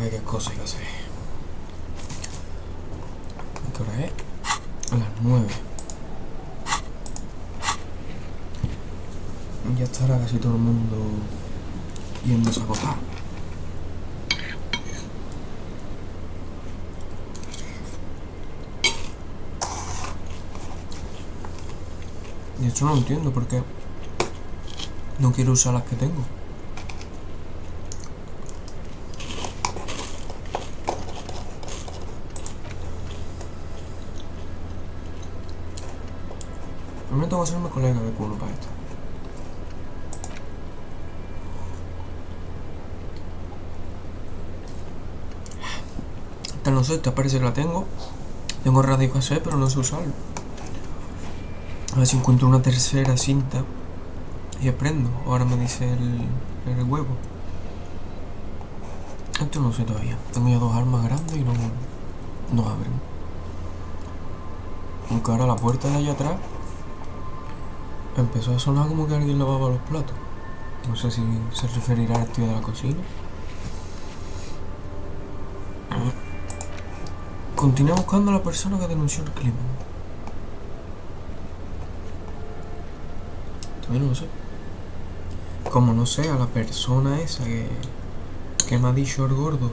ver qué cosa hay que hacer. ¿Qué hora es? A las 9. Ya estará casi todo el mundo yéndose a acostar. Y esto no lo entiendo porque no quiero usar las que tengo. Primero tengo que hacerme colega de culo para esto. Esta no sé, esta parece que la tengo. Tengo radio cassette, pero no sé usarlo. A ver si encuentro una tercera cinta y aprendo. Ahora me dice el huevo. Esto no sé todavía. Tengo ya 2 armas grandes y no abren. Aunque ahora la puerta de allá atrás empezó a sonar como que alguien lavaba los platos. No sé si se referirá al tío de la cocina. Continué buscando a la persona que denunció el crimen. Todavía no lo sé. Como no sé, a la persona esa que me ha dicho el gordo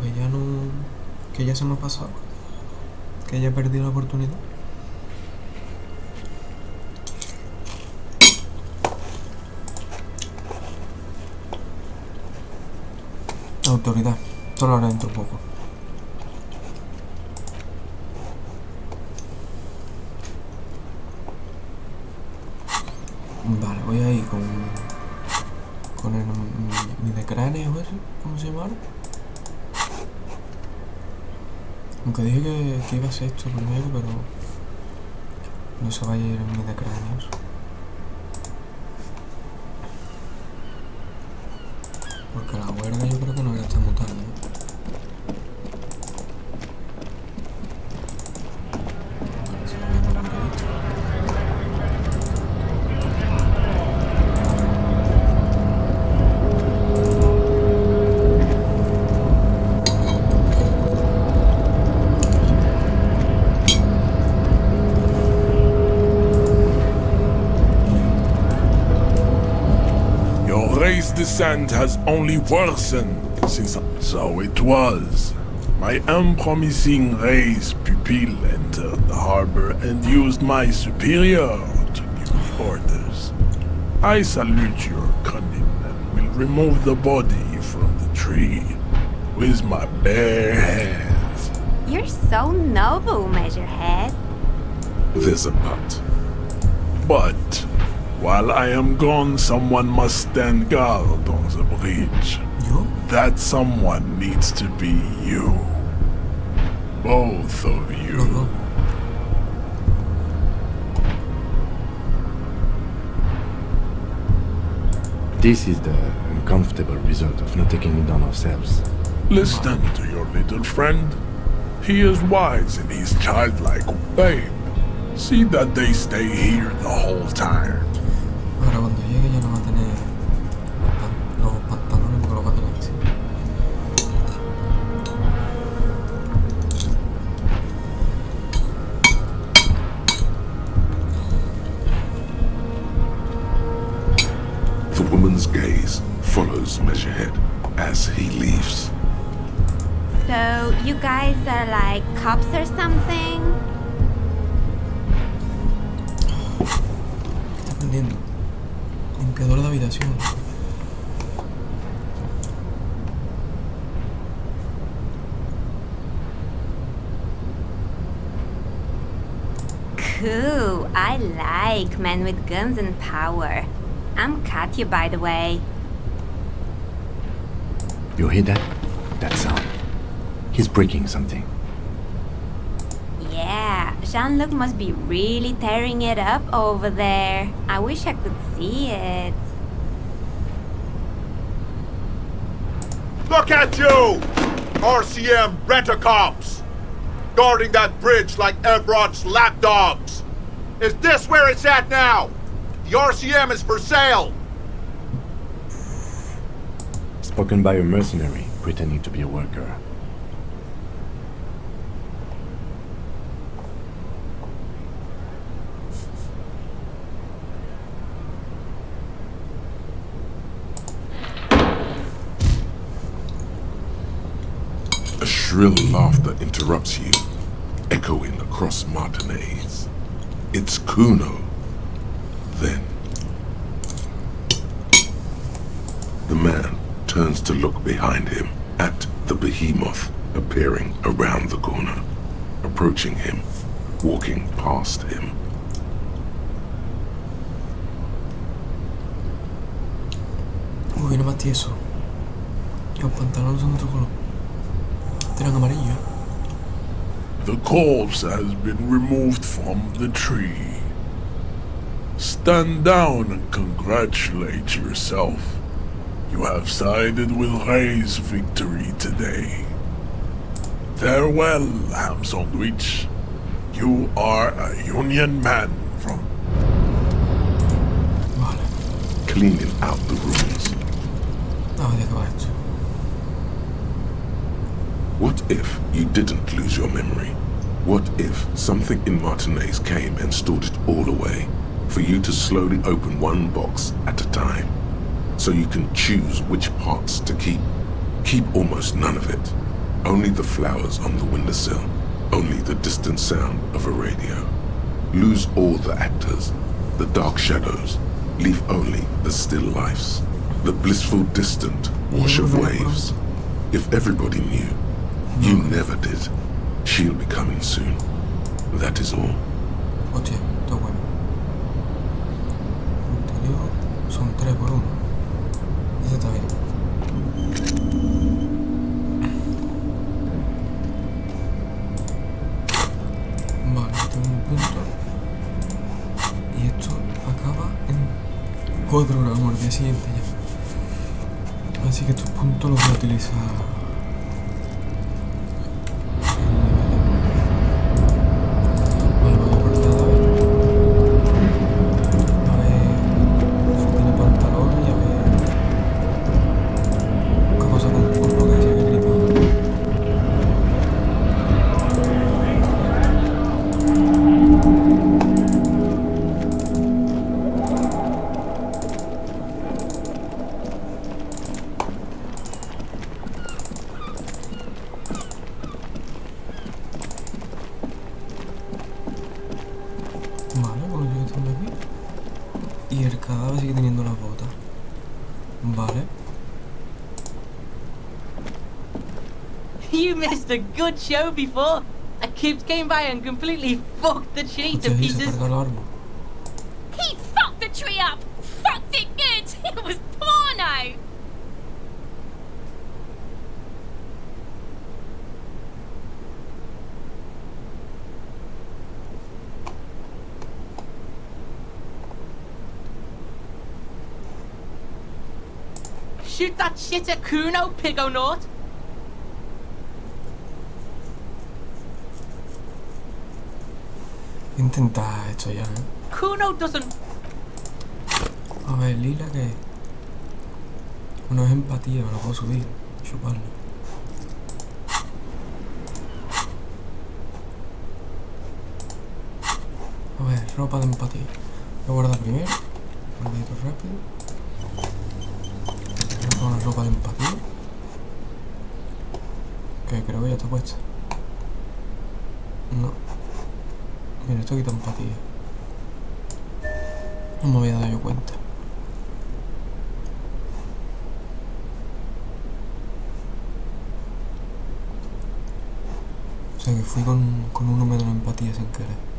que ya se me ha pasado, que ya he perdido la oportunidad. Autoridad, esto lo haré dentro de poco. Vale, voy a ir con mi de cráneo ese, ¿cómo se llama? Aunque dije que iba a ser esto primero, pero no se vaya a ir en mi de cráneos. Porque la huerga yo creo que no la está mutando, ¿no? Descent has only worsened since. So it was. My unpromising race pupil entered the harbor and used my superior to give me orders. I salute your cunning and will remove the body from the tree with my bare hands. You're so noble, Measurehead. There's a but while I am gone, someone must stand guard on the bridge. You? That someone needs to be you. Both of you. No. This is the uncomfortable result of not taking it down ourselves. Listen to your little friend. He is wise in his childlike babe. See that they stay here the whole time. Ahora cuando llegue ya no va a tener los pantalones porque los va a tener así. The woman's gaze follows Measurehead as he leaves. So, you guys are like cops or something? ¿Qué está aprendiendo? Limpiador de habitación. Cool, I like men with guns and power. I'm Katya, by the way. You hear that? That sound. He's breaking something. Yeah, Jean-Luc must be really tearing it up over there. I wish I could see it. Look at you! RCM rent-a-cops! Guarding that bridge like Evron's lapdogs! Is this where it's at now? The RCM is for sale! Spoken by a mercenary pretending to be a worker. shrill laughter interrupts you, echoing across Martinez. It's Kuno. Then, the man turns to look behind him at the behemoth appearing around the corner, approaching him, walking past him. Uy, viene más tieso. Y los pantalones son de otro color. Este eran amarillos. The corpse has been removed from the tree. Stand down and congratulate yourself. You have sided with Ray's victory today. Farewell, ham sandwich. You are a Union man from... Vale. Cleaning out the rooms. No, ¿de qué va esto? What if you didn't lose your memory? What if something in Martinez came and stored it all away, for you to slowly open one box at a time, so you can choose which parts to keep? Keep almost none of it. Only the flowers on the windowsill, only the distant sound of a radio. Lose all the actors, the dark shadows, leave only the still lifes, the blissful distant wash of waves. If everybody knew, you never did. She'll be coming soon. That is all. Hostia, está bueno. Te digo, son 3 por 1. Ese está bien. Vale, tengo un punto. Y esto acaba en 4 gramos al día siguiente ya. Así que estos puntos los voy a utilizar. Y el cadáver sigue teniendo las botas. Vale. You missed a good show before. A kid came by and completely fucked the tree to Hostia, se pieces. carga el árbol. He fucked the tree up! Fucked it good! It was porno! Shoot that shit at Kuno, Pigonaught. Intenta esto ya, ¿eh? Kuno doesn't. A ver, Lila, que no es empatía, me lo puedo subir, chuparlo. A ver, ropa de empatía. Lo guardo primero. Guardadito rápido. Voy a poner ropa de empatía. Que creo que ya está puesta. No. Mira, esto quita empatía. No me había dado yo cuenta. O sea que fui con uno menos de empatía sin querer.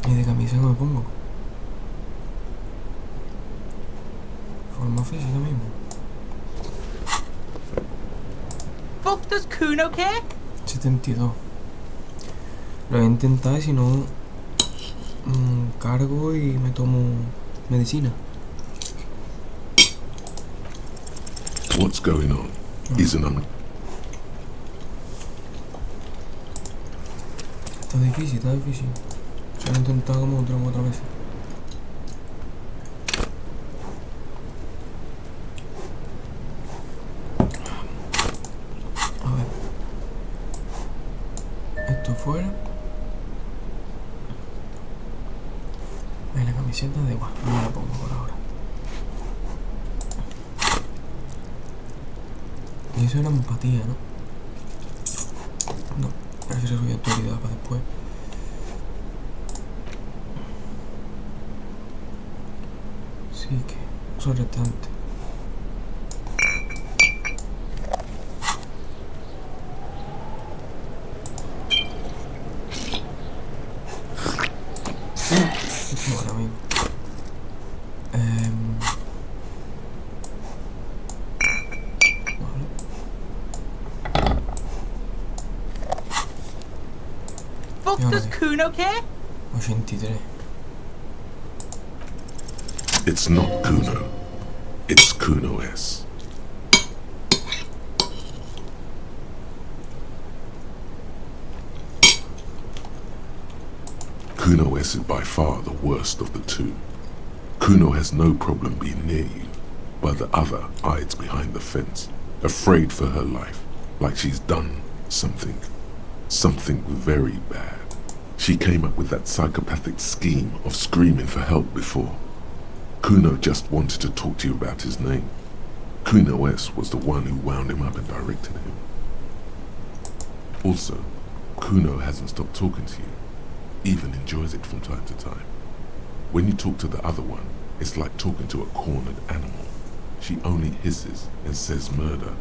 ¿Y de camisa no me pongo? Forma física mismo. Fuck does Kuno care? 72. Lo voy a intentar y si no cargo y me tomo medicina. What's going on is an Está difícil, está difícil. Se lo he intentado como 3 o 4 veces. A ver. Esto fuera. La camiseta da igual, no me la pongo por ahora. Y eso era empatía, ¿no? No, prefiero subir autoridad para después. Sí que, son restantes. Bueno, amigo. Vale. Fuck does Kuno care? 83. It's not Kuno. It's Kuno S. Kuno S is by far the worst of the two. Kuno has no problem being near you, while the other hides behind the fence, afraid for her life, like she's done something very bad. She came up with that psychopathic scheme of screaming for help before. Kuno just wanted to talk to you about his name. Kuno S was the one who wound him up and directed him. Also, Kuno hasn't stopped talking to you, even enjoys it from time to time. When you talk to the other one, it's like talking to a cornered animal. She only hisses and says murder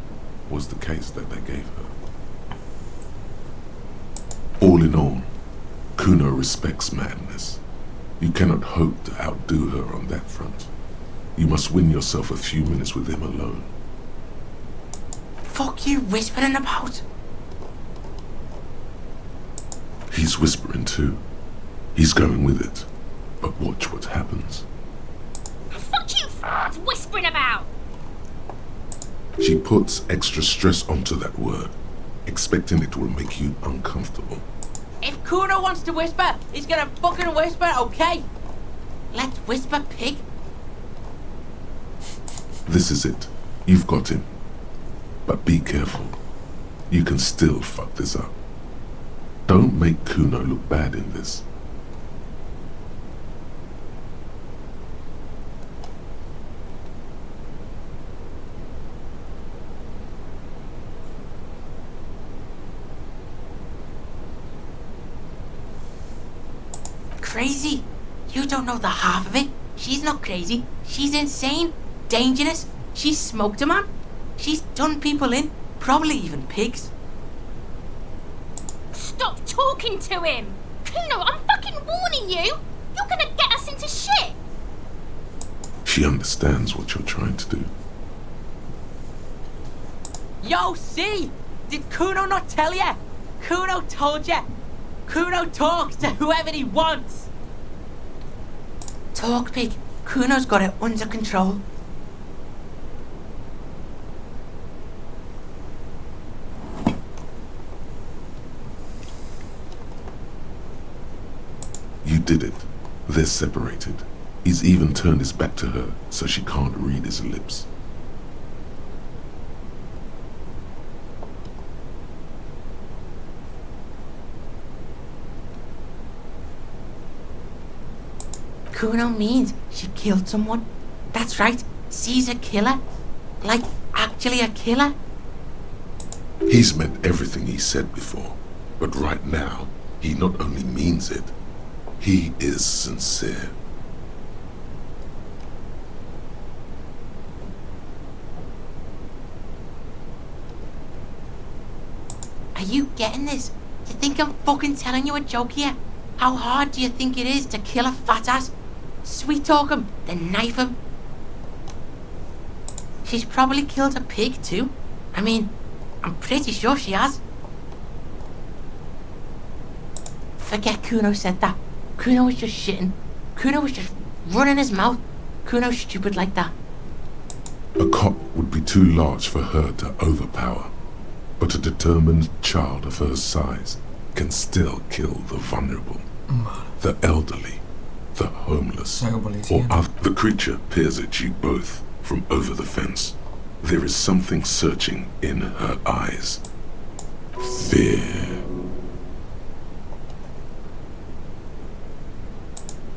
was the case that they gave her. All in all, Kuno respects madness. You cannot hope to outdo her on that front. You must win yourself a few minutes with him alone. Fuck you whispering about? He's whispering too. He's going with it. But watch what happens. Fuck you whispering about! She puts extra stress onto that word, expecting it will make you uncomfortable. If Kuno wants to whisper, he's gonna fucking whisper, okay? Let's whisper, pig. This is it. You've got him. But be careful. You can still fuck this up. Don't make Kuno look bad in this. Crazy? You don't know the half of it. She's not crazy. She's insane, dangerous. She's smoked a man. She's done people in, probably even pigs. Stop talking to him! Kuno, I'm fucking warning you! You're gonna get us into shit! She understands what you're trying to do. Yo, see? Did Kuno not tell ya? Kuno told ya. Kuno talks to whoever he wants. Talk, pig. Kuno's got it under control. You did it. They're separated. He's even turned his back to her so she can't read his lips. Kuno means she killed someone. That's right. She's a killer. Like, actually a killer. He's meant everything he said before, but right now, he not only means it, he is sincere. Are you getting this? You think I'm fucking telling you a joke here? How hard do you think it is to kill a fat ass? Sweet talk him, then knife him. She's probably killed a pig too. I mean, I'm pretty sure she has. Forget Kuno said that. Kuno was just shitting. Kuno was just running his mouth. Kuno's stupid like that. A cop would would be too large for her to overpower, but a determined child of her size can still kill the vulnerable, the elderly, the homeless, or other. The creature peers at you both from over the fence. There is something searching in her eyes. Fear.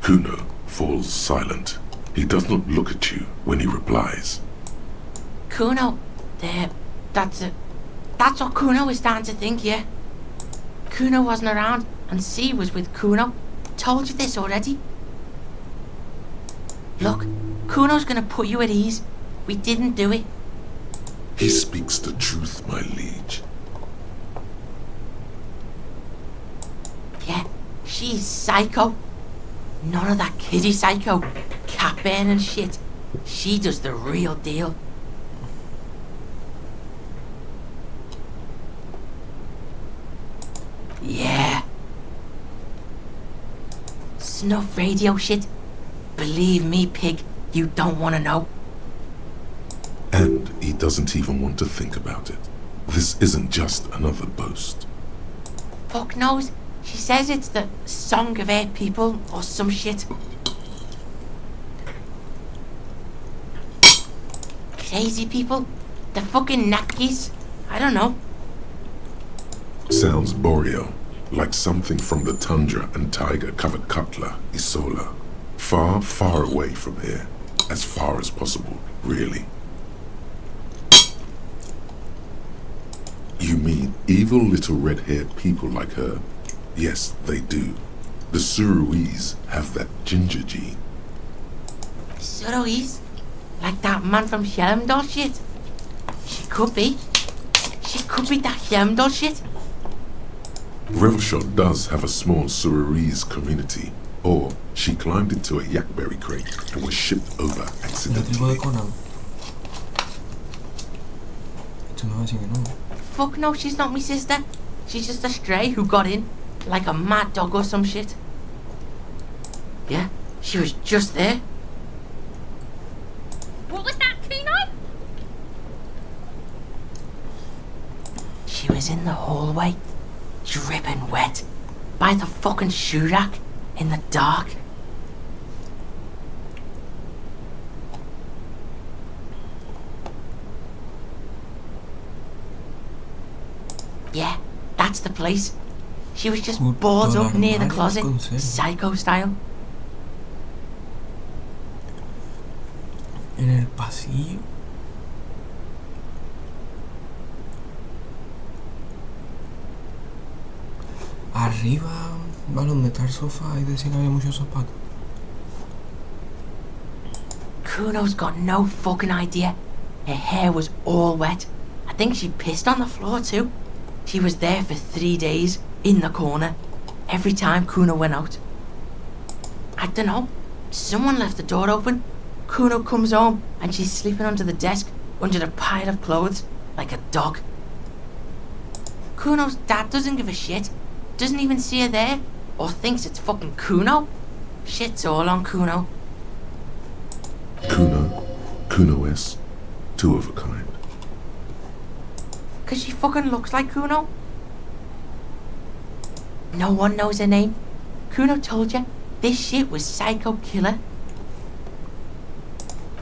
Kuno falls silent. He does not look at you when he replies. Kuno, there, that's what Kuno is starting to think, yeah. Kuno wasn't around, and C was with Kuno. Told you this already. Look, Kuno's gonna put you at ease. We didn't do it. He speaks the truth, my liege. Yeah, she's psycho. None of that kiddie psycho, cat burning shit. She does the real deal. Yeah. Snuff radio shit. Believe me, pig, you don't want to know. And he doesn't even want to think about it. This isn't just another boast. Fuck knows. She says it's the Song of Her People or some shit. Crazy people? The fucking Nakis? I don't know. Sounds boreal, like something from the tundra and tiger-covered cutler, Isola. Far, far away from here. As far as possible, really. You mean evil little red-haired people like her? Yes, they do. The Suruese have that ginger gene. Suruese? Like that man from Helmdall shit? She could be. She could be that Helmdall shit. Revelshot does have a small Suruese community. Or she climbed into a yakberry crate and was shipped over accidentally. Fuck no, she's not my sister. She's just a stray who got in. Like a mad dog or some shit. Yeah, she was just there. What was that, Kuno? She was in the hallway, dripping wet, by the fucking shoe rack, in the dark. Yeah, that's the place. She was just bored up near the closet, psycho style. En el pasillo. Arriba, ¿vale? Donde está el sofá y decía que había muchos zapatos. Kuno's got no fucking idea. Her hair was all wet. I think she pissed on the floor too. She was there for 3 days, in the corner, every time Kuno went out. I don't know. Someone left the door open. Kuno comes home and she's sleeping under the desk, under a pile of clothes, like a dog. Kuno's dad doesn't give a shit. Doesn't even see her there, or thinks it's fucking Kuno. Shit's all on Kuno. Kuno-S, two of a kind. 'Cause she fucking looks like Kuno. No one knows her name. Kuno told you this shit was Psycho Killer.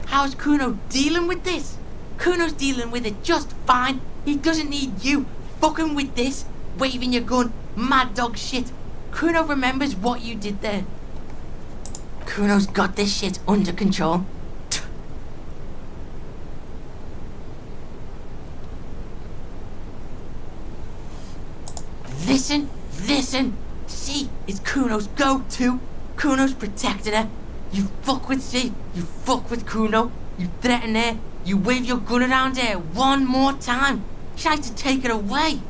How's Kuno dealing with this? Kuno's dealing with it just fine. He doesn't need you fucking with this, waving your gun, mad dog shit. Kuno remembers what you did there. Kuno's got this shit under control. Listen. C is Kuno's go-to. Kuno's protecting her. You fuck with C, you fuck with Kuno. You threaten her. You wave your gun around her one more time. Try to take it away.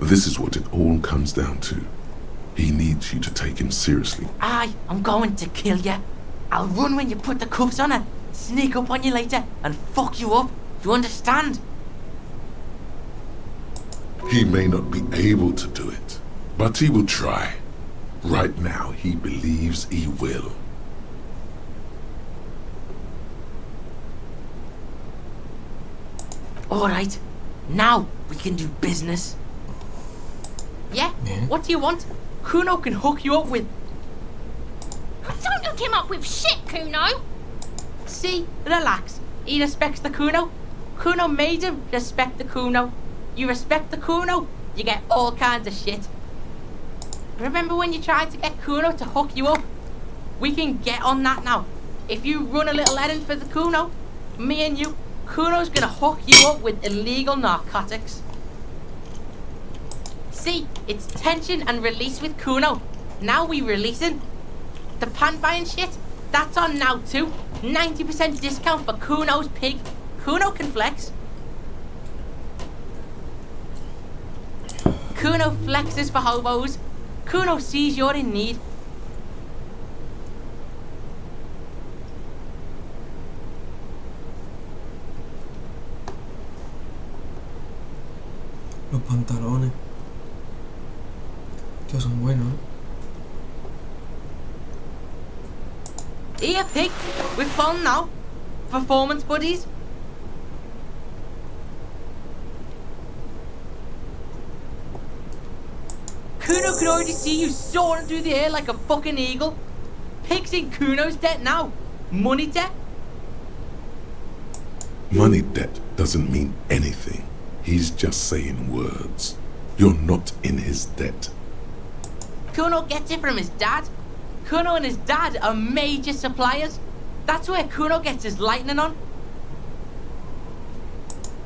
This is what it all comes down to. He needs you to take him seriously. I'm going to kill you. I'll run when you put the cuffs on her. Sneak up on you later and fuck you up. You understand? He may not be able to do it, but he will try. Right now, he believes he will. Alright, now we can do business. Yeah? Yeah. What do you want? Kuno can hook you up with... Don't hook him up with shit, Kuno. See? Relax. He respects the Kuno. Kuno made him respect the Kuno. You respect the Kuno, you get all kinds of shit. Remember when you tried to get Kuno to hook you up? We can get on that now. If you run a little errand for the Kuno, me and you, Kuno's gonna hook you up with illegal narcotics. See, it's tension and release with Kuno. Now we releasing. The pan buying shit, that's on now too. 90% discount for Kuno's pig. Kuno can flex. Kuno flexes for hobos. Kuno sees you're in need. Los pantalones. Tío, son buenos, Here, pig. We're fun now. Performance buddies. Kuno can already see you soaring through the air like a fucking eagle. Pig's in Kuno's debt now. Money debt. Money debt doesn't mean anything. He's just saying words. You're not in his debt. Kuno gets it from his dad. Kuno and his dad are major suppliers. That's where Kuno gets his lightning on.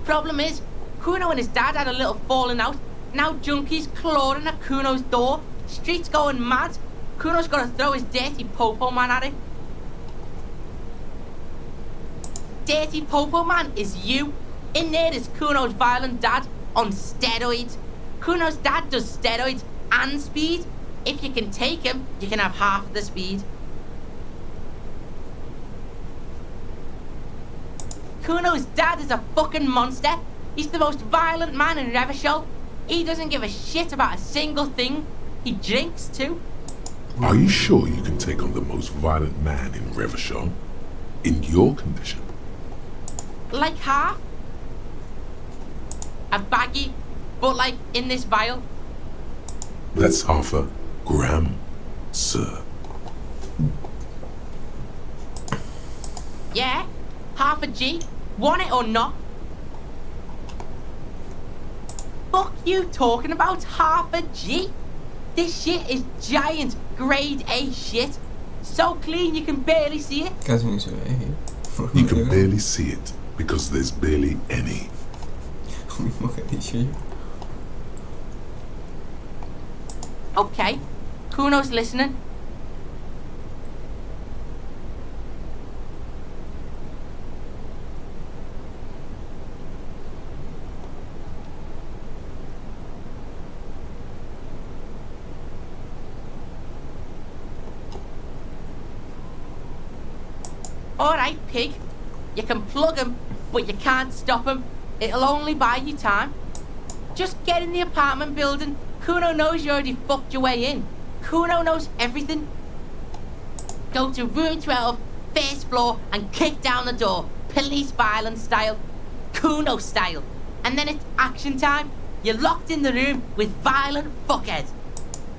Problem is, Kuno and his dad had a little falling out. Now junkies clawing at Kuno's door. Streets going mad. Kuno's gotta throw his dirty popo man at it. Dirty popo man is you. In there is Kuno's violent dad on steroids. Kuno's dad does steroids and speed. If you can take him, you can have half the speed. Kuno's dad is a fucking monster. He's the most violent man in Revachol. He doesn't give a shit about a single thing. He drinks too. Are you sure you can take on the most violent man in Revachol? In your condition? Like half. A baggie, but like in this vial. That's half a gram, sir. Yeah, half a G. Want it or not? Fuck you talking about half a G? This shit is giant grade A shit. So clean you can barely see it. Casi ni se ve, You can barely see it because there's barely any. Lo mismo que he dicho yo. Okay, Kuno's listening. Alright, pig. You can plug him, but you can't stop him. It'll only buy you time. Just get in the apartment building. Kuno knows you already fucked your way in. Kuno knows everything. Go to room 12, first floor, and kick down the door. Police violence style. Kuno style. And then it's action time. You're locked in the room with violent fuckheads.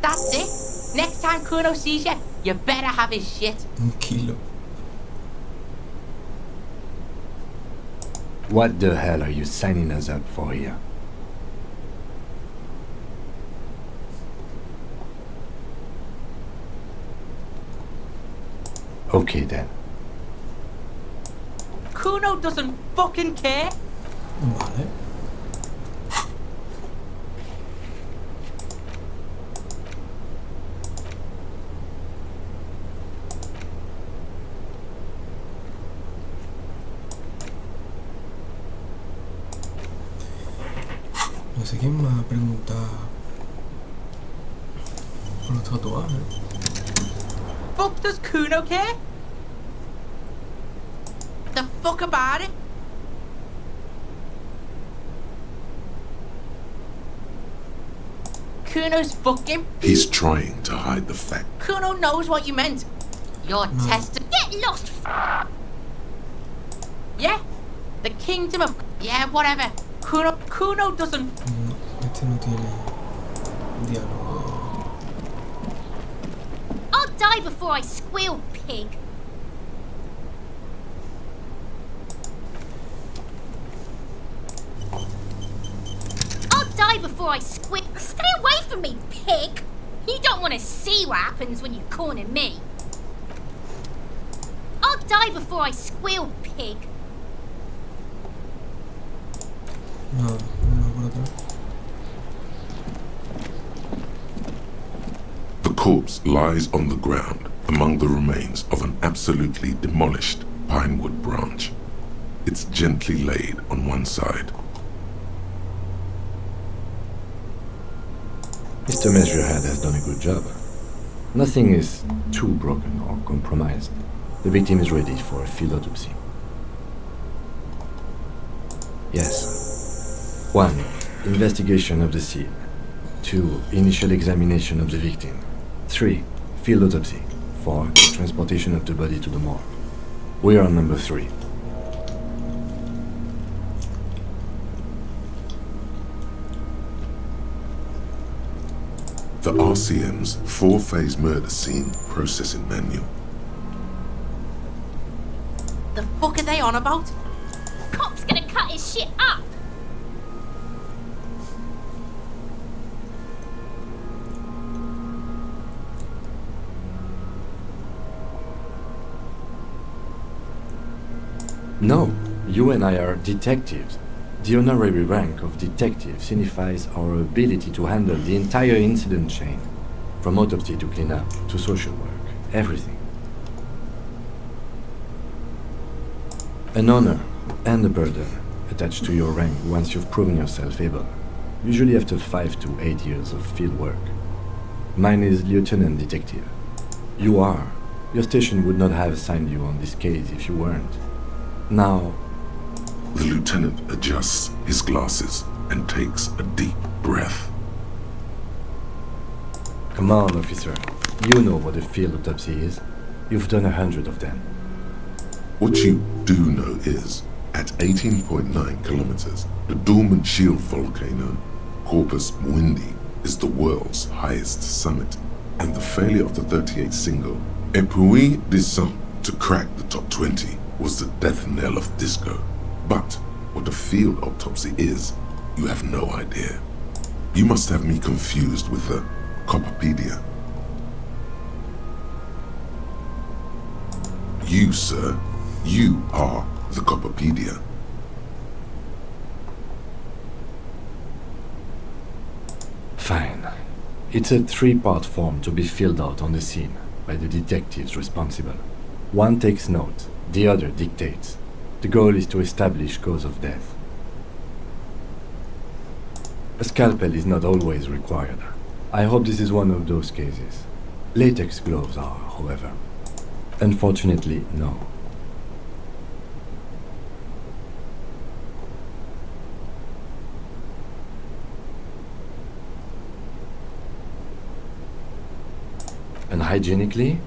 That's it. Next time Kuno sees you, you better have his shit. Un kilo. What the hell are you signing us up for here? Okay then. Kuno doesn't fucking care. Vale. No sé quién me va a preguntar por los tatuajes. Fuck does Kuno care? The fuck about it? Kuno's fucking. He's trying to hide the fact. Kuno knows what you meant. You're tested. Get lost. Yeah? The kingdom of Yeah, whatever. Kuno doesn't... Este no tiene diálogo. I'll die before I squeal, pig. I'll die before I squeal. Stay away from me, pig! You don't want to see what happens when you corner me. I'll die before I squeal, pig. Nada, no por atrás. The corpse lies on the ground among the remains of an absolutely demolished pinewood branch. It's gently laid on one side. Mr. Measurehead has done a good job. Nothing is too broken or compromised. The victim is ready for a field autopsy. Yes. 1. Investigation of the scene. 2. Initial examination of the victim. 3. Field autopsy. 4. Transportation of the body to the morgue. We are on number 3. The RCM's 4-phase murder scene processing manual. The fuck are they on about? Cop's gonna cut his shit up. No, you and I are detectives. The honorary rank of detective signifies our ability to handle the entire incident chain, from autopsy to cleanup to social work, everything. An honor and a burden attached to your rank once you've proven yourself able, usually after 5 to 8 years of field work. Mine is Lieutenant Detective. You are. Your station would not have assigned you on this case if you weren't. Now, The lieutenant adjusts his glasses and takes a deep breath. come on, officer. You know what a field autopsy is. You've done 100 of them. What you do know is, at 18.9 kilometers, the dormant shield volcano, Corpus Mundi, is the world's highest summit, and the failure of the 38 single, Epui Descent, to crack the top 20 was the death knell of disco. But what a field autopsy is, you have no idea. You must have me confused with the Coppepedia. You, sir, you are the Coppepedia. Fine. It's a 3-part form to be filled out on the scene by the detectives responsible. One takes note, the other dictates. The goal is to establish cause of death. A scalpel is not always required. I hope this is one of those cases. Latex gloves are, however. Unfortunately, no. Unhygienically?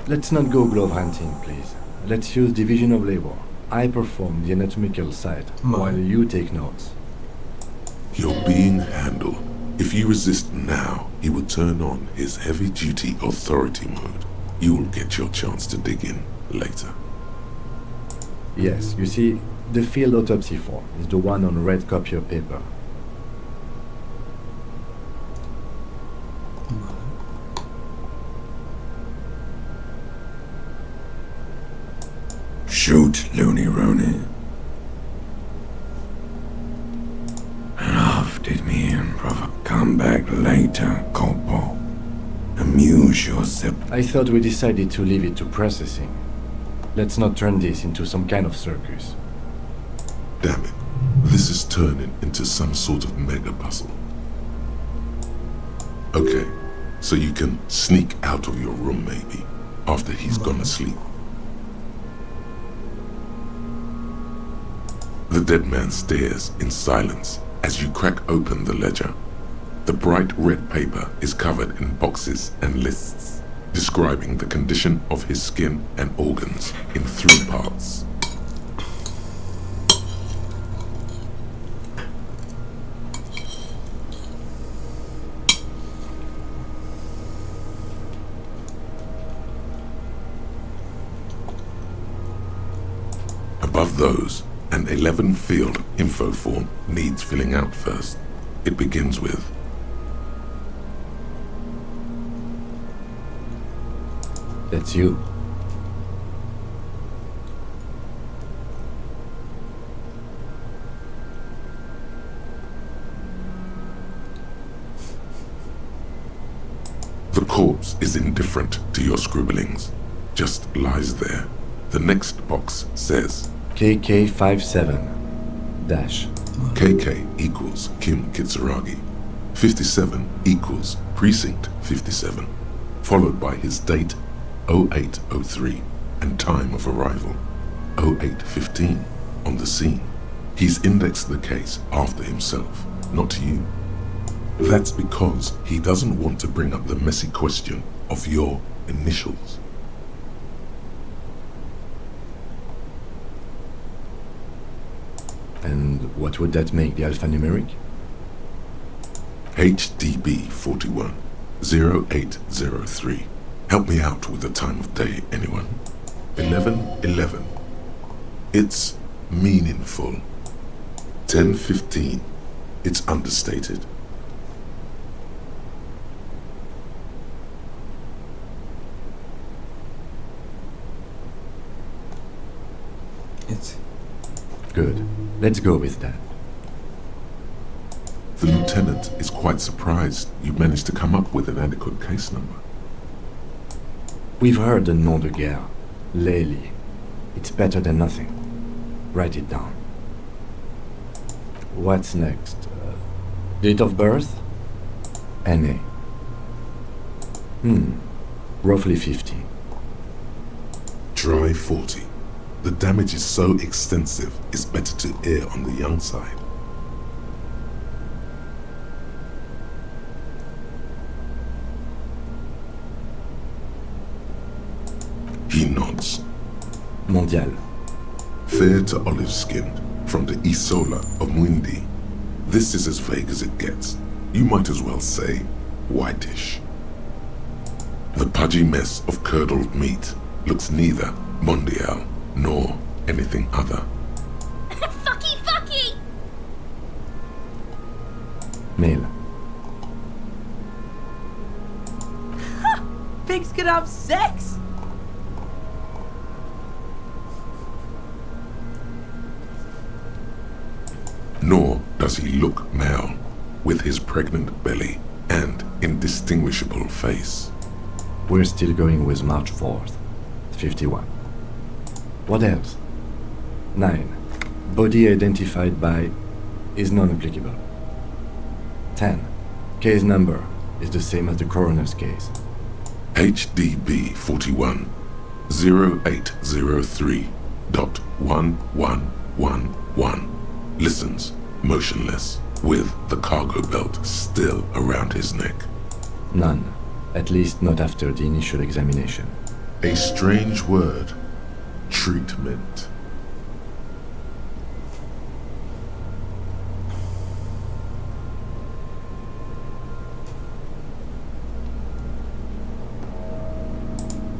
Let's not go glove hunting, please. Let's use division of labor. I perform the anatomical side, while you take notes. You're being handled. If you resist now, he will turn on his heavy-duty authority mode. You will get your chance to dig in later. Yes, you see, the field autopsy form is the one on red copier paper. Shoot, Looney Rooney. Love did me in, brother. Come back later, Corporal. Amuse yourself. I thought we decided to leave it to processing. Let's not turn this into some kind of circus. Damn it. This is turning into some sort of mega puzzle. Okay, so you can sneak out of your room maybe, after he's gone to sleep. The dead man stares in silence as you crack open the ledger. The bright red paper is covered in boxes and lists, describing the condition of his skin and organs in 3 parts. Above those, an 11-field info form needs filling out first. It begins with That's you. The corpse is indifferent to your scribblings, just lies there. The next box says KK57 dash. KK equals Kim Kitsuragi. 57 equals Precinct 57, followed by his date 0803 and time of arrival 0815 on the scene. He's indexed the case after himself, not you. That's because he doesn't want to bring up the messy question of your initials. And what would that make the alphanumeric? HDB 41 0803. Help me out with the time of day, anyone? 11:11. It's meaningful. 10:15. It's understated. It's Good. Let's go with that. The lieutenant is quite surprised you managed to come up with an adequate case number. We've heard the nom de guerre. Lely. It's better than nothing. Write it down. What's next? Date of birth? NA. Roughly 50. Try 40. The damage is so extensive, it's better to err on the young side. He nods. Mondial. Fair to olive-skinned, from the Isola of Mwindi. This is as vague as it gets. You might as well say whitish. The pudgy mess of curdled meat looks neither mondial nor anything other. Fucky! Male. Pigs can have sex! Nor does he look male, with his pregnant belly and indistinguishable face. We're still going with March 4th. 51. What else? 9. Body identified by is non-applicable. 10. Case number is the same as the coroner's case. HDB 41 0803.1111 listens, motionless, with the cargo belt still around his neck. None. At least not after the initial examination. A strange word. Treatment.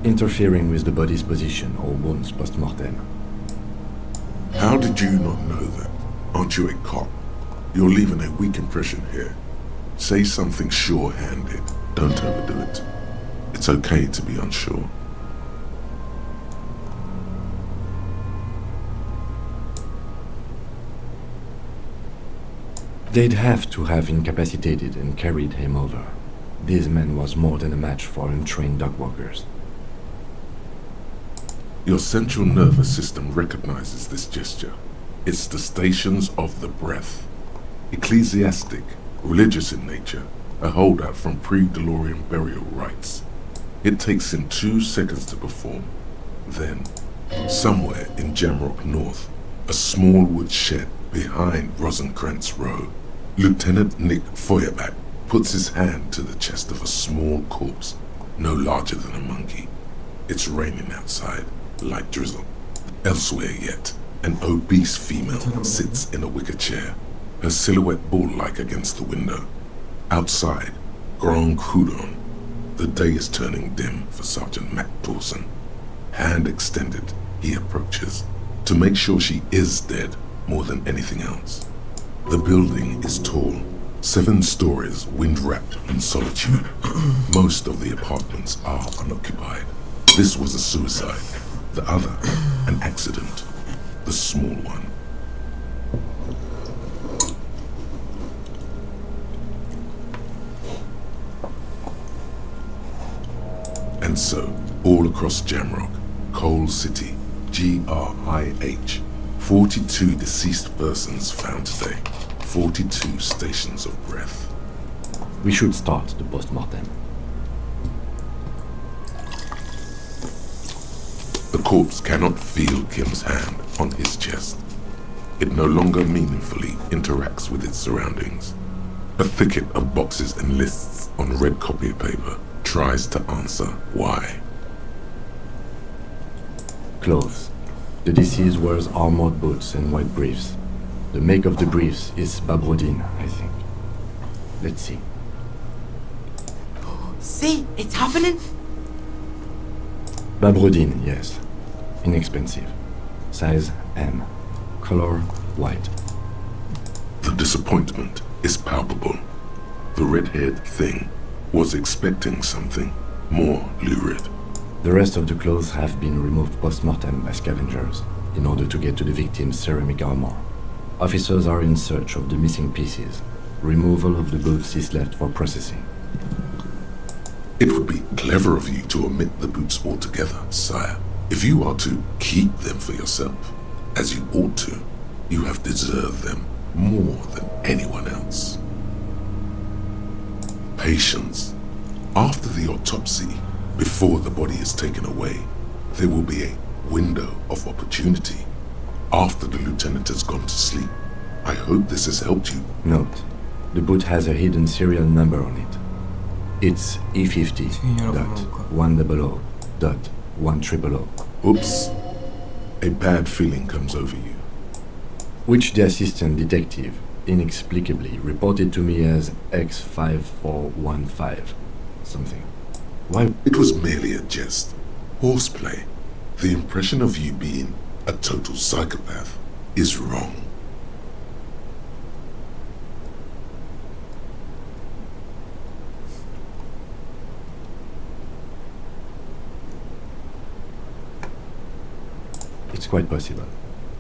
Interfering with the body's position or wounds post-mortem. How did you not know that? Aren't you a cop? You're leaving a weak impression here. Say something sure-handed. Don't overdo it. It's okay to be unsure. They'd have to have incapacitated and carried him over. This man was more than a match for untrained dog walkers. Your central nervous system recognizes this gesture. It's the stations of the breath. Ecclesiastic, religious in nature, a holdout from pre-DeLorean burial rites. It takes him 2 seconds to perform. Then, somewhere in Jamrock North, a small wood shed behind Rosencrantz Row, Lieutenant Nick Feuerbach puts his hand to the chest of a small corpse, no larger than a monkey. It's raining outside, light drizzle. Elsewhere yet, an obese female sits in a wicker chair, her silhouette bull-like against the window. Outside, Grand Coudon. The day is turning dim for Sergeant Mac Dawson. Hand extended, he approaches, to make sure she is dead more than anything else. The building is tall, 7 stories, wind-wrapped in solitude. Most of the apartments are unoccupied. This was a suicide, the other an accident, the small one. And so, all across Jamrock, Coal City, GRIH, 42 deceased persons found today, 42 stations of breath. We should start the post-mortem. The corpse cannot feel Kim's hand on his chest. It no longer meaningfully interacts with its surroundings. A thicket of boxes and lists on red copy paper tries to answer why. Clothes. The deceased wears armored boots and white briefs. The make of the briefs is Babrodin, I think. Let's see. See, it's happening. Babrodin, yes. Inexpensive. Size M. Color white. The disappointment is palpable. The red-haired thing was expecting something more lurid. The rest of the clothes have been removed post-mortem by scavengers in order to get to the victim's ceramic armor. Officers are in search of the missing pieces. Removal of the boots is left for processing. It would be clever of you to omit the boots altogether, sire. If you are to keep them for yourself, as you ought to, you have deserved them more than anyone else. Patience. After the autopsy, before the body is taken away, there will be a window of opportunity. After the lieutenant has gone to sleep. I hope this has helped you. Note, the boot has a hidden serial number on it. It's E50.100.100. Oops. A bad feeling comes over you. Which the assistant detective inexplicably reported to me as X5415 something. Why? It was merely a jest. Horseplay. The impression of you being a total psychopath is wrong. It's quite possible.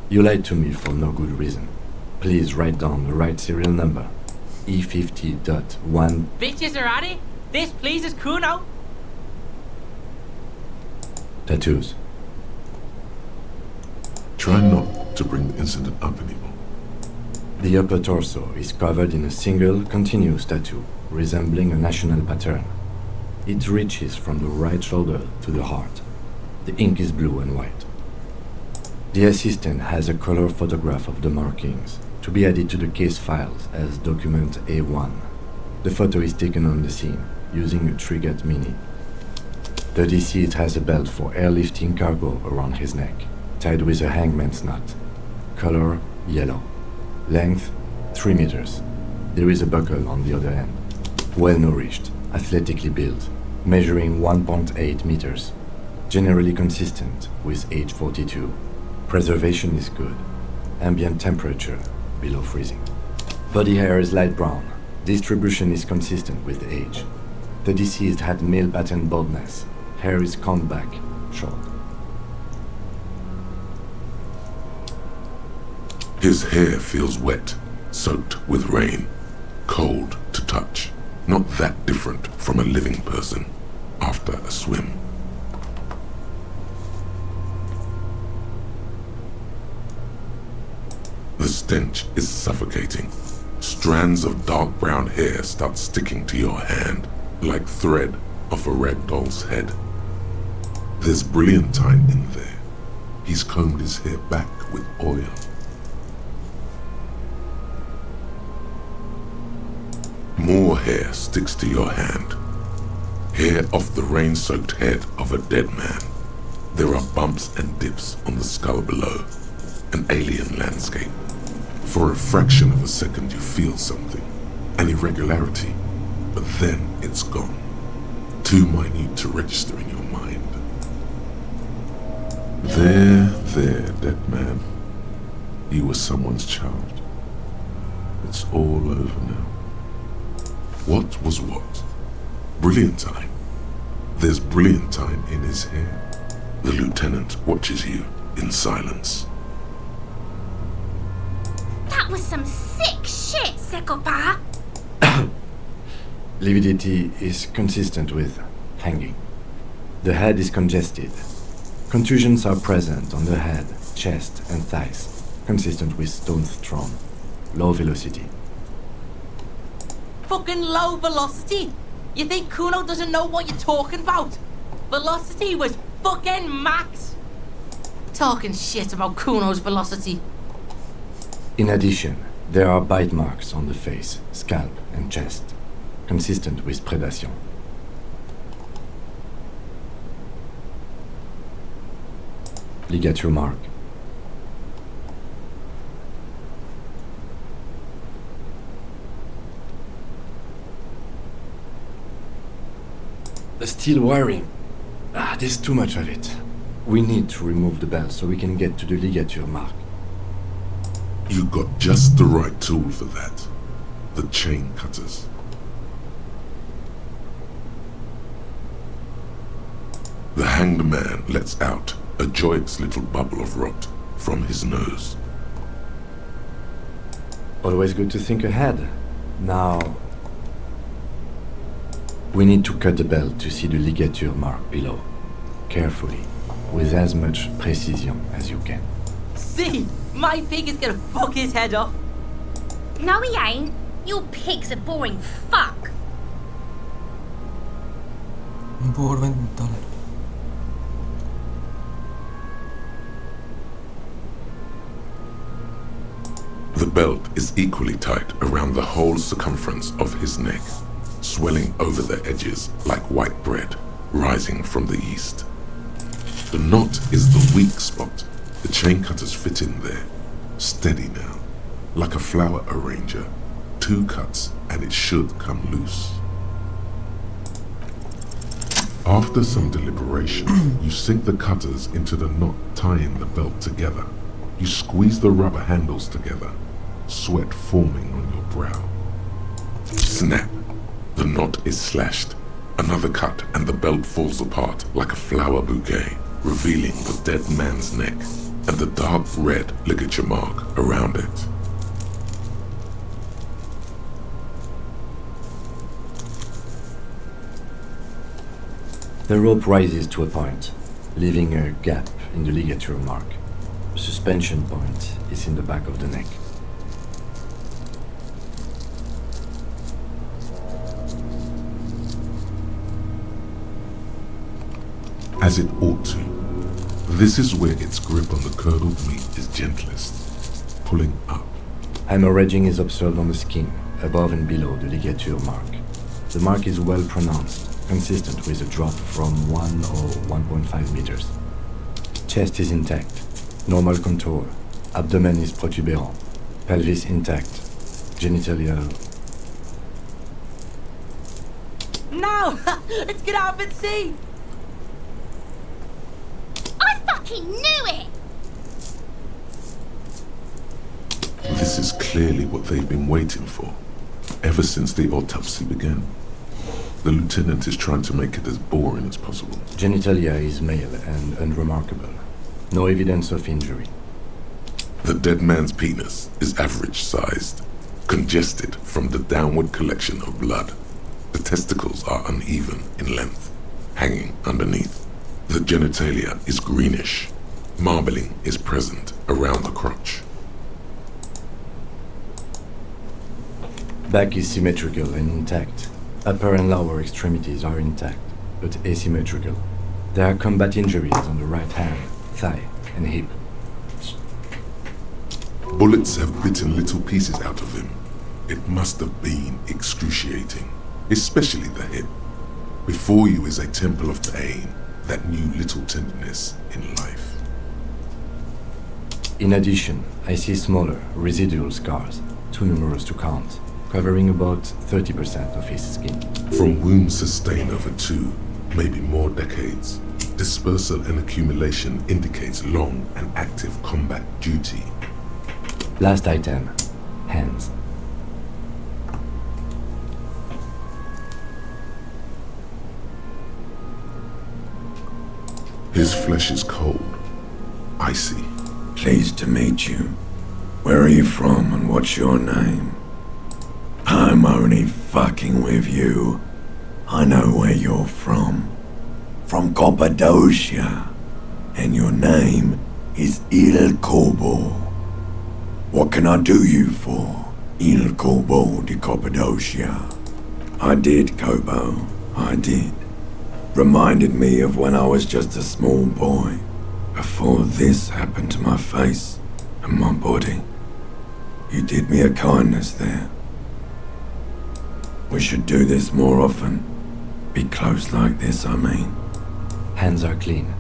You lied to me for no good reason. Please write down the right serial number. E50.1. Bitches are at it. This pleases Kuno. Tattoos. Try not to bring the incident up anymore. The upper torso is covered in a single, continuous tattoo, resembling a national pattern. It reaches from the right shoulder to the heart. The ink is blue and white. The assistant has a color photograph of the markings, to be added to the case files as document A1. The photo is taken on the scene, using a Trigat Mini. The deceased has a belt for airlifting cargo around his neck, tied with a hangman's knot. Color yellow. Length 3 meters. There is a buckle on the other end. Well nourished, athletically built, measuring 1.8 meters. Generally consistent with age 42. Preservation is good. Ambient temperature below freezing. Body hair is light brown. Distribution is consistent with age. The deceased had male pattern baldness. Hair is combed back, short. His hair feels wet, soaked with rain, cold to touch. Not that different from a living person after a swim. The stench is suffocating. Strands of dark brown hair start sticking to your hand like thread off a rag doll's head. There's brilliantine in there. He's combed his hair back with oil. More hair sticks to your hand. Hair off the rain-soaked head of a dead man. There are bumps and dips on the skull below. An alien landscape. For a fraction of a second you feel something. An irregularity. But then it's gone. Too minute to register in your mind. There, there, dead man. You were someone's child. It's all over now. What was what? Brilliantine. There's brilliantine in his hair. The lieutenant watches you in silence. That was some sick shit, Sekopa. Lividity is consistent with hanging. The head is congested. Contusions are present on the head, chest, and thighs, consistent with stone thrown. Low velocity. Fucking low velocity? You think Kuno doesn't know what you're talking about? Velocity was fucking max. Talking shit about Kuno's velocity. In addition, there are bite marks on the face, scalp, and chest, consistent with predation. Ligature mark. The steel wiring. There's too much of it. We need to remove the belt so we can get to the ligature mark. You got just the right tool for that. The chain cutters. The hanged man lets out a joyous little bubble of rot from his nose. Always good to think ahead. Now, we need to cut the belt to see the ligature mark below. Carefully, with as much precision as you can. See? My pig is gonna fuck his head off. No, he ain't. Your pig's a boring fuck. No puedo volver a intentarlo. The belt is equally tight around the whole circumference of his neck, swelling over the edges like white bread rising from the east. The knot is the weak spot. The chain cutters fit in there, steady now, like a flower arranger. 2 cuts and it should come loose. After some deliberation, you sink the cutters into the knot tying the belt together. You squeeze the rubber handles together, sweat forming on your brow. Snap! The knot is slashed. Another cut and the belt falls apart like a flower bouquet, revealing the dead man's neck and the dark red ligature mark around it. The rope rises to a point, leaving a gap in the ligature mark. The suspension point is in the back of the neck. As it ought to. This is where its grip on the curdled meat is gentlest, pulling up. Hemorrhaging is observed on the skin, above and below the ligature mark. The mark is well pronounced, consistent with a drop from 1 or 1.5 meters. Chest is intact, normal contour. Abdomen is protuberant, pelvis intact, genitalia... Now, let's get up and see! I fucking knew it! This is clearly what they've been waiting for, ever since the autopsy began. The lieutenant is trying to make it as boring as possible. Genitalia is male and unremarkable. No evidence of injury. The dead man's penis is average-sized, congested from the downward collection of blood. The testicles are uneven in length, hanging underneath. The genitalia is greenish. Marbling is present around the crotch. Back is symmetrical and intact. Upper and lower extremities are intact, but asymmetrical. There are combat injuries on the right hand, thigh, and hip. Bullets have bitten little pieces out of him. It must have been excruciating, especially the hip. Before you is a temple of pain that knew little tenderness in life. In addition, I see smaller, residual scars, too numerous to count, covering about 30% of his skin. From wounds sustained over 2, maybe more decades. Dispersal and accumulation indicates long and active combat duty. Last item. Hands. His flesh is cold, icy. Pleased to meet you. Where are you from and what's your name? I'm only fucking with you. I know where you're from. From Cappadocia. And your name is Il Corbo. What can I do you for, Il Corbo de Cappadocia? I did, Kobo. I did. Reminded me of when I was just a small boy, before this happened to my face and my body. You did me a kindness there. We should do this more often. Be close like this, I mean. Hands are clean.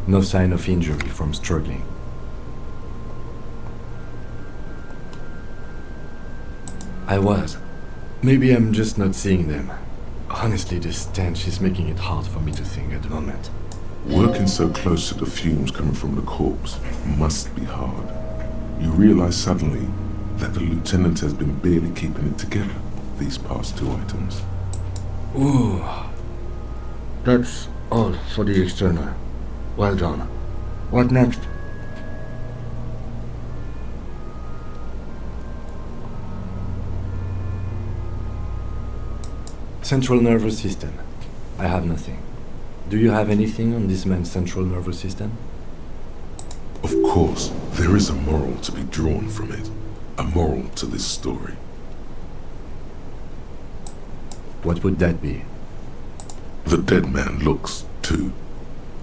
No sign of injury from struggling. I was. Maybe I'm just not seeing them. Honestly, this stench is making it hard for me to think at the moment. Working so close to the fumes coming from the corpse must be hard. You realize suddenly that the lieutenant has been barely keeping it together these past 2 items. Ooh. That's all for the external. Well done. What next? Central nervous system. I have nothing. Do you have anything on this man's central nervous system? Of course, there is a moral to be drawn from it. A moral to this story. What would that be? The dead man looks, too,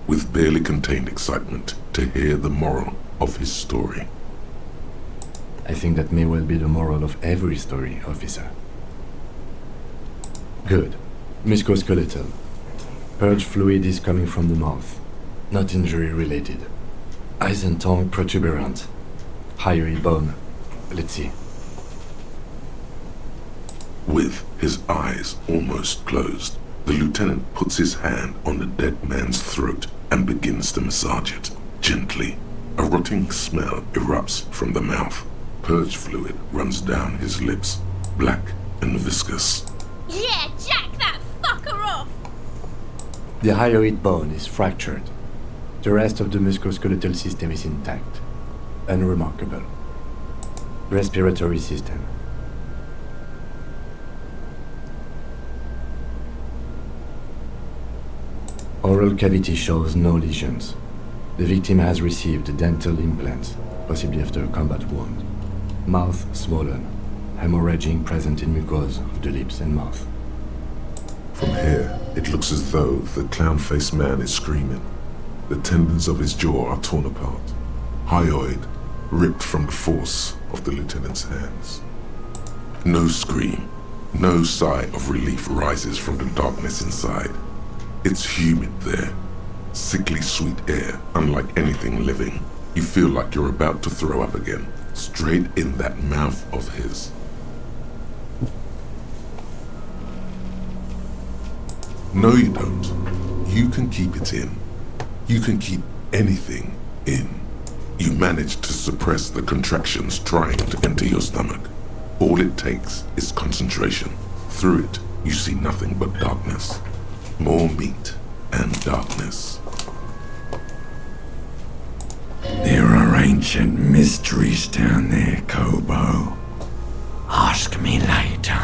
with barely contained excitement to hear the moral of his story. I think that may well be the moral of every story, officer. Good. Musculoskeletal. Purge fluid is coming from the mouth. Not injury related. Eyes and tongue protuberant. Hyoid bone. Let's see. With his eyes almost closed, the lieutenant puts his hand on the dead man's throat and begins to massage it, gently. A rotting smell erupts from the mouth. Purge fluid runs down his lips, black and viscous. Yeah, jack that fucker off! The hyoid bone is fractured. The rest of the musculoskeletal system is intact. Unremarkable. Respiratory system. Oral cavity shows no lesions. The victim has received dental implants, possibly after a combat wound. Mouth swollen. Hemorrhaging present in mucosa of the lips and mouth. From here, it looks as though the clown-faced man is screaming. The tendons of his jaw are torn apart. Hyoid ripped from the force of the lieutenant's hands. No scream, no sigh of relief rises from the darkness inside. It's humid there. Sickly sweet air, unlike anything living. You feel like you're about to throw up again, straight in that mouth of his. No, you don't. You can keep it in. You can keep anything in. You manage to suppress the contractions trying to enter your stomach. All it takes is concentration. Through it, you see nothing but darkness. More meat and darkness. There are ancient mysteries down there, Kobo. Ask me later.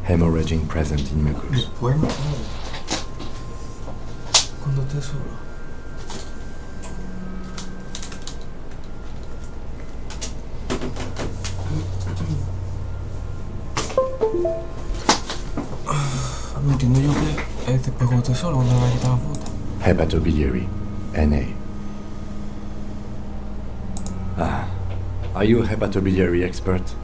Hemorrhaging present in mucus. Después me muero. Cuando esté solo. No entiendo yo que después cuando esté solo, cuando me va a quitar la foto. Hepatobiliary. NA. Ah. Are you a hepatobiliary expert?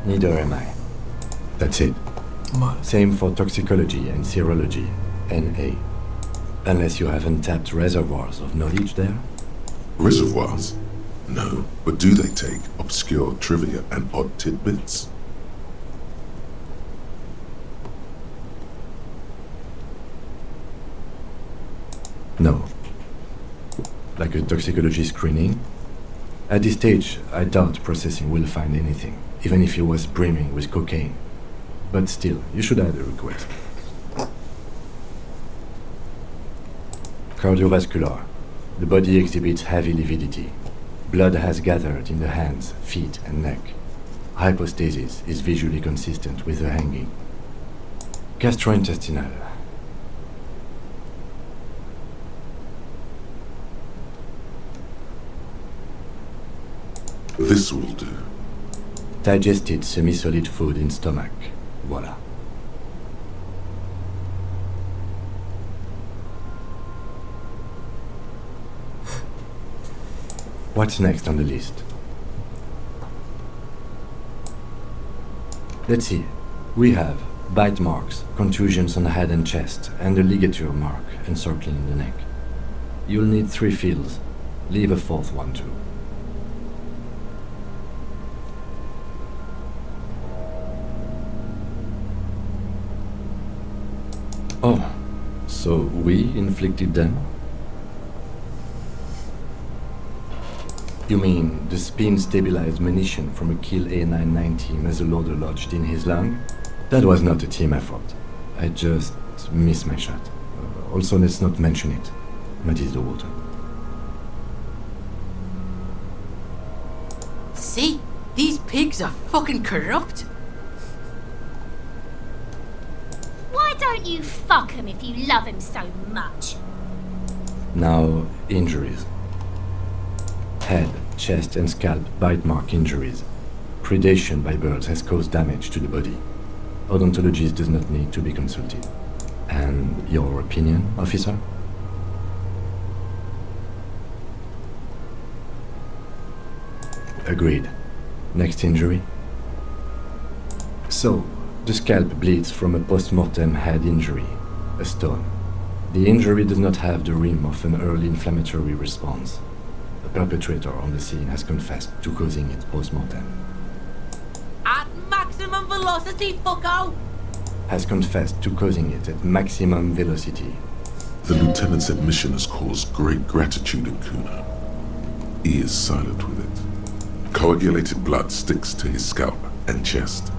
Neither am I. That's it. Vale. Same for toxicology and serology, NA. Unless you have untapped reservoirs of knowledge there? Reservoirs? No, but do they take obscure trivia and odd tidbits? No. Like a toxicology screening? At this stage, I doubt processing will find anything, even if he was brimming with cocaine. But still, you should add a request. Cardiovascular. The body exhibits heavy lividity. Blood has gathered in the hands, feet, and neck. Hypostasis is visually consistent with the hanging. Gastrointestinal. This will do. Digested semi-solid food in stomach. Voila. What's next on the list? Let's see. We have bite marks, contusions on the head and chest, and a ligature mark encircling the neck. You'll need 3 fields. Leave a 4th one too. Oh, so we inflicted them? You mean the spin-stabilized munition from a Kill A990 muzzleloader lodged in his lung? That was not a team effort. I just missed my shot. Also, let's not mention it. Muddies the water. See? These pigs are fucking corrupt. Why don't you fuck him if you love him so much? Now, injuries. Head, chest and scalp bite mark injuries. Predation by birds has caused damage to the body. Odontologist does not need to be consulted. And your opinion, officer? Agreed. Next injury? So, the scalp bleeds from a post-mortem head injury, a stone. The injury does not have the rim of an early inflammatory response. The perpetrator on the scene has confessed to causing it post-mortem. At maximum velocity, fucko! Has confessed to causing it at maximum velocity. The lieutenant's admission has caused great gratitude in Kuna. He is silent with it. Coagulated blood sticks to his scalp and chest,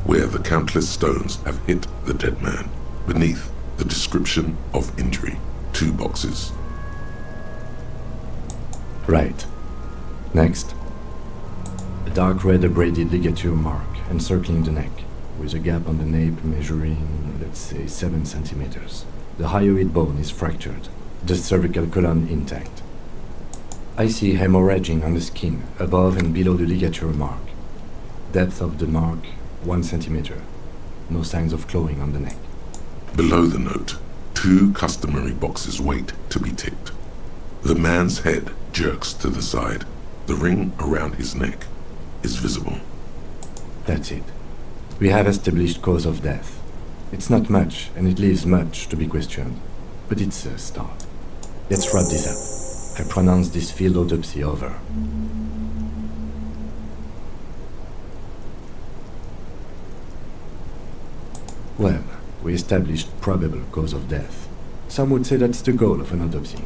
where the countless stones have hit the dead man. Beneath, the description of injury. 2 boxes. Right. Next. A dark red abraded ligature mark encircling the neck, with a gap on the nape measuring, let's say, 7 centimeters. The hyoid bone is fractured, the cervical column intact. I see hemorrhaging on the skin, above and below the ligature mark. Depth of the mark, 1 centimeter. No signs of clawing on the neck. Below the note, 2 customary boxes wait to be ticked. The man's head jerks to the side. The ring around his neck is visible. That's it. We have established cause of death. It's not much, and it leaves much to be questioned. But it's a start. Let's wrap this up. I pronounce this field autopsy over. Well, we established probable cause of death. Some would say that's the goal of an autopsy.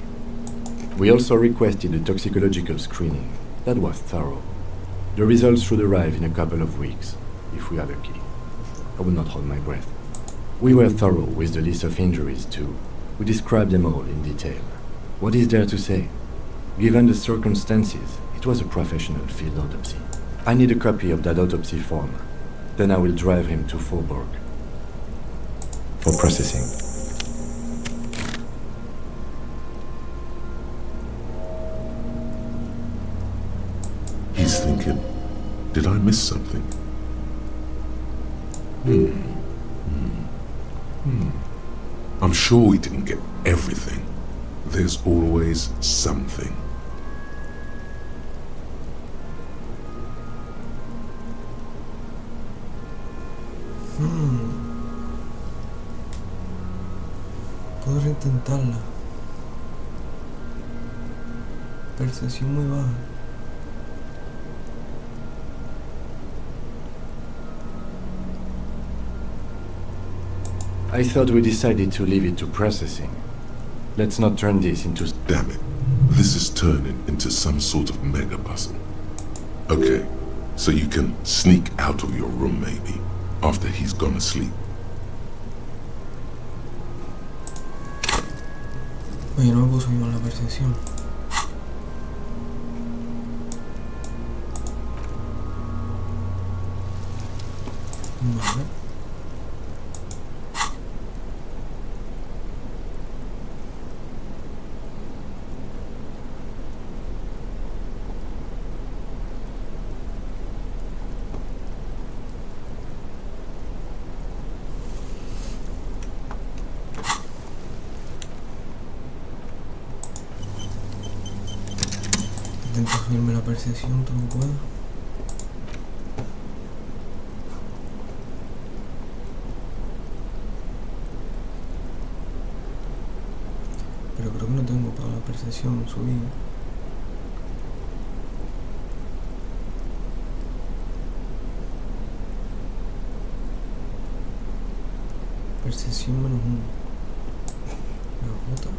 We also requested a toxicological screening. That was thorough. The results should arrive in a couple of weeks, if we are lucky. I will not hold my breath. We were thorough with the list of injuries too. We described them all in detail. What is there to say? Given the circumstances, it was a professional field autopsy. I need a copy of that autopsy form. Then I will drive him to Faubourg for processing. He's thinking, did I miss something? I'm sure we didn't get everything. There's always something. Podré intentarla. Percepción muy baja. I thought we decided to leave it to processing. Let's not turn this into... Damn it. This is turning into some sort of mega puzzle. Okay, so you can sneak out of your room maybe, after he's gone to sleep. Oye, no me puso bien la percepción. Vale. Intento subirme la percepción, todo puedo. Pero creo que no tengo para la percepción subida. Percepción -1. La J.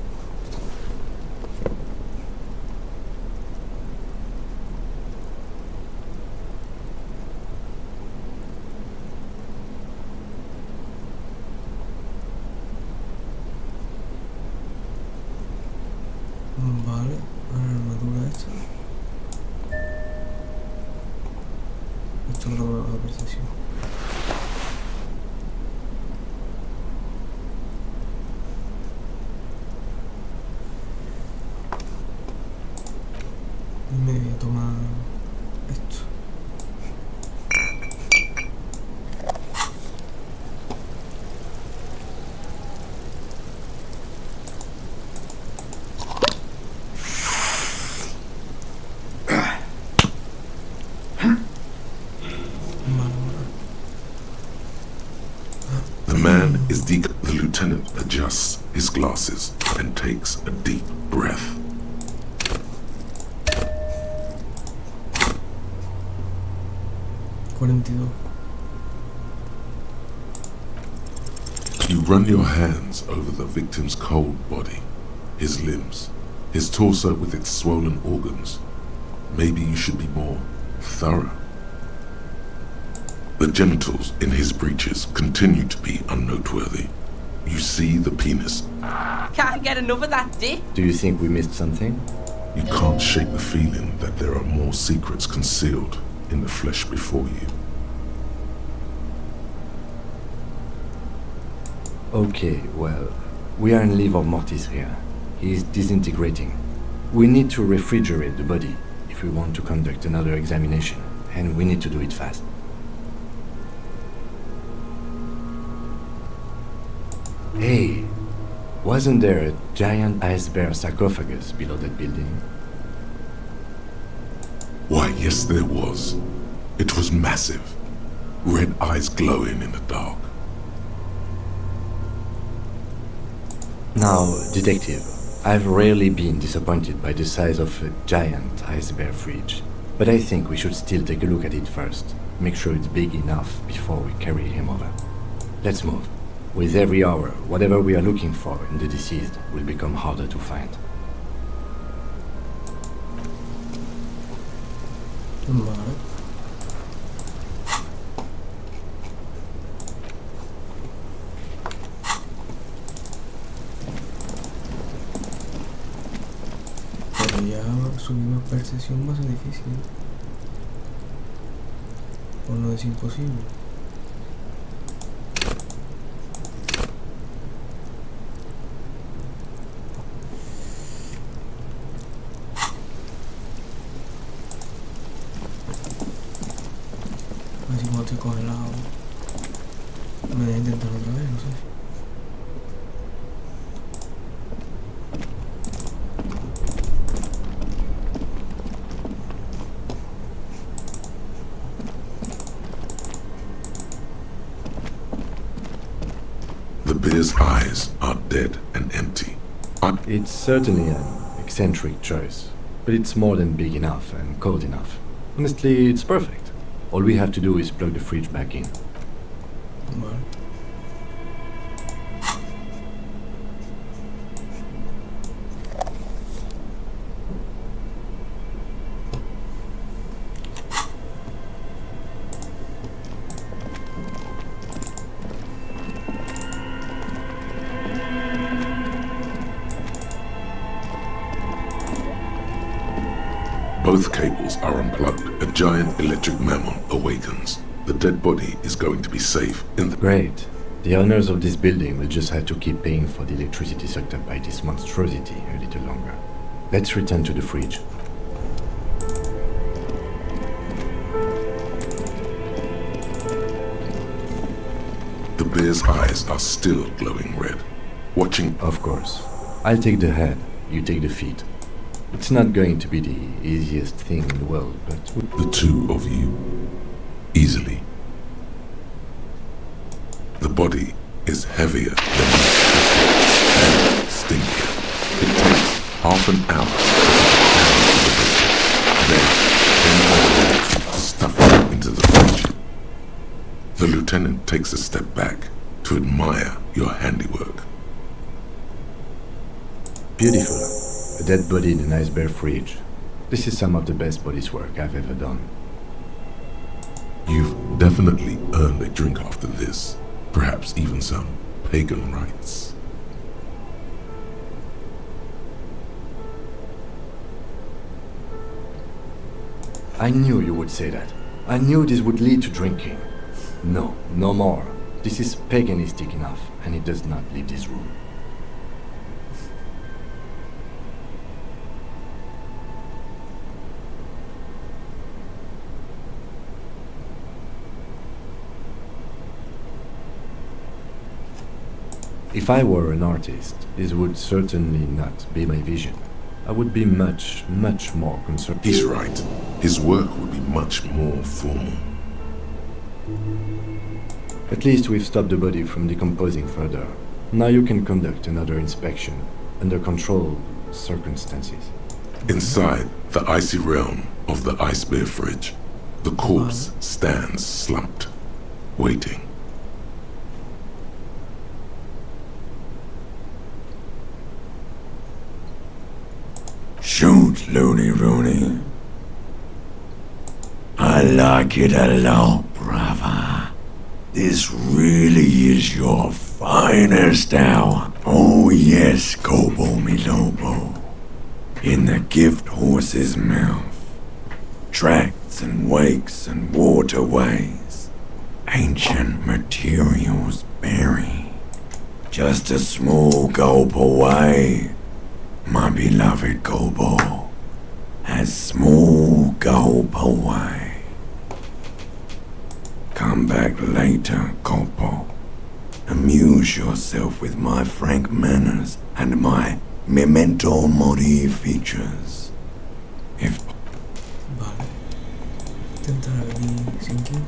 Vale, la armadura esta. Esto creo que me baja la percepción. Y me voy a tomar esto. The lieutenant adjusts his glasses and takes a deep breath. You run your hands over the victim's cold body, his limbs, his torso with its swollen organs. Maybe you should be more thorough. The genitals in his breeches continue to be unnoteworthy. You see the penis. Can't get enough of that dick. Do you think we missed something? You can't shake the feeling that there are more secrets concealed in the flesh before you. Okay, well, we are in livor mortis here. He is disintegrating. We need to refrigerate the body if we want to conduct another examination, and we need to do it fast. Hey, wasn't there a giant ice bear sarcophagus below that building? Why, yes there was. It was massive. Red eyes glowing in the dark. Now, detective, I've rarely been disappointed by the size of a giant ice bear fridge. But I think we should still take a look at it first. Make sure it's big enough before we carry him over. Let's move. With every hour, whatever we are looking for in the deceased will become harder to find. Vale. Pero ya subimos percepción va a ser difícil. O no es imposible. Así como estoy congelado. Me voy a intentar otra vez, no sé. The bear's eyes are dead and empty. It's certainly an eccentric choice, but it's more than big enough and cold enough. Honestly, it's perfect. All we have to do is plug the fridge back in. Vale. Both cables are unplugged. A giant electric mammal awakens. The dead body is going to be safe in the... Great. The owners of this building will just have to keep paying for the electricity sucked up by this monstrosity a little longer. Let's return to the fridge. The bear's eyes are still glowing red. Watching... Of course. I'll take the head, you take the feet. It's not going to be the easiest thing in the world, but... The two of you. Easily. The body is heavier than you expected and stinkier. It takes half an hour to get it down to the basement. Then 10 more to stuff it into the fridge. The lieutenant takes a step back to admire your handiwork. Beautiful. A dead body in a nice bare fridge. This is some of the best body's work I've ever done. You've definitely earned a drink after this. Perhaps even some pagan rites. I knew you would say that. I knew this would lead to drinking. No, no more. This is paganistic enough, and it does not leave this room. If I were an artist, this would certainly not be my vision. I would be much, much more concerned. He's right. His work would be much more formal. At least we've stopped the body from decomposing further. Now you can conduct another inspection, under controlled circumstances. Inside the icy realm of the ice bear fridge, the corpse stands slumped, waiting. Shoot, Looney Rooney. I like it a lot, brother. This really is your finest hour. Oh yes, Kobo mi Lobo. In the gift horse's mouth. Tracts and wakes and waterways. Ancient materials buried. Just a small gulp away. My beloved Kobo, a small gulp away. Come back later, Kobo. Amuse yourself with my frank manners and my memento mori features. If... Vale. Intentar aquí sinking.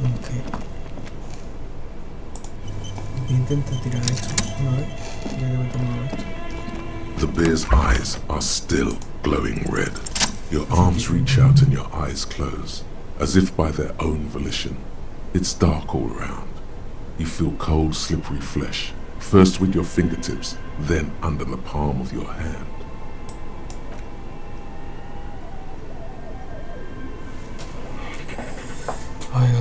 Ok. Intenta tirar esto una vez, ya que me tomo esto. The bear's eyes are still glowing red. Your arms reach out and your eyes close, as if by their own volition. It's dark all around. You feel cold, slippery flesh, first with your fingertips, then under the palm of your hand.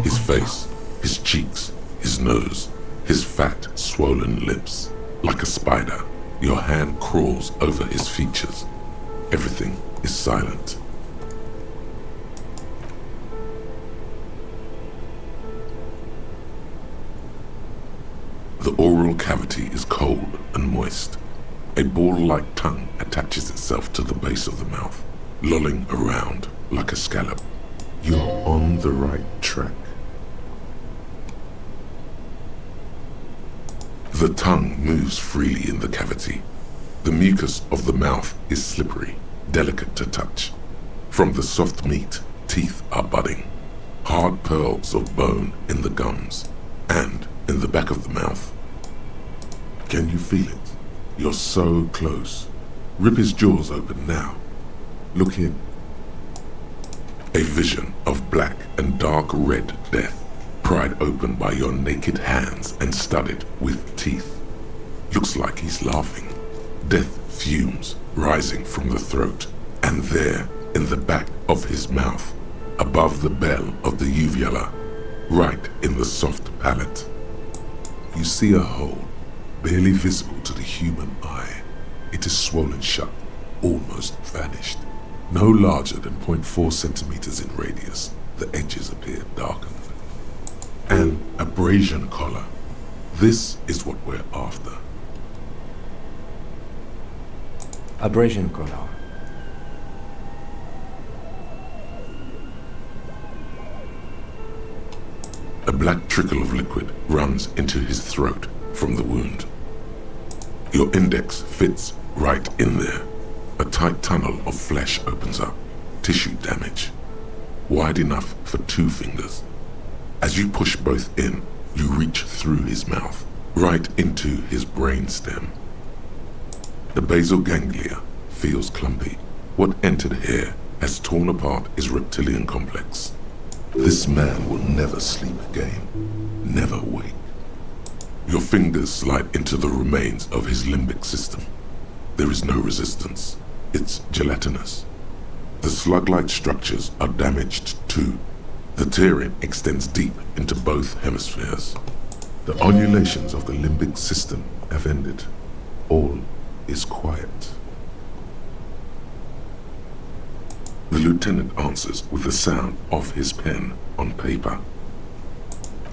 His face, his cheeks, his nose, his fat, swollen lips. Like a spider, your hand crawls over his features. Everything is silent. The oral cavity is cold and moist. A ball-like tongue attaches itself to the base of the mouth, lolling around like a scallop. You're on the right track. The tongue moves freely in the cavity. The mucus of the mouth is slippery, delicate to touch. From the soft meat, teeth are budding. Hard pearls of bone in the gums and in the back of the mouth. Can you feel it? You're so close. Rip his jaws open now. Look in. A vision of black and dark red death, pried open by your naked hands and studded with teeth. Looks like he's laughing. Death fumes rising from the throat, and there, in the back of his mouth, above the bell of the uvula, right in the soft palate. You see a hole, barely visible to the human eye. It is swollen shut, almost vanished. No larger than 0.4 centimeters in radius, the edges appear darkened. An abrasion collar. This is what we're after. Abrasion collar. A black trickle of liquid runs into his throat from the wound. Your index fits right in there. A tight tunnel of flesh opens up. Tissue damage. Wide enough for 2 fingers. As you push both in, you reach through his mouth, right into his brainstem. The basal ganglia feels clumpy. What entered here has torn apart his reptilian complex. This man will never sleep again, never wake. Your fingers slide into the remains of his limbic system. There is no resistance. It's gelatinous. The slug-like structures are damaged too. The tearing extends deep into both hemispheres. The undulations of the limbic system have ended. All is quiet. The lieutenant answers with the sound of his pen on paper.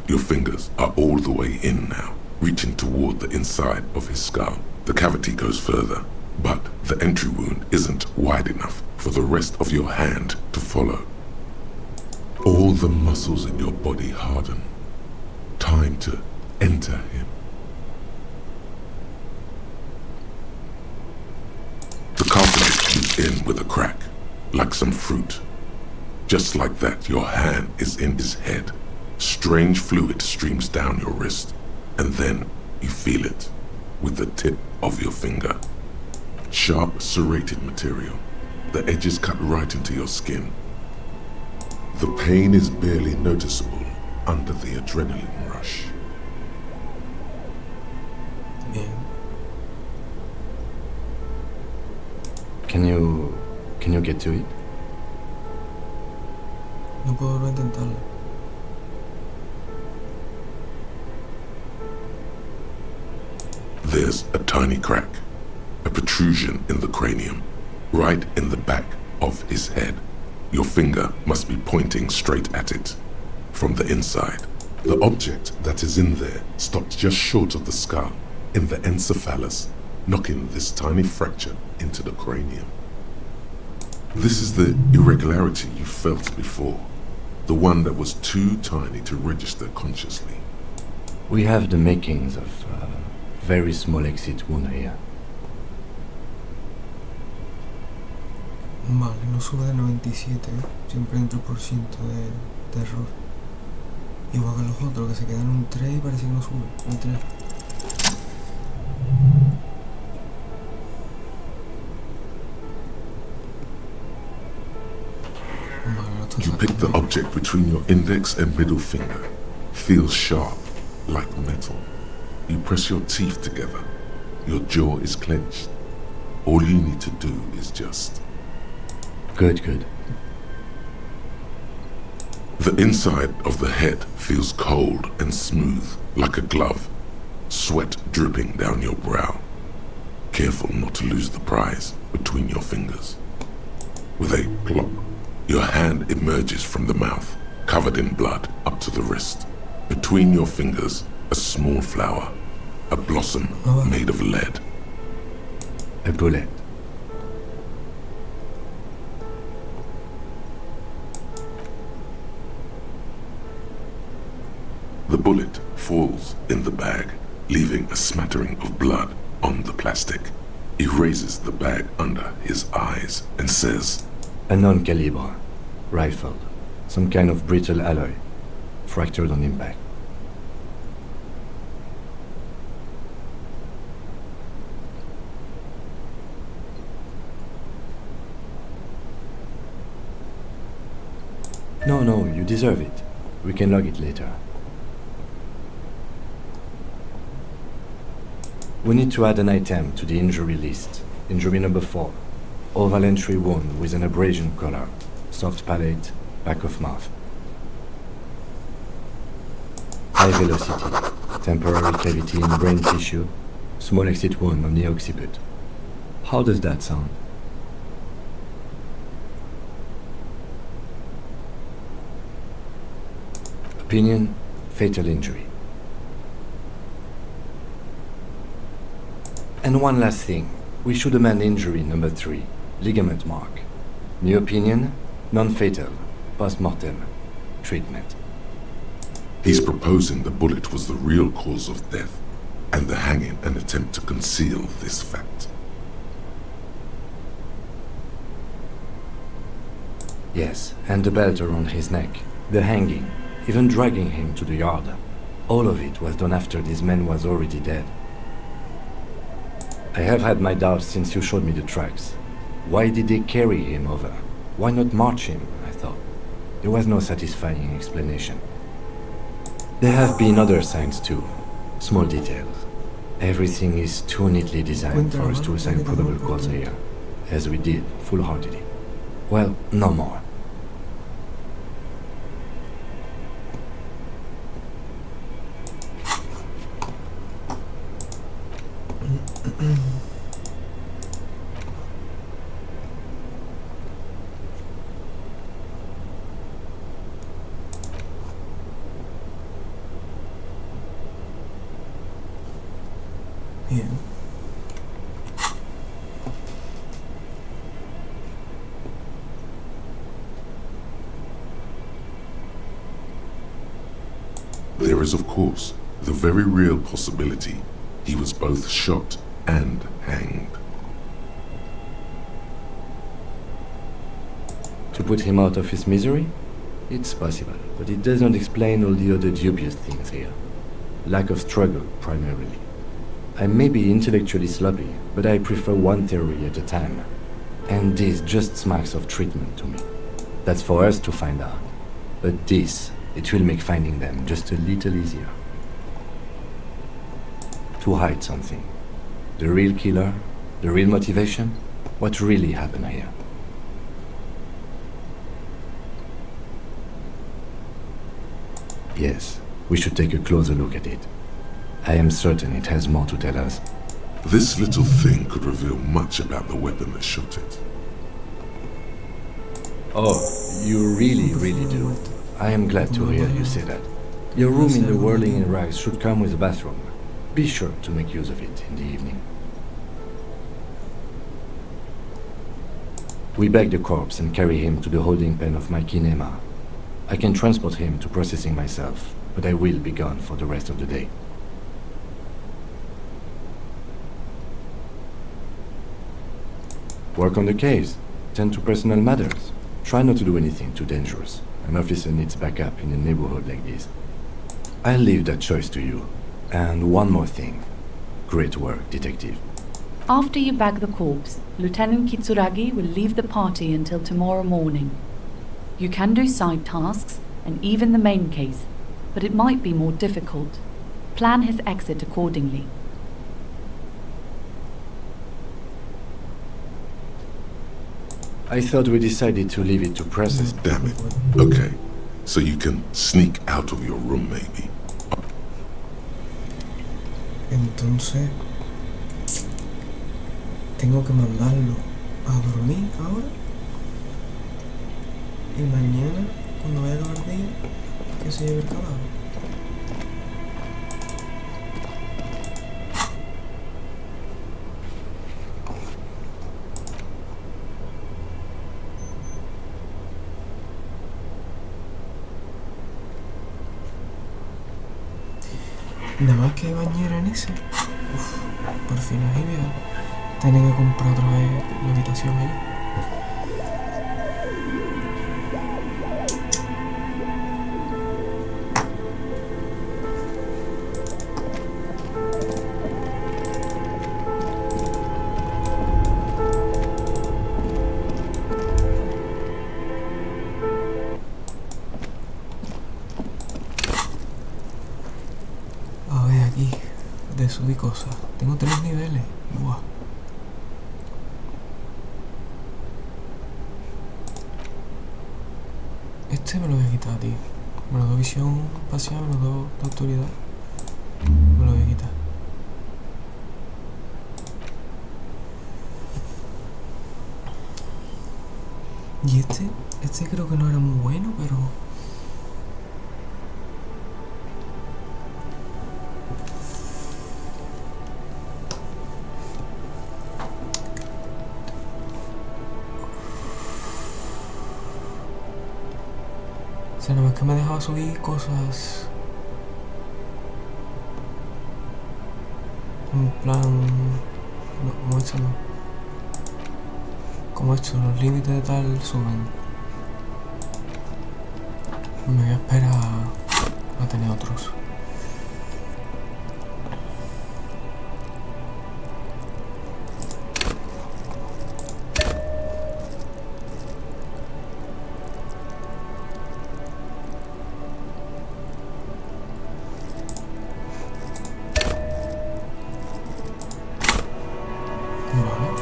Your fingers are all the way in now, reaching toward the inside of his skull. The cavity goes further, but the entry wound isn't wide enough for the rest of your hand to follow. All the muscles in your body harden. Time to enter him. The cartilage is in with a crack, like some fruit. Just like that, your hand is in his head. Strange fluid streams down your wrist, and then you feel it with the tip of your finger. Sharp, serrated material. The edges cut right into your skin. The pain is barely noticeable under the adrenaline rush. Bien. Can you get to it? No puedo volver a intentarlo. There's a tiny crack, a protrusion in the cranium, right in the back of his head. Your finger must be pointing straight at it, from the inside. The object that is in there stops just short of the skull, in the encephalus, knocking this tiny fracture into the cranium. This is the irregularity you felt before, the one that was too tiny to register consciously. We have the makings of a very small exit wound here. Vale, no sube de 97, siempre entro por ciento de terror. Igual que los otros que se quedan en un 3 y parece que no sube, un 3. You pick the object between your index and middle finger. Feels sharp, like metal. You press your teeth together. Your jaw is clenched. All you need to do is just... Good. The inside of the head feels cold and smooth, like a glove. Sweat dripping down your brow. Careful not to lose the prize between your fingers. With a plop, your hand emerges from the mouth, covered in blood up to the wrist. Between your fingers, a small flower, a blossom made of lead. A bullet. The bullet falls in the bag, leaving a smattering of blood on the plastic. He raises the bag under his eyes and says, A non-calibre rifle. Some kind of brittle alloy. Fractured on impact. No, you deserve it. We can log it later. We need to add an item to the injury list. Injury number 4. Oval entry wound with an abrasion collar. Soft palate, back of mouth. high velocity, temporary cavity in brain tissue, small exit wound on the occiput. How does that sound? Opinion, fatal injury. And one last thing, we should amend injury number 3, ligament mark. New opinion, non-fatal, post-mortem, treatment. He's proposing the bullet was the real cause of death, and the hanging an attempt to conceal this fact. Yes, and the belt around his neck, the hanging, even dragging him to the yard. All of it was done after this man was already dead. I have had my doubts since you showed me the tracks. Why did they carry him over? Why not march him, I thought. There was no satisfying explanation. There have been other signs too. Small details. Everything is too neatly designed for us to assign probable cause here, as we did, full-heartedly. Well, no more. Bien. There is, of course, the very real possibility he was both shot and hanged. To put him out of his misery? It's possible, but it does not explain all the other dubious things here. Lack of struggle, primarily. I may be intellectually sloppy, but I prefer one theory at a time. And this just smacks of treatment to me. That's for us to find out. But this, it will make finding them just a little easier. To hide something. The real killer, the real motivation, what really happened here. Yes, we should take a closer look at it. I am certain it has more to tell us. This little thing could reveal much about the weapon that shot it. Oh, you really do. I am glad to hear you say that. Your room in the Whirling in Rags should come with a bathroom. Be sure to make use of it in the evening. We bag the corpse and carry him to the holding pen of my kinema. I can transport him to processing myself, but I will be gone for the rest of the day. Work on the case. Tend to personal matters. Try not to do anything too dangerous. An officer needs backup in a neighborhood like this. I'll leave that choice to you. And one more thing. Great work, detective. After you bag the corpse, Lieutenant Kitsuragi will leave the party until tomorrow morning. You can do side tasks and even the main case, but it might be more difficult. Plan his exit accordingly. I thought we decided to leave it to process. Damn it. Okay, so you can sneak out of your room maybe. Entonces tengo que mandarlo a dormir ahora y mañana cuando vaya a acabar el día que se lleve el cadáver. Nada más que hay bañera en ese. Uf, por fin ahí voy a tener que comprar otra vez la habitación ahí. A ver aquí, de subir cosas. Tengo 3 niveles. Buah. Este me lo voy a quitar, tío. Menudo visión espacial, menudo de autoridad. Me lo voy a quitar. Y este creo que no era muy bueno, pero... O sea, nada más que me dejaba subir cosas... En plan... No, como esto no. Como esto, los límites de tal suben. Me voy a esperar a tener otros. Vale.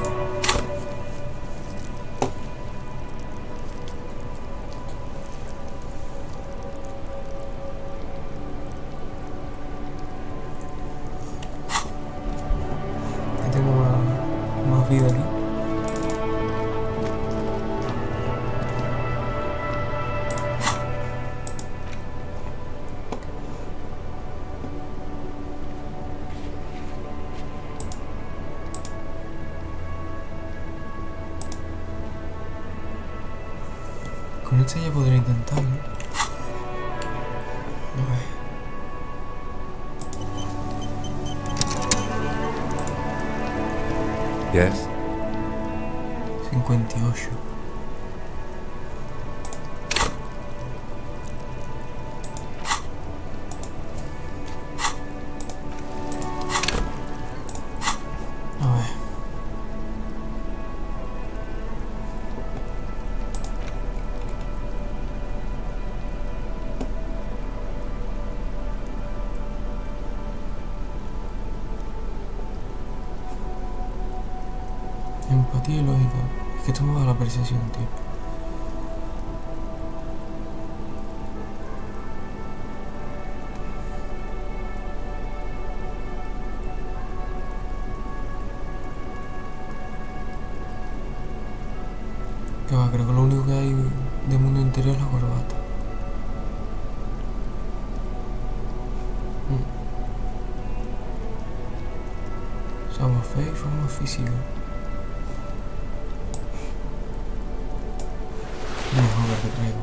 Ya tengo más vida aquí. Con este ya podría intentarlo. A ver. Yes? 58. A ver. Empatía y lógica. Es que esto me va a la percepción, tío. Que va, creo que lo único que hay de mundo interior es la corbata. Forma fe y forma física. Vamos a ver qué traigo.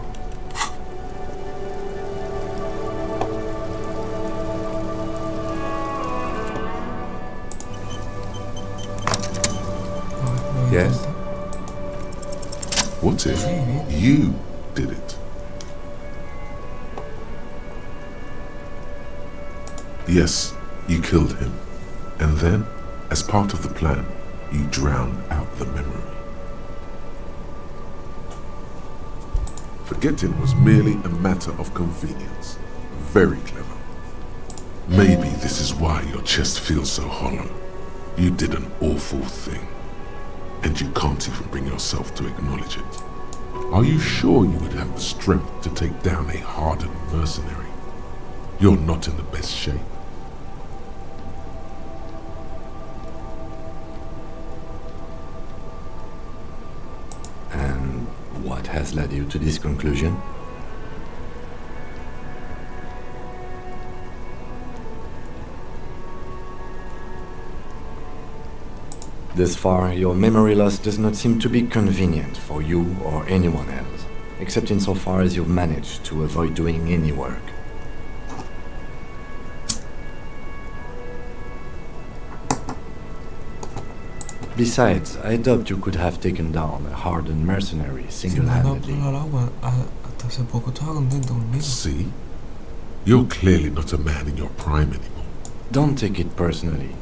Yes? What if you did it? Yes, you killed him. And then, as part of the plan, you drowned out the memory. Forgetting was merely a matter of convenience. Very clever. Maybe this is why your chest feels so hollow. You did an awful thing. And you can't even bring yourself to acknowledge it. Are you sure you would have the strength to take down a hardened mercenary? You're not in the best shape. And what has led you to this conclusion? Thus far, your memory loss does not seem to be convenient for you or anyone else, except insofar as you've managed to avoid doing any work. Besides, I doubt you could have taken down a hardened mercenary single-handedly. Hasta hace poco estaba contento conmigo. See? You're clearly not a man in your prime anymore. Don't take it personally.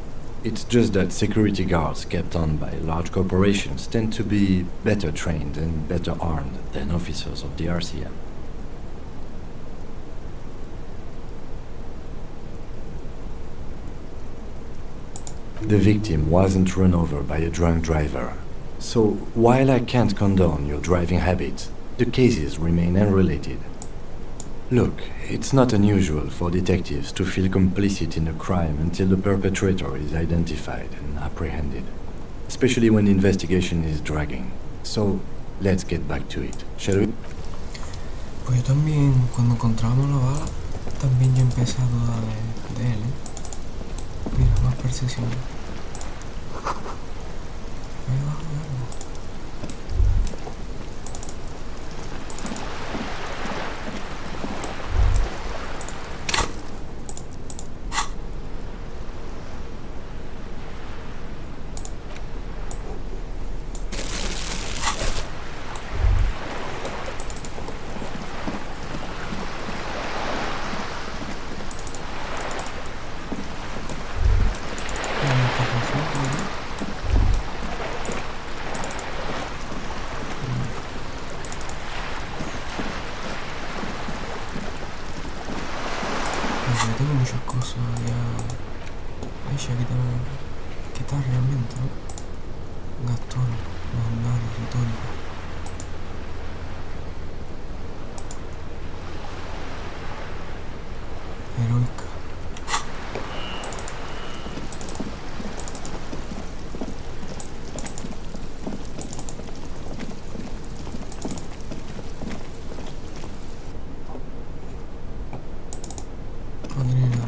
It's just that security guards kept on by large corporations tend to be better trained and better armed than officers of the RCM. The victim wasn't run over by a drunk driver. So, while I can't condone your driving habits, the cases remain unrelated. Look, it's not unusual for detectives to feel complicit in a crime until the perpetrator is identified and apprehended, especially when the investigation is dragging. So, let's get back to it, shall we? Pues yo también, cuando encontramos la bala, también yo empecé a dudar de él, ¿eh? Mira, más percepción. Ahí abajo hay algo. Yo tengo muchas cosas ya. Ahí ya quitar realmente, ¿no? Gastón, mandado, retórica. Heroica. No tiene nada.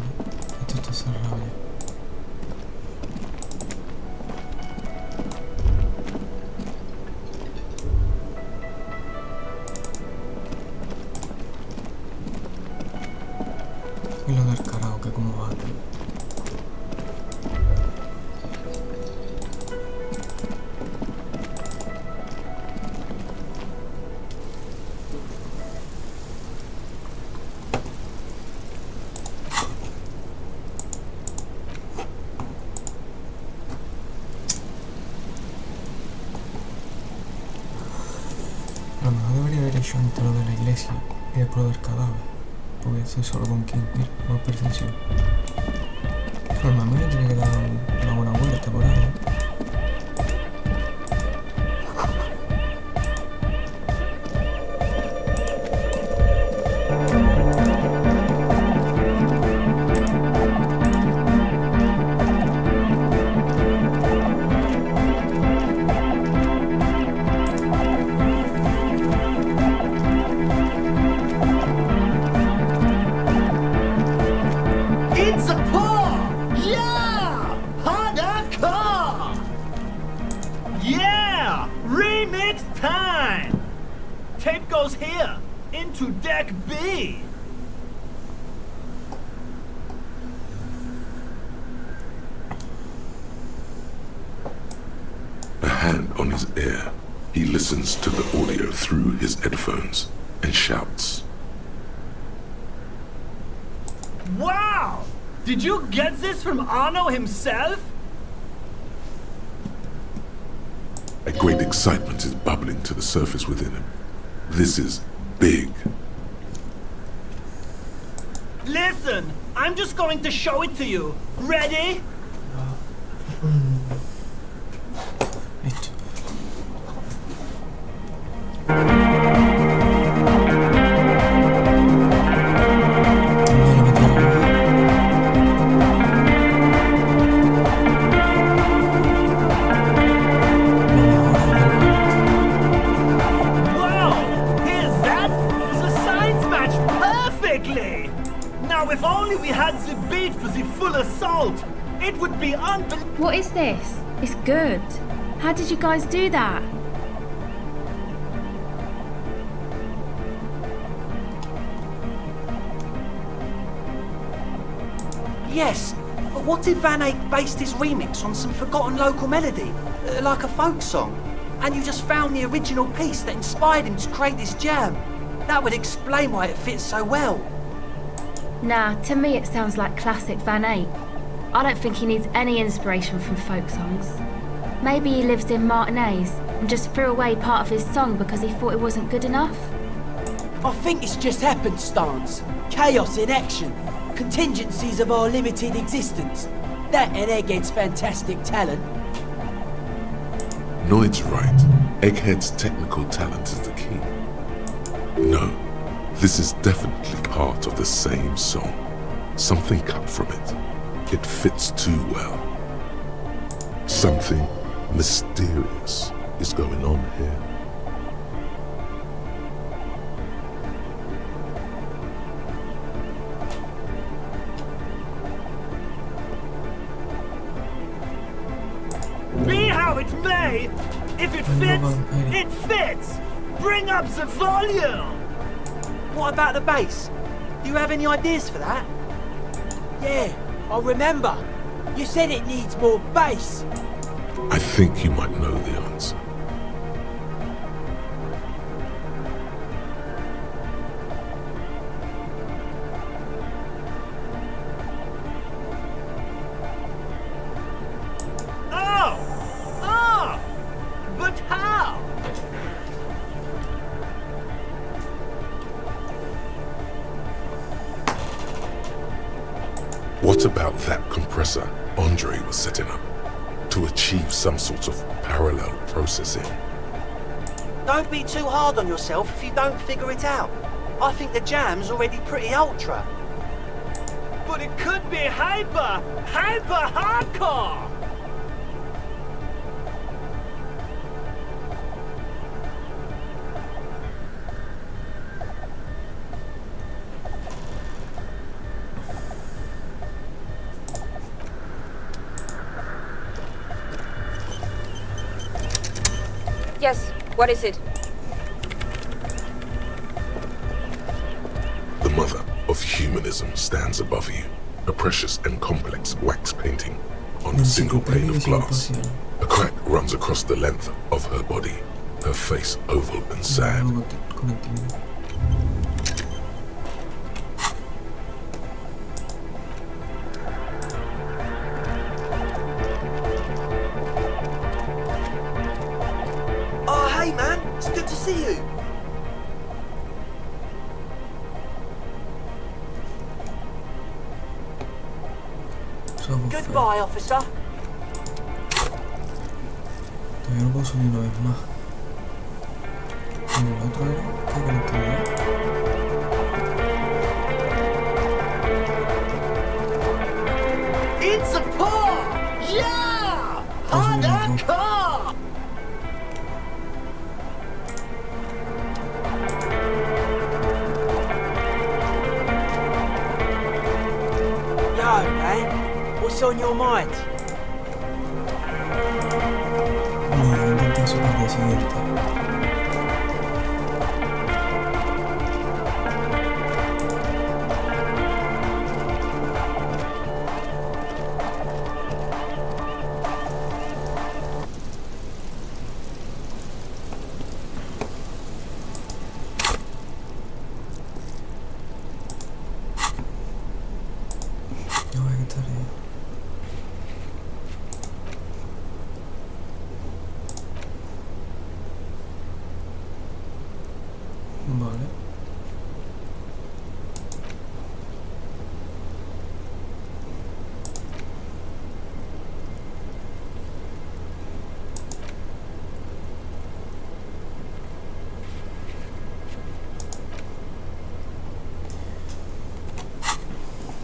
Esto está cerrado ya. Y lo del carajo, que como va, tío. A lo mejor debería haber hecho antes lo de la iglesia y después lo del cadáver. Porque estoy solo con King, mira, más percepción. Normalmente tiene que dar una buena vuelta por ahí, ¿eh? It's a car! Yeah! Hot car! Yeah! Remix time! Tape goes here, into deck B. A hand on his ear, he listens to the audio through his headphones and shouts. Wow! Did you get this from Arno himself? A great excitement is bubbling to the surface within him. This is big. Listen, I'm just going to show it to you. Ready? Listo. ¿Dónde le metí la bola? Lo mejor Wow! Here's that? The signs match perfectly! Now if only we had the beat for the full assault, it would be unbelievable. What is this? It's good. How did you guys do that? Yes, but what if Van Eyck based his remix on some forgotten local melody, like a folk song, and you just found the original piece that inspired him to create this jam? That would explain why it fits so well. Nah, to me it sounds like classic Van Eyck. I don't think he needs any inspiration from folk songs. Maybe he lives in Martinez and just threw away part of his song because he thought it wasn't good enough. I think it's just happenstance, chaos in action, contingencies of our limited existence. That and Egghead's fantastic talent. Noid's right. Egghead's technical talent is the key. No, This is definitely part of the same song. Something cut from it. It fits too well. Something mysterious is going on here. Be how it may, if it fits, it fits! Bring up the volume! What about the bass? Do you have any ideas for that? Yeah, I remember. You said it needs more bass. I think you might know the answer. But how? What about that compressor Andre was setting up to achieve some sort of parallel processing? Don't be too hard on yourself if you don't figure it out. I think the jam's already pretty ultra. But it could be hyper hardcore! Yes, what is it? The mother of humanism stands above you, a precious and complex wax painting on a single pane of glass. A crack runs across the length of her body, her face oval and sad. Oh, hey man, it's good to see you. Goodbye, officer. Todavía no puedo subir una vez más. ¿Y el otro era? ¿Qué conectividad? It's a paw! Yeah! Hardcore! Yo, man. What's on your mind? No, voy a intentar subir al día siguiente. Ya voy a quitar ahí. Vale.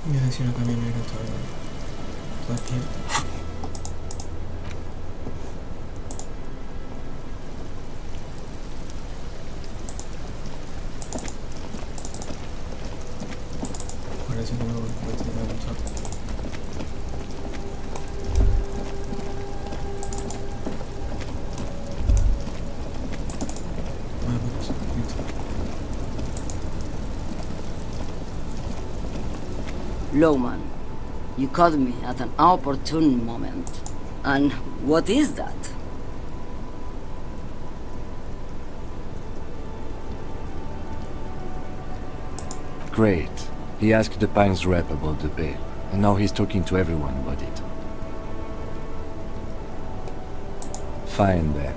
Voy a decir a camionera todo aquí. Parece que no me tiene mucho. Lowman, you caught me at an opportune moment. And what is that? Great. He asked the Pines rep about the bail, and now he's talking to everyone about it. Fine then.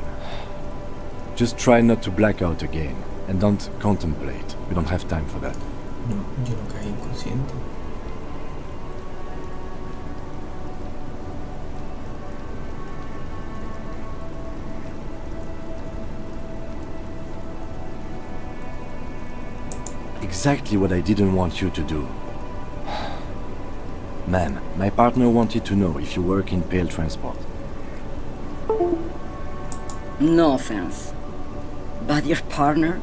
Just try not to black out again, and don't contemplate. We don't have time for that. No, yo no caí inconsciente. Exactly what I didn't want you to do. Ma'am, my partner wanted to know if you work in Pale Transport. No offense. But your partner?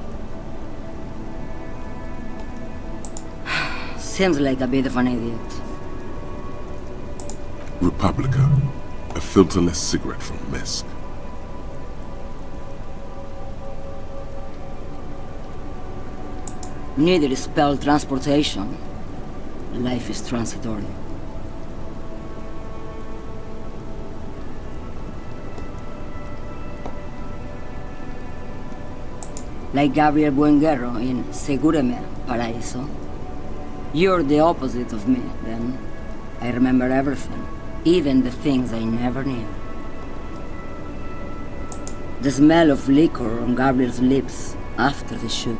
Seems like a bit of an idiot. Republica, a filterless cigarette from Mesk. Neither is Pell transportation. Life is transitory. Like Gabriel Buenguerro in Segúreme, Paraíso. You're the opposite of me, then. I remember everything, even the things I never knew. The smell of liquor on Gabriel's lips after the shoot,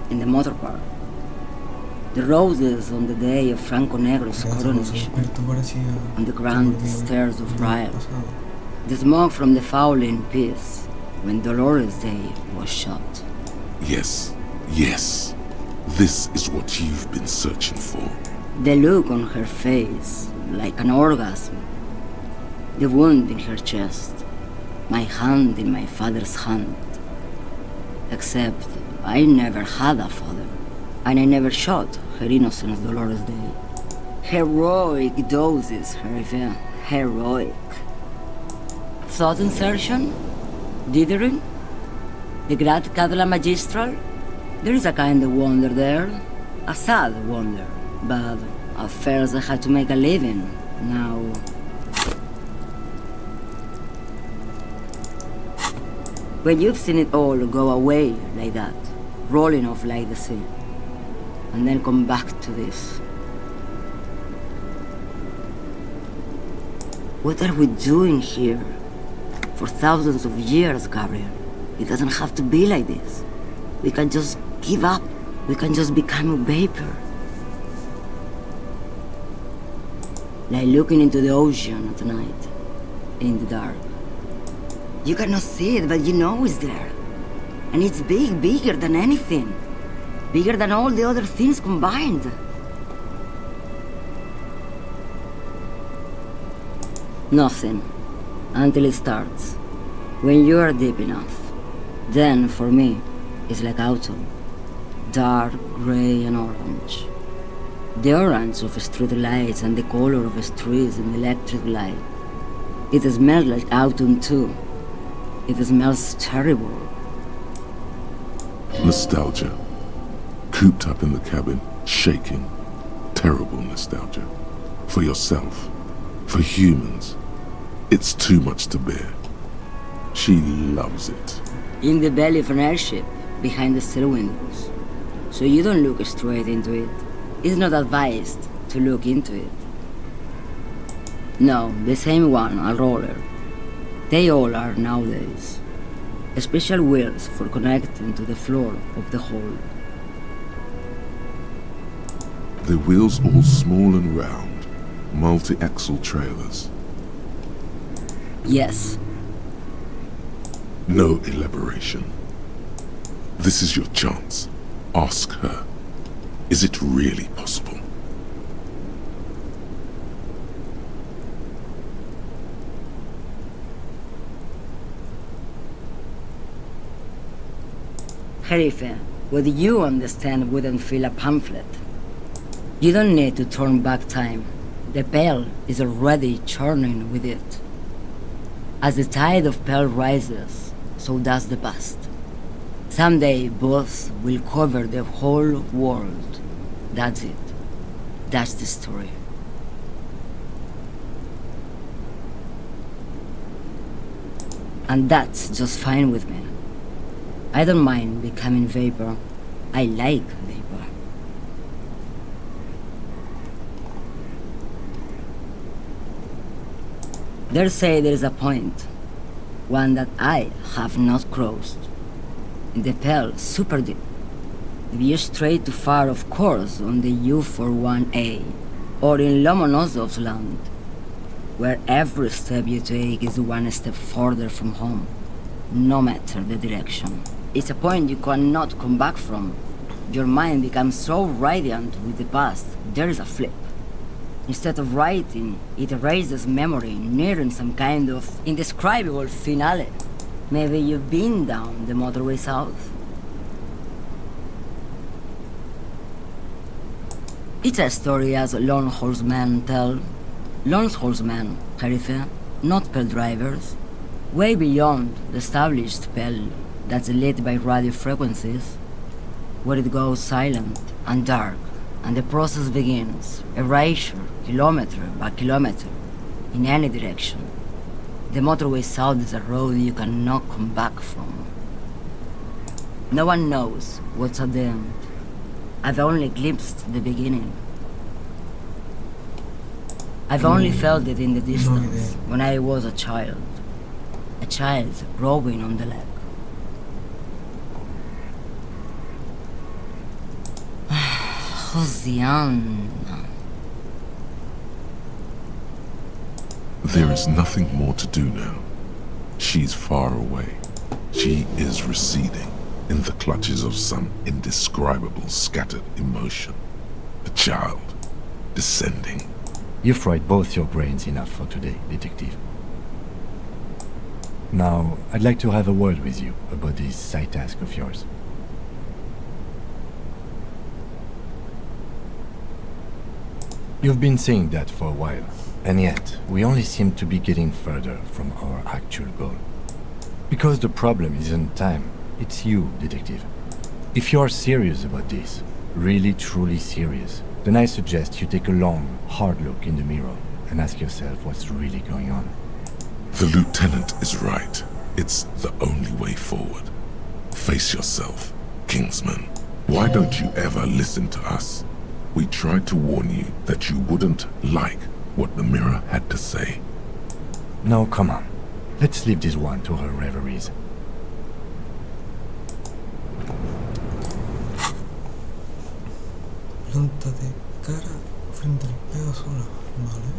in the motor park. The roses on the day of Franco Negro's coronation, on the grand stairs of Briar. The smoke from the fowling piece when Dolores Day was shot. Yes, yes. This is what you've been searching for. The look on her face, like an orgasm. The wound in her chest. My hand in my father's hand. Except I never had a father. And I never shot her innocent Dolores Day. Heroic doses, Hervé. Heroic. Thought insertion? Dithering? The Grat Cadla Magistral? There is a kind of wonder there. A sad wonder. But at first I had to make a living. Now... When you've seen it all go away like that, rolling off like the sea, and then come back to this. What are we doing here? For thousands of years, Gabriel. It doesn't have to be like this. We can just give up. We can just become a vapor. Like looking into the ocean at night, in the dark. You cannot see it, but you know it's there. And it's big, bigger than anything. Bigger than all the other things combined. Nothing. Until it starts. When you are deep enough. Then, for me, it's like autumn. Dark, grey and orange. The orange of street lights and the color of streets and electric light. It smells like autumn too. It smells terrible. Nostalgia. Cooped up in the cabin, shaking. Terrible nostalgia. For yourself. For humans. It's too much to bear. She loves it. In the belly of an airship, behind the steel windows. So you don't look straight into it. It's not advised to look into it. No, the same one, a roller. They all are nowadays. Special wheels for connecting to the floor of the hold. The wheels all small and round. Multi-axle trailers. Yes. No elaboration. This is your chance. Ask her. Is it really possible? Jerife, what you understand wouldn't fill a pamphlet. You don't need to turn back time. The Pale is already churning with it. As the tide of Pale rises, so does the past. Someday both will cover the whole world. That's it. That's the story. And that's just fine with me. I don't mind becoming vapor. I like vapor. They say there is a point, one that I have not crossed. In the Pale, super deep. If you stray too far, of course, on the U41A, or in Lomonosov's land, where every step you take is one step further from home, no matter the direction. It's a point you cannot come back from. your mind becomes so radiant with the past, there is a flip. Instead of writing, it erases memory, nearing some kind of indescribable finale. Maybe you've been down the motorway south. It's a story as lone horsemen tell. Lone horsemen, Jerife, not pale drivers. Way beyond the established pale that's lit by radio frequencies, where it goes silent and dark, and the process begins, erasure, kilometer by kilometer, in any direction. The motorway south is a road you cannot come back from. No one knows what's at the end. I've only glimpsed the beginning. I've only felt it in the distance when I was a child rowing on the lake. Josiane. There is nothing more to do now. She's far away. She is receding in the clutches of some indescribable scattered emotion. The child descending. You've fried both your brains enough for today, Detective. Now, I'd like to have a word with you about this side task of yours. You've been saying that for a while, and yet we only seem to be getting further from our actual goal. Because the problem isn't time, it's you, Detective. If you're serious about this, really truly serious, then I suggest you take a long, hard look in the mirror and ask yourself what's really going on. The lieutenant is right. It's the only way forward. Face yourself, Kingsman. Why don't you ever listen to us? We tried to warn you that you wouldn't like what the mirror had to say. No, come on. Let's leave this one to her reveries. Plántate cara frente al espejo sola, ¿vale?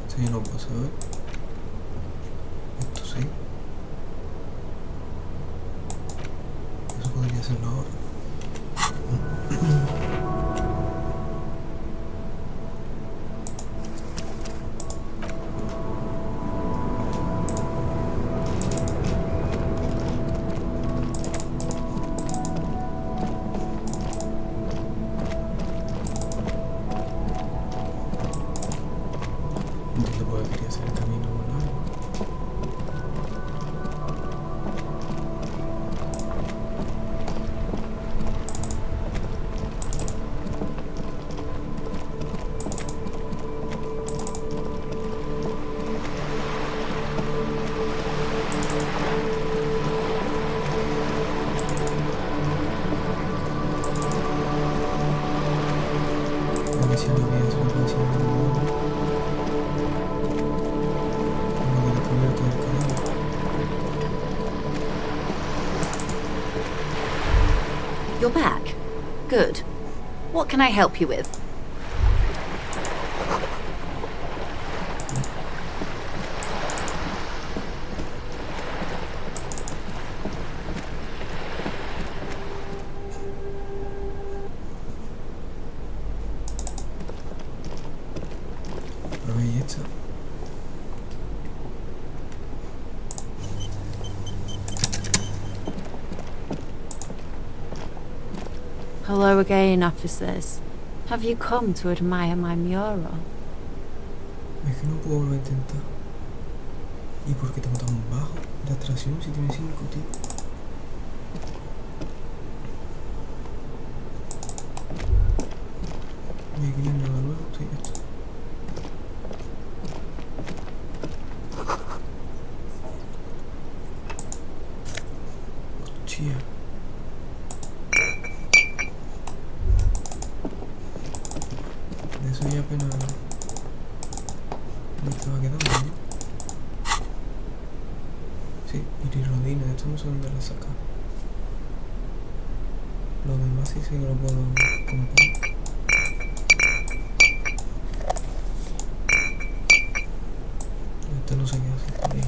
Esto ya no pasa, ¿eh? Esto sí. Eso podría hacerlo ahora. You're back. Good. What can I help you with? Hello again, officers. Have you come to admire my mural? Es que no puedo volver a intentar. ¿Y por qué tengo tan bajo de atracción si tiene 5, tío? Y aquí no hay nada nuevo, estoy esto. Hostia. De eso ya apenas me estaba quedando, ¿no? Sí, irirodina, esto no sé dónde la saca. Lo demás sí sé que lo puedo comprar. Esto no sé qué hace por ahí.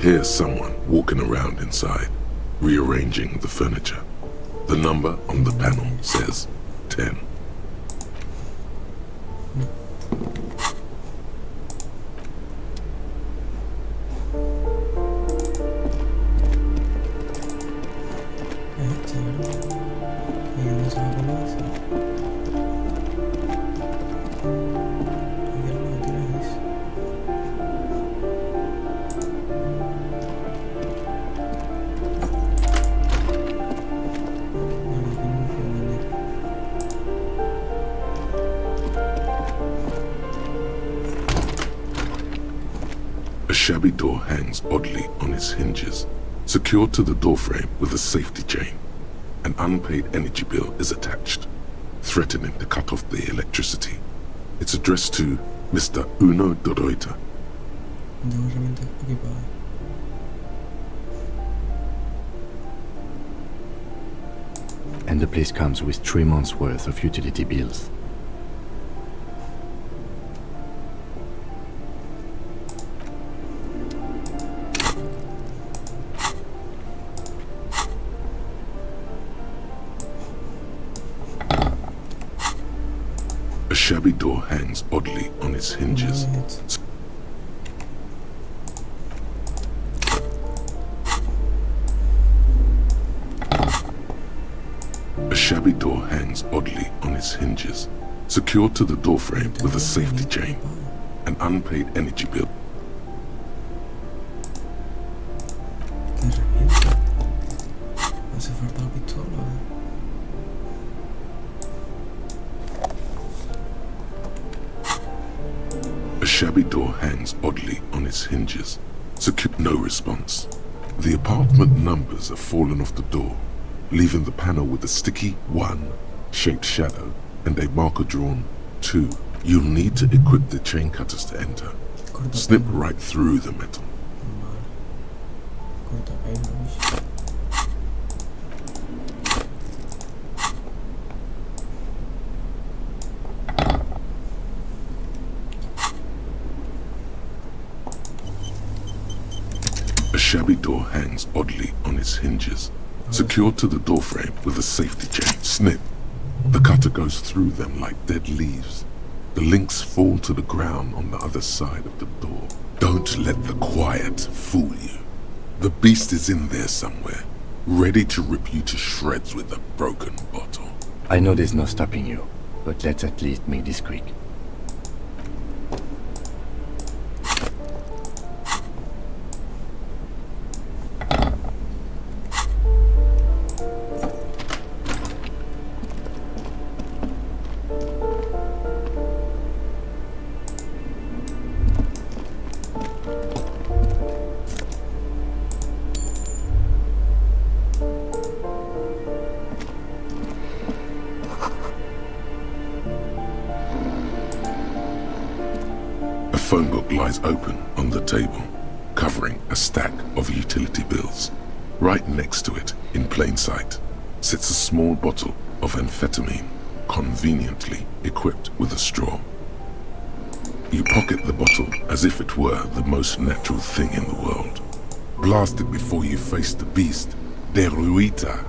hear someone walking around inside, rearranging the furniture. The number on the panel says 10. A shabby door hangs oddly on its hinges, secured to the doorframe with a safety chain. An unpaid energy bill is attached, threatening to cut off the electricity. It's addressed to Mr. Uno Doroita. And the place comes with 3 months' worth of utility bills. A shabby door hangs oddly on its hinges. A shabby door hangs oddly on its hinges, secured to the doorframe with a safety chain. An unpaid energy bill. Hace falta la pistola. A shabby door hangs oddly on its hinges. No response. The apartment numbers have fallen off the door, leaving the panel with a sticky 1 shaped shadow and a marker drawn 2. You'll need to equip the chain cutters to enter. Snip right through the metal. A shabby door hangs oddly on its hinges, secured to the doorframe with a safety chain. Snip. The cutter goes through them like dead leaves. The links fall to the ground on the other side of the door. Don't let the quiet fool you. The beast is in there somewhere, ready to rip you to shreds with a broken bottle. I know there's no stopping you, but let's at least make this quick. A phone book lies open on the table, covering a stack of utility bills. Right next to it, in plain sight, sits a small bottle of amphetamine, conveniently equipped with a straw. You pocket the bottle as if it were the most natural thing in the world. Blast it before you face the beast, De Ruita.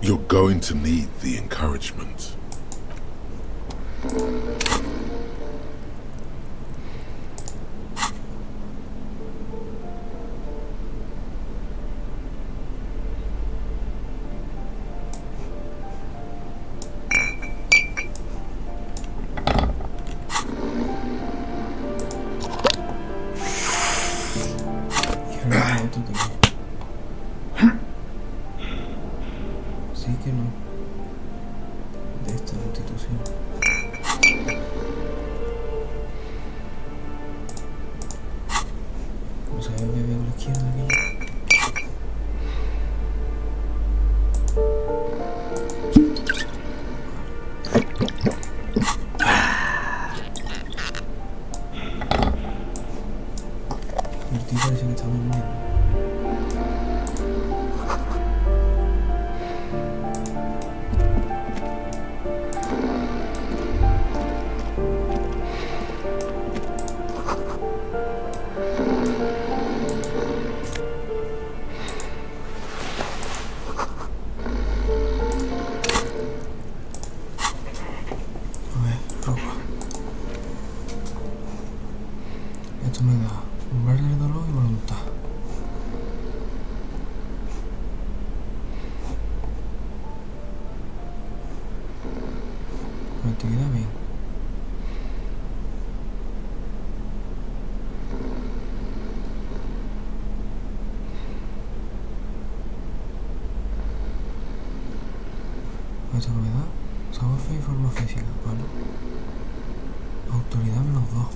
You're going to need the encouragement. Sí que no. De esta institución. No sabía que había a la izquierda aquí. El tío parece que está durmiendo. actividad bien. Esta que me da, sabor fe y forma física, vale. Autoridad -2.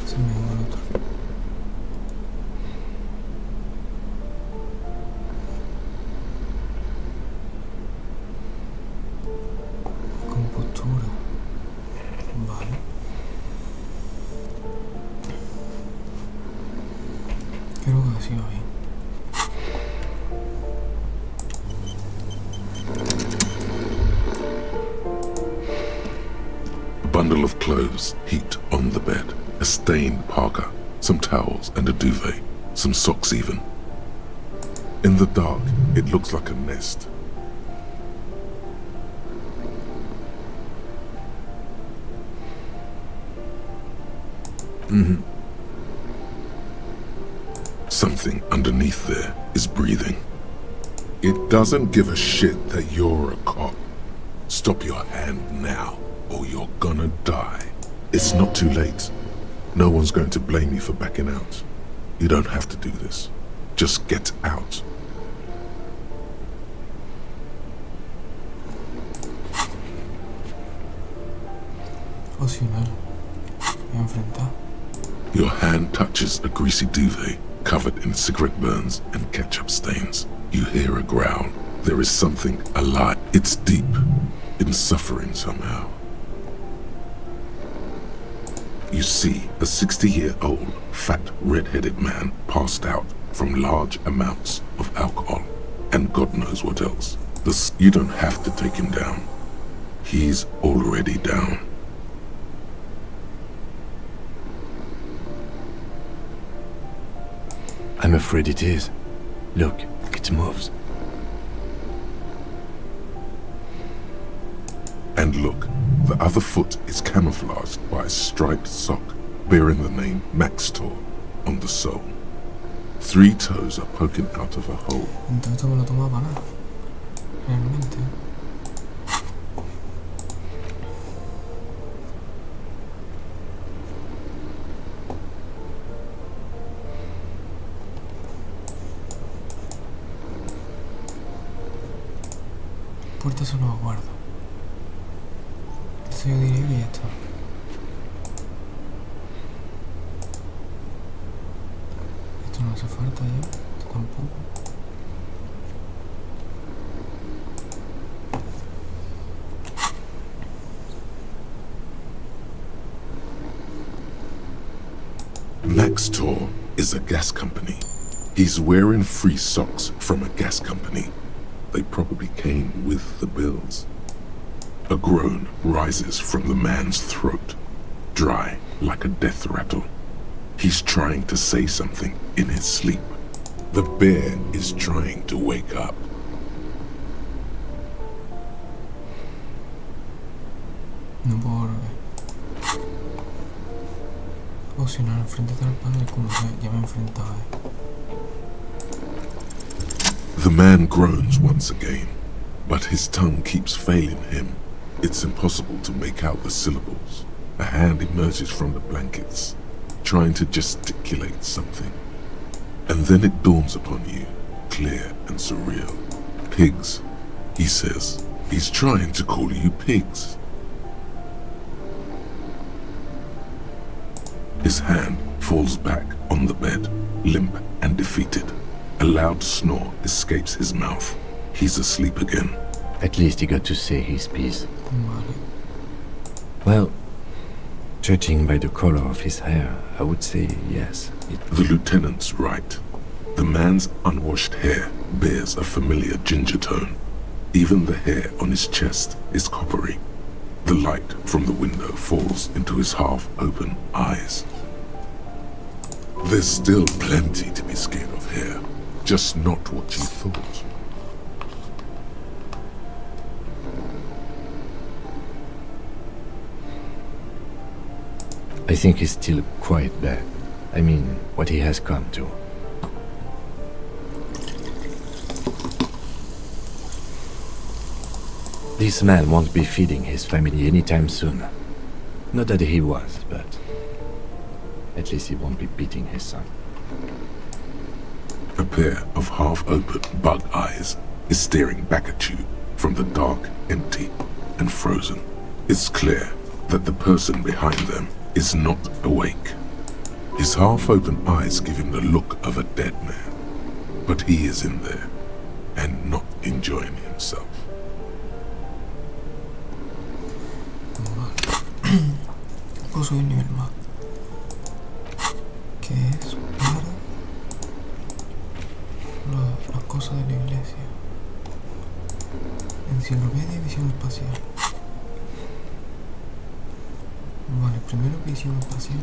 Se me va el otro. Compostura. Vale. Creo que así va bien. A bundle of clothes heaped on the bed, a stained parka, some towels and a duvet, some socks even. In the dark, it looks like a nest. Something underneath there is breathing. It doesn't give a shit that you're a cop. Stop your hand now, or you're gonna die. It's not too late. No one's going to blame you for backing out. You don't have to do this. Just get out. Opcional. Me voy a enfrentar. Your hand touches a greasy duvet covered in cigarette burns and ketchup stains. You hear a growl. There is something alive. It's deep, in suffering somehow. You see a 60-year-old, fat, red-headed man passed out from large amounts of alcohol and God knows what else. You don't have to take him down. He's already down. I'm afraid it is. Look, it moves. And look, the other foot is camouflaged by a striped sock bearing the name Maxtor on the sole. 3 toes are poking out of a hole. Entonces esto me lo tomaba para nada. Realmente. Puerta solo aguardo. Esto yo diría que ya está. Esto no hace falta ya. Esto tampoco. Maxtor is a gas company. He's wearing free socks from a gas company. They probably came with the bills. A groan rises from the man's throat, dry like a death rattle. He's trying to say something in his sleep. The bear is trying to wake up. No puedo volver. Opcional, enfréntate al padre como sea. Ya me he enfrentado a él. The man groans once again, but his tongue keeps failing him. It's impossible to make out the syllables. A hand emerges from the blankets, trying to gesticulate something. And then it dawns upon you, clear and surreal. Pigs, he says. He's trying to call you pigs. His hand falls back on the bed, limp and defeated. A loud snore escapes his mouth. He's asleep again. At least he got to say his piece. Well, judging by the color of his hair, I would say yes. The lieutenant's right. The man's unwashed hair bears a familiar ginger tone. Even the hair on his chest is coppery. The light from the window falls into his half-open eyes. There's still plenty to be scared of here. Just not what you thought. I think he's still quite bad. I mean, what he has come to. This man won't be feeding his family anytime soon. Not that he was, but at least he won't be beating his son. A pair of half-open bug eyes is staring back at you from the dark, empty, and frozen. It's clear that the person behind them is not awake. His half-open eyes give him the look of a dead man, but he is in there and not enjoying himself. Pues soy un nivel más. Que es para las cosas de la iglesia. Enciclopedia y visión espacial. Vale, primero visión espacial.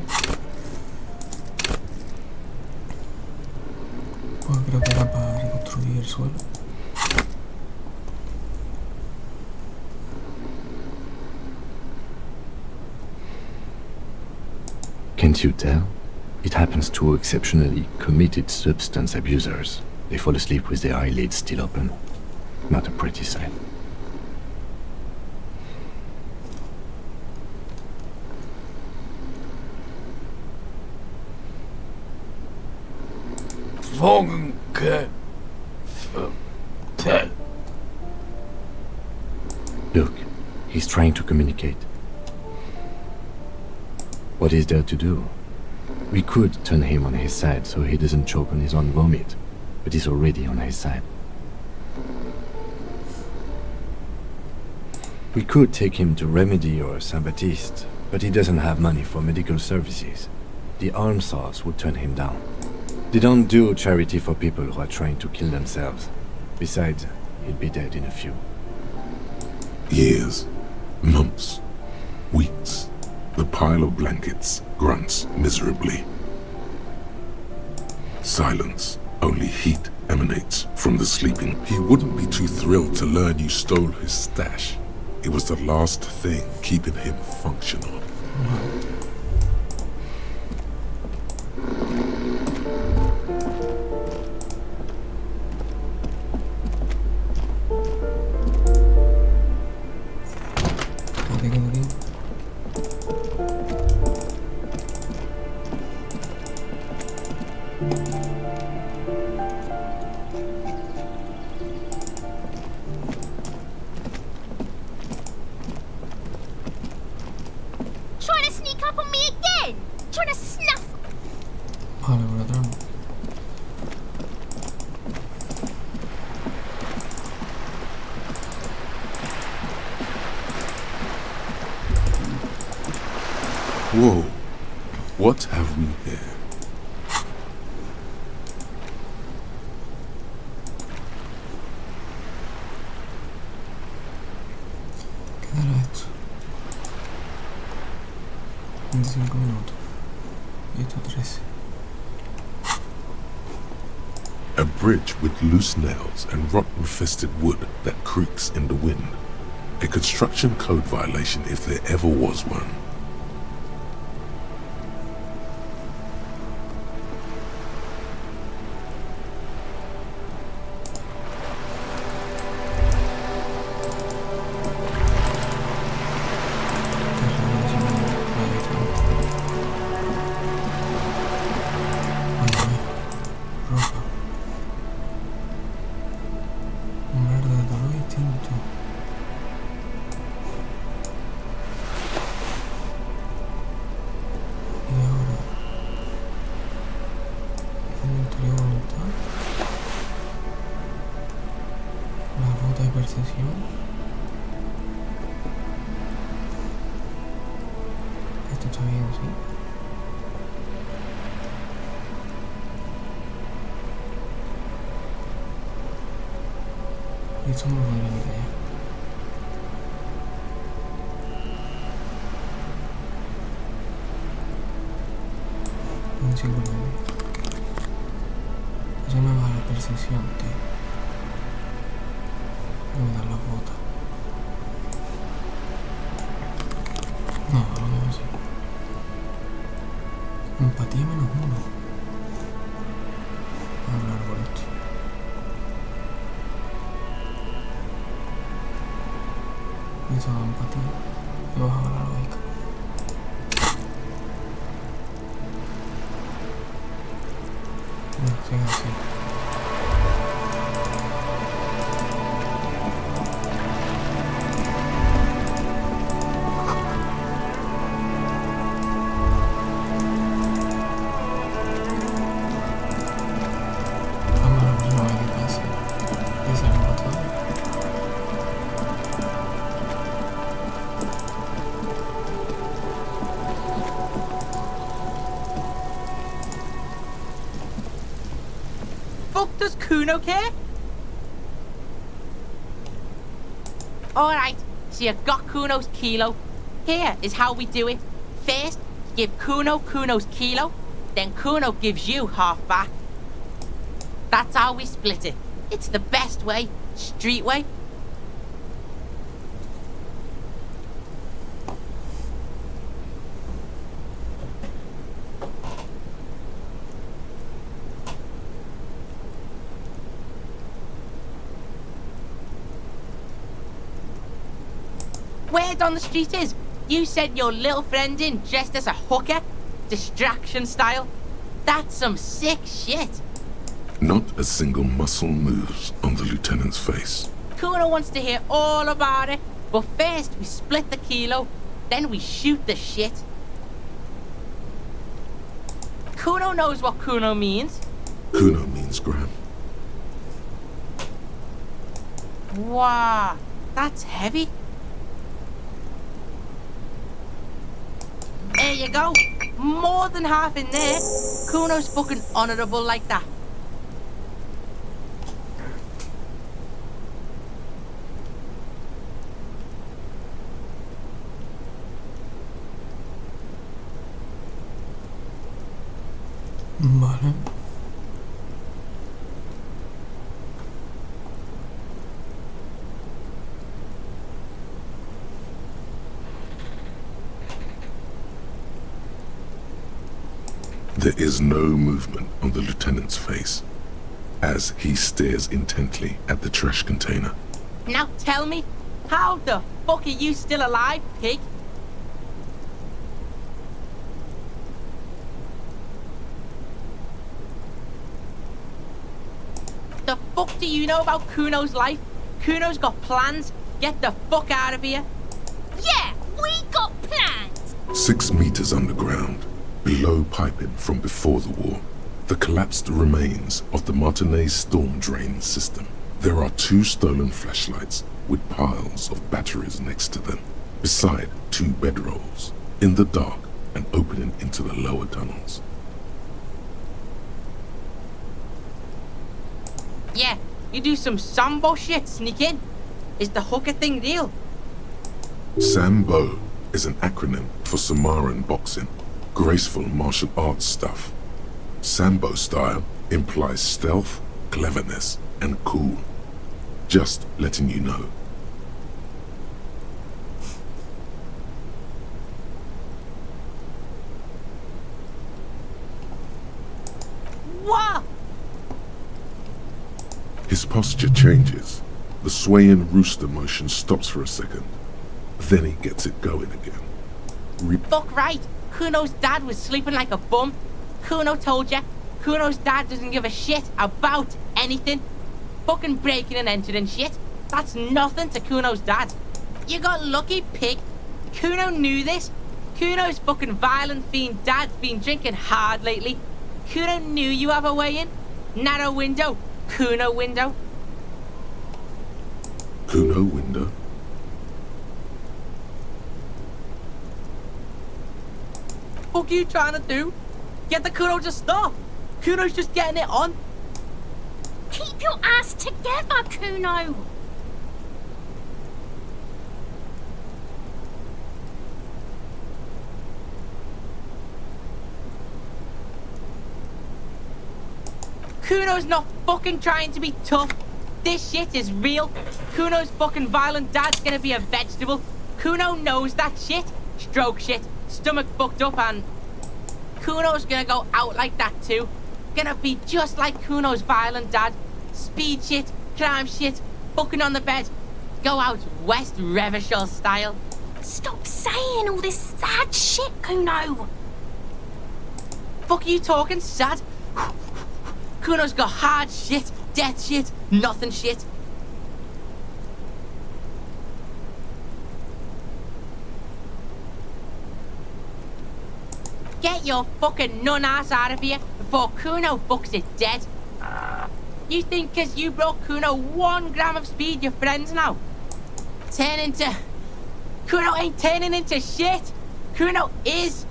Pues creo que era para reconstruir el suelo. Can't you tell? It happens to exceptionally committed substance abusers. They fall asleep with their eyelids still open. Not a pretty sight. Look, he's trying to communicate. What is there to do? We could turn him on his side so he doesn't choke on his own vomit, but he's already on his side. We could take him to Remedy or Saint-Baptiste, but he doesn't have money for medical services. The arm saws would turn him down. They don't do charity for people who are trying to kill themselves. Besides, he'll be dead in a few. Years, months, weeks. The pile of blankets grunts miserably. Silence. Only heat emanates from the sleeping. He wouldn't be too thrilled to learn you stole his stash. It was the last thing keeping him functional. Trying to sneak up on me again? Trying to snuff? Vale, una trampa. Whoa. What have we here? ¿Qué dará esto? 25 minutos. Y esto 13. A bridge with loose nails and rot-infested wood that creaks in the wind. A construction code violation if there ever was one. Percepción. Esto está bien, sí. Y esto no lo podría ni callar. Un círculo de mí. Eso me baja la percepción, tío. Voy a dar la bota. No, lo dejo así. Empatía -1. Hablar bonito. Piensa en empatía y baja la lógica. No, sigue así. Fuck does Kuno care? Alright, so you got Kuno's kilo. Here is how we do it. First, give Kuno Kuno's kilo, then Kuno gives you half back. That's how we split it. It's the best way, street way. Word on the street is, you sent your little friend in dressed as a hooker, distraction style. That's some sick shit. Not a single muscle moves on the lieutenant's face. Kuno wants to hear all about it, but first we split the kilo, then we shoot the shit. Kuno knows what Kuno means. Kuno means gram. Wow, that's heavy. There you go. More than half in there. Kuno's fucking honourable like that. Vale. There is no movement on the lieutenant's face as he stares intently at the trash container. Now tell me, how the fuck are you still alive, pig? The fuck do you know about Kuno's life? Kuno's got plans. Get the fuck out of here. Yeah, we got plans. 6 meters underground, below piping from before the war, the collapsed remains of the Martinez storm drain system. There are 2 stolen flashlights with piles of batteries next to them, beside 2 bedrolls, in the dark and opening into the lower tunnels. Yeah, you do some Sambo shit, sneak in. Is the hooker thing real? Sambo is an acronym for Samoan boxing, graceful martial arts stuff. Sambo style implies stealth, cleverness, and cool. Just letting you know. What? His posture changes. The swaying rooster motion stops for a second. Then he gets it going again. Fuck right. Kuno's dad was sleeping like a bum. Kuno told ya. Kuno's dad doesn't give a shit about anything. Fucking breaking and entering shit. That's nothing to Kuno's dad. You got lucky, pig. Kuno knew this. Kuno's fucking violent fiend dad's been drinking hard lately. Kuno knew you have a way in. Narrow window. Kuno window. Kuno window. Fuck you trying to do? Get the Kuno to stop. Kuno's just getting it on. Keep your ass together, Kuno. Kuno's not fucking trying to be tough. This shit is real. Kuno's fucking violent dad's gonna be a vegetable. Kuno knows that shit. Stroke shit. Stomach fucked up and... Kuno's gonna go out like that too. Gonna be just like Kuno's violent dad. Speed shit, crime shit, fucking on the bed. Go out West Revachol style. Stop saying all this sad shit, Kuno. Fuck are you talking sad? Kuno's got hard shit, death shit, nothing shit. Get your fucking nun ass out of here before Kuno fucks it dead. You think 'cause you brought Kuno 1 gram of speed you're friends now? Kuno ain't turning into shit. Kuno is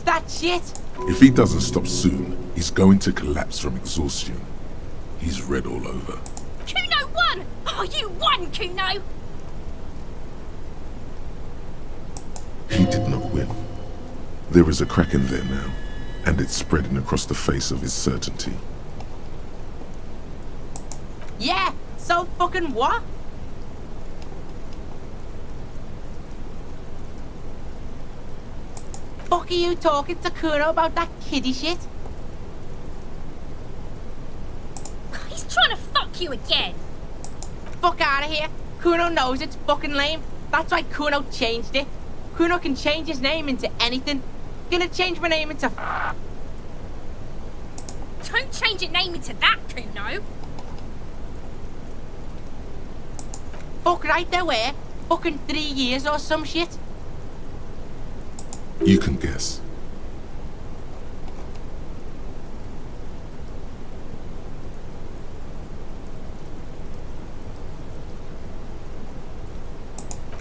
that shit. If he doesn't stop soon, he's going to collapse from exhaustion. He's red all over. Kuno won! Oh, you won, Kuno! He did not win. There is a crack in there now, and it's spreading across the face of his certainty. Yeah, so fucking what? Fuck are you talking to Kuno about that kiddie shit? He's trying to fuck you again. Fuck out of here. Kuno knows it's fucking lame. That's why Kuno changed it. Kuno can change his name into anything. Gonna change my name into... Don't change your name into that, Kuno. Fuck right there where? Fucking 3 years or some shit? You can guess.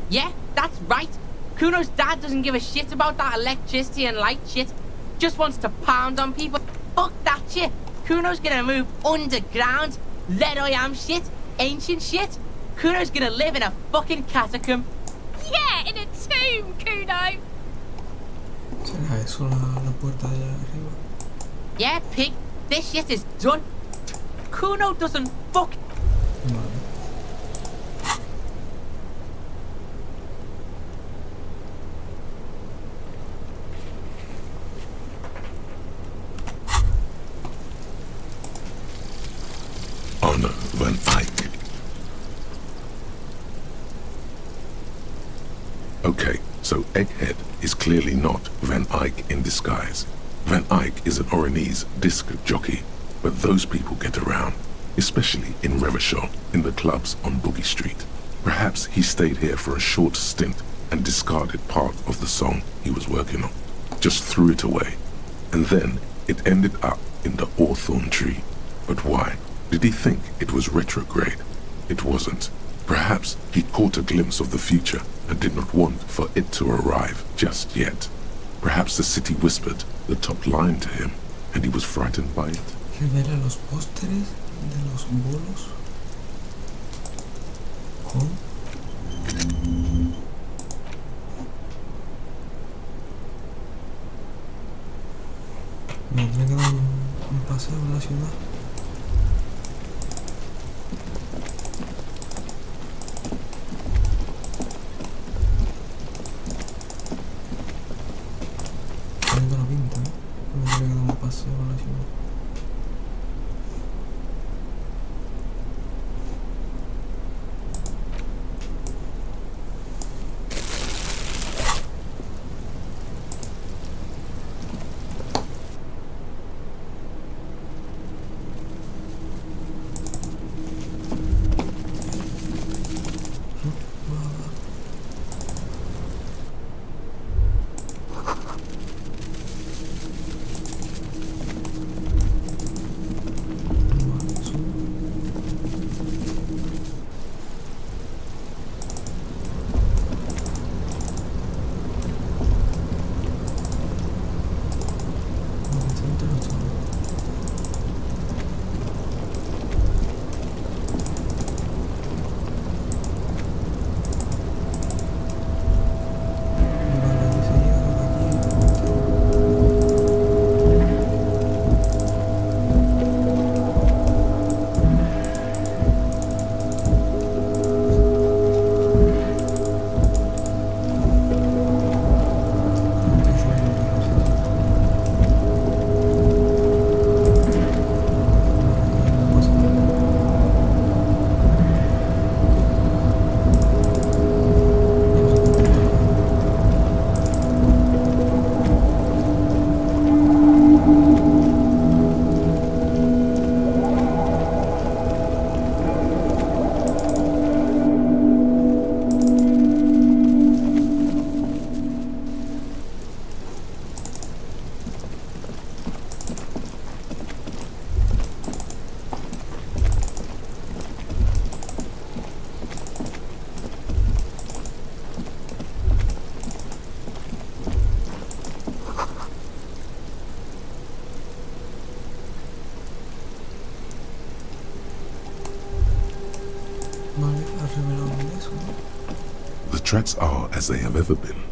Yeah, that's right. Kuno's dad doesn't give a shit about that electricity and light shit. Just wants to pound on people. Fuck that shit. Kuno's gonna move underground. Lead I am shit. Ancient shit. Kuno's gonna live in a fucking catacomb. Yeah, in a tomb, Kuno. ¿Será eso la puerta de allá arriba? Yeah, pig. This shit is done. Kuno doesn't fuck. Vale. Anna Van Eyck. Okay, so Egghead is clearly not Van Eyck in disguise. Van Eyck is an Oranese disc jockey, but those people get around, especially in Revachol, in the clubs on Boogie Street. Perhaps he stayed here for a short stint and discarded part of the song he was working on, just threw it away, and then it ended up in the hawthorn tree. But why? Did he think it was retrograde? It wasn't. Perhaps he caught a glimpse of the future and did not want for it to arrive just yet. Perhaps the city whispered the top line to him, and he was frightened by it. ¿Qué ver a los pósteres de los bolos? ¿Cómo? Me tendré que dar un paseo en la ciudad. Tiene toda la pinta, ¿eh? Me tendré que dar un paseo en la ciudad. Vale, has revelado eso, ¿no? The tracks are as they have ever been.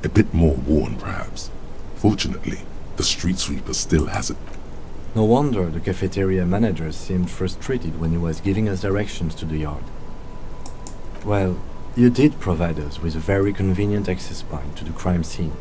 A bit more worn, perhaps. Fortunately, the street sweeper still has it. No wonder the cafeteria manager seemed frustrated when he was giving us directions to the yard. Well, you did provide us with a very convenient access point to the crime scene.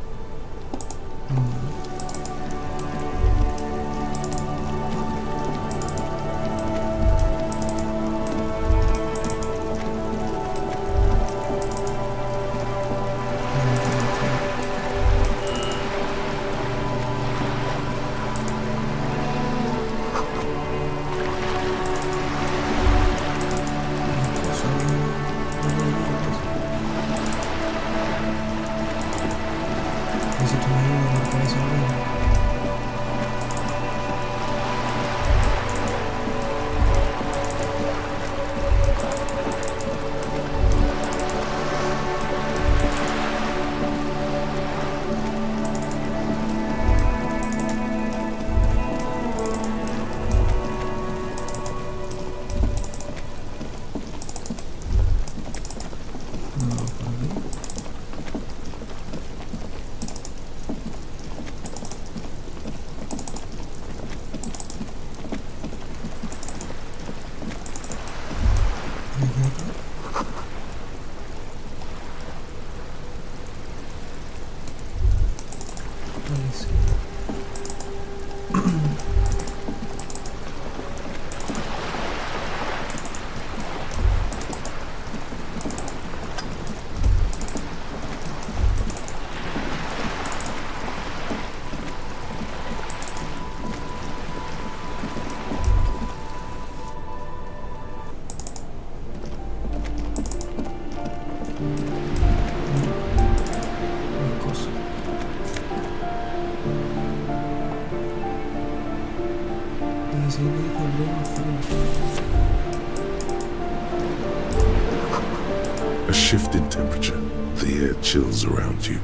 A shift in temperature. The air chills around you.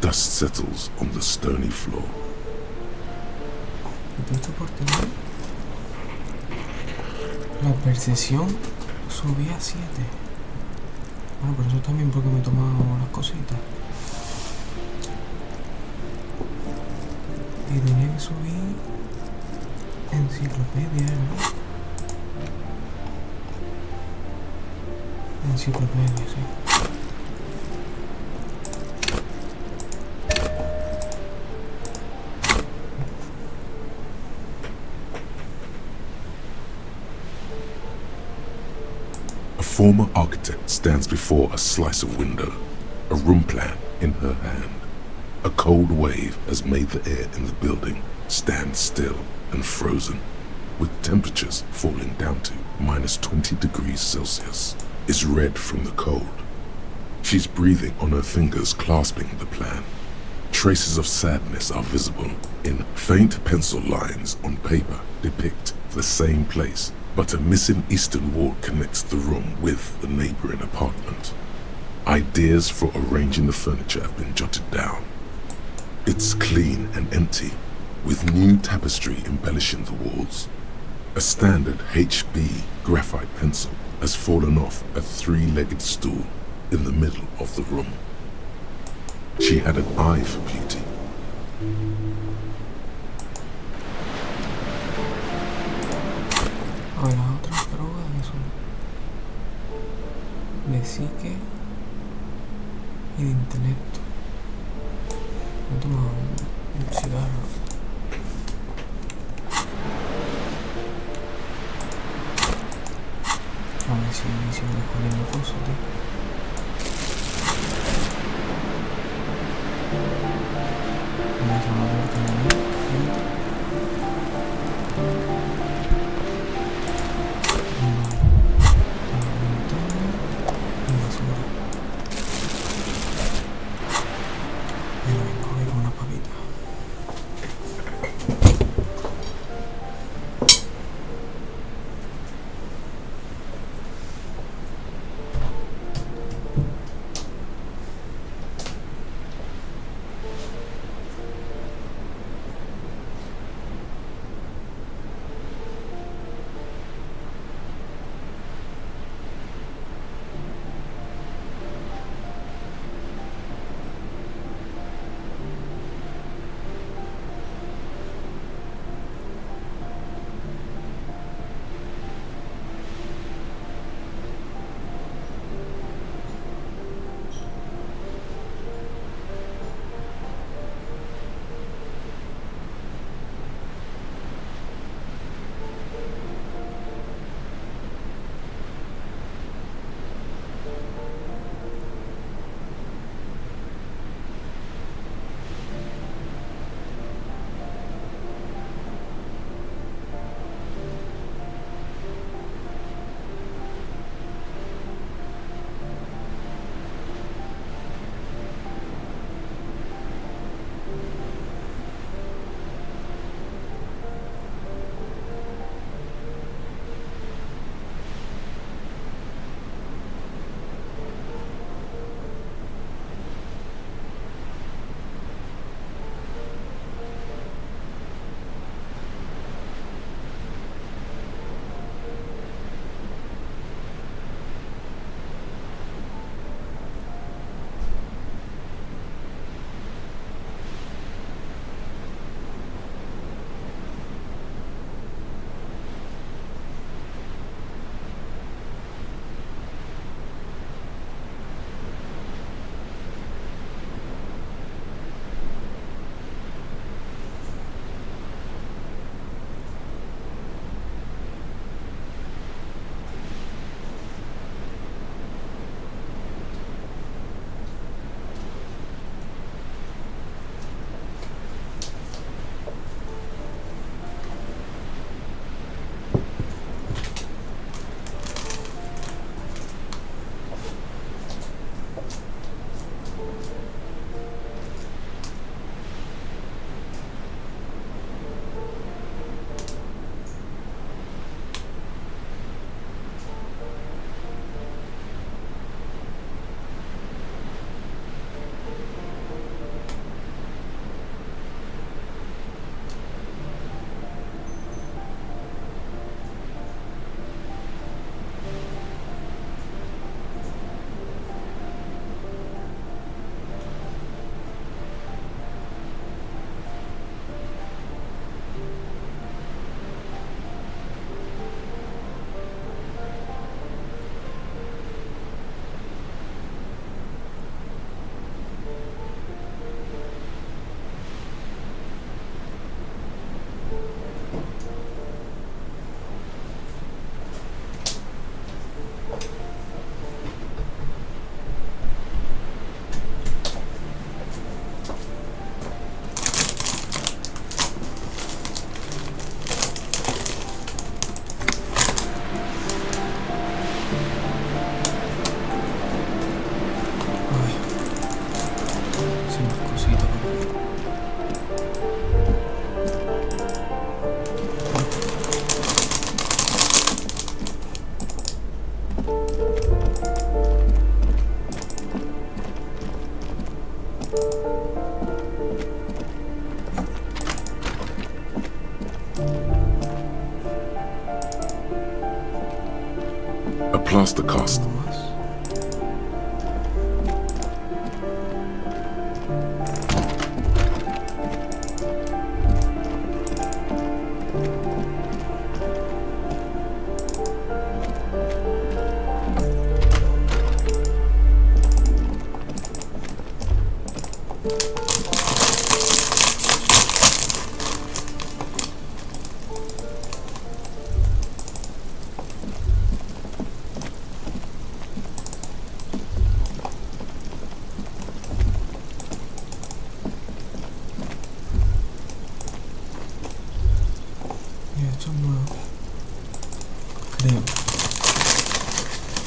Dust settles on the stony floor. La percepción subía a 7. Bueno, pero eso también porque me he tomado las cositas. Y tenía que subir enciclopedia, ¿no? Enciclopedia, sí. A former architect stands before a slice of window, a room plan in her hand. A cold wave has made the air in the building stand still and frozen, with temperatures falling down to -20 degrees Celsius. Is red from the cold. She's breathing on her fingers, clasping the plan. Traces of sadness are visible in faint pencil lines on paper depict the same place, but a missing eastern wall connects the room with the neighboring apartment. Ideas for arranging the furniture have been jotted down. It's clean and empty, with new tapestry embellishing the walls. A standard HB graphite pencil has fallen off a three-legged stool in the middle of the room. She had an eye for beauty. A ver, las otras drogas son de psique y de intelecto. Me he tomado un cigarro. A ver si me descubriendo cosas, tío. Vamos a ver también. A plaster cast.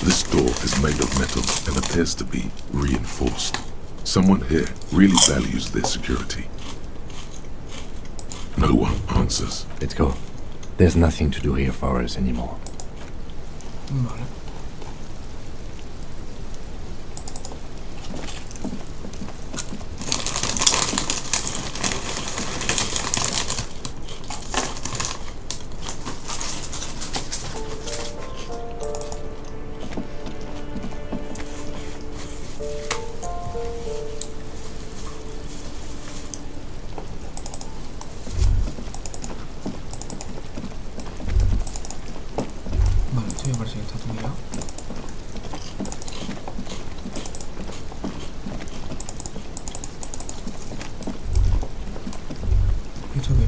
This door is made of metal and appears to be reinforced. Someone here really values their security. No one answers. Let's go. There's nothing to do here for us anymore. Vale. Vale, parece que está todo mirado. ¿Y esto qué?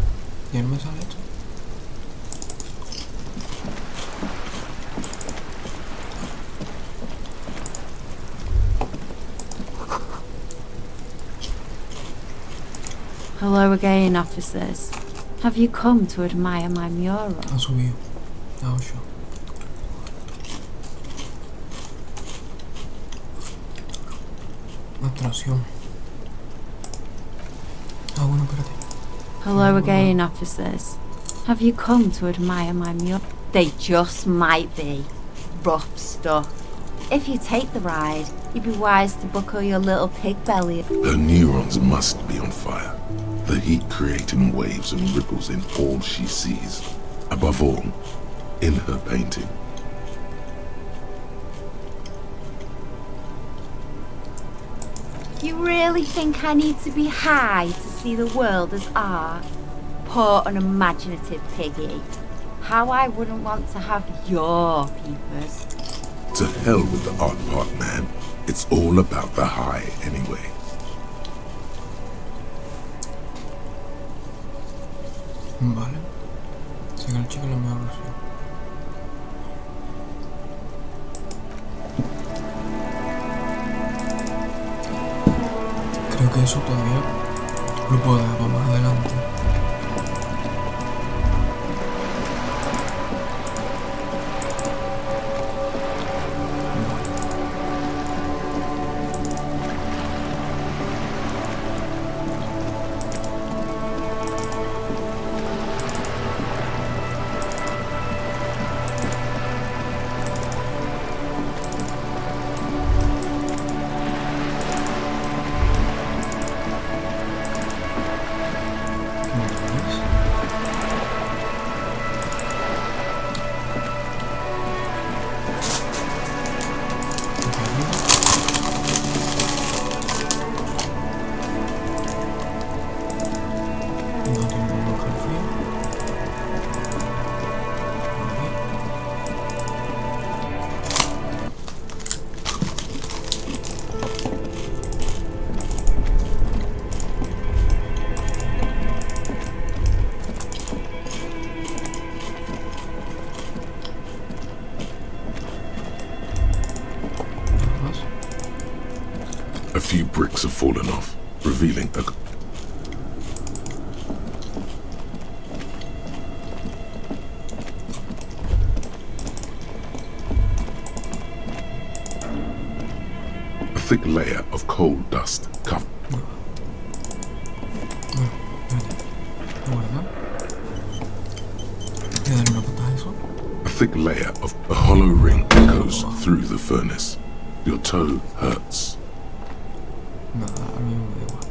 ¿Ya no me sale esto? Hello again, officers. Have you come to admire my mural? Ha subido. A 8. Atracción. Ah, bueno, espérate. Hello again, officers. Have you come to admire my mural? They just might be. Rough stuff. If you take the ride, you'd be wise to buckle your little pig belly. Her neurons must be on fire. The heat creating waves and ripples in all she sees. Above all, in her painting. You really think I need to be high to see the world as art? Poor unimaginative piggy. How I wouldn't want to have your peepers. To hell with the art part, man. It's all about the high anyway. Vale. Sé que el chico lo me ha rociado. Creo que eso todavía lo puedo dejar para más adelante. A few bricks have fallen off, revealing a... a thick layer of coal dust covered. A thick layer of a hollow ring echoes through the furnace. Your toe hurts. Nada, ahora mismo me da igual.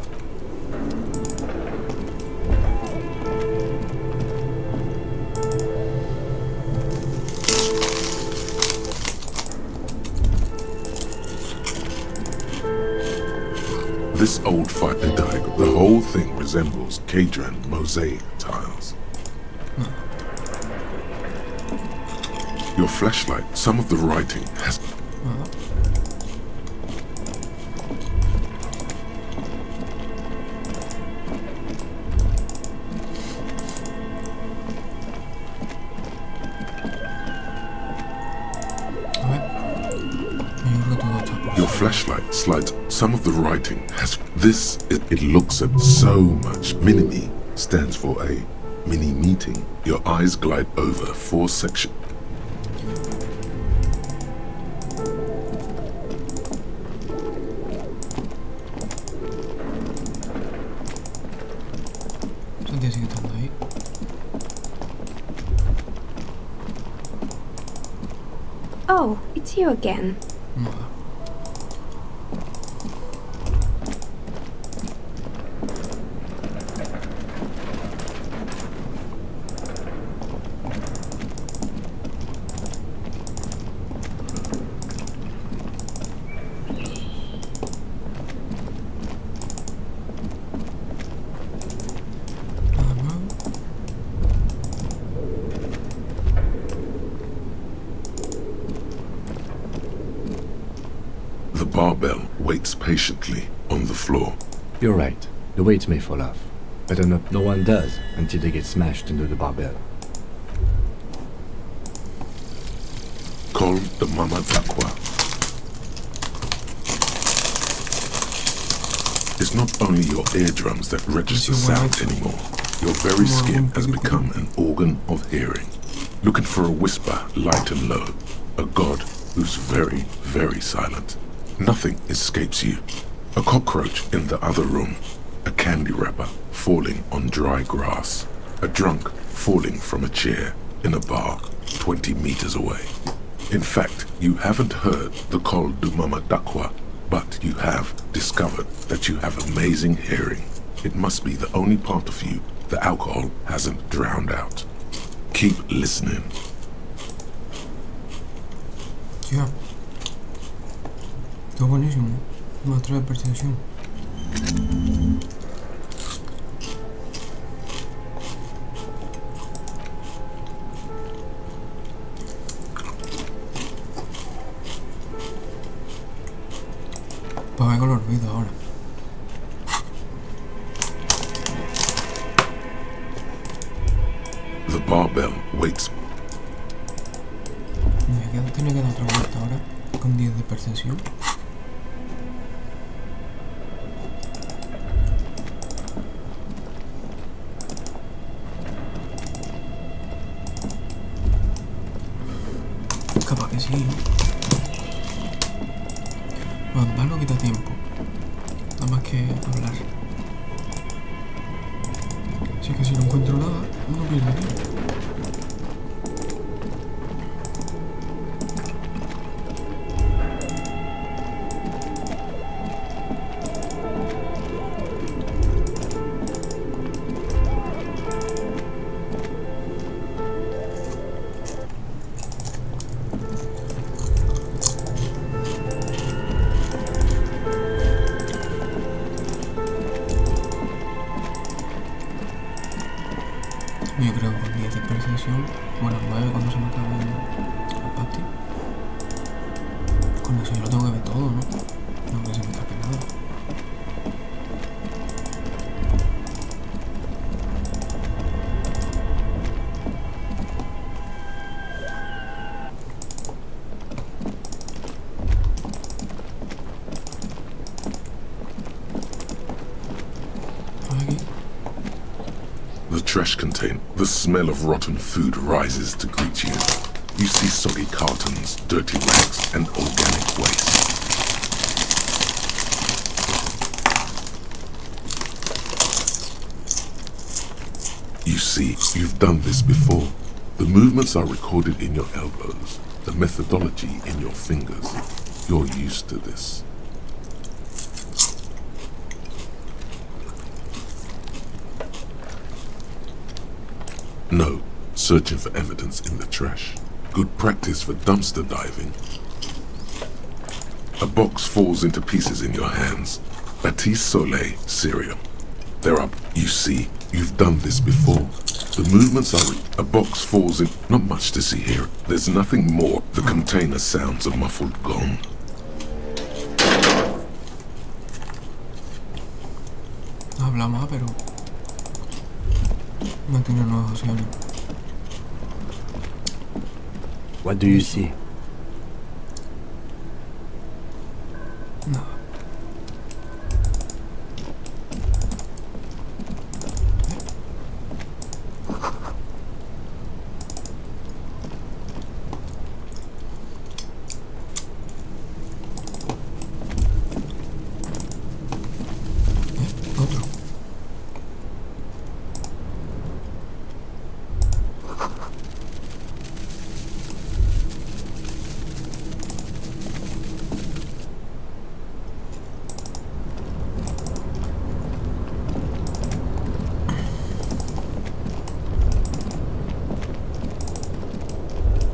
This old fighter diagram, the whole thing resembles Kadran mosaic tiles. Your flashlight, some of the writing has... Your flashlight slides. Some of the writing has this. It looks at so much. Mini-me stands for a mini meeting. Your eyes glide over 4 sections. Oh, it's you again. The barbell waits patiently on the floor. You're right. The weight may fall off. But no one does until they get smashed into the barbell. Call the Mama Zakwa. It's not only your eardrums that register sound anymore. Your very skin has become an organ of hearing. Looking for a whisper, light and low. A god who's very, very silent. Nothing escapes you. A cockroach in the other room. A candy wrapper falling on dry grass. A drunk falling from a chair in a bar 20 meters away. In fact, you haven't heard the Col du Mama Dakwa, but you have discovered that you have amazing hearing. It must be the only part of you the alcohol hasn't drowned out. Keep listening. Yeah. Está buenísimo. Maestro de percepción. Pues vengo, lo olvido ahora. The barbell waits. Tiene que dar otra vuelta ahora con 10 de percepción. Capaz que sí. Andar no quita tiempo. Nada más que hablar. Así que si no encuentro nada, no pierdo tiempo. Yo creo que con 10 de percepción, bueno, 9 cuando se me acabe el patio. Con eso yo lo tengo que ver todo, ¿no? No que se me escape nada. The trash container. The smell of rotten food rises to greet you. You see soggy cartons, dirty rags, and organic waste. You see, you've done this before. The movements are recorded in your elbows, the methodology in your fingers. You're used to this. No, searching for evidence in the trash. Good practice for dumpster diving. A box falls into pieces in your hands. Batis Soleil cereal. They're up. You see, you've done this before. The movements are... A box falls in... Not much to see here. There's nothing more. The container sounds a muffled gong. Habla más, pero... No tiene nuevas opciones. What do you see? No. Otro.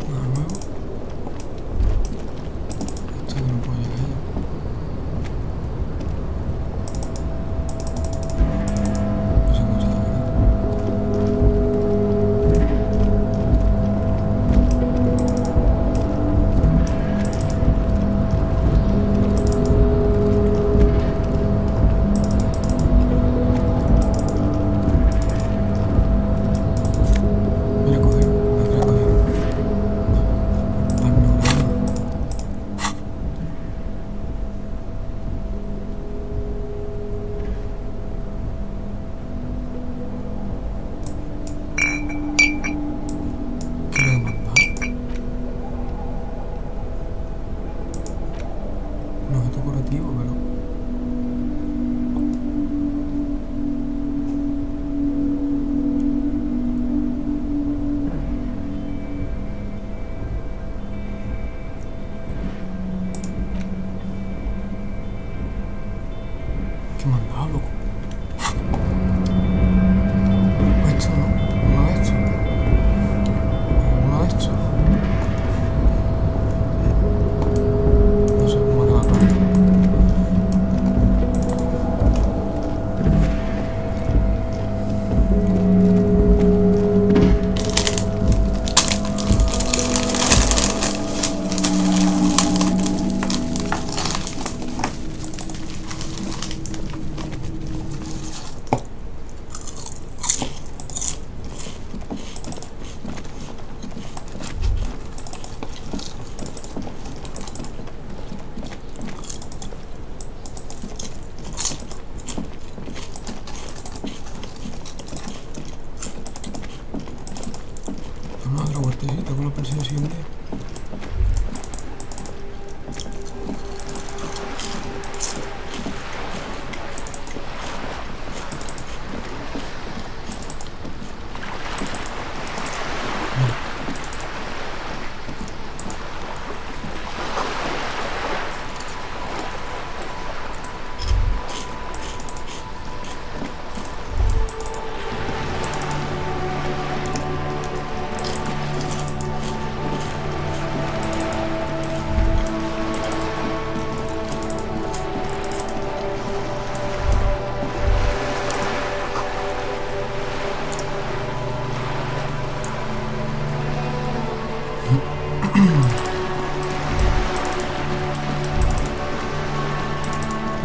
Nada nuevo. Esto que no puedo llegar ya. No sé cómo se llama. Voy a coger, voy a coger. Panorama. ¿Qué le he mandado? Un objeto curativo, pero... ¿Qué me han dado, loco? Esto no, uno de estos. Uno de estos. No sé cómo le va a caer. Vamos a dar la vueltecita con la persecución de...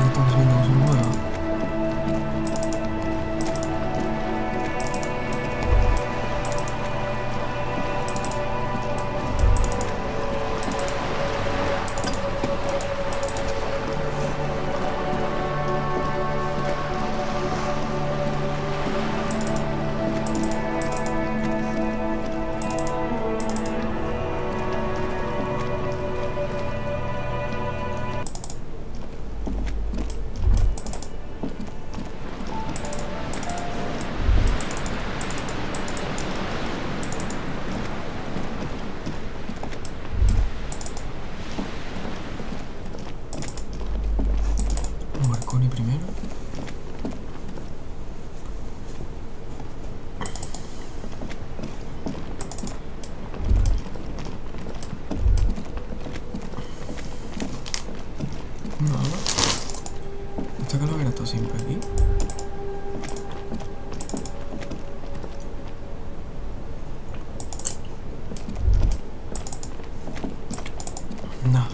Estamos viendo cosas nuevas. Marconi primero. Nada. ¿Esta calavera está siempre aquí? Nada.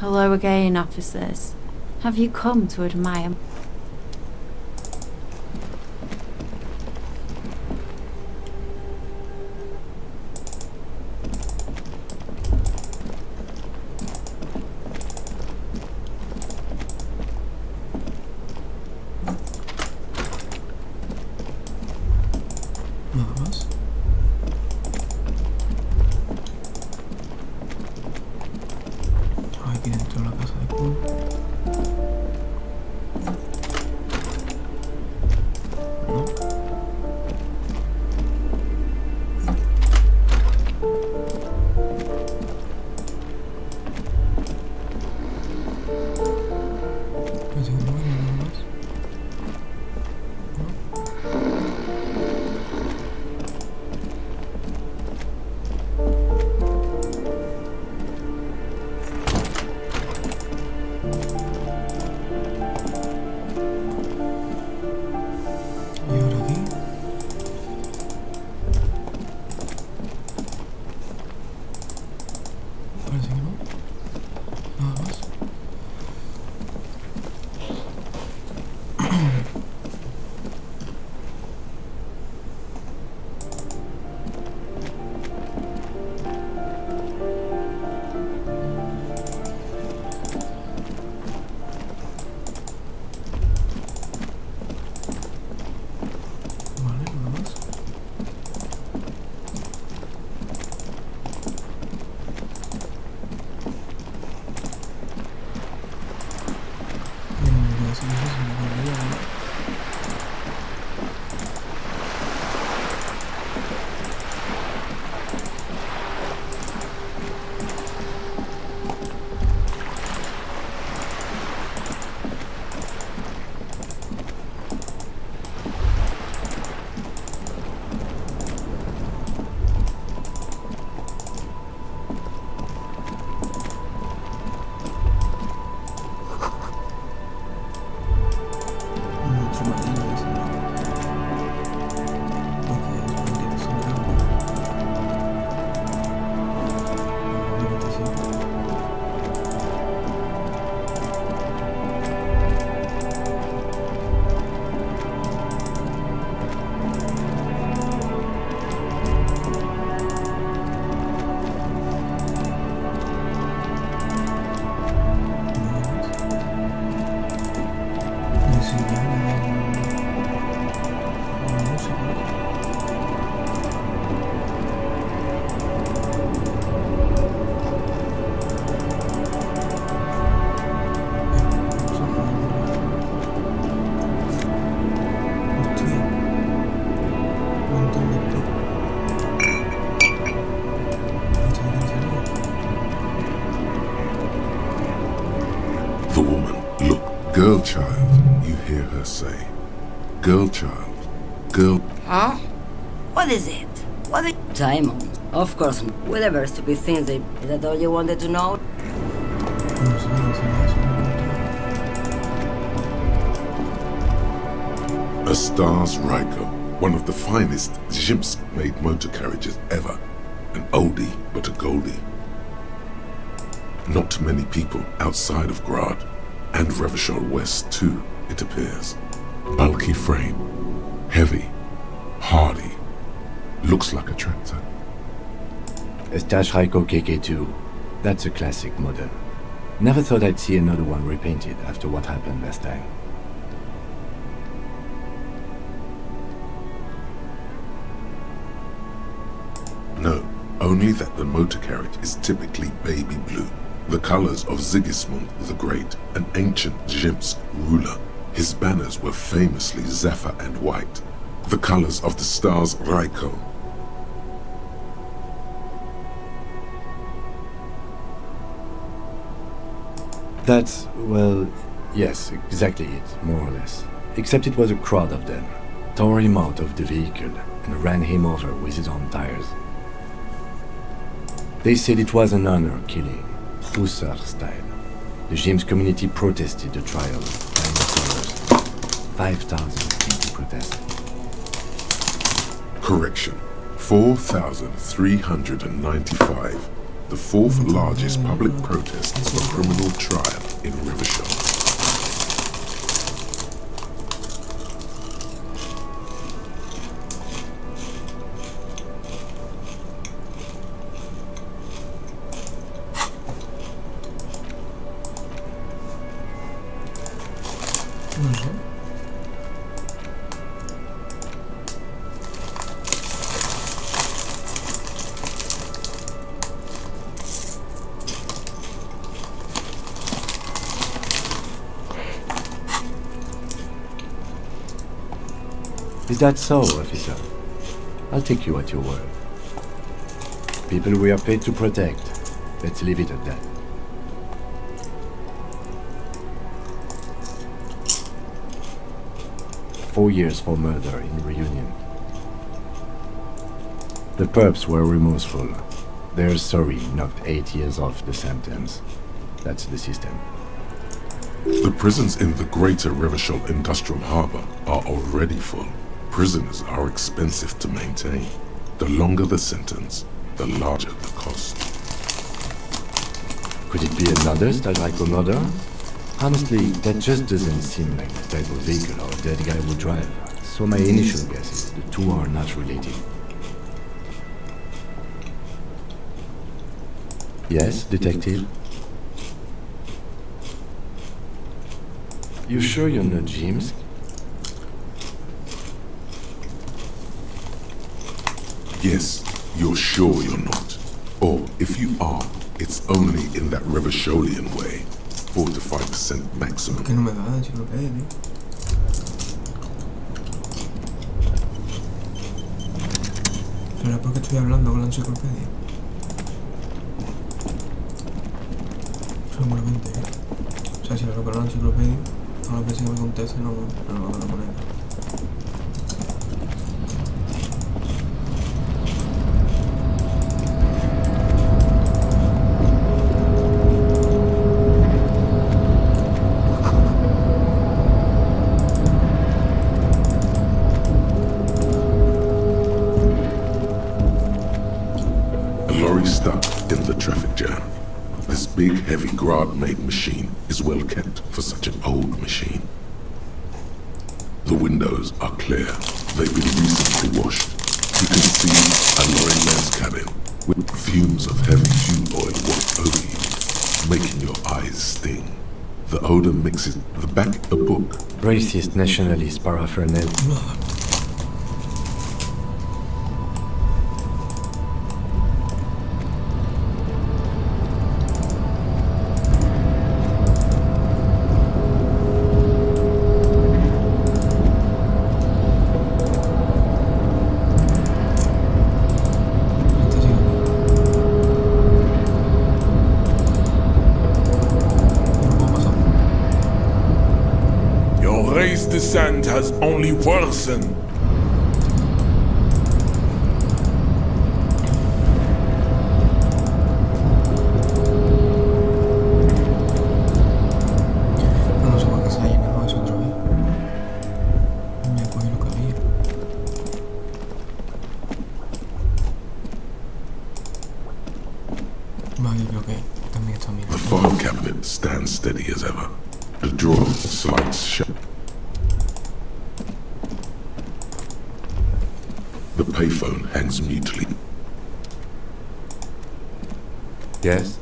Hello again, officers. Have you come to admire... Nada más. Aquí dentro de la casa de Kun. No. Parece que no hay nada más. Y ahora aquí. Parece que no. Nada más. Vale, nada más. Ya se me olvidó, ¿no? Mucho martillo ese, ¿no? Porque es un martillo son grandes. Obviamente sí. The woman, look, girl child, you hear her say. Girl child, girl... Huh? What is it? What is... Simon, of course, whatever stupid things they... Is that all you wanted to know? A Stars Riker, one of the finest Zhimsk-made motor carriages ever. An oldie, but a goldie. Not many people outside of Grad, and Revachol West too, it appears. Bulky frame, heavy, hardy, looks like a tractor. A Stash Raiko KK2. That's a classic model. Never thought I'd see another one repainted after what happened last time. No, only that the motor carriage is typically baby blue, the colors of Sigismund the Great, an ancient Zhimsk ruler. His banners were famously zephyr and white, the colors of the Stars Raiko. That's, well, yes, exactly it, more or less. Except it was a crowd of them. Tore him out of the vehicle and ran him over with his own tires. They said it was an honor killing, Hussar style. The James community protested the trial. 5,000 people protested. Correction. 4,395. The fourth largest public protest of a criminal trial in Rivershell. No sé. Is that so, officer? I'll take you at your word. People we are paid to protect. Let's leave it at that. Four years for murder in Reunion. The perps were remorseful. They're sorry knocked 8 years off the sentence. That's the system. The prisons in the greater Rivershell Industrial Harbour are already full. Prisons are expensive to maintain. The longer the sentence, the larger the cost. Could it be another Staldraco murder? Honestly, that just doesn't seem like the type of vehicle our dead guy would drive. So my initial guess is the two are not related. Yes, detective? You sure you're not James? Yes, you're sure you're not. Or if you are, it's only in that Rivershellian way. 4 to 5% maximum. Que no me da la enciclopedia, tío. ¿Será porque estoy hablando con la enciclopedia? Seguramente, ¿eh? O sea, si hablo con la enciclopedia, a la vez que me conteste no lo van a poner. Stuck in the traffic jam. This big, heavy Grad-made machine is well kept for such an old machine. The windows are clear. They've been recently washed. You can see a lorry man's cabin with fumes of heavy fuel oil waft over you, making your eyes sting. The odor mixes the back of a book. Racist nationalist paraphernalia. Race descent has only worsened. No sé por qué se ha llenado eso otra vez. Me cogí lo que había. Vale, creo que también está bien. The file cabinet stands steady as ever. The drawer slides shut. The payphone hangs mutely. Yes?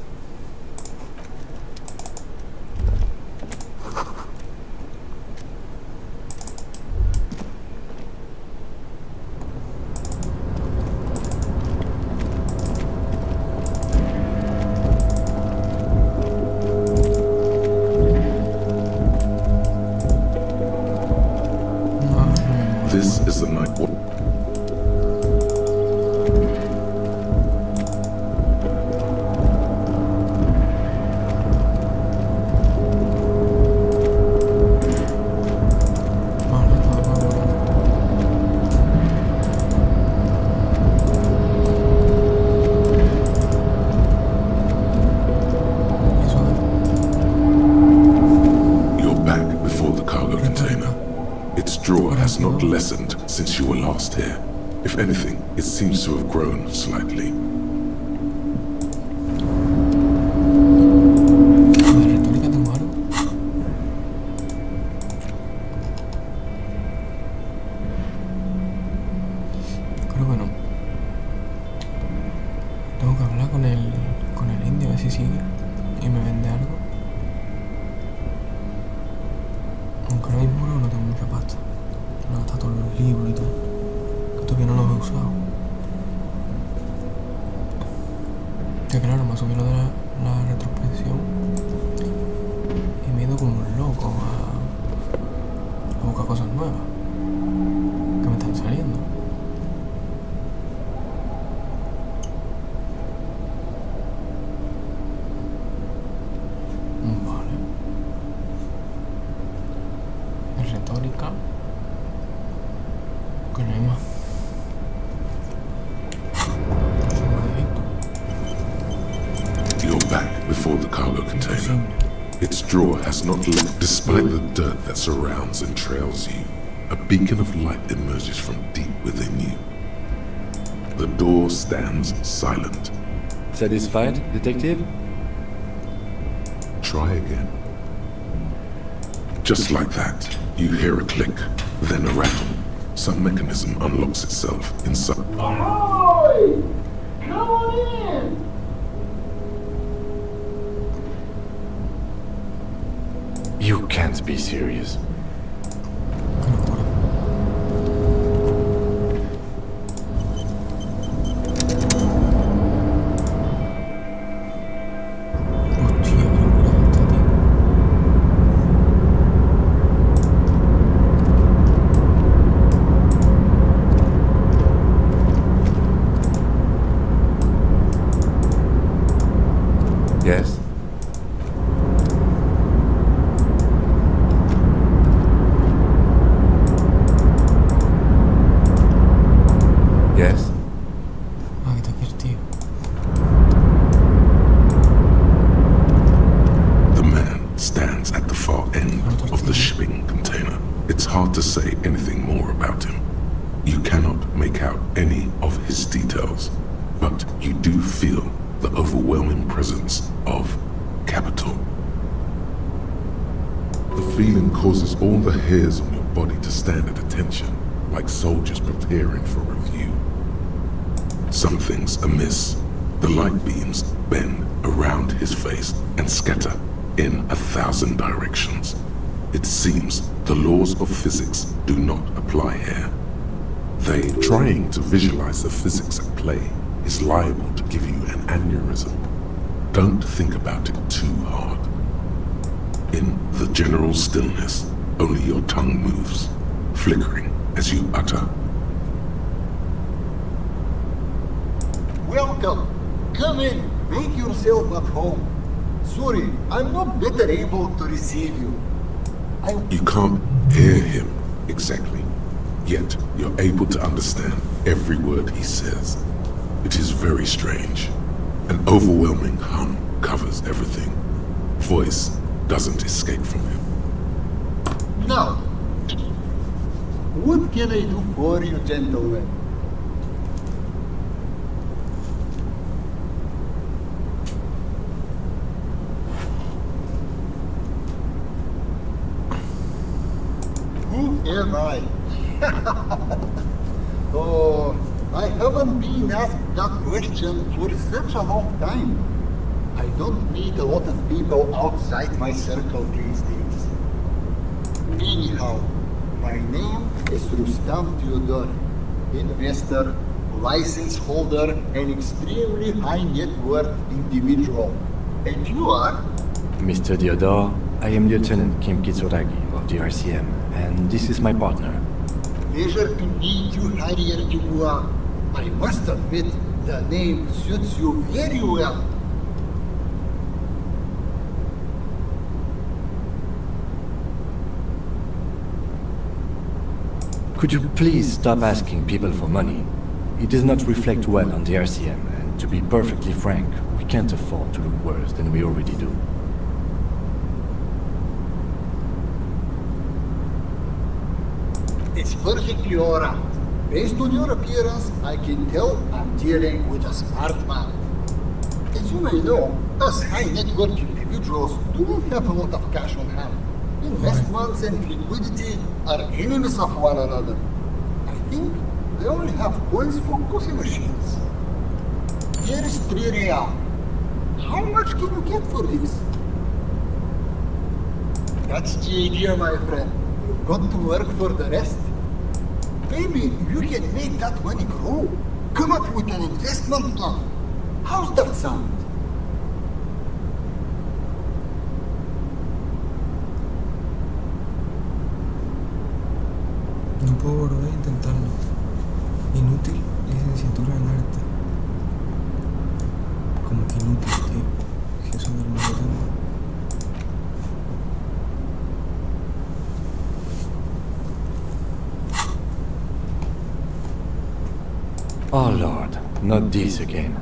This is the night walk. If anything, it seems to have grown slightly. Creo que no. Tengo que hablar con el indio a ver si sigue y me vende algo. Aunque ahora mismo no tengo mucha pasta. Me he gastado todos los libros y todo. Que todavía no los he usado. Que claro, me ha subido lo de la retrospección. Y me he ido como un loco a buscar cosas nuevas. Que me están saliendo. Vale. Es retórica. Que no hay más. You're back before the cargo container. Its drawer has not left, despite the dirt that surrounds and trails you. A beacon of light emerges from deep within you. The door stands silent. Satisfied, detective? Try again. Just like that, you hear a click, then a rattle. Some mechanism unlocks itself inside. Ahoy! Come on in! You can't be serious. Yes? Yes? The man stands at the far end of the shipping container. It's hard to say anything more about him. You cannot make out any of his details, but you do feel the overwhelming presence of capital. The feeling causes all the hairs on your body to stand at attention, like soldiers preparing for review. Something's amiss. The light beams bend around his face and scatter in 1,000 directions. It seems the laws of physics do not apply here. Trying to visualize the physics at play is liable to give you an aneurysm. Don't think about it too hard. In the general stillness, only your tongue moves, flickering as you utter. Welcome. Come in. Make yourself at home. Sorry, I'm not better able to receive you. You can't hear him exactly, yet you're able to understand every word he says. It is very strange. An overwhelming hum covers everything. Voice doesn't escape from him. Now, what can I do for you, gentlemen? Who am I? Oh, I haven't been asked that question for such a long time. I don't meet a lot of people outside my circle these days. Anyhow, my name is Rustam Theodor, investor, license holder, and extremely high net worth individual. And you are? Mr. Theodore, I am Lieutenant Kim Kitsuragi of the RCM, and this is my partner. Pleasure to meet you, Harrier Dubois. I must admit, the name suits you very well. Could you please stop asking people for money? It does not reflect well on the RCM, and to be perfectly frank, we can't afford to look worse than we already do. It's perfectly alright. Based on your appearance, I can tell I'm dealing with a smart man. As you may know, us high-net-worth individuals do have a lot of cash on hand. Investments and liquidity are enemies of one another. I think they only have coins for coffee machines. Here is 3 real. How much can you get for this? That's the idea, my friend. You've got to work for the rest. Maybe you can make that money grow. Come up with an investment plan. How's that sound? No puedo volver a intentarlo. Inútil licenciatura en arte. Como que inútil, tío. Si eso no lo tengo. Oh Lord, not this again.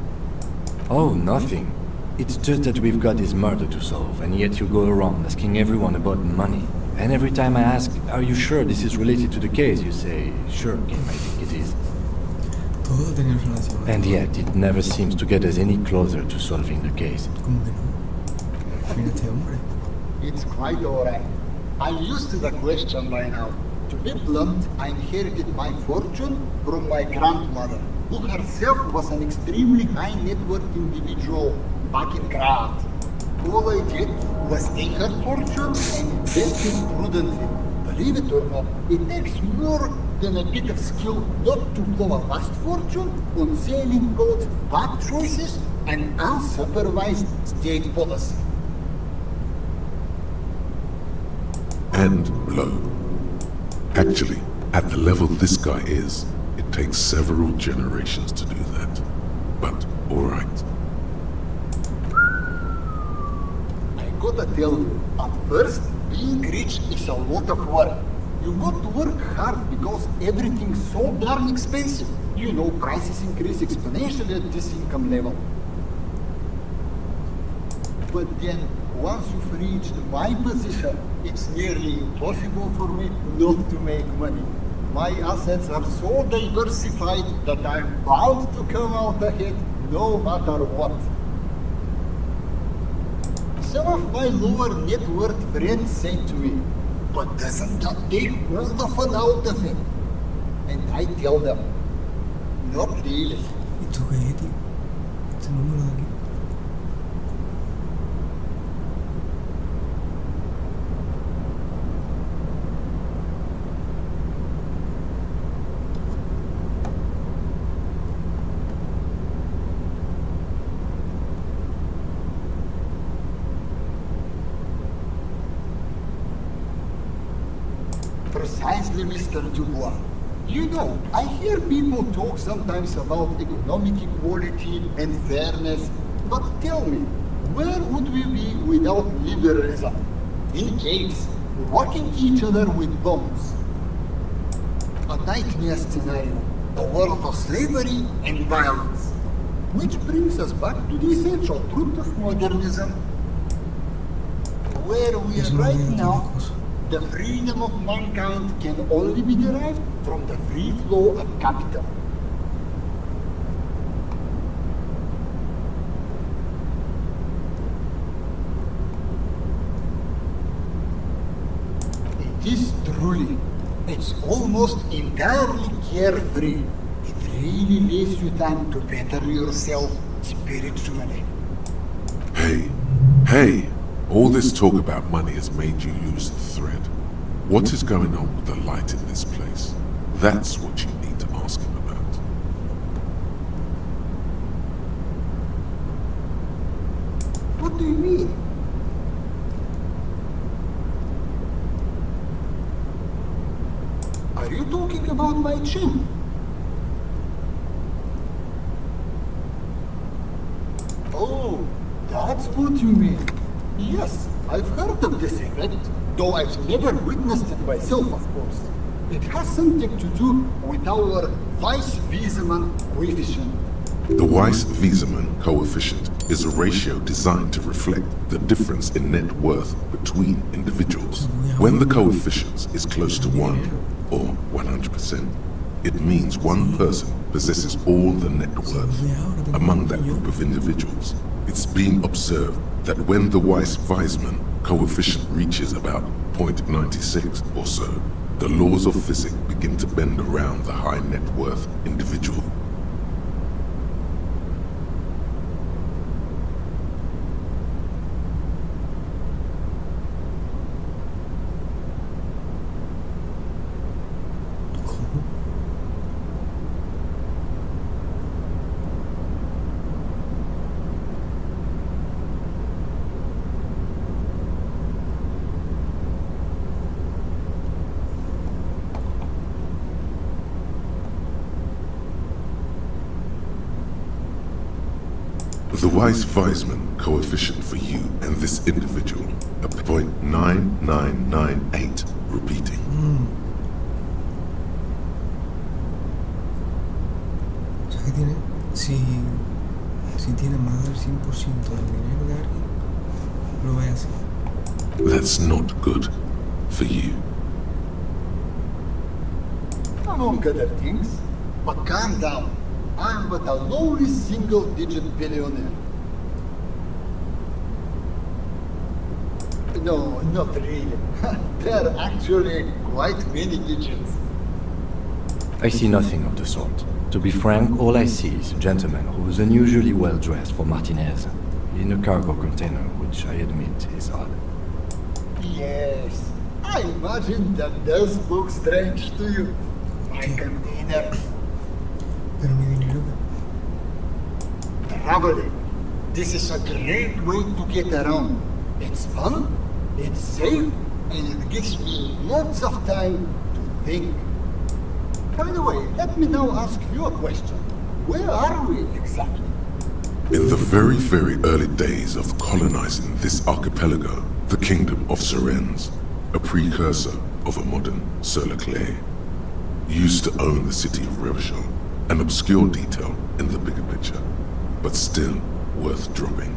Oh, nothing. It's just that we've got this murder to solve, and yet you go around asking everyone about money. And every time I ask, are you sure this is related to the case, you say, sure, Kim, I think it is. Todo tiene relación. And yet, it never seems to get us any closer to solving the case. ¿Cómo que no? Mírate, hombre. It's quite alright. I'm used to the question by now. To be blunt, I inherited my fortune from my grandmother, who herself was an extremely high-net-worth individual back in Grad. All I did was take her fortune and invest it prudently. Believe it or not, it takes more than a bit of skill not to blow a vast fortune on sailing boats, bad choices, and unsupervised state policy. And blow. Actually, at the level this guy is, it takes several generations to do that. But, alright. I gotta tell you, at first, being rich is a lot of work. You got to work hard because everything's so darn expensive. You know, prices increase exponentially at this income level. But then, once you've reached my position, it's nearly impossible for me not to make money. My assets are so diversified that I'm bound to come out ahead no matter what. Some of my lower net worth friends say to me, but doesn't that take all the fun out of it? And I tell them, not really. ¿Y tú qué, tío? Este número de aquí. Precisely, Mr. Dubois. You know, I hear people talk sometimes about economic equality and fairness, but tell me, where would we be without liberalism? In caves, walking each other with bombs. A nightmare scenario, a world of slavery and violence. Which brings us back to the essential truth of modernism. Where we are right now, the freedom of mankind can only be derived from the free flow of capital. It is truly, it's almost entirely carefree. It really leaves you time to better yourself spiritually. Hey! All this talk about money has made you lose the thread. What is going on with the light in this place? That's what you need to ask him about. What do you mean? Are you talking about my chin? Oh, that's what you mean. Yes, I've heard of this effect, though I've never witnessed it myself, of course. It has something to do with our Weiss-Wiesemann coefficient. The Weiss-Wiesemann coefficient is a ratio designed to reflect the difference in net worth between individuals. When the coefficient is close to 1, or 100%, It means one person possesses all the net worth among that group of individuals. It's been observed that when the Weiss-Weismann coefficient reaches about 0.96 or so, the laws of physics begin to bend around the high net worth individual. The Weiss-Weismann coefficient for you and this individual, a 0.9998, repeating. O sea que tiene, si tiene más del 100% del dinero de alguien, lo ve así. That's not good for you. Among other things, but calm down. I'm but a lowly single-digit billionaire. No, not really. There are actually quite many digits. I see nothing of the sort. To be frank, all I see is a gentleman who is unusually well dressed for Martinez, in a cargo container, which I admit is odd. Yes, I imagine that does look strange to you. My container. Pero mi dinero. Traveling. This is a great way to get around. It's fun, it's safe, and it gives me lots of time to think. By the way, let me now ask you a question. Where are we exactly? In the very, very early days of colonizing this archipelago, the kingdom of Sirens, a precursor of a modern Sur-le-Clay, used to own the city of Revachol, an obscure detail in the bigger picture, but still worth dropping.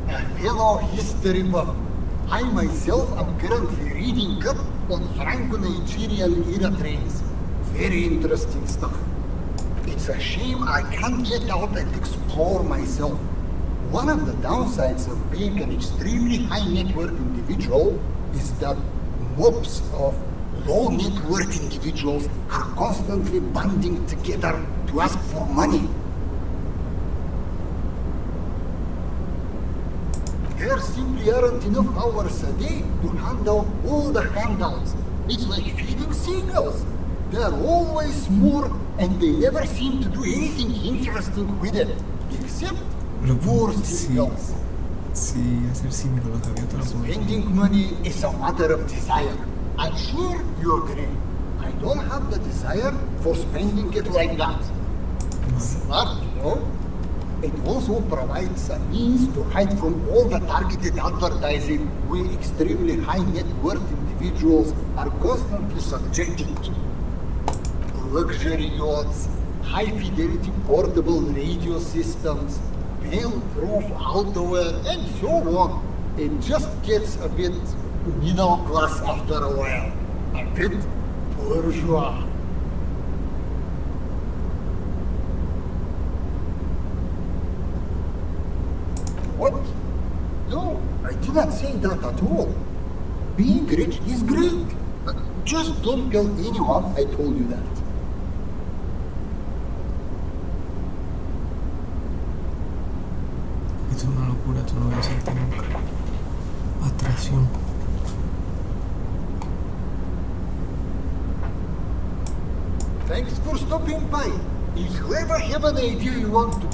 A fellow history buff. I myself am currently reading up on Franco-Nigerian era trains. Very interesting stuff. It's a shame I can't get out and explore myself. One of the downsides of being an extremely high net worth individual is that mobs of low net worth individuals are constantly banding together to ask for money. There simply aren't enough hours a day to hand out all the handouts. It's like feeding seagulls. There are always more, and they never seem to do anything interesting with it, except more seagulls. Sí, hacer símil con los gaviotas lo puedo. Spending money is a matter of desire. I'm sure you agree. I don't have the desire for spending it like that. Smart, you know? It also provides a means to hide from all the targeted advertising we extremely high net worth individuals are constantly subjected to. Luxury yachts, high fidelity portable radio systems, fail-proof outerwear, and so on. It just gets a bit middle class after a while. A bit bourgeois. What? No, I did not say that at all. Being rich is great. Just don't tell anyone I told you that. Esto es una locura, esto no lo voy a hacer nunca. Atracción. Thanks for stopping by. If you ever have an idea you want to...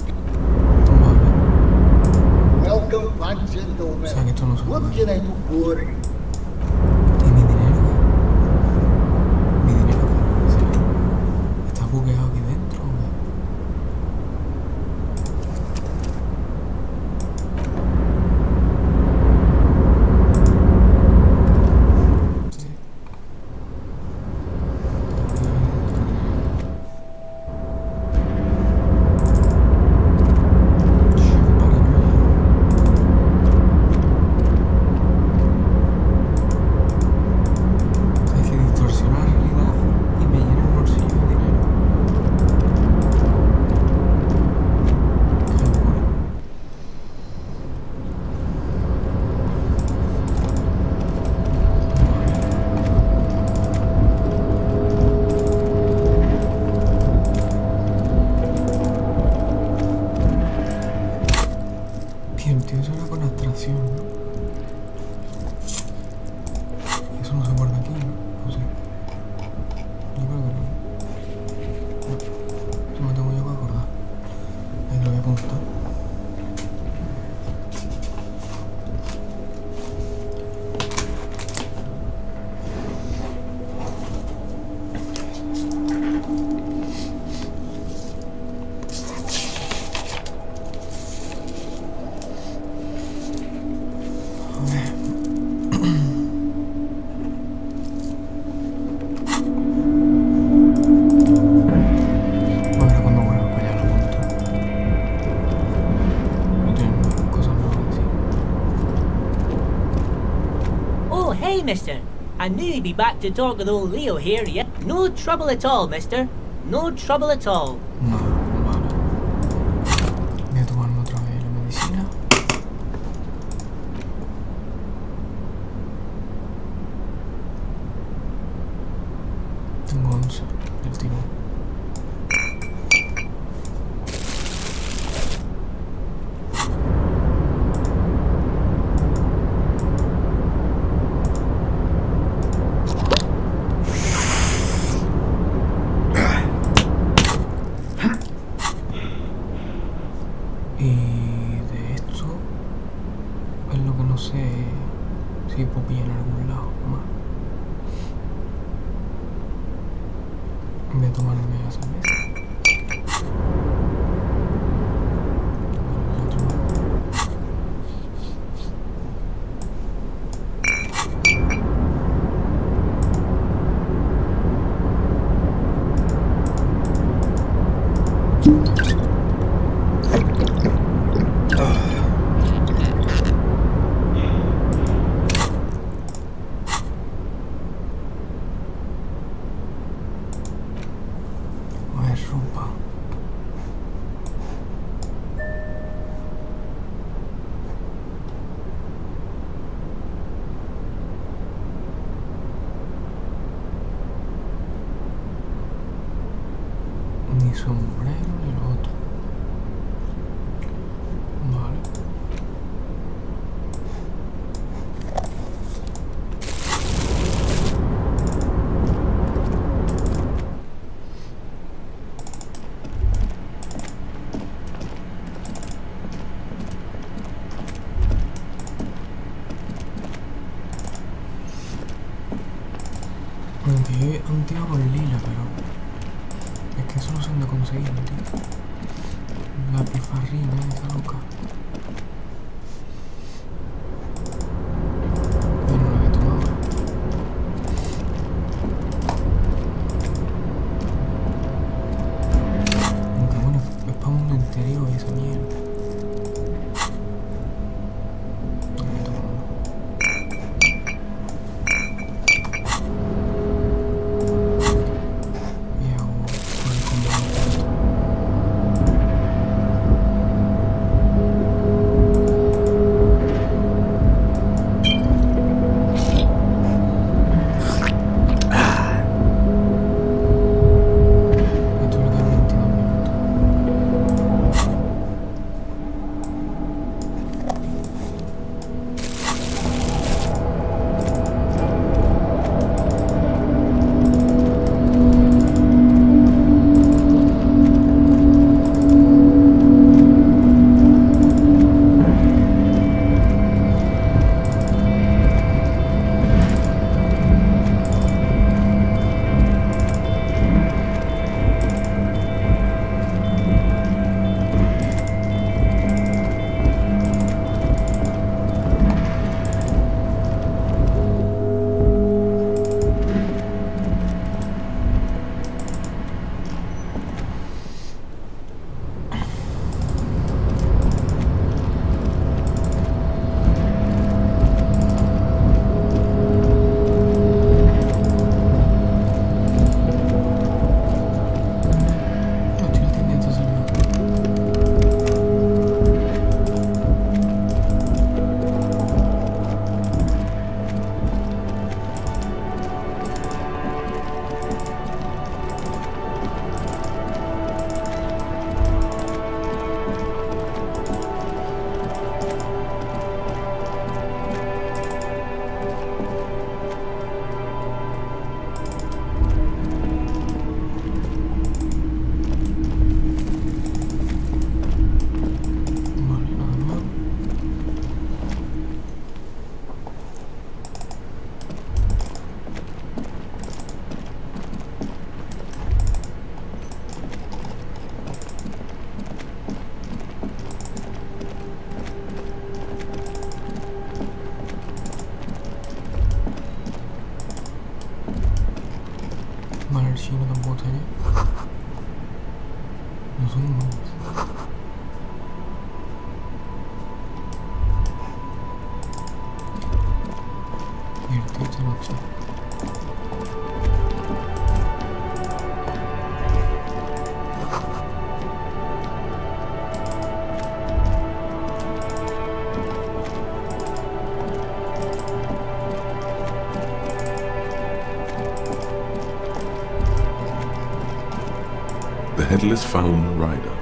Welcome back, gentlemen. What can I do for you? ¿Y mi dinero? ¿Mi dinero qué? ¿Está bugueado aquí dentro o qué? mister. I'll nearly be back to talk with old Leo here yet. No trouble at all, mister. No trouble at all. No, vale. Voy a tomarme otra vez la medicina. Tengo 11 del tirón. Y de esto es lo que no sé si puedo pillar en algún lado más. Voy a tomarme la cerveza. Ropa. Ni sombrero ni lo otro. Vale. Aunque iba con lila, pero es que eso no se anda consiguiendo, tío. La pifarrina esa loca. Yo no la he tomado. Aunque bueno, es para mundo interior y esa mierda. Vale, el chino tampoco está allá. No son humanos. Y el tío está en headless found rider.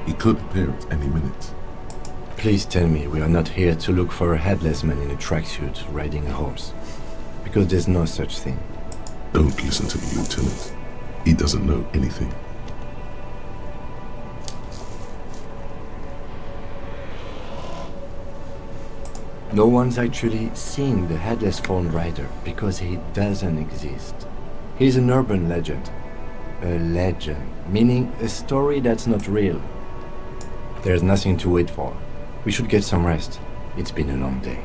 He could appear at any minute. Please tell me we are not here to look for a headless man in a tracksuit riding a horse. Because there's no such thing. Don't listen to the lieutenant. He doesn't know anything. No one's actually seen the headless found rider because he doesn't exist. He's an urban legend. A legend, meaning a story that's not real. There's nothing to wait for. We should get some rest. It's been a long day.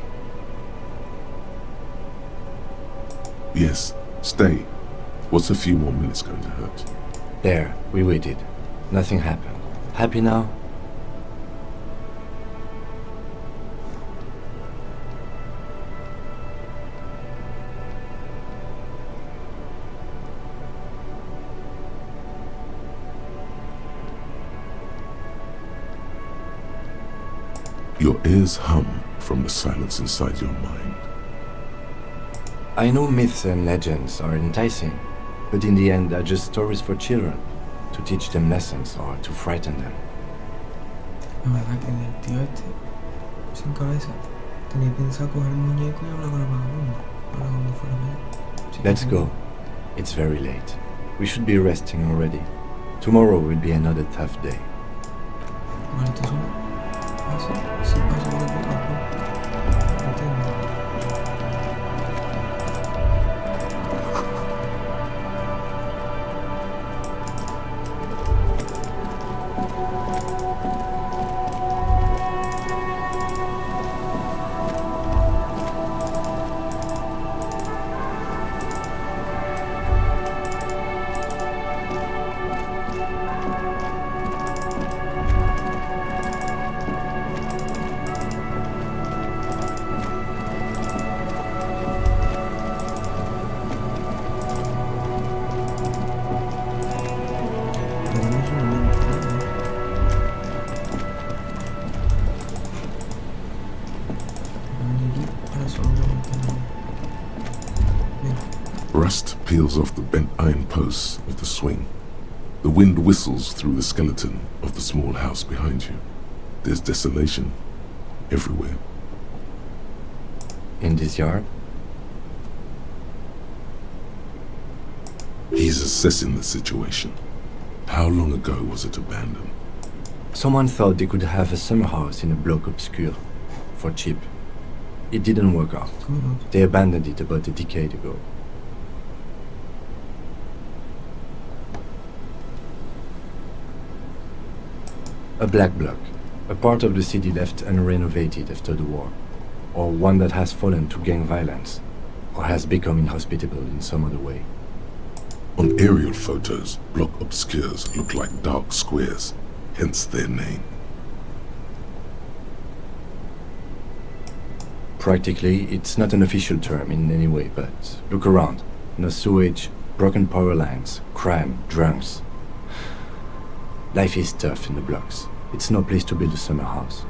Yes, stay. What's a few more minutes going to hurt? There, we waited. Nothing happened. Happy now? Your ears hum from the silence inside your mind. I know myths and legends are enticing, but in the end they're just stories for children, to teach them lessons or to frighten them. La verdad que el tío este, sin cabeza, tenía pensado coger el muñeco y hablar con el vagabundo, para cuando fuera bien. Let's go. It's very late. We should be resting already. Tomorrow will be another tough day. Vale, ¿te suena? Ah, sí, pasa muy bien, entiendo. Rust peels off the bent iron posts of the swing. The wind whistles through the skeleton of the small house behind you. There's desolation everywhere. In this yard? He's assessing the situation. How long ago was it abandoned? Someone thought they could have a summer house in a bloc obscure, for cheap. It didn't work out. They abandoned it about a decade ago. A black bloc, a part of the city left unrenovated after the war, or one that has fallen to gang violence, or has become inhospitable in some other way. On aerial photos, block obscures look like dark squares, hence their name. Practically, it's not an official term in any way, but look around. No sewage, broken power lines, crime, drunks. Life is tough in the blocks. It's no place to build a summer house.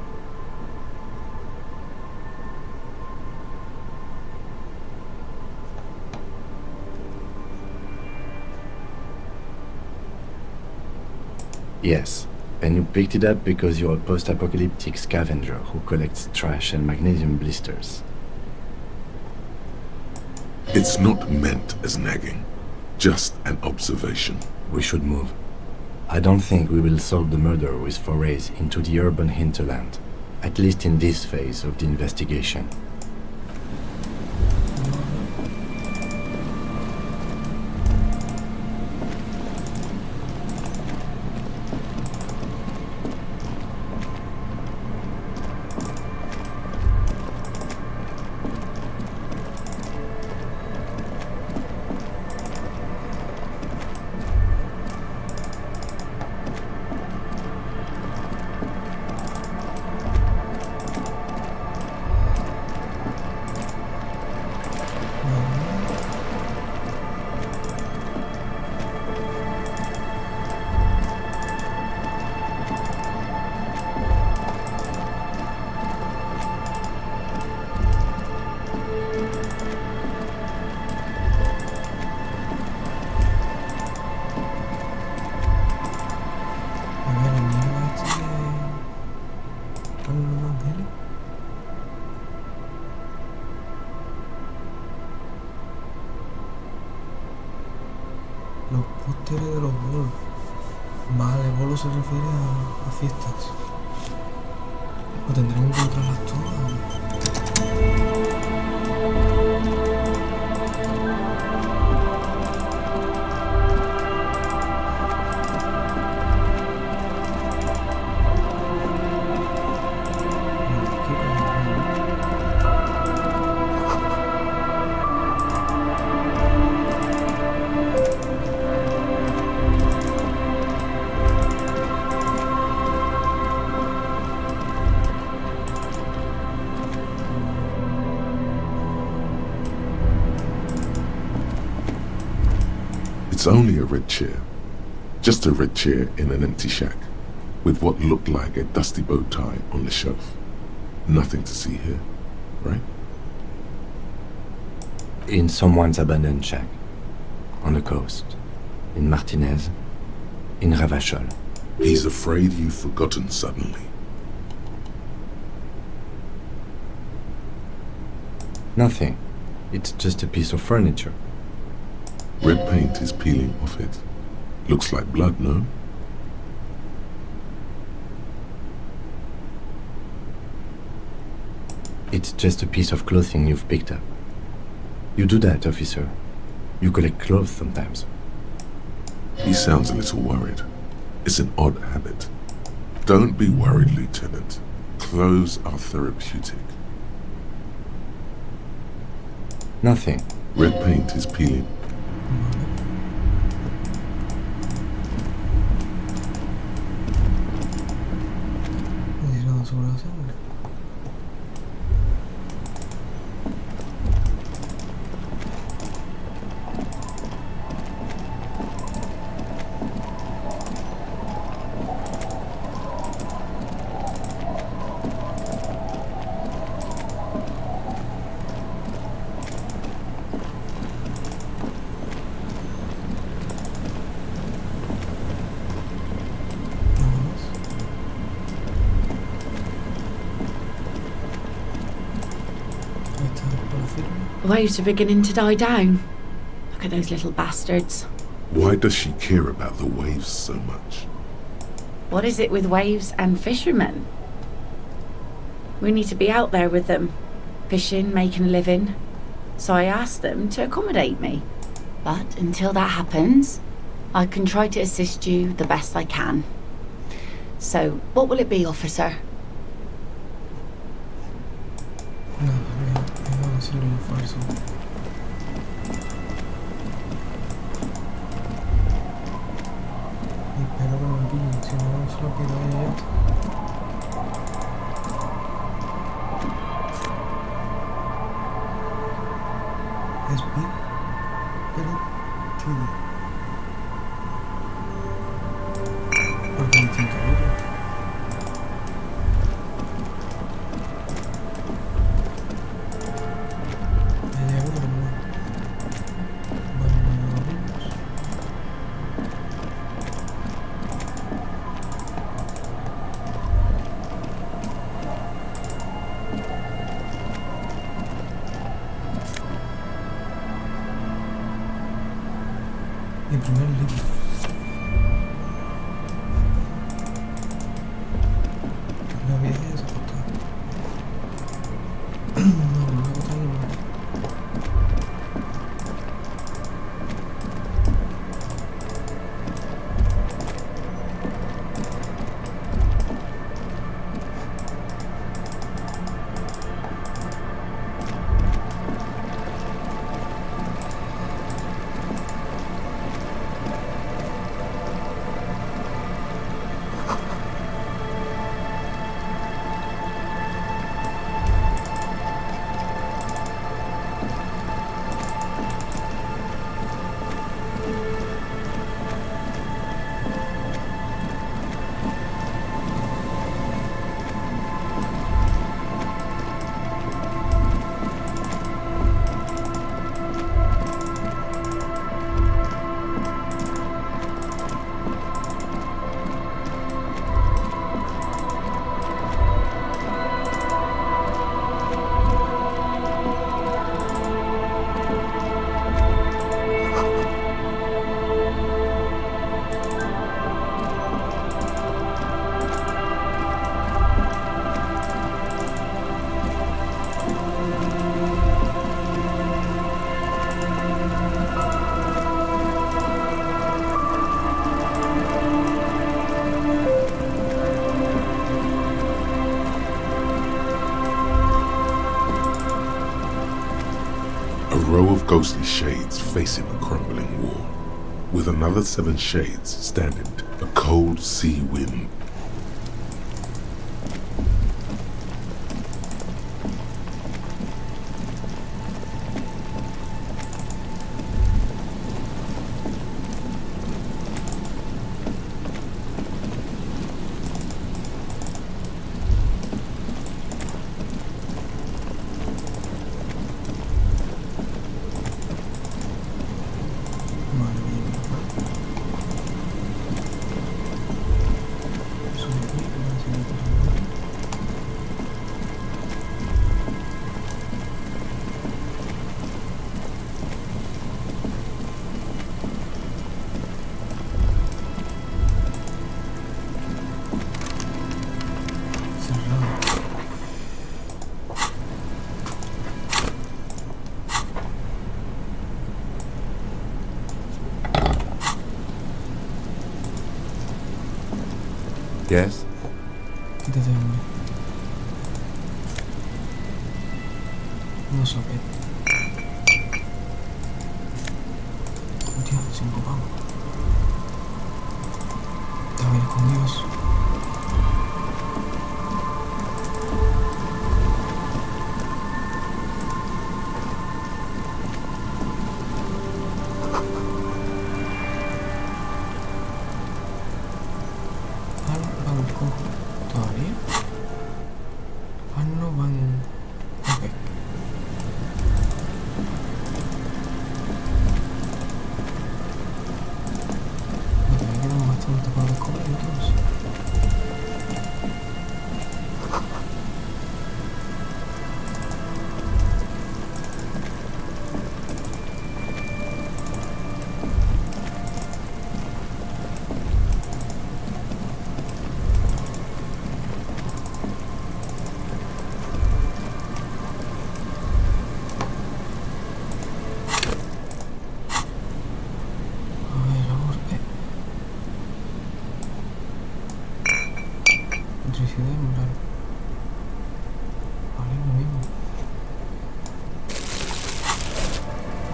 Yes, and you picked it up because you're a post-apocalyptic scavenger who collects trash and magnesium blisters. It's not meant as nagging, just an observation. We should move. I don't think we will solve the murder with forays into the urban hinterland, at least in this phase of the investigation. Los pósteres de los bolos. Vale, bolo se refiere a fiestas. ¿O tendré que encontrarlas todas? It's only a red chair. Just a red chair in an empty shack, with what looked like a dusty bow tie on the shelf. Nothing to see here, right? In someone's abandoned shack. On the coast. In Martinez. In Ravachol. He's afraid you've forgotten suddenly. Nothing. It's just a piece of furniture. Red paint is peeling off it. Looks like blood, no? It's just a piece of clothing you've picked up. You do that, officer. You collect clothes sometimes. He sounds a little worried. It's an odd habit. Don't be worried, Lieutenant. Clothes are therapeutic. Nothing. Red paint is peeling. Sobre la sangre. Waves are beginning to die down. Look at those little bastards. Why does she care about the waves so much? What is it with waves and fishermen? We need to be out there with them, fishing, making a living. So I asked them to accommodate me. But until that happens, I can try to assist you the best I can. So, what will it be, officer? Espero que no me pillen, si no se lo pido a ella. Es bien, pero chulo. Porque me siento libre. Mi primer libro. La vida es agotada. No, no agotada no. ghostly shades facing a crumbling wall, with another 7 shades standing, a cold sea wind. Yes? Quítate, hombre. No sope. Hostia, se empujaba. Estaba ahí escondidos. ¿Todavía? Ah, no van... Ok. Ok, me quedan bastante por descubrir entonces. Electricidad y moral. Vale, lo mismo.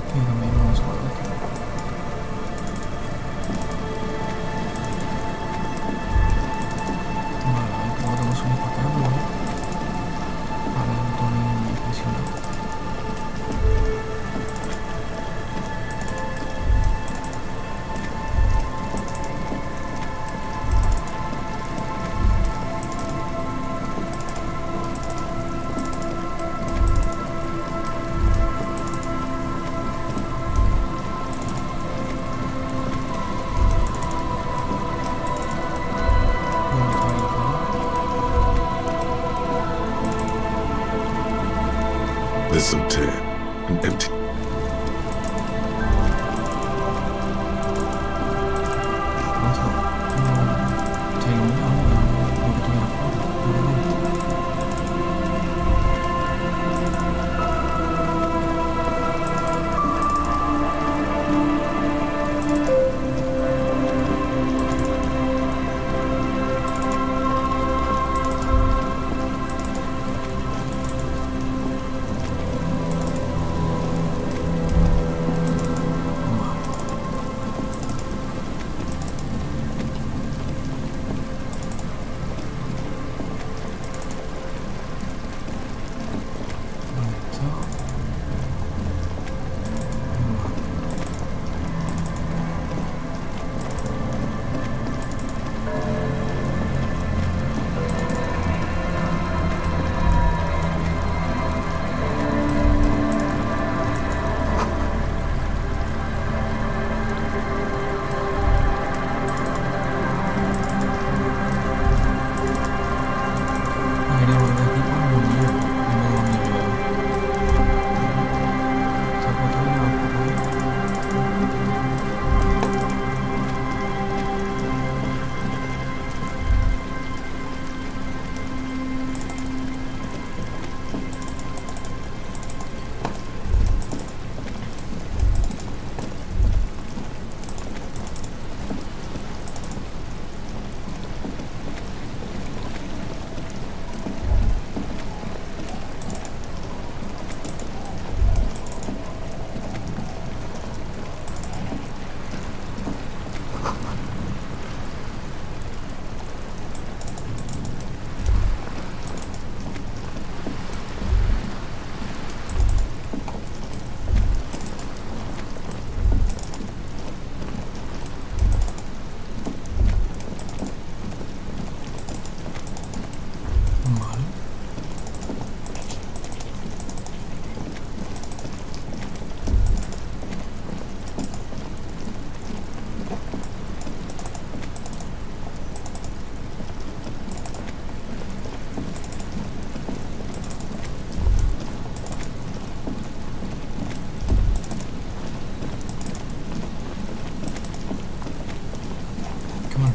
Y también vamos a ver aquí. Vale, a ver, creo que tenemos un hijo acá, ¿no? Vale, no tengo ninguna impresionante. There's some tear, an empty.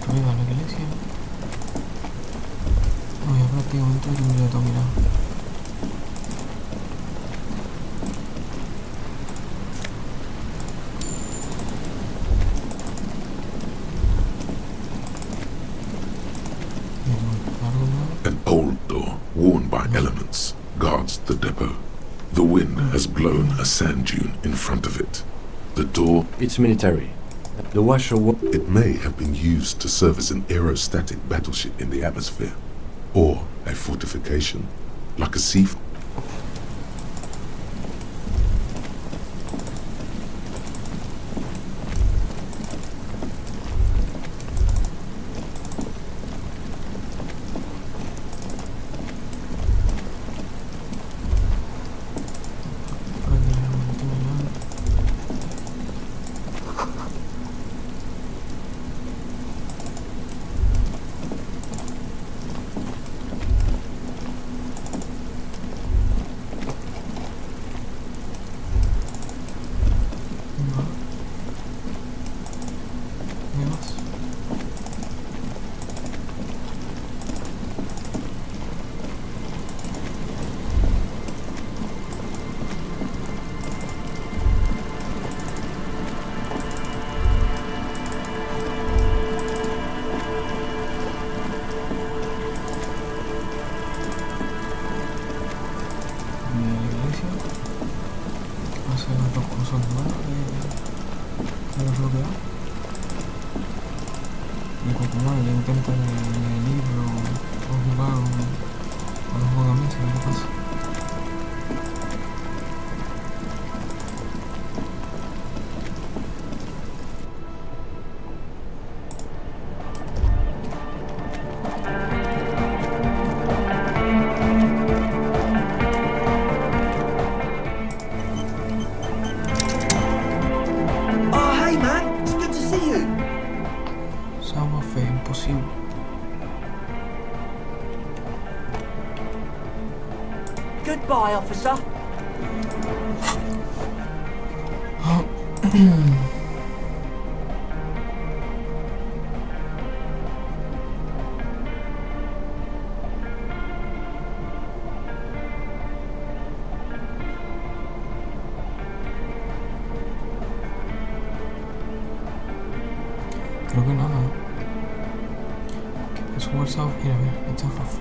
construida la iglesia. No, ya prácticamente lo tendría todo mirado. An old door, worn by elements, guards the depot. The wind has blown a sand dune in front of it. The door... It's military. The washer... It may have been used to serve as an aerostatic battleship in the atmosphere. Or a fortification, like a sea... Goodbye, officer. Creo que nada. ¿Qué es WhatsApp? Mira, mira, está fácil.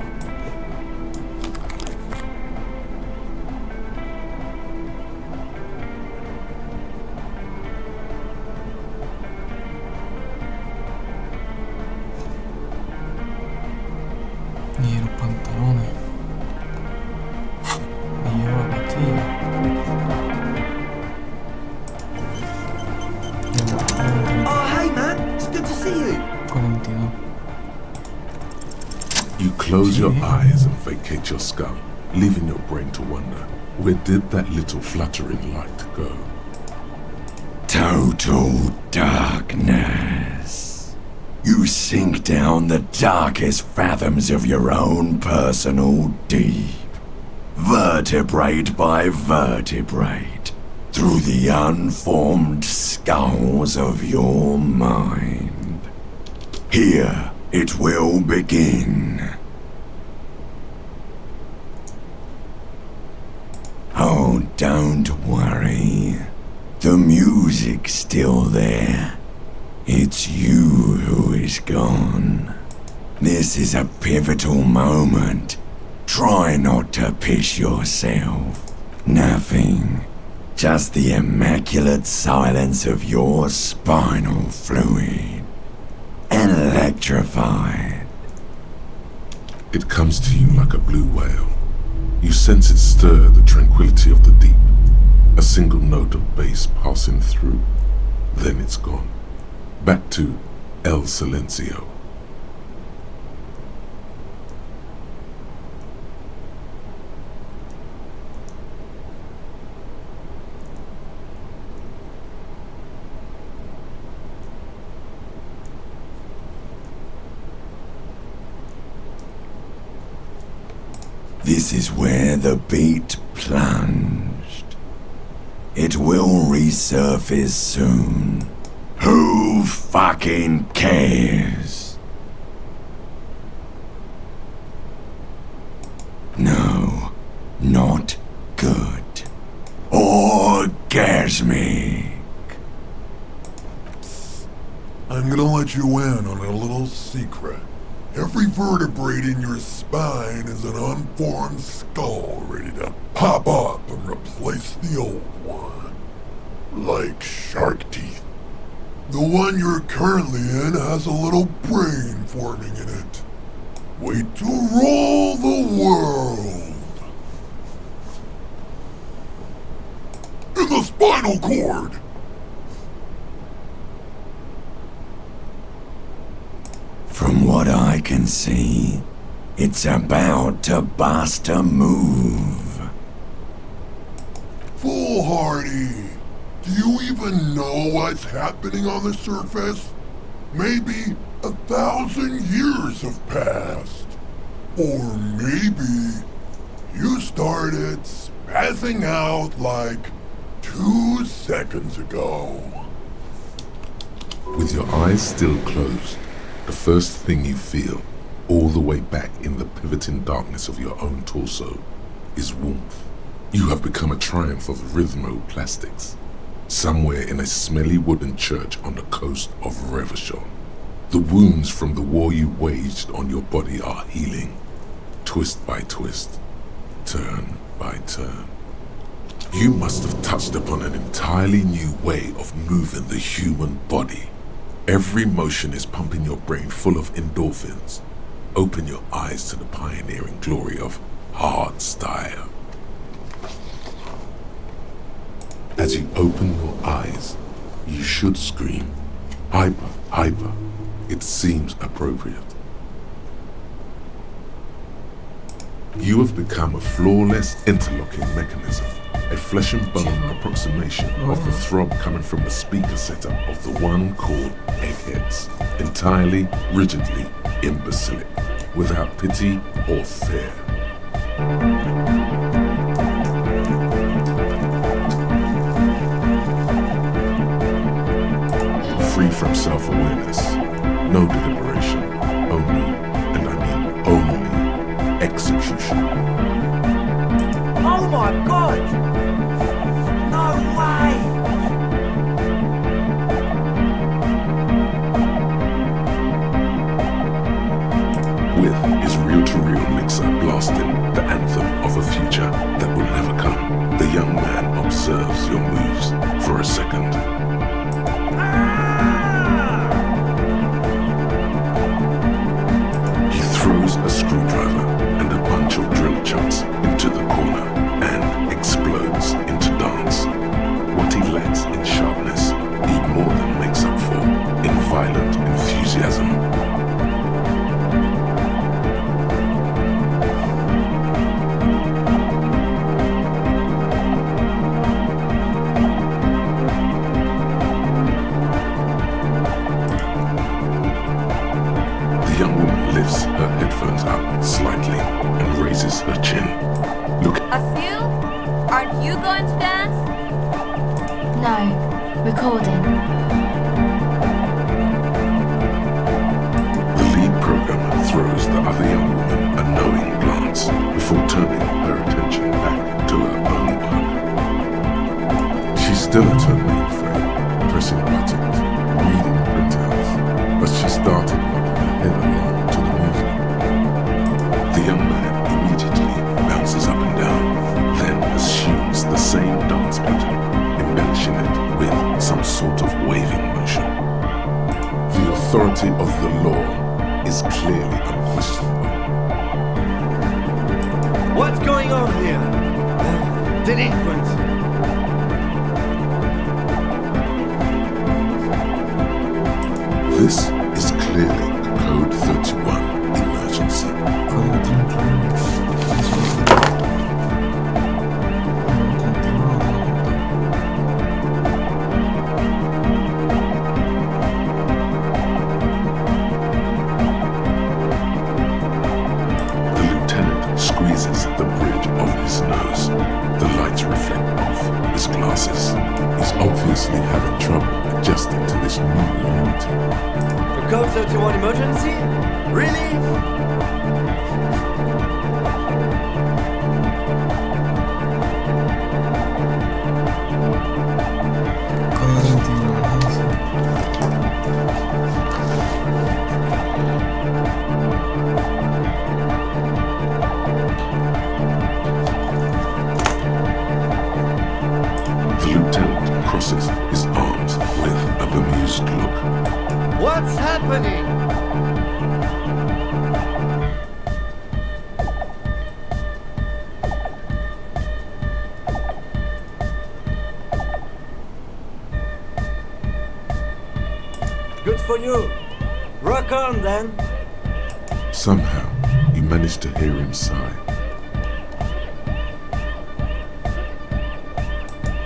Y los pantalones. Y llevo la pastilla. Oh, hey man, it's good to see you. 42. You close your eyes and vacate your skull, leaving your brain to wonder, where did that little fluttering light go? Total darkness. You sink down the darkest fathoms of your own personal deep, vertebrate by vertebrate, through the unformed skulls of your mind. Here it will begin. Oh, don't worry. The music's still there. It's you who is gone. This is a pivotal moment. Try not to piss yourself. Nothing. Just the immaculate silence of your spinal fluid. Electrified. It comes to you like a blue whale. You sense it stir the tranquility of the deep. A single note of bass passing through. Then it's gone. Back to El Silencio. This is where the beat plunged. It will resurface soon. Who fucking cares? I'm gonna let you in on a little secret. Every vertebrae in your spine is an unformed skull ready to pop up and replace the old one. Like shark teeth. The one you're currently in has a little brain forming in it. Wait to rule the world. In the spinal cord. From what I can see, it's about to bust a move. Foolhardy! Do you even know what's happening on the surface? Maybe 1,000 years have passed. Or maybe you started spazzing out like 2 seconds ago. With your eyes still closed, the first thing you feel, all the way back in the pivoting darkness of your own torso, is warmth. You have become a triumph of rhythmoplastics, somewhere in a smelly wooden church on the coast of Revachol. The wounds from the war you waged on your body are healing, twist by twist, turn by turn. You must have touched upon an entirely new way of moving the human body. Every motion is pumping your brain full of endorphins. Open your eyes to the pioneering glory of hard style. As you open your eyes, you should scream, hyper, hyper. It seems appropriate. You have become a flawless interlocking mechanism, a flesh and bone approximation of the throb coming from the speaker setup of the one called Eggheads, entirely, rigidly imbecilic, without pity or fear. Free from self-awareness, no deliberation, only, and I mean only, execution. Oh my god! No way! With his reel-to-reel mixer blasting the anthem of a future that will never come, the young man observes your moves for a second. He throws a screwdriver and a bunch of drill chucks into the corner and explodes into dance. What he lacks in sharpness, he more than makes up for in violent enthusiasm. Her headphones up slightly and raises her chin. Look. Asil, aren't you going to dance? No, recording. The lead programmer throws the other young woman a knowing glance before turning her attention back to her own work. She's still at her mainframe, pressing buttons, reading printouts, but she started nodding her head along to the music. The young man immediately bounces up and down, then assumes the same dance pattern, embellishing it with some sort of waving motion. The authority of the law is clearly unquestionable. What's going on here? Delinquents. This is clearly a Code 31 emergency. The lieutenant squeezes the bridge of his nose. The lights reflect off his glasses. He's obviously having trouble adjusting to this new reality. A Code 31 emergency? Really? The lieutenant crosses his arms with a bemused look. What's happening? Good for you. Rock on then. Somehow, you manage to hear him sigh.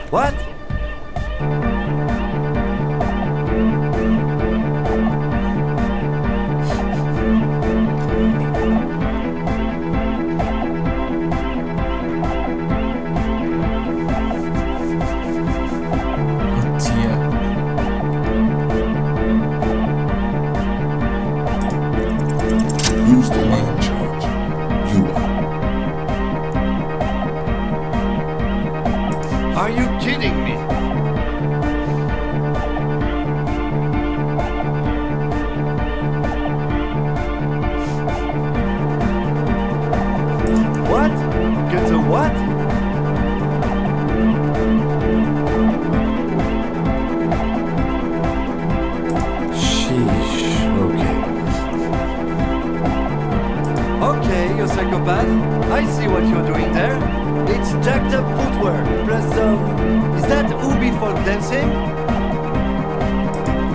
What? Who's the one in charge? You are. Are you kidding me? What? Get a what? Sheesh, okay. Okay, you psychopath. I see what you're doing there. It's jacked up footwork, plus is that Ubi folk dancing?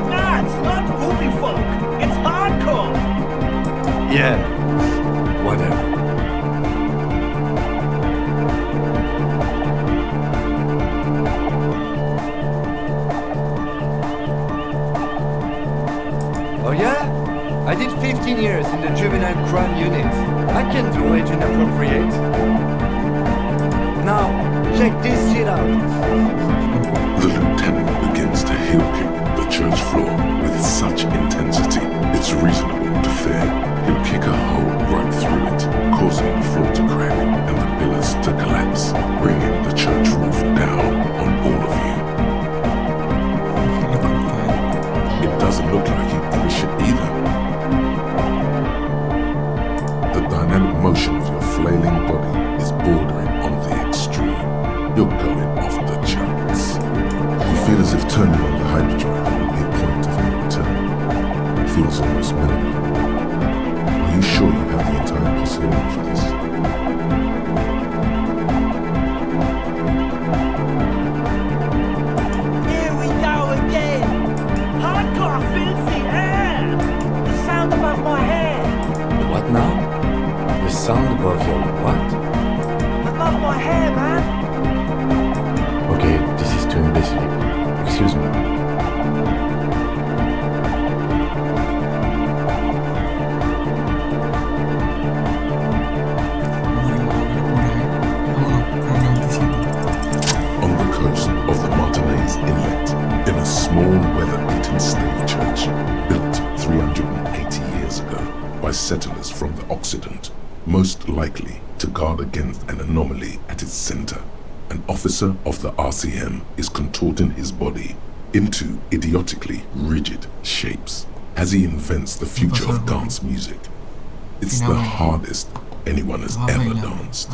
Nah, it's not Ubi folk. It's hardcore. Yeah, whatever. Oh yeah? I did 15 years in the juvenile crime unit. I can do age inappropriate. Now, check this shit out. The lieutenant begins to heel kick the church floor with such intensity, it's reasonable to fear he'll kick a hole right through it, causing the floor to crack and the pillars to collapse, bringing the church roof down on all of you. It doesn't look like he'd give a shit either. The dynamic motion of your flailing body is bordering on the extreme. You're going off the charts. You feel as if turning on the hyperdrive will be a point of no return. It feels almost minimal. Are you sure you have the entire possibility for this? Here we go again. Hardcore filthy air. The sound above my head. What now? The sound above your what? Above my hair, man. Okay, this is too imbecile. Excuse me. On the coast of the Martinez Inlet, in a small weather-beaten slave church built 380 years ago by settlers from the Occident, most likely to guard against an anomaly at its center, an officer of the RCM is contorting his body into idiotically rigid shapes as he invents the future of dance music. It's the hardest anyone has ever danced.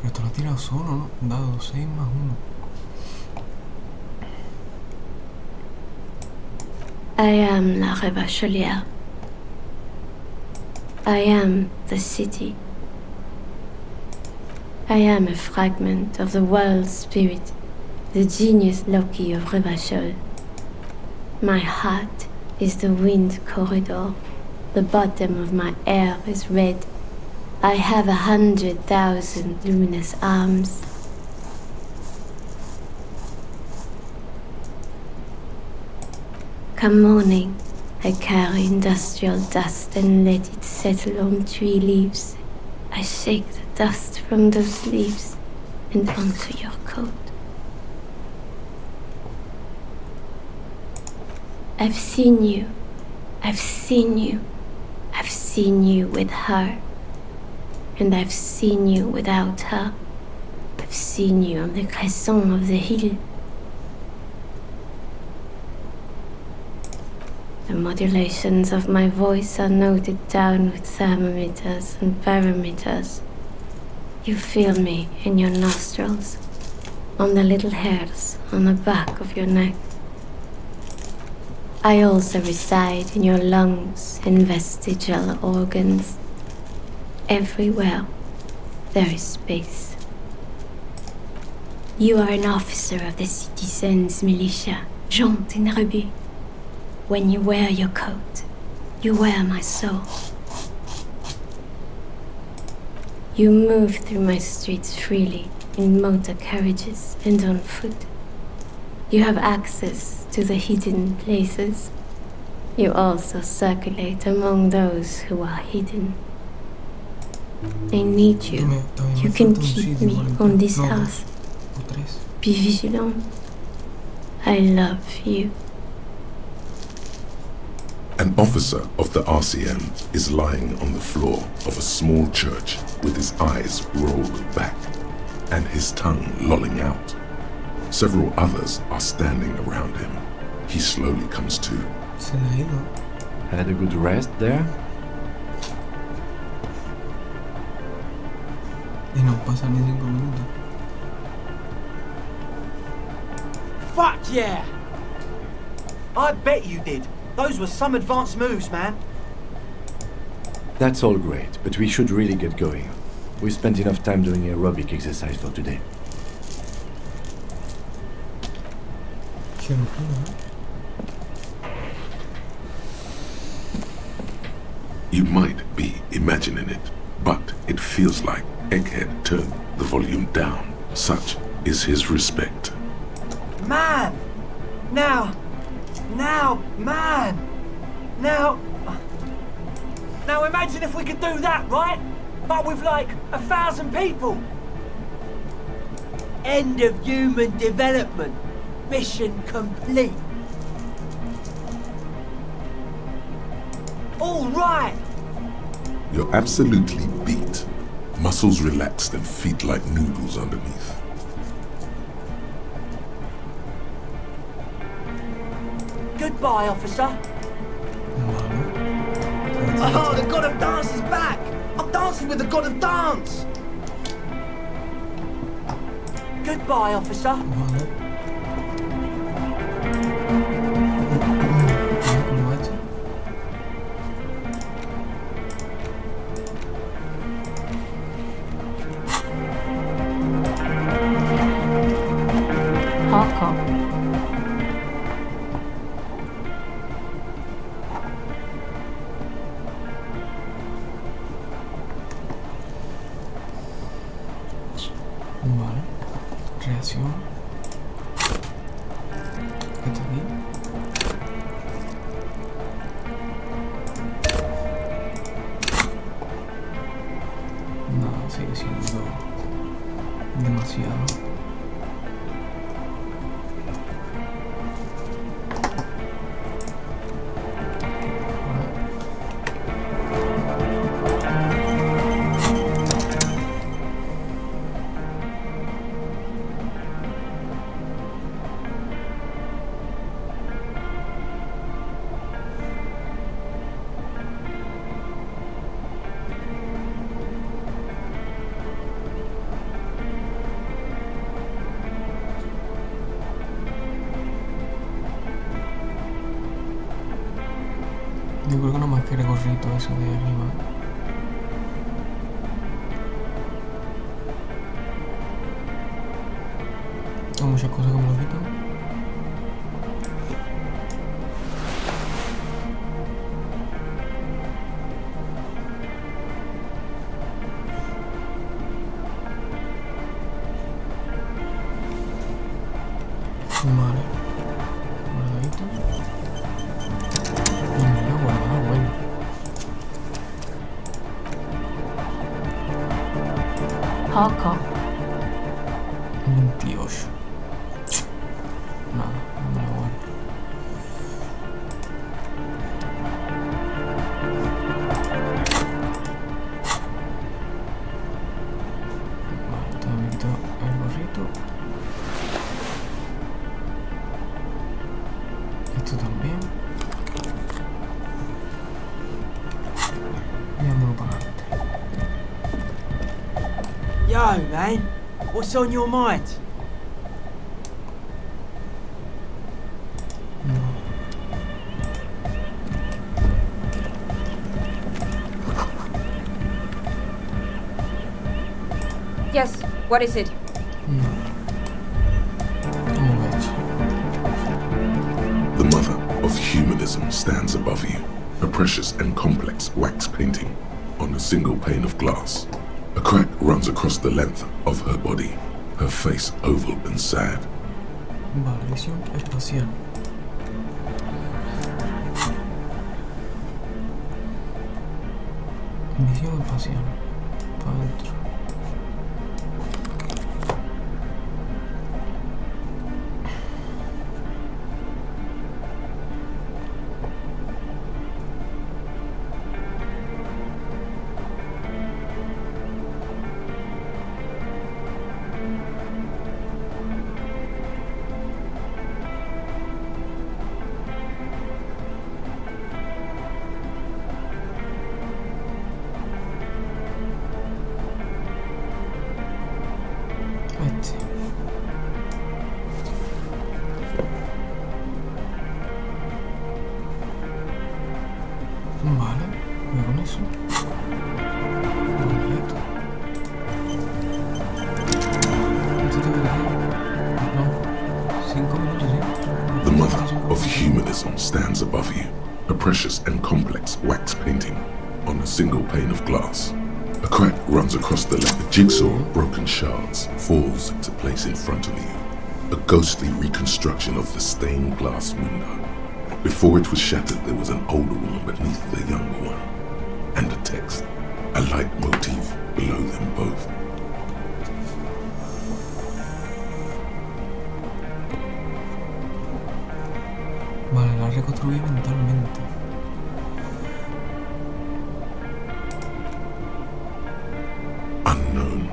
Pero te lo ha tirado solo, ¿no? Dado 6 más 1. I am la Rebachelière. I am the city. I am a fragment of the world spirit, the genius Loki of Revachol. My heart is the wind corridor. The bottom of my air is red. I have 100,000 luminous arms. Come morning, I carry industrial dust and let it settle on tree leaves. I shake the dust from those leaves and onto your coat. I've seen you. I've seen you. I've seen you with her. And I've seen you without her. I've I've seen you on the crescent of the hill. The modulations of my voice are noted down with thermometers and barometers. You feel me in your nostrils, on the little hairs on the back of your neck. I also reside in your lungs and vestigial organs. Everywhere there is space. You are an officer of the citizens' militia, Jean Tenrebu. When you wear your coat, you wear my soul. You move through my streets freely, in motor carriages and on foot. You have access to the hidden places. You also circulate among those who are hidden. I need you. You can keep me on this earth. Be vigilant. I love you. An officer of the RCM is lying on the floor of a small church with his eyes rolled back and his tongue lolling out. Several others are standing around him. He slowly comes to. Had a good rest there? Y no pasan ni 5 minutos. Fuck yeah! I bet you did. Those were some advanced moves, man. That's all great, but we should really get going. We spent enough time doing aerobic exercise for today. You might be imagining it, but it feels like Egghead turned the volume down. Such is his respect. Man! Now, man! Now imagine if we could do that, right? But with like 1,000 people. End of human development. Mission complete. All right! You're absolutely beat. Muscles relaxed and feet like noodles underneath. Goodbye, officer. Oh, the god of dance is back! I'm dancing with the god of dance! Goodbye, officer. Hardcore. Vale. Reacción. ¿Qué está aquí? No, sigue siendo demasiado. Yo creo que no más quiere gorrito eso de arriba. Hay muchas cosas que me lo quitan. Vale. Guardadito. Y me lo he guardado, bueno. Hardcore. 28. Nada, no me lo guardo. Vale, todo me quito el chorrito. Esto también. Y ando para adelante. Yo, man. What's on your mind? Yes, what is it? The mother of humanism stands above you, a precious and complex wax painting on a single pane of glass. A crack runs across the length of her body, her face oval and sad. Vale, visión espacial. Visión espacial. Para adentro. Vale, voy con eso. The mother of humanism stands above you, a precious and complex wax painting on a single pane of glass. A crack runs across the left. A jigsaw of broken shards falls into place in front of you, a ghostly reconstruction of the stained glass window. Before it was shattered, there was an older woman beneath the younger one, and a text, a leitmotif below them both. Vale, la reconstruí mentalmente. Unknown.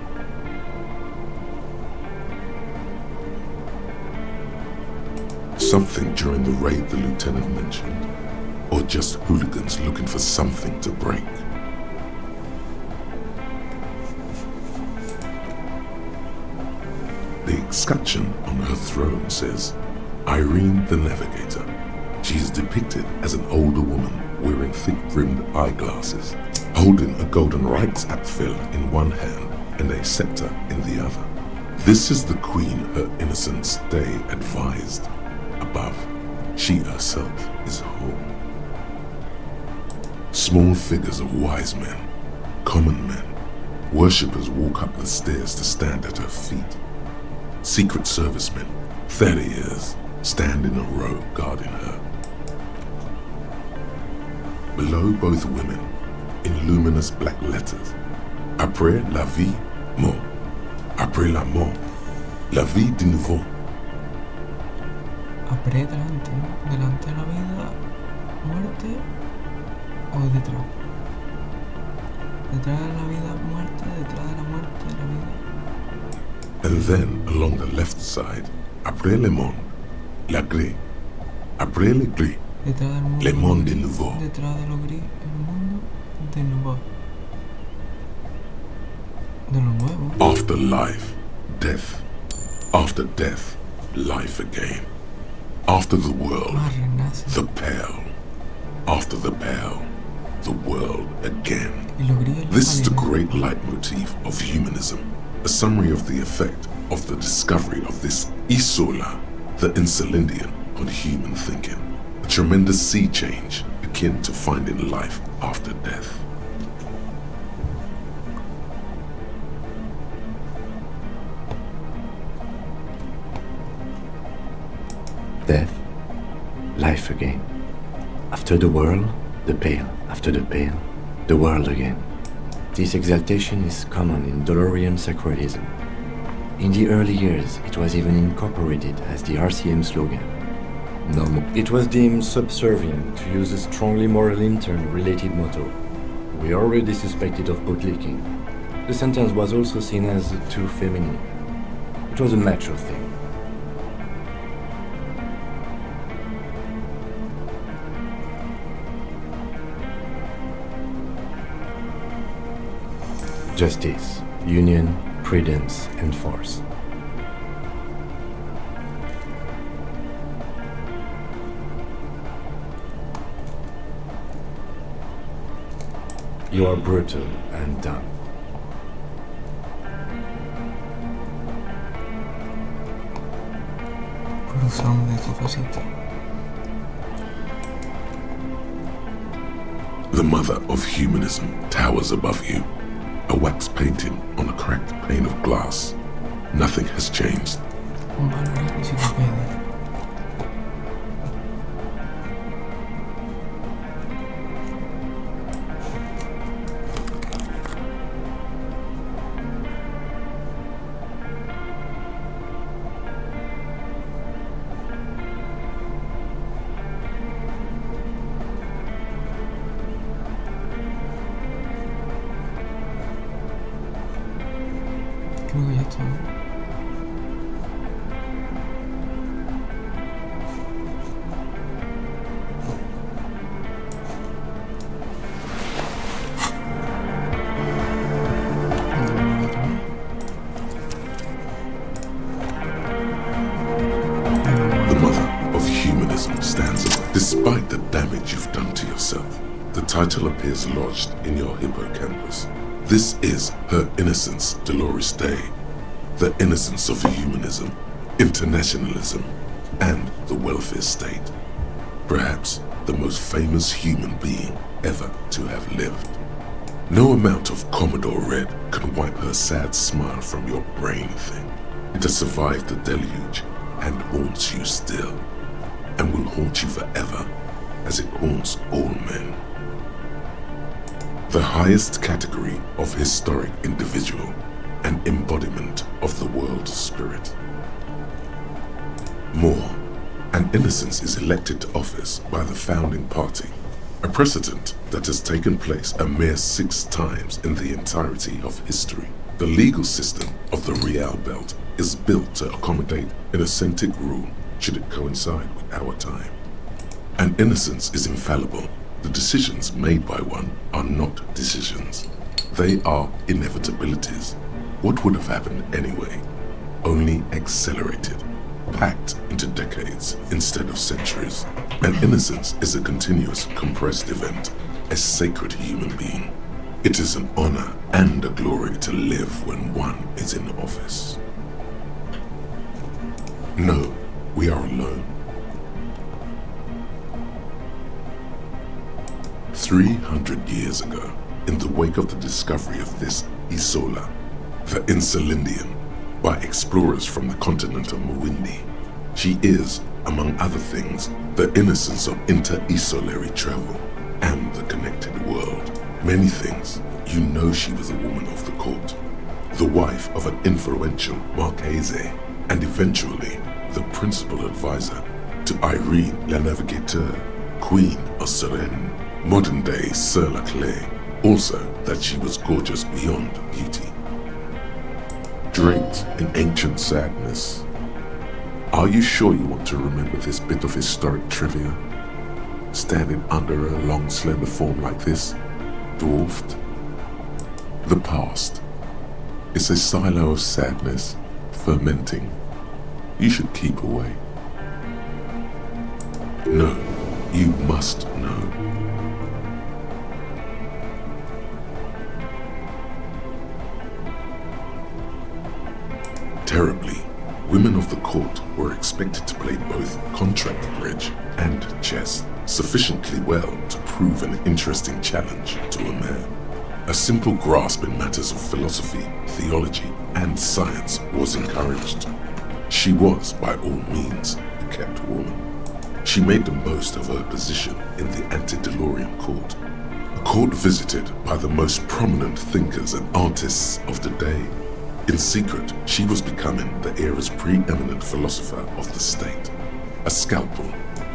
Something during the raid the lieutenant mentioned, or just hooligans looking for something to break. The escutcheon on her throne says, Irene the Navigator. She is depicted as an older woman wearing thick-rimmed eyeglasses, holding a golden rights apfel in one hand and a scepter in the other. This is the queen her innocence day advised. Above, she herself is whole. Small figures of wise men, common men, worshippers walk up the stairs to stand at her feet. Secret servicemen, 30 years, stand in a row guarding her. Below both women, in luminous black letters, Après la vie, mort. Après la mort, la vie de nouveau. Après delante, ¿no? Delante de la vida, muerte o detrás. Detrás de la vida, muerte, detrás de la muerte, de la vida. And then, along the left side, Après le monde, la gré. Après le gris, le monde de nouveau. Detrás de lo gris, el mundo de nouveau. De lo nuevo. After life, death. After death, life again. After the world, the pale. After the pale, the world again. This is the great leitmotif of humanism, a summary of the effect of the discovery of this Isola, the Insulindian, on human thinking. A tremendous sea change akin to finding life after death. Death, life again. After the world, the pale. After the pale, the world again. This exaltation is common in Dolorian sacralism. In the early years, it was even incorporated as the RCM slogan. No more. It was deemed subservient to use a strongly moral intern-related motto. We already suspected of bootlicking. The sentence was also seen as too feminine. It was a natural thing. Justice, union, prudence, and force. You are brutal and dumb. Corazón de tu faceta. The mother of humanism towers above you, a wax painting on a cracked pane of glass. Nothing has changed. Creo que ya está. The mother of humanism stands up. Despite the damage you've done to yourself, the title appears lodged in your hippocampus. This is her innocence, Dolores Day. The innocence of humanism, internationalism, and the welfare state. Perhaps the most famous human being ever to have lived. No amount of Commodore Red can wipe her sad smile from your brain thing. It has survived the deluge and haunts you still, and will haunt you forever as it haunts all men. The highest category of historic individual, an embodiment of the world spirit. More, an innocence is elected to office by the founding party, a precedent that has taken place a mere 6 times in the entirety of history. The legal system of the Real Belt is built to accommodate an authentic rule should it coincide with our time. An innocence is infallible. The decisions made by one are not decisions. They are inevitabilities. What would have happened anyway? Only accelerated, packed into decades instead of centuries. And innocence is a continuous, compressed event, a sacred human being. It is an honor and a glory to live when one is in office. No, we are alone. 300 years ago, in the wake of the discovery of this Isola, the Insulindian, by explorers from the continent of Mawindi, she is, among other things, the innocence of inter-isolary travel and the connected world. Many things. You know she was a woman of the court, the wife of an influential Marchese, and eventually the principal advisor to Irene La Navigateur, Queen of Suresnes, modern-day Sir La Clé. Also that she was gorgeous beyond beauty. Draped in ancient sadness. Are you sure you want to remember this bit of historic trivia? Standing under a long slender form like this, dwarfed? The past is a silo of sadness, fermenting. You should keep away. No, you must know. Terribly, women of the court were expected to play both contract bridge and chess sufficiently well to prove an interesting challenge to a man. A simple grasp in matters of philosophy, theology, and science was encouraged. She was, by all means, a kept woman. She made the most of her position in the antediluvian court, a court visited by the most prominent thinkers and artists of the day. In secret, she was becoming the era's preeminent philosopher of the state. A scalpel,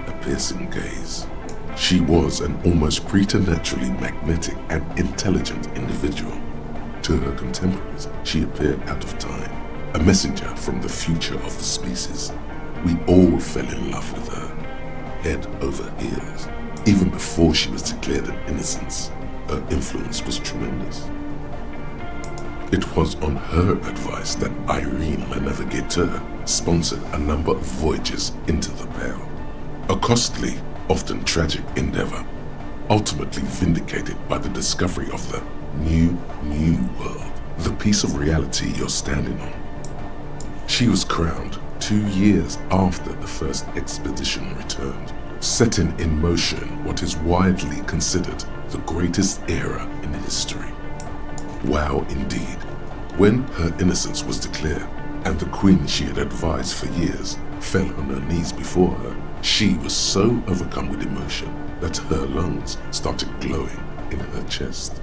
a piercing gaze. She was an almost preternaturally magnetic and intelligent individual. To her contemporaries, she appeared out of time. a messenger from the future of the species. We all fell in love with her, head over heels. Even before she was declared an innocence, her influence was tremendous. It was on her advice that Irene, la Navigateur, sponsored a number of voyages into the Pale. A costly, often tragic endeavor, ultimately vindicated by the discovery of the new world, the piece of reality you're standing on. She was crowned 2 years after the first expedition returned, setting in motion what is widely considered the greatest era in history. Wow, indeed. When her innocence was declared, and the queen she had advised for years fell on her knees before her, she was so overcome with emotion that her lungs started glowing in her chest.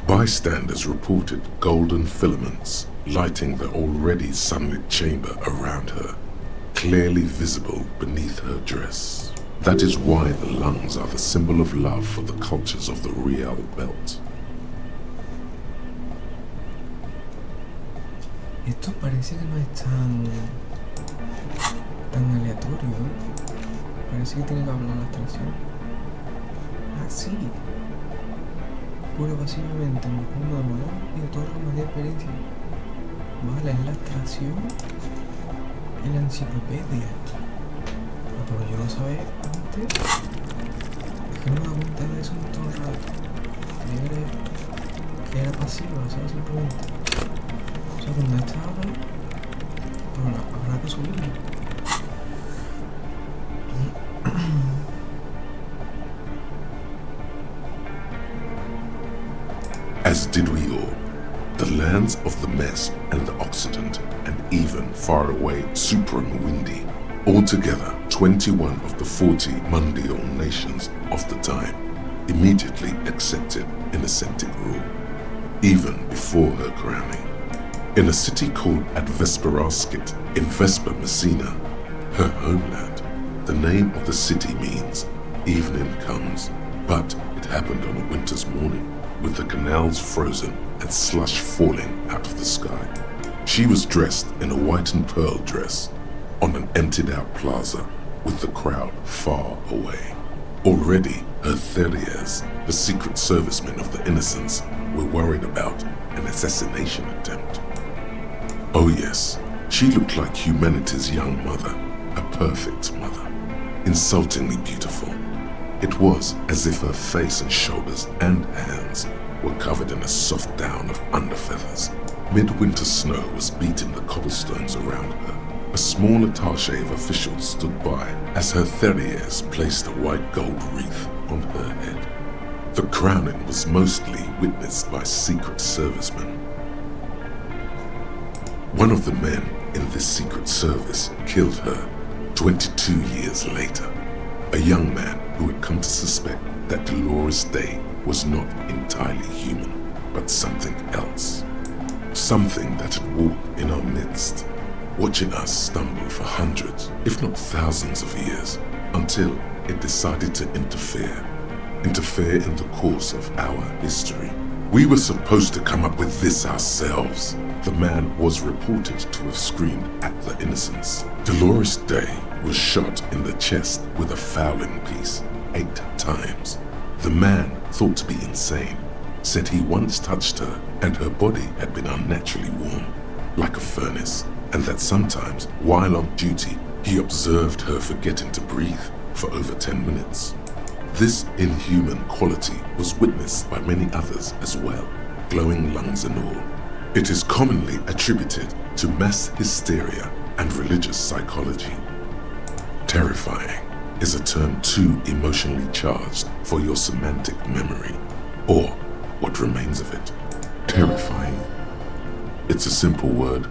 Bystanders reported golden filaments lighting the already sunlit chamber around her, clearly visible beneath her dress. That is why the lungs are the symbol of love for the cultures of the Real Belt. Esto parece que no es tan aleatorio, ¿eh? Parece que tiene que hablar la extracción. Ah, sí. Pura pasivamente en el fondo de molar y de todas formas de experiencia. Vale, es la extracción y la enciclopedia. Ah, pero yo lo sabía antes. Es que no me da cuenta de eso en todo el rato. Que era pasiva, ¿sabes? Simplemente. O sea, cuando estaba, pero habrá que subirlo. As did we all. The lands of the Mess and the Occident, and even far away Supreme Windy, altogether 21 of the 40 Mundial nations of the time, immediately accepted Innocentic rule, even before her crowning. In a city called Advesperaskit in Vesper Messina, her homeland, the name of the city means evening comes, but it happened on a winter's morning, with the canals frozen and slush falling out of the sky. She was dressed in a white and pearl dress on an emptied-out plaza with the crowd far away. Already, her Theriers, the secret servicemen of the Innocents, were worried about an assassination attempt. Oh yes, she looked like humanity's young mother, a perfect mother, insultingly beautiful. It was as if her face and shoulders and hands were covered in a soft down of underfeathers. Midwinter snow was beating the cobblestones around her. A small attaché of officials stood by as her Theriers placed a white gold wreath on her head. The crowning was mostly witnessed by secret servicemen. One of the men in this secret service killed her 22 years later. A young man who had come to suspect that Dolores Day was not entirely human, but something else. Something that had walked in our midst, watching us stumble for hundreds, if not thousands of years, until it decided to interfere in the course of our history. We were supposed to come up with this ourselves. The man was reported to have screamed at the Innocents. Dolores Day was shot in the chest with a fowling piece 8 times. The man, thought to be insane, said he once touched her and her body had been unnaturally warm, like a furnace, and that sometimes, while on duty, he observed her forgetting to breathe for over 10 minutes. This inhuman quality was witnessed by many others as well, glowing lungs and all. It is commonly attributed to mass hysteria and religious psychology. Terrifying is a term too emotionally charged for your semantic memory, or what remains of it. Terrifying. It's a simple word.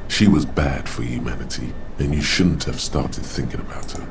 She was bad for humanity, and you shouldn't have started thinking about her.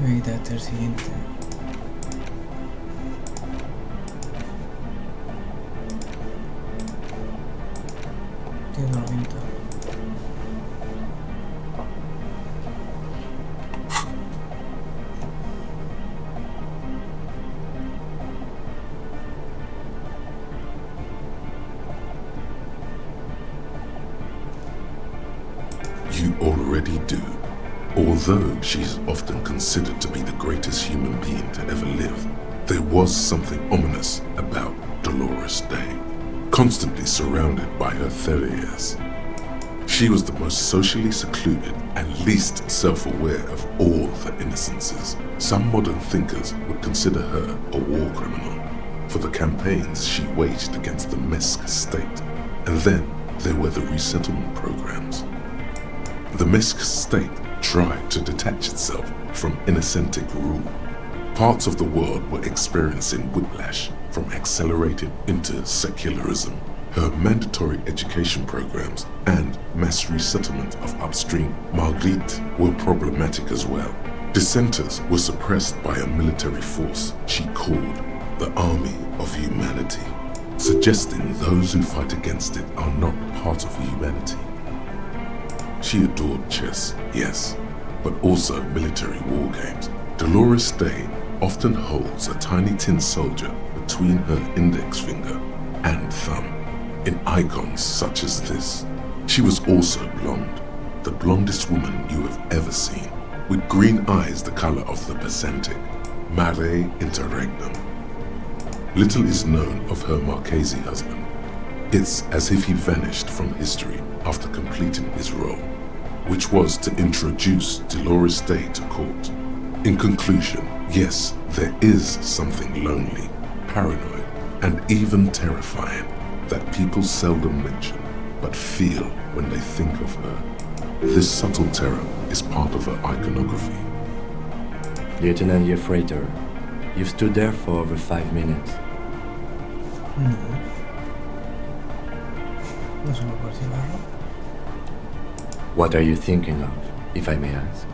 Evita hasta el siguiente. Tiene una pinta. You already do. Although she's often considered to be the greatest human being to ever live, there was something ominous about Dolores Day, constantly surrounded by her terriers. She was the most socially secluded and least self-aware of all the innocences. Some modern thinkers would consider her a war criminal for the campaigns she waged against the Mesk state. And then there were the resettlement programs. The Mesk state tried to detach itself from innocentic rule. Parts of the world were experiencing whiplash from accelerated into secularism. Her mandatory education programs and mass resettlement of upstream Marguerite were problematic as well. Dissenters were suppressed by a military force she called the Army of Humanity, suggesting those who fight against it are not part of humanity. She adored chess, yes, but also military war games. Dolores Day often holds a tiny tin soldier between her index finger and thumb in icons such as this. She was also blonde, the blondest woman you have ever seen, with green eyes the color of the Pacentic, mare interregnum. Little is known of her Marchese husband. It's as if he vanished from history after completing his role, which was to introduce Dolores Day to court. In conclusion, yes, there is something lonely, paranoid, and even terrifying that people seldom mention, but feel when they think of her. This subtle terror is part of her iconography. Lieutenant Yefrater, you've stood there for over 5 minutes. No. No se me puede cigarro. What are you thinking of, if I may ask?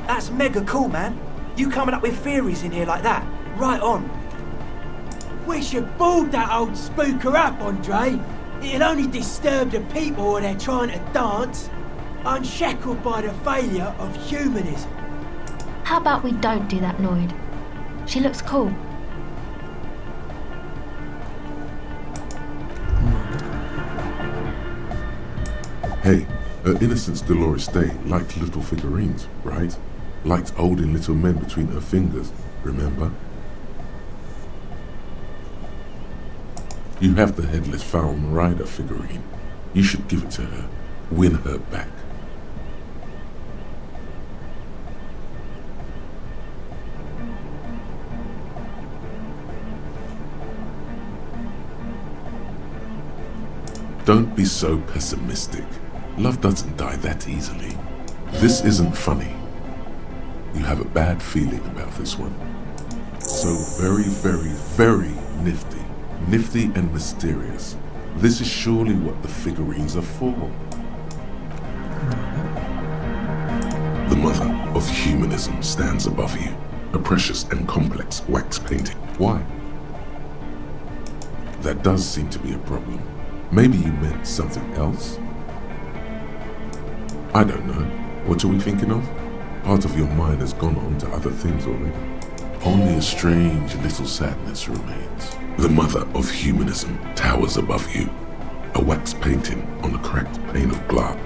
That's mega cool, man. You coming up with theories in here like that. Right on. We should board that old spooker up, Andre. It'll only disturb the people when they're trying to dance, unshackled by the failure of humanism. How about we don't do that, Lloyd? She looks cool. Hey, her innocence Dolores Day liked little figurines, right? Liked holding little men between her fingers, remember? You have the headless foul rider figurine. You should give it to her. Win her back. Don't be so pessimistic. Love doesn't die that easily. This isn't funny. You have a bad feeling about this one. So very, very, very nifty. Nifty and mysterious. This is surely what the figurines are for. The mother of humanism stands above you. A precious and complex wax painting. Why? That does seem to be a problem. Maybe you meant something else? I don't know. What are we thinking of? Part of your mind has gone on to other things already. Only a strange little sadness remains. The mother of humanism towers above you. A wax painting on a cracked pane of glass.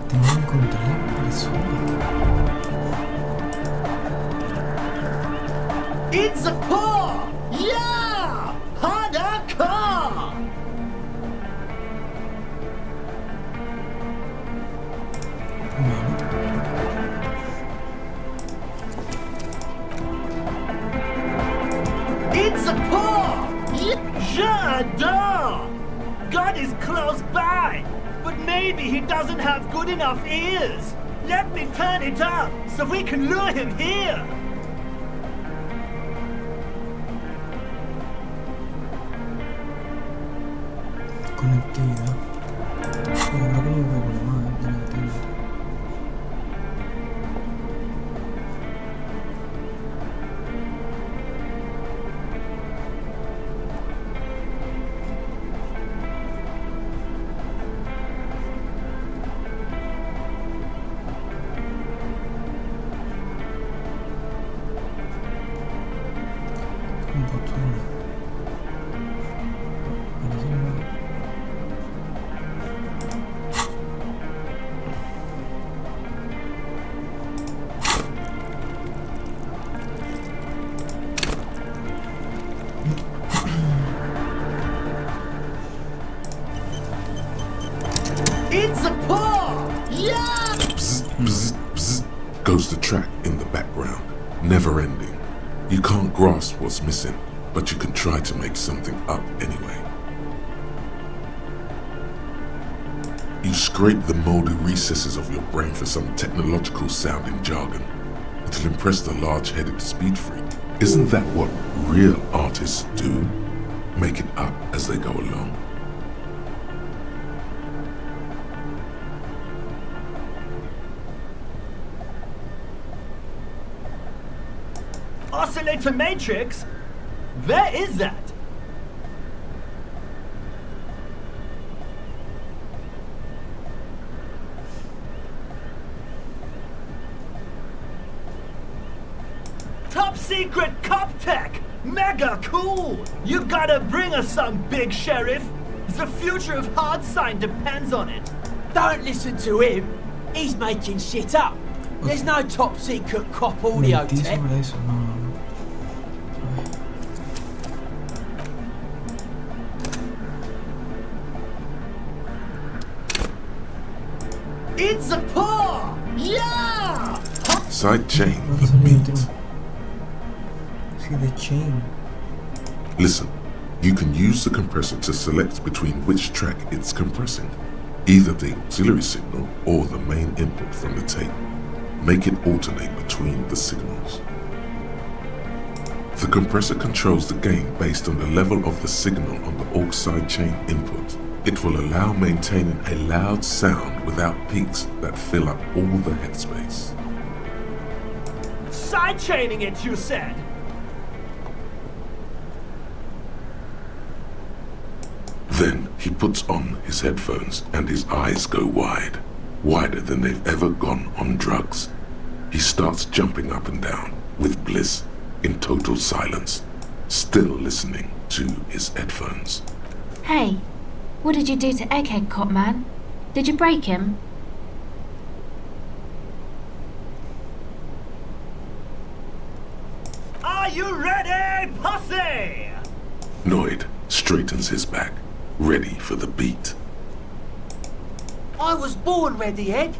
Tengo que encontrar la persona. It's a car! Yeah! Hada car! It's a car! Yeah! that door! God is close by, but maybe he doesn't have good enough ears. Let me turn it up so we can lure him here. Conectividad. Pero creo que no me pego más de la antena. Un botón. It's a paw! Yeah! Bzz, bzz, bzz, goes the track in the background, never ending. You can't grasp what's missing, but you can try to make something up anyway. You scrape the moldy recesses of your brain for some technological sounding jargon. It'll impress the large-headed speed freak. Isn't that what real artists do? Make it up as they go along. Oscillator matrix? Where is that? Top secret cop tech! Mega cool! You gotta bring us some, big sheriff! The future of hard sign depends on it. Don't listen to him. He's making shit up. There's no top secret cop audio Mentí tech. sobre eso, no. It's a paw! Yeah! Side chain the beat. See the chain. Listen, you can use the compressor to select between which track it's compressing, either the auxiliary signal or the main input from the tape. Make it alternate between the signals. The compressor controls the gain based on the level of the signal on the aux sidechain input. It will allow maintaining a loud sound without peaks that fill up all the headspace. Sidechaining it, you said? Then he puts on his headphones and his eyes go wide, wider than they've ever gone on drugs. He starts jumping up and down with bliss in total silence, still listening to his headphones. Hey, what did you do to Egghead Cop Man? Did you break him? Are you ready, posse? Noid straightens his back, ready for the beat. I was born ready, Ed.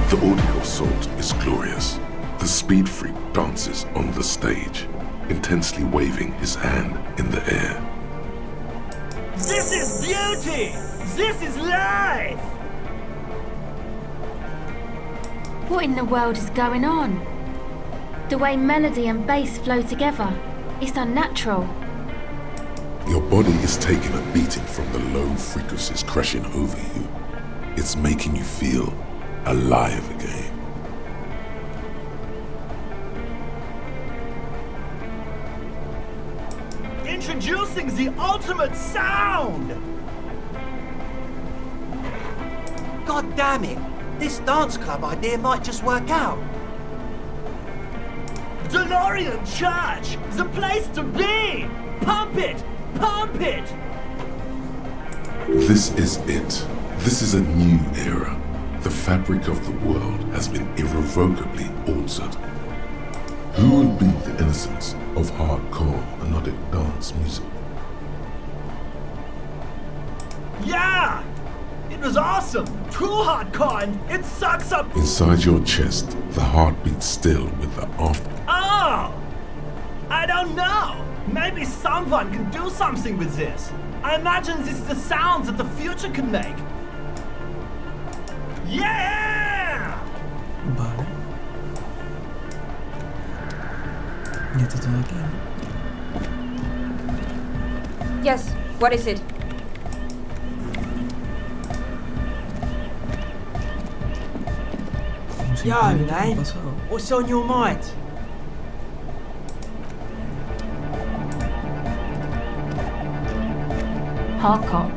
The audio assault is glorious. The speed freak dances on the stage, intensely waving his hand in the air. This is beauty! This is life! What in the world is going on? The way melody and bass flow together, it's unnatural. Your body is taking a beating from the low frequencies crashing over you. It's making you feel alive again. Introducing the ultimate sound! God damn it! This dance club idea might just work out. DeLorean Church! The place to be! Pump it! Pump it! This is it. This is a new era. The fabric of the world has been irrevocably altered. Who will be the innocence of hardcore melodic dance music? Yeah! It was awesome! True hardcore and it sucks up. Inside your chest, the heart beats still with the after. Oh! I don't know! Maybe someone can do something with this. I imagine this is the sounds that the future can make. Yeah! Vale. Ya está todo aquí, ¿no? Yes, what is it? Yo, man, what's on your mind? Hardcore.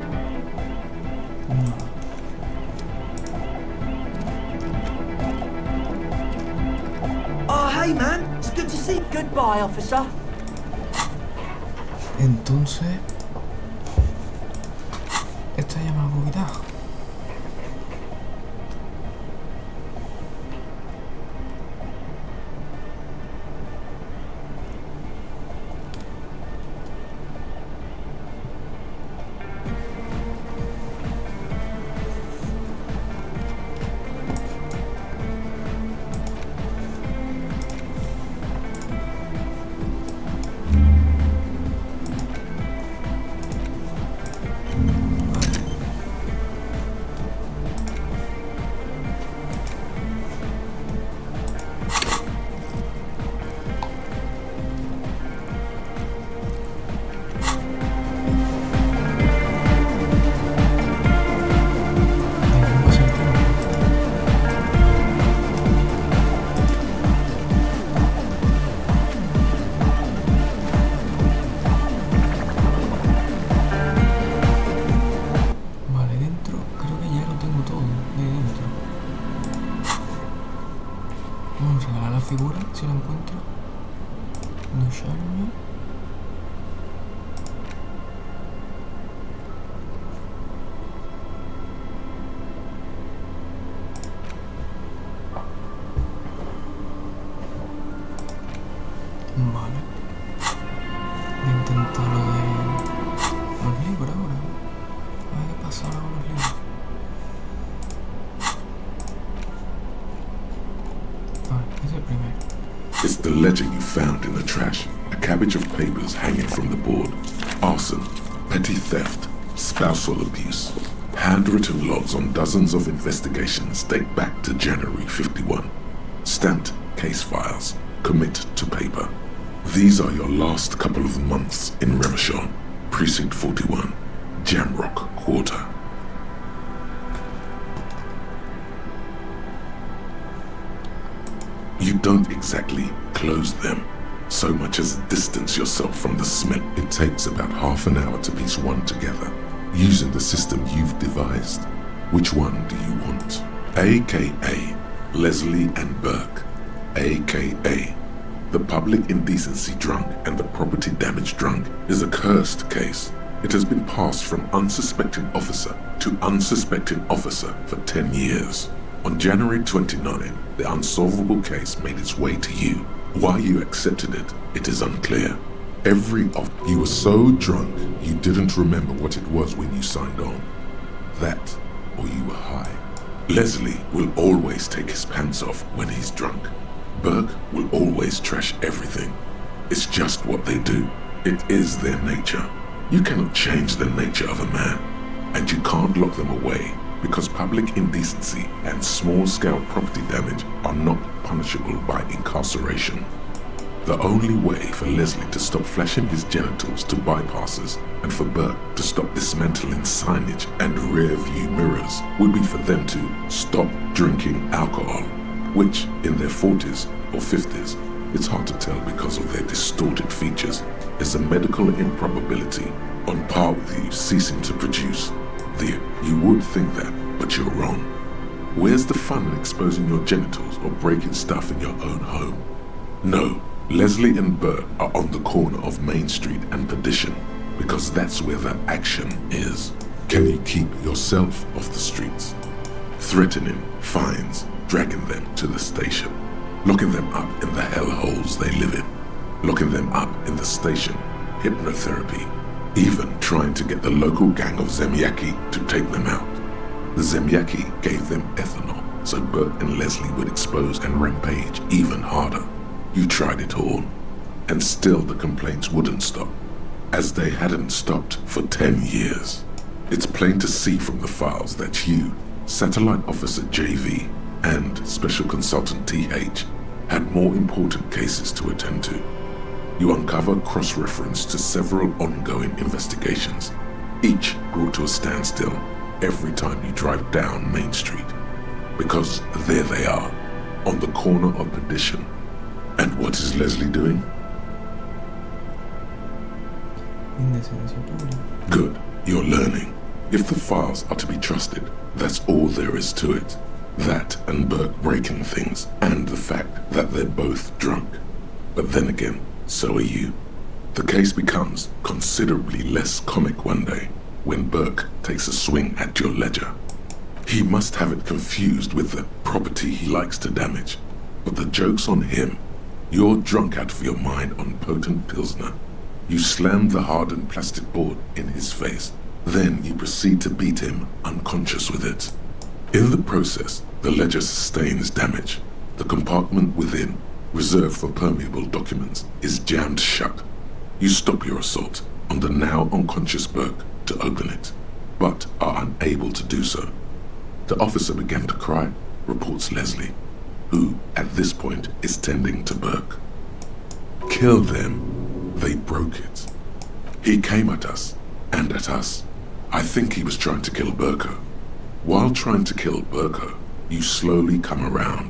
Oh, hey, man. It's good to see you. Goodbye, officer. Entonces... Esta ya me la puedo quitar. Figura, si la encuentro. No charme. Vale. Voy a intentar lo de los libros ahora. A ver qué pasa ahora con los libros. Vale, ese es el primero. It's the ledger you found in the trash. A cabbage of papers hanging from the board. Arson, petty theft, spousal abuse. Handwritten logs on dozens of investigations date back to January 51. Stamped case files. Commit to paper. These are your last couple of months in Revachol, Precinct 41, Jamrock Quarter. You don't exactly close them, so much as distance yourself from the smell. It takes about half an hour to piece one together, using the system you've devised. Which one do you want? AKA Leslie and Burke, AKA the public indecency drunk and the property damage drunk, is a cursed case. It has been passed from unsuspecting officer to unsuspecting officer for 10 years. On January 29, the unsolvable case made its way to you. Why you accepted it, it is unclear. You were so drunk, you didn't remember what it was when you signed on. That, or you were high. Leslie will always take his pants off when he's drunk. Burke will always trash everything. It's just what they do. It is their nature. You cannot change the nature of a man, and you can't lock them away because public indecency and small-scale property damage are not punishable by incarceration. The only way for Leslie to stop flashing his genitals to bypassers and for Burke to stop dismantling signage and rear-view mirrors would be for them to stop drinking alcohol, which in their 40s or 50s, it's hard to tell because of their distorted features, is a medical improbability on par with you ceasing to produce. You would think that, but you're wrong. Where's the fun in exposing your genitals or breaking stuff in your own home? No, Leslie and Burke are on the corner of Main Street and Perdition because that's where the action is. Can you keep yourself off the streets? Threatening fines, dragging them to the station, locking them up in the hellholes they live in, locking them up in the station, hypnotherapy, even trying to get the local gang of Zemyaki to take them out. The Zemyaki gave them ethanol so Burke and Leslie would expose and rampage even harder. You tried it all, and still the complaints wouldn't stop, as they hadn't stopped for 10 years. It's plain to see from the files that you, Satellite Officer JV, and Special Consultant TH had more important cases to attend to. You uncover cross-reference to several ongoing investigations, each brought to a standstill every time you drive down Main Street. Because there they are, on the corner of Perdition. And what is Leslie doing? Good, you're learning. If the files are to be trusted, that's all there is to it. That and Burke breaking things, and the fact that they're both drunk. But then again, so are you. The case becomes considerably less comic one day when Burke takes a swing at your ledger. He must have it confused with the property he likes to damage. But the joke's on him. You're drunk out of your mind on potent Pilsner. You slam the hardened plastic board in his face. Then you proceed to beat him unconscious with it. In the process, the ledger sustains damage. The compartment within, reserved for permeable documents, is jammed shut. You stop your assault on the now unconscious Burke to open it, but are unable to do so. The officer began to cry, reports Leslie, who, at this point, is tending to Burke. Kill them. They broke it. He came at us, and at us. I think he was trying to kill Burko. While trying to kill Burko, you slowly come around.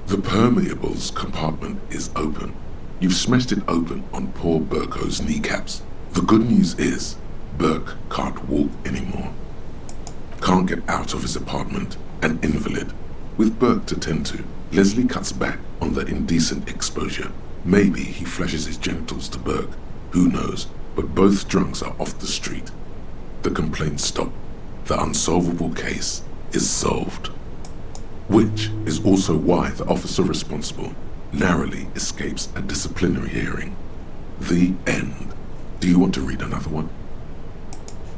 The permeables compartment is open. You've smashed it open on poor Burko's kneecaps. The good news is, Burke can't walk anymore. Can't get out of his apartment, an invalid. With Burke to tend to, Leslie cuts back on the indecent exposure. Maybe he flashes his genitals to Burke. Who knows? But both drunks are off the street. The complaints stop. The unsolvable case is solved. Which is also why the officer responsible narrowly escapes a disciplinary hearing. The end. Do you want to read another one?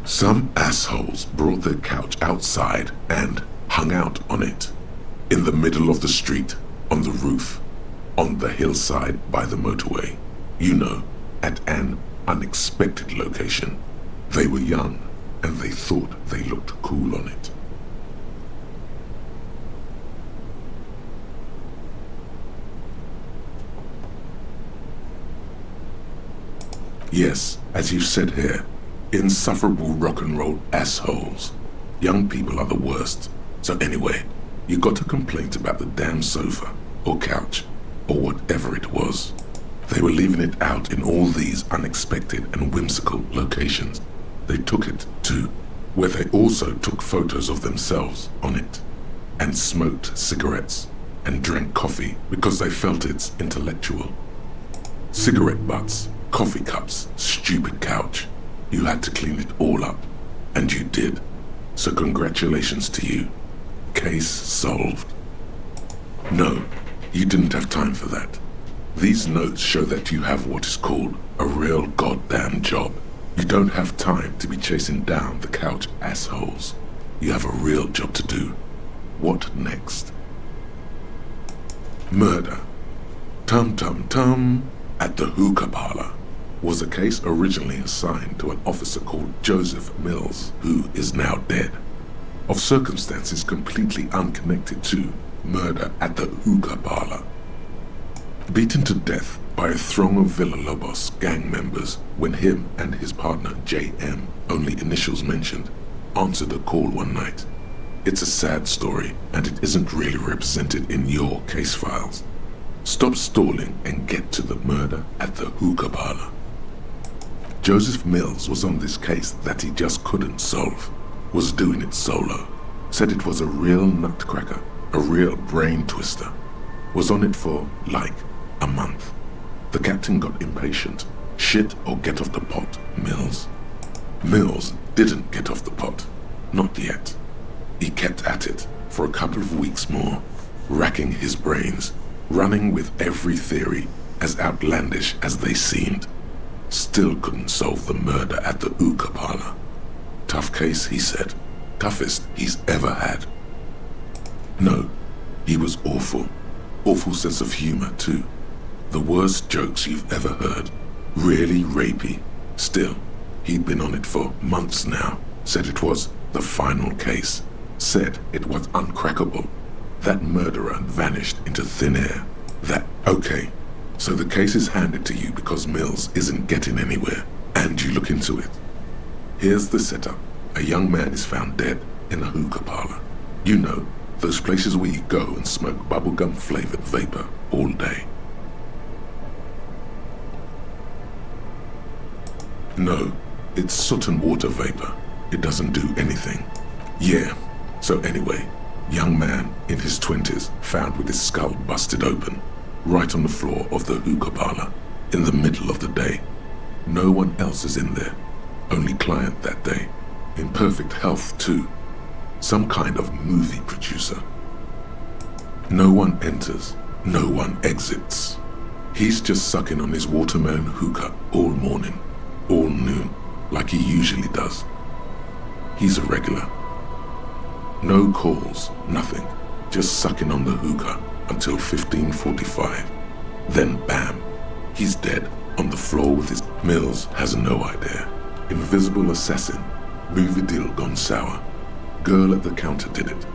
Some assholes brought their couch outside and hung out on it. In the middle of the street, on the roof, on the hillside by the motorway. You know, at an unexpected location. They were young, and they thought they looked cool on it. Yes, as you said here, insufferable rock and roll assholes. Young people are the worst. So anyway, you got a complaint about the damn sofa, or couch, or whatever it was. They were leaving it out in all these unexpected and whimsical locations. They took it to where they also took photos of themselves on it, and smoked cigarettes, and drank coffee because they felt it's intellectual. Cigarette butts, coffee cups, stupid couch. You had to clean it all up, and you did. So congratulations to you. Case solved. No, you didn't have time for that. These notes show that you have what is called a real goddamn job. You don't have time to be chasing down the couch assholes. You have a real job to do. What next? Murder. Tum tum tum at the hookah parlor was a case originally assigned to an officer called Joseph Mills, who is now dead, of circumstances completely unconnected to murder at the hookah parlor. Beaten to death by a throng of Villalobos gang members when him and his partner JM, only initials mentioned, answered a call one night. It's a sad story, and it isn't really represented in your case files. Stop stalling and get to the murder at the hookah parlor. Joseph Mills was on this case that he just couldn't solve, was doing it solo, said it was a real nutcracker, a real brain twister, was on it for, like, a month. The captain got impatient. Shit or get off the pot, Mills. Mills didn't get off the pot. Not yet. He kept at it for a couple of weeks more, racking his brains, running with every theory as outlandish as they seemed. Still couldn't solve the murder at the hookah parlor. Tough case, he said. Toughest he's ever had. No, he was awful. Awful sense of humor, too. The worst jokes you've ever heard. Really rapey. Still, he'd been on it for months now. Said it was the final case. Said it was uncrackable. That murderer vanished into thin air. Okay, so the case is handed to you because Mills isn't getting anywhere, and you look into it. Here's the setup. A young man is found dead in a hookah parlor. You know, those places where you go and smoke bubblegum-flavored vapor all day. No, it's soot and water vapor. It doesn't do anything. Yeah, so anyway, young man in his 20s found with his skull busted open, right on the floor of the hookah parlor, in the middle of the day. No one else is in there. Only client that day. In perfect health, too. Some kind of movie producer. No one enters. No one exits. He's just sucking on his watermelon hookah all morning, all noon, like he usually does. He's a regular. No calls, nothing. Just sucking on the hookah until 15:45. Then bam, he's dead on the floor with his... Mills has no idea. Invisible assassin. Movie deal gone sour. Girl at the counter did it.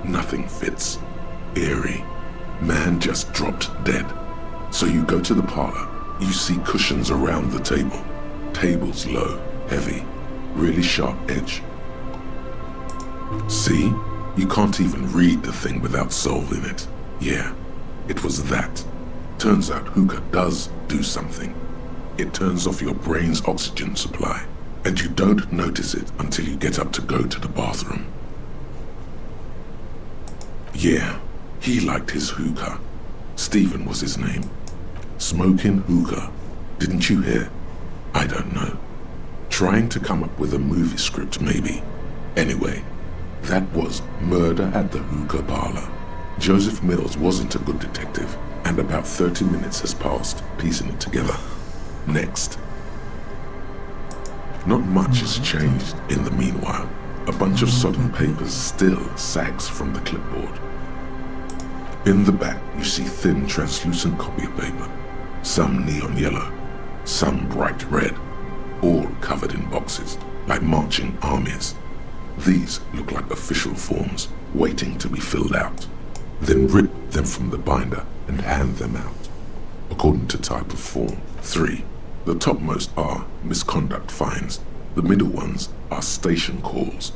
Nothing fits. Eerie. Man just dropped dead. So you go to the parlor. You see cushions around the table. Table's low, heavy, really sharp edge. See? You can't even read the thing without solving it. Yeah, it was that. Turns out hookah does do something. It turns off your brain's oxygen supply, and you don't notice it until you get up to go to the bathroom. Yeah, he liked his hookah. Stephen was his name. Smoking hookah. Didn't you hear? I don't know. Trying to come up with a movie script, maybe. Anyway, that was Murder at the Hookah Parlor. Joseph Mills wasn't a good detective, and about 30 minutes has passed, piecing it together. Next. Not much has changed in the meanwhile. A bunch of sodden papers still sags from the clipboard. In the back, you see thin, translucent copy of paper. Some neon yellow, some bright red, all covered in boxes, like marching armies. These look like official forms, waiting to be filled out. Then rip them from the binder and hand them out, according to type of form. 3. The topmost are misconduct fines, the middle ones are station calls,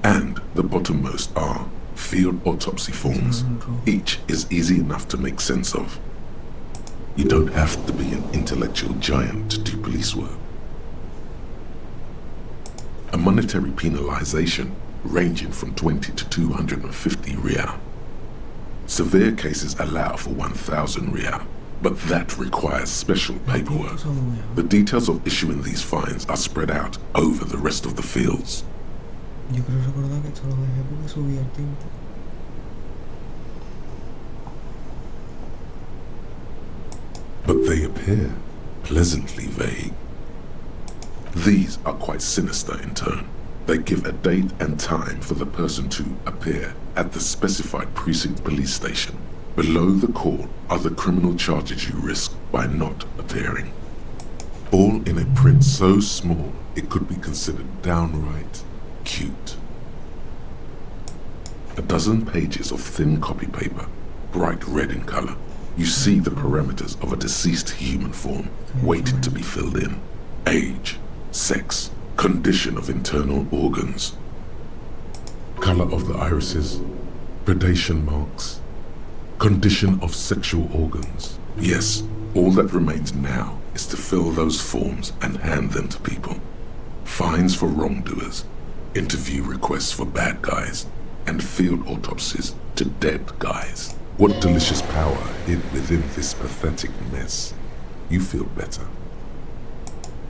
and the bottommost are field autopsy forms. Each is easy enough to make sense of. You don't have to be an intellectual giant to do police work. A monetary penalization ranging from 20 to 250 real. Severe cases allow for 1,000 real, but that requires special paperwork. The details of issuing these fines are spread out over the rest of the fields. Yo creo recordar que esto lo dejé porque subí el tiempo. But they appear pleasantly vague. These are quite sinister in turn. They give a date and time for the person to appear at the specified precinct police station. Below the call are the criminal charges you risk by not appearing. All in a print so small it could be considered downright cute. A dozen pages of thin copy paper, bright red in color. You see the parameters of a deceased human form waiting to be filled in. Age, sex, condition of internal organs, color of the irises, predation marks, condition of sexual organs. Yes, all that remains now is to fill those forms and hand them to people. Fines for wrongdoers, interview requests for bad guys, and field autopsies to dead guys. What delicious power hid within this pathetic mess. you feel better.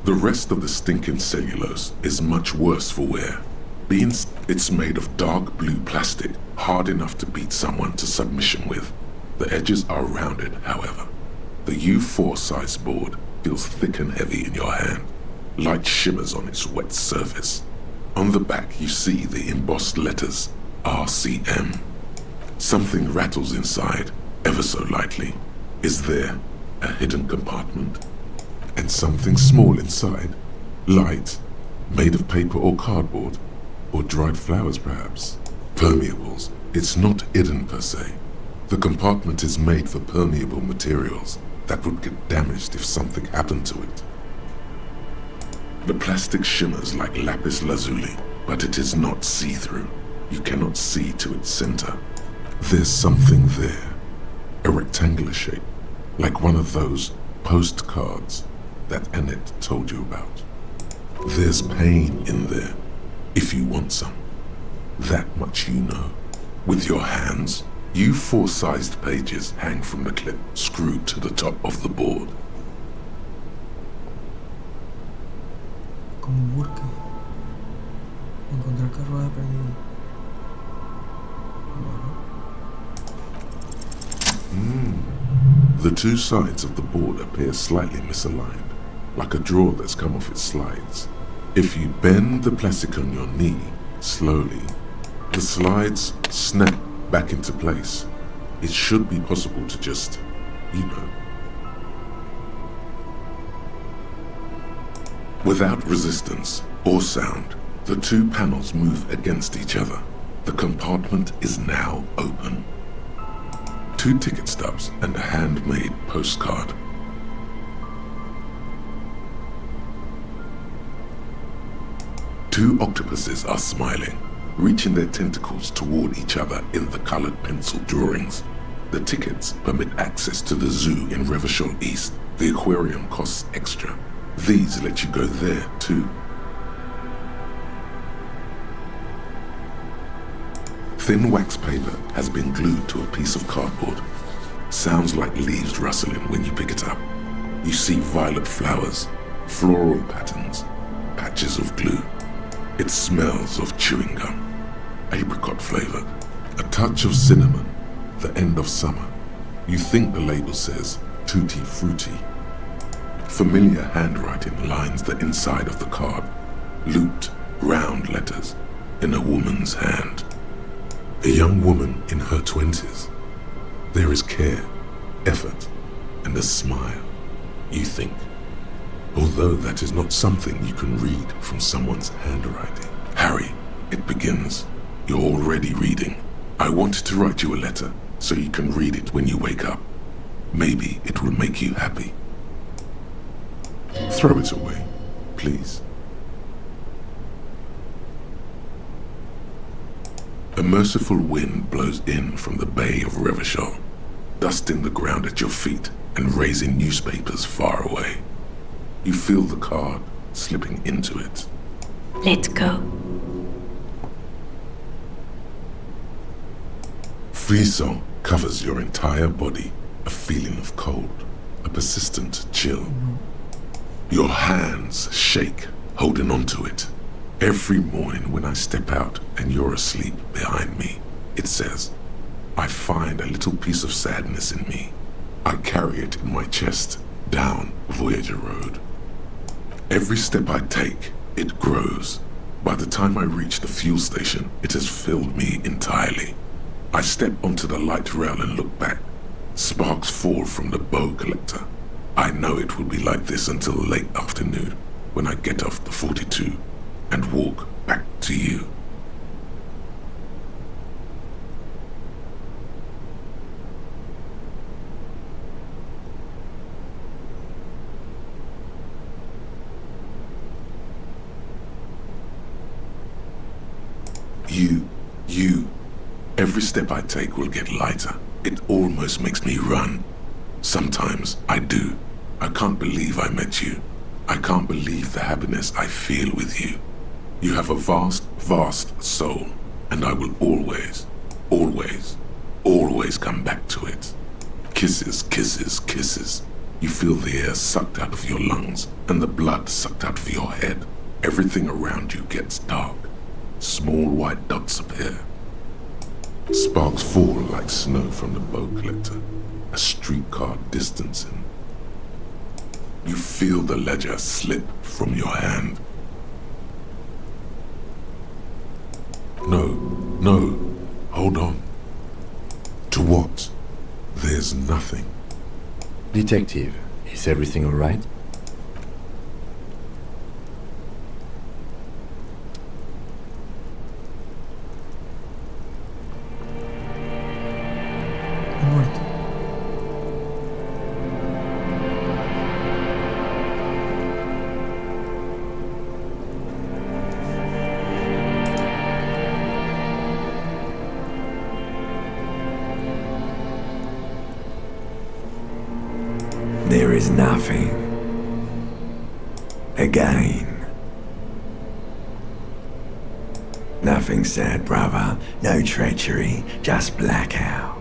The rest of the stinking cellulose is much worse for wear. It's made of dark blue plastic, hard enough to beat someone to submission with. The edges are rounded, however. The U4 size board feels thick and heavy in your hand. Light shimmers on its wet surface. On the back you see the embossed letters RCM. Something rattles inside, ever so lightly. Is there a hidden compartment? And something small inside, light, made of paper or cardboard, or dried flowers perhaps. Permeables. It's not hidden per se. The compartment is made for permeable materials that would get damaged if something happened to it. The plastic shimmers like lapis lazuli, but it is not see-through. You cannot see to its center. There's something there, a rectangular shape, like one of those postcards that Annette told you about. There's pain in there, if you want some. That much you know. With your hands, U4 sized pages hang from the clip screwed to the top of the board. Como un burke. Encontrar carruaje perdido. The two sides of the board appear slightly misaligned, like a drawer that's come off its slides. If you bend the plastic on your knee slowly, the slides snap back into place. It should be possible to just, Without resistance or sound, the two panels move against each other. The compartment is now open. 2 ticket stubs and a handmade postcard. Two octopuses are smiling, reaching their tentacles toward each other in the colored pencil drawings. The tickets permit access to the zoo in Revachol East. The aquarium costs extra. These let you go there too. Thin wax paper has been glued to a piece of cardboard. Sounds like leaves rustling when you pick it up. You see violet flowers, floral patterns, patches of glue. It smells of chewing gum, apricot flavored, a touch of cinnamon, the end of summer. You think the label says tutti frutti. Familiar handwriting lines the inside of the card, looped, round letters in a woman's hand. A young woman in her 20s. There is care, effort, and a smile, you think. Although that is not something you can read from someone's handwriting. Harry, it begins. You're already reading. I wanted to write you a letter so you can read it when you wake up. Maybe it will make you happy. Throw it away, please. A merciful wind blows in from the bay of Revachol, dusting the ground at your feet and raising newspapers far away. You feel the card slipping into it. Let go. Frisson covers your entire body, a feeling of cold, a persistent chill. Your hands shake, holding onto it. Every morning when I step out and you're asleep behind me, it says, I find a little piece of sadness in me. I carry it in my chest down Voyager Road. Every step I take, it grows. By the time I reach the fuel station, it has filled me entirely. I step onto the light rail and look back. Sparks fall from the bow collector. I know it will be like this until late afternoon when I get off the 42 and walk back to you. You. Every step I take will get lighter. It almost makes me run. Sometimes I do. I can't believe I met you. I can't believe the happiness I feel with you. You have a vast, vast soul, and I will always, always, always come back to it. Kisses, kisses, kisses. You feel the air sucked out of your lungs and the blood sucked out of your head. Everything around you gets dark. Small white dots appear. Sparks fall like snow from the bow collector, a streetcar distancing. You feel the ledger slip from your hand. No, hold on. To what? There's nothing. Detective, is everything all right? There is nothing. Again. Nothing sad, brother. No treachery, just blackout.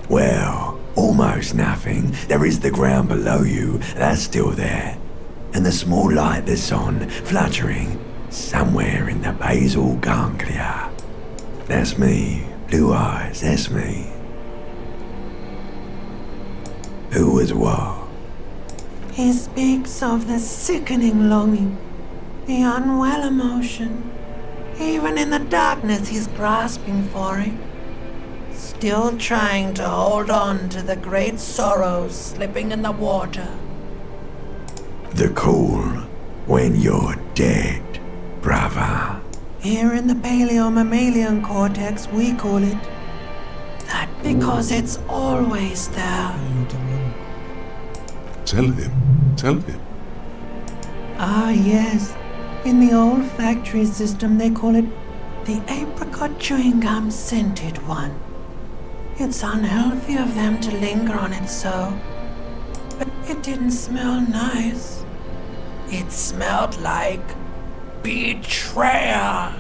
Well, almost nothing. There is the ground below you, that's still there. And the small light that's on, fluttering, somewhere in the basal ganglia. That's me. Blue eyes, that's me. Who was what? He speaks of the sickening longing, the unwell emotion. Even in the darkness he's grasping for it. Still trying to hold on to the great sorrows slipping in the water. The call when you're dead, brother. Here in the paleo-mammalian cortex we call it that because it's always there. Tell him. Ah, yes. In the olfactory system, they call it the apricot chewing gum scented one. It's unhealthy of them to linger on it so. But it didn't smell nice. It smelled like betrayal.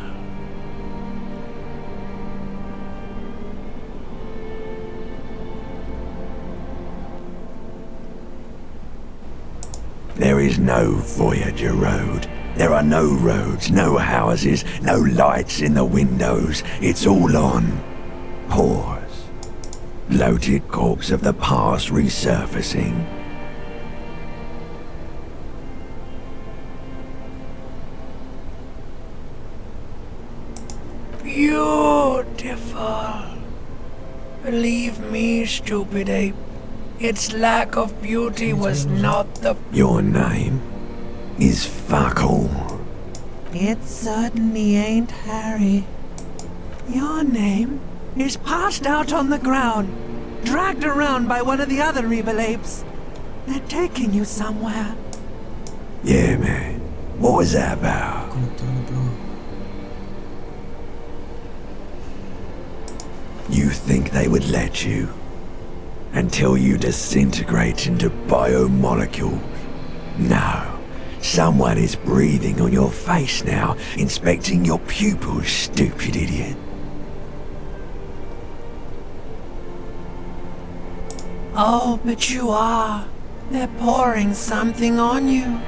There is no Voyager Road. There are no roads, no houses, no lights in the windows. It's all on pause. Bloated corpse of the past resurfacing. Beautiful. Believe me, stupid ape. Its lack of beauty was not the... Your name is fuck all. It certainly ain't Harry. Your name is passed out on the ground, dragged around by one of the other evil apes. They're taking you somewhere. Yeah, man. What was that about? You think they would let you? Until you disintegrate into biomolecules? No. Someone is breathing on your face now, inspecting your pupils, stupid idiot. Oh, but you are. They're pouring something on you.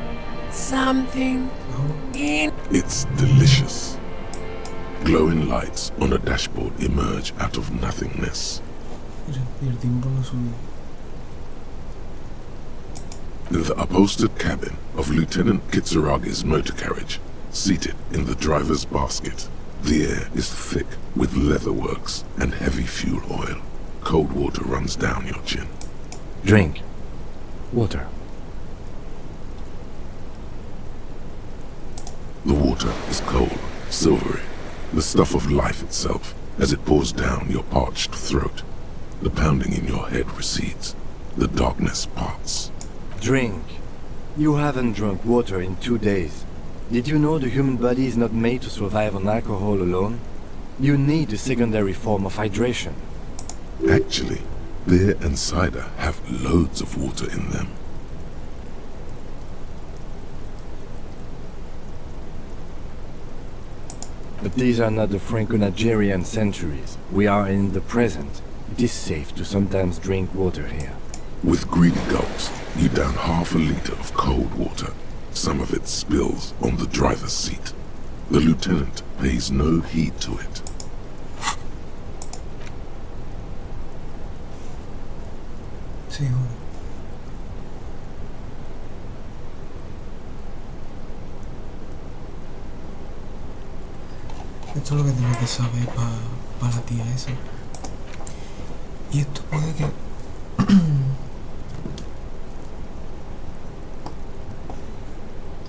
Something in... It's delicious. Glowing lights on a dashboard emerge out of nothingness. In the upholstered cabin of Lieutenant Kitsuragi's motor carriage, seated in the driver's basket, the air is thick with leatherworks and heavy fuel oil. Cold water runs down your chin. Drink. Water. The water is cold, silvery, the stuff of life itself as it pours down your parched throat. The pounding in your head recedes. The darkness parts. Drink. You haven't drunk water in 2 days. Did you know the human body is not made to survive on alcohol alone? You need a secondary form of hydration. Actually, beer and cider have loads of water in them. But these are not the Franco-Nigerian centuries. We are in the present. It is safe to sometimes drink water here. With greedy gulps, you down half a liter of cold water. Some of it spills on the driver's seat. The lieutenant pays no heed to it. Sí, bueno. Esto es lo que tengo que saber para la tía esa. Y esto puede que...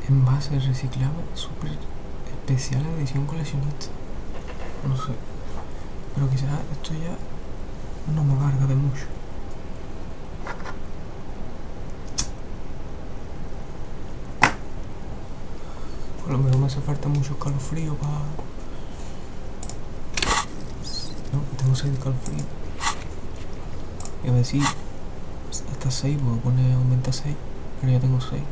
envase reciclable super especial edición coleccionista. No sé. Pero quizás esto ya no me valga de mucho. A lo mejor me hace falta mucho escalofrío para... No, tengo 6 de escalofrío. Y a ver si hasta 6, puedo poner aumenta 6, pero ya tengo 6.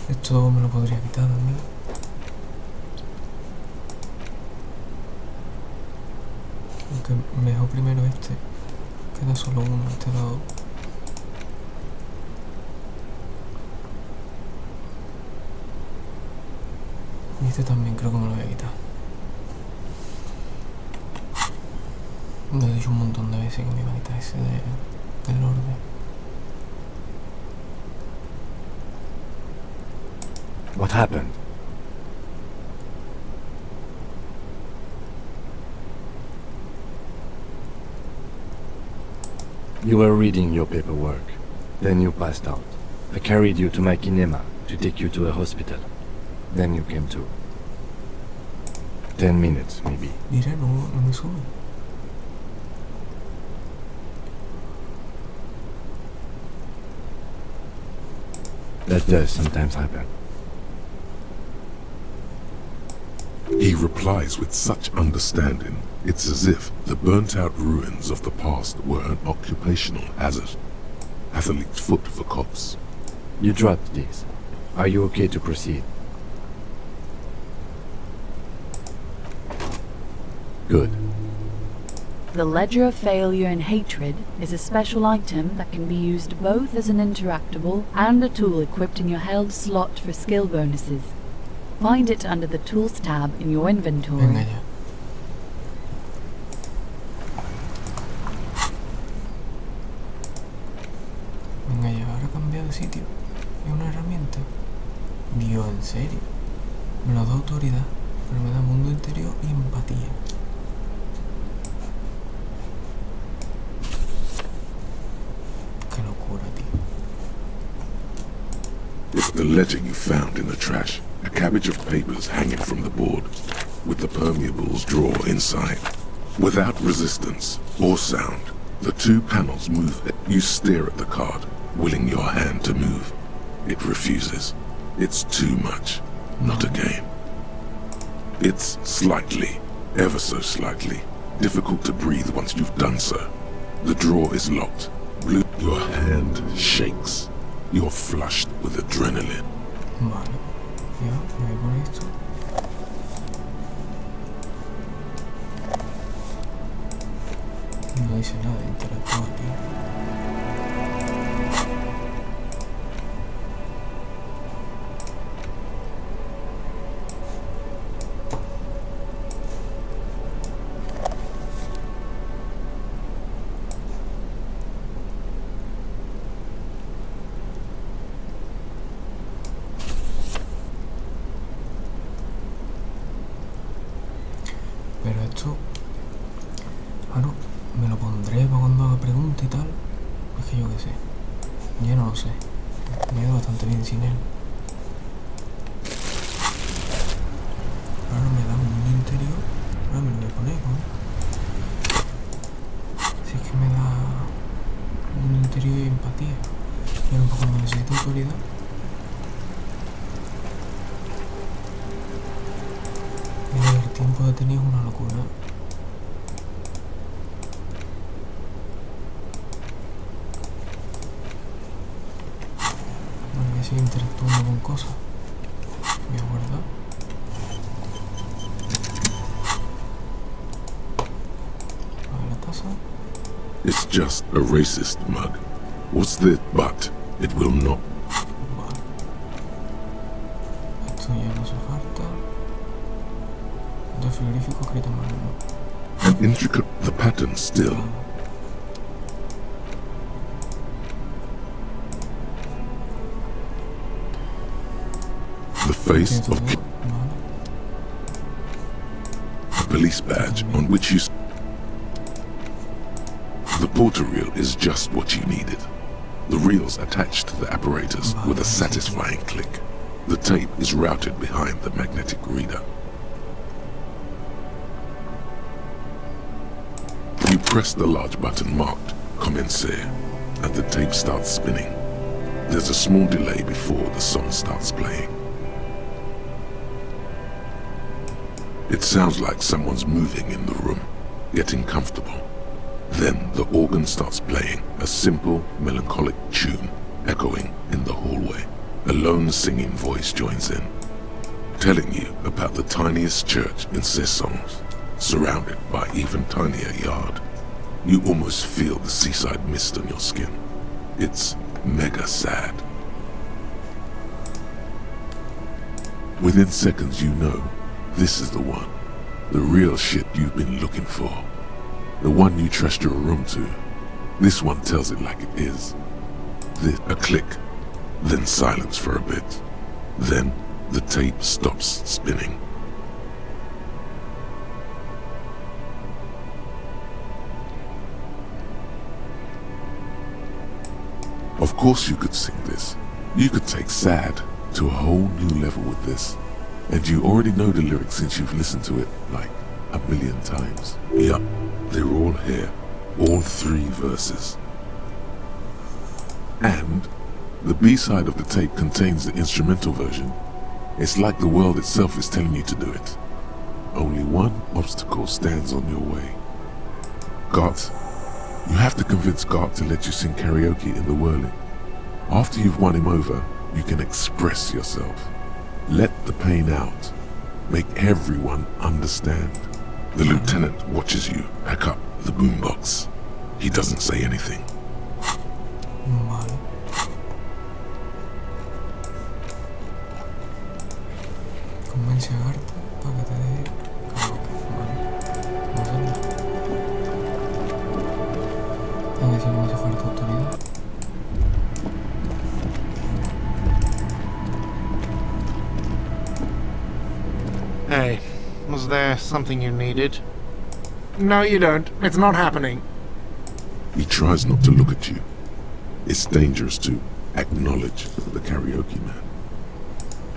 Esto me lo podría quitar también. Aunque mejor primero este. Queda solo uno, este lado. Y este también creo que me lo voy a quitar. Lo he dicho un montón de veces que me iba a quitar ese del orden. What happened? You were reading your paperwork. Then you passed out. I carried you to my kinema to take you to a hospital. Then you came to. 10 minutes, maybe. Mira, no me sube. That does sometimes happen. He replies with such understanding, it's as if the burnt-out ruins of the past were an occupational hazard. Athlete's foot for cops. You dropped these. Are you okay to proceed? Good. The Ledger of Failure and Hatred is a special item that can be used both as an interactable and a tool equipped in your held slot for skill bonuses. Find it under the Tools tab in your inventory. Venga ya. Venga ya, ahora cambia de sitio. Es una herramienta. Dios, en serio. Me lo da autoridad, pero me da mundo interior y empatía. Qué locura, tío. It's the ledger you found in the trash. A cabbage of papers hanging from the board, with the permeables drawer inside. Without resistance or sound, the two panels move. You stare at the card, willing your hand to move. It refuses. It's too much. Not a game. It's slightly, ever so slightly, difficult to breathe once you've done so. The drawer is locked. Your hand shakes. You're flushed with adrenaline. Vale. Ya, me voy por esto. No dice nada de interactuar aquí. Pero esto... Ah, no, me lo pondré para cuando haga preguntas y tal. Es que yo qué sé. Ya no lo sé. Me ha ido bastante bien sin él. Ahora me da un mundo interior. Ahora me lo voy a poner, ¿no? Si es que me da un mundo interior y empatía. Pero un poco necesito autoridad. El tiempo detenido es una locura. sigue interactuando con cosas. Voy a guardar. A ver la taza. It's just a racist mug. What's the but? It will not. Vale. Esto ya no hace falta. De frigorífico escrito mal, ¿no? And intricate the pattern still. The face of a police badge on which you. The porter reel is just what you needed. The reels attached to the apparatus with a satisfying click. The tape is routed behind the magnetic reader. You press the large button marked Commencer, and the tape starts spinning. There's a small delay before the song starts playing. It sounds like someone's moving in the room, getting comfortable. Then the organ starts playing a simple, melancholic tune echoing in the hallway. A lone singing voice joins in, telling you about the tiniest church in Cessons, surrounded by even tinier yard. You almost feel the seaside mist on your skin. It's mega sad. Within seconds you know this is the one, the real shit you've been looking for. The one you trust your room to. This one tells it like it is. A click, then silence for a bit. Then the tape stops spinning. Of course you could sing this. You could take sad to a whole new level with this. And you already know the lyrics since you've listened to it like a million times. Yup, they're all here. All 3 verses. And the B-side of the tape contains the instrumental version. It's like the world itself is telling you to do it. Only one obstacle stands on your way. Gart. You have to convince Gart to let you sing karaoke in the whirling. After you've won him over, you can express yourself. Let the pain out. Make everyone understand. The lieutenant watches you pack up the boombox. He doesn't say anything. Vale. Convence a Garta para que te dé karaoke. Vale. Vamos a hacerlo. A ver si no hace falta autoridad. Hey, was there something you needed? No, you don't. It's not happening. He tries not to look at you. It's dangerous to acknowledge the karaoke man.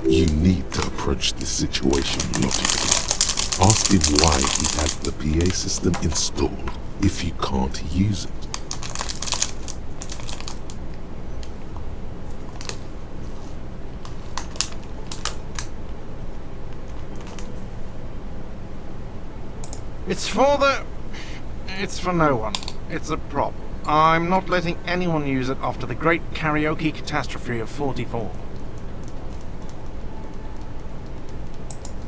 You need to approach this situation logically. Ask him why he has the PA system installed if you can't use it. It's for no one. It's a prop. I'm not letting anyone use it after the great karaoke catastrophe of 44.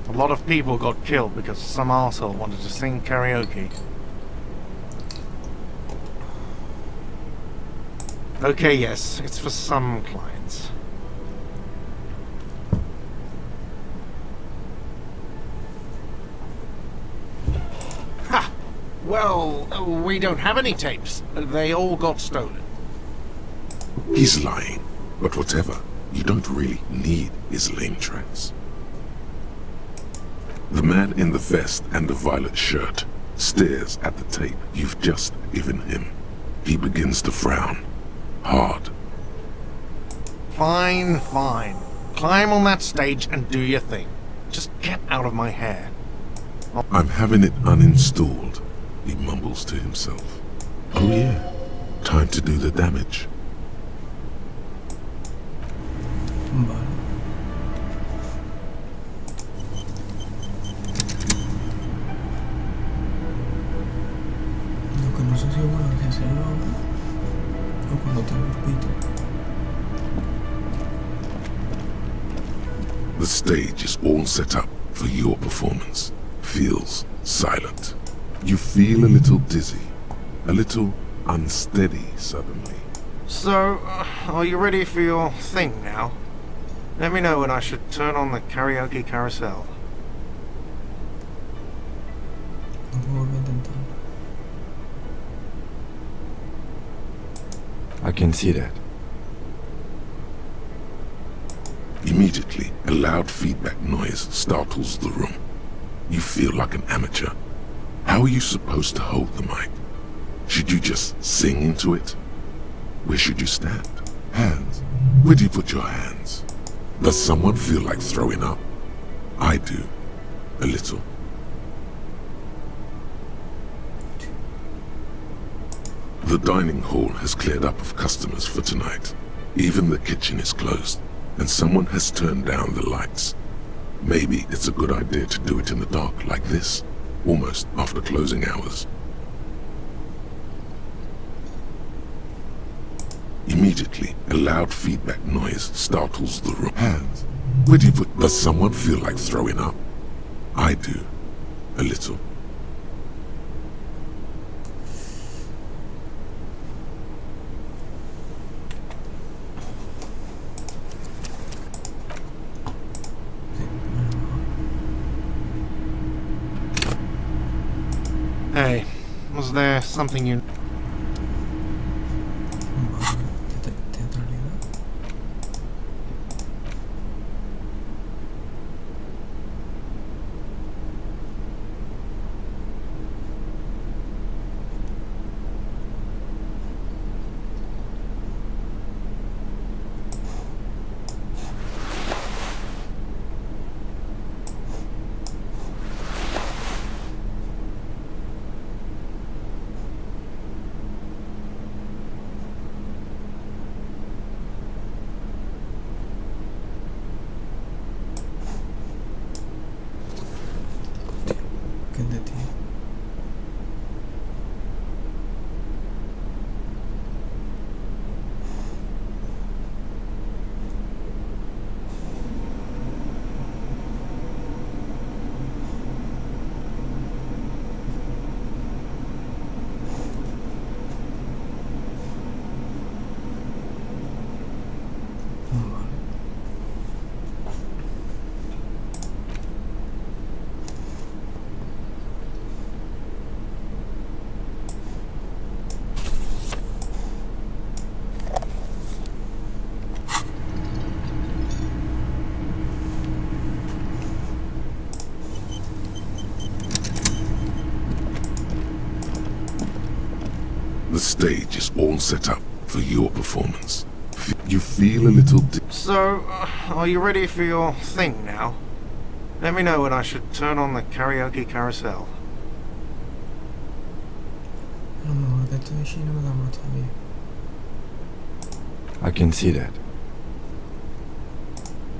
A lot of people got killed because some arsehole wanted to sing karaoke. Okay, yes, it's for some clients. Ha! Well, we don't have any tapes. They all got stolen. He's lying, but whatever. You don't really need his lame tracks. The man in the vest and the violet shirt stares at the tape you've just given him. He begins to frown. Hard. Fine, fine. Climb on that stage and do your thing. Just get out of my hair. I'm having it uninstalled, he mumbles to himself. Oh yeah, time to do the damage. Vale. Lo que no sé si es bueno es hacerlo ahora o cuando tenga el pito. The stage is all set up for your performance. Feels silent. You feel a little dizzy, a little unsteady suddenly. So, are you ready for your thing now? Let me know when I should turn on the karaoke carousel. I can see that. Immediately, a loud feedback noise startles the room. You feel like an amateur. How are you supposed to hold the mic? Should you just sing into it? Where should you stand? Hands. Where do you put your hands? Does someone feel like throwing up? I do. A little. The dining hall has cleared up of customers for tonight. Even the kitchen is closed, and someone has turned down the lights. Maybe it's a good idea to do it in the dark like this, almost after closing hours. Immediately, a loud feedback noise startles the room. Hands. Where do you put... Does someone feel like throwing up? I do. A little. Hey, was there something you... The stage is all set up for your performance. You feel a little... So, are you ready for your thing now? Let me know when I should turn on the karaoke carousel. I can see that.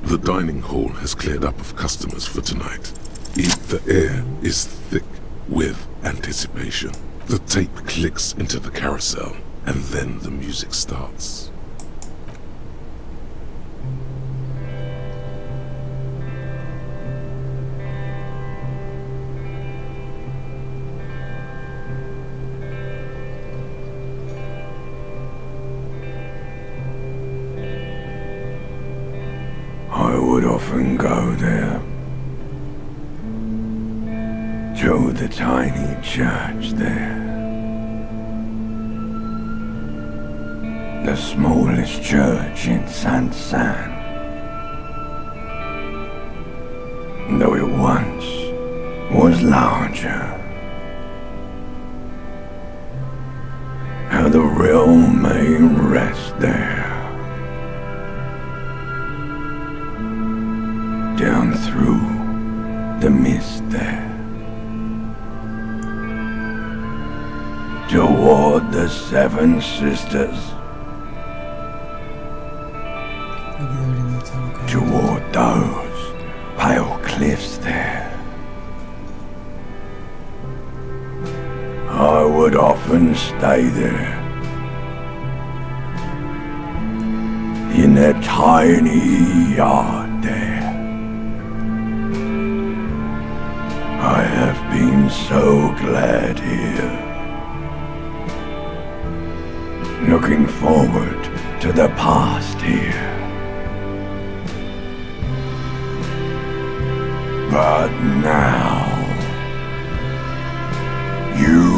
The dining hall has cleared up of customers for tonight. The air is thick with anticipation. The tape clicks into the carousel, and then the music starts. I would often go there, to the tiny church there. The smallest church in San. Though it once was larger. How the realm may rest there. Down through the mist there. Toward the Seven Sisters. Toward those pale cliffs there. I would often stay there. In that tiny yard there. I have been so glad here. Looking forward to the past here. But now, you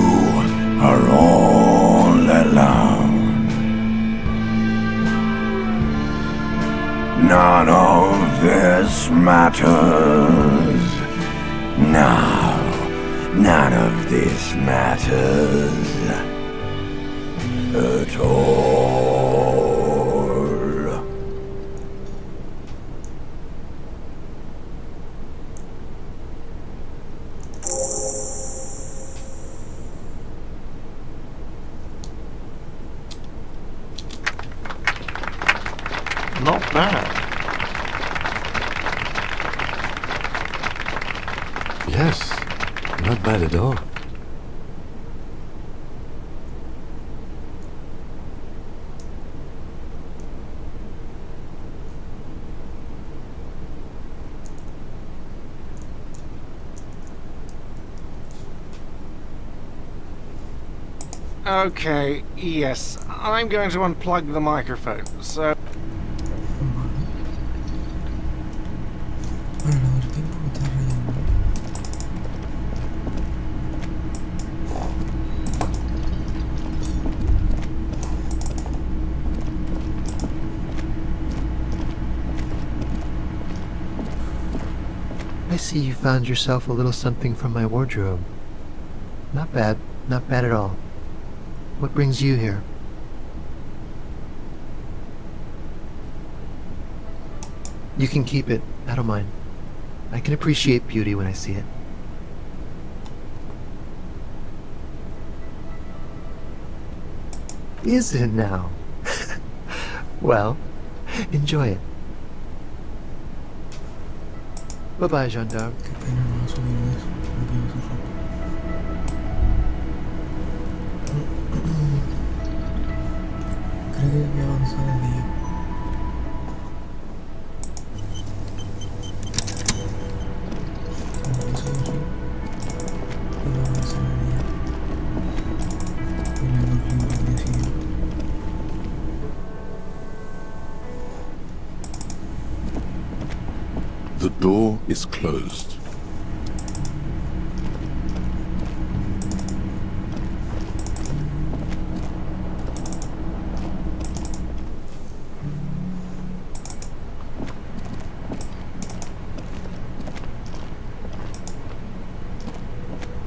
are all alone. None of this matters. No, none of this matters at all. Not bad. Yes, not bad at all. Okay, yes, I'm going to unplug the microphone, so... I see you found yourself a little something from my wardrobe. Not bad at all. What brings you here? You can keep it, I don't mind. I can appreciate beauty when I see it. Is it now? Well, enjoy it. Bye-bye, gendarme. Creo que voy a avanzar el día. The door is closed.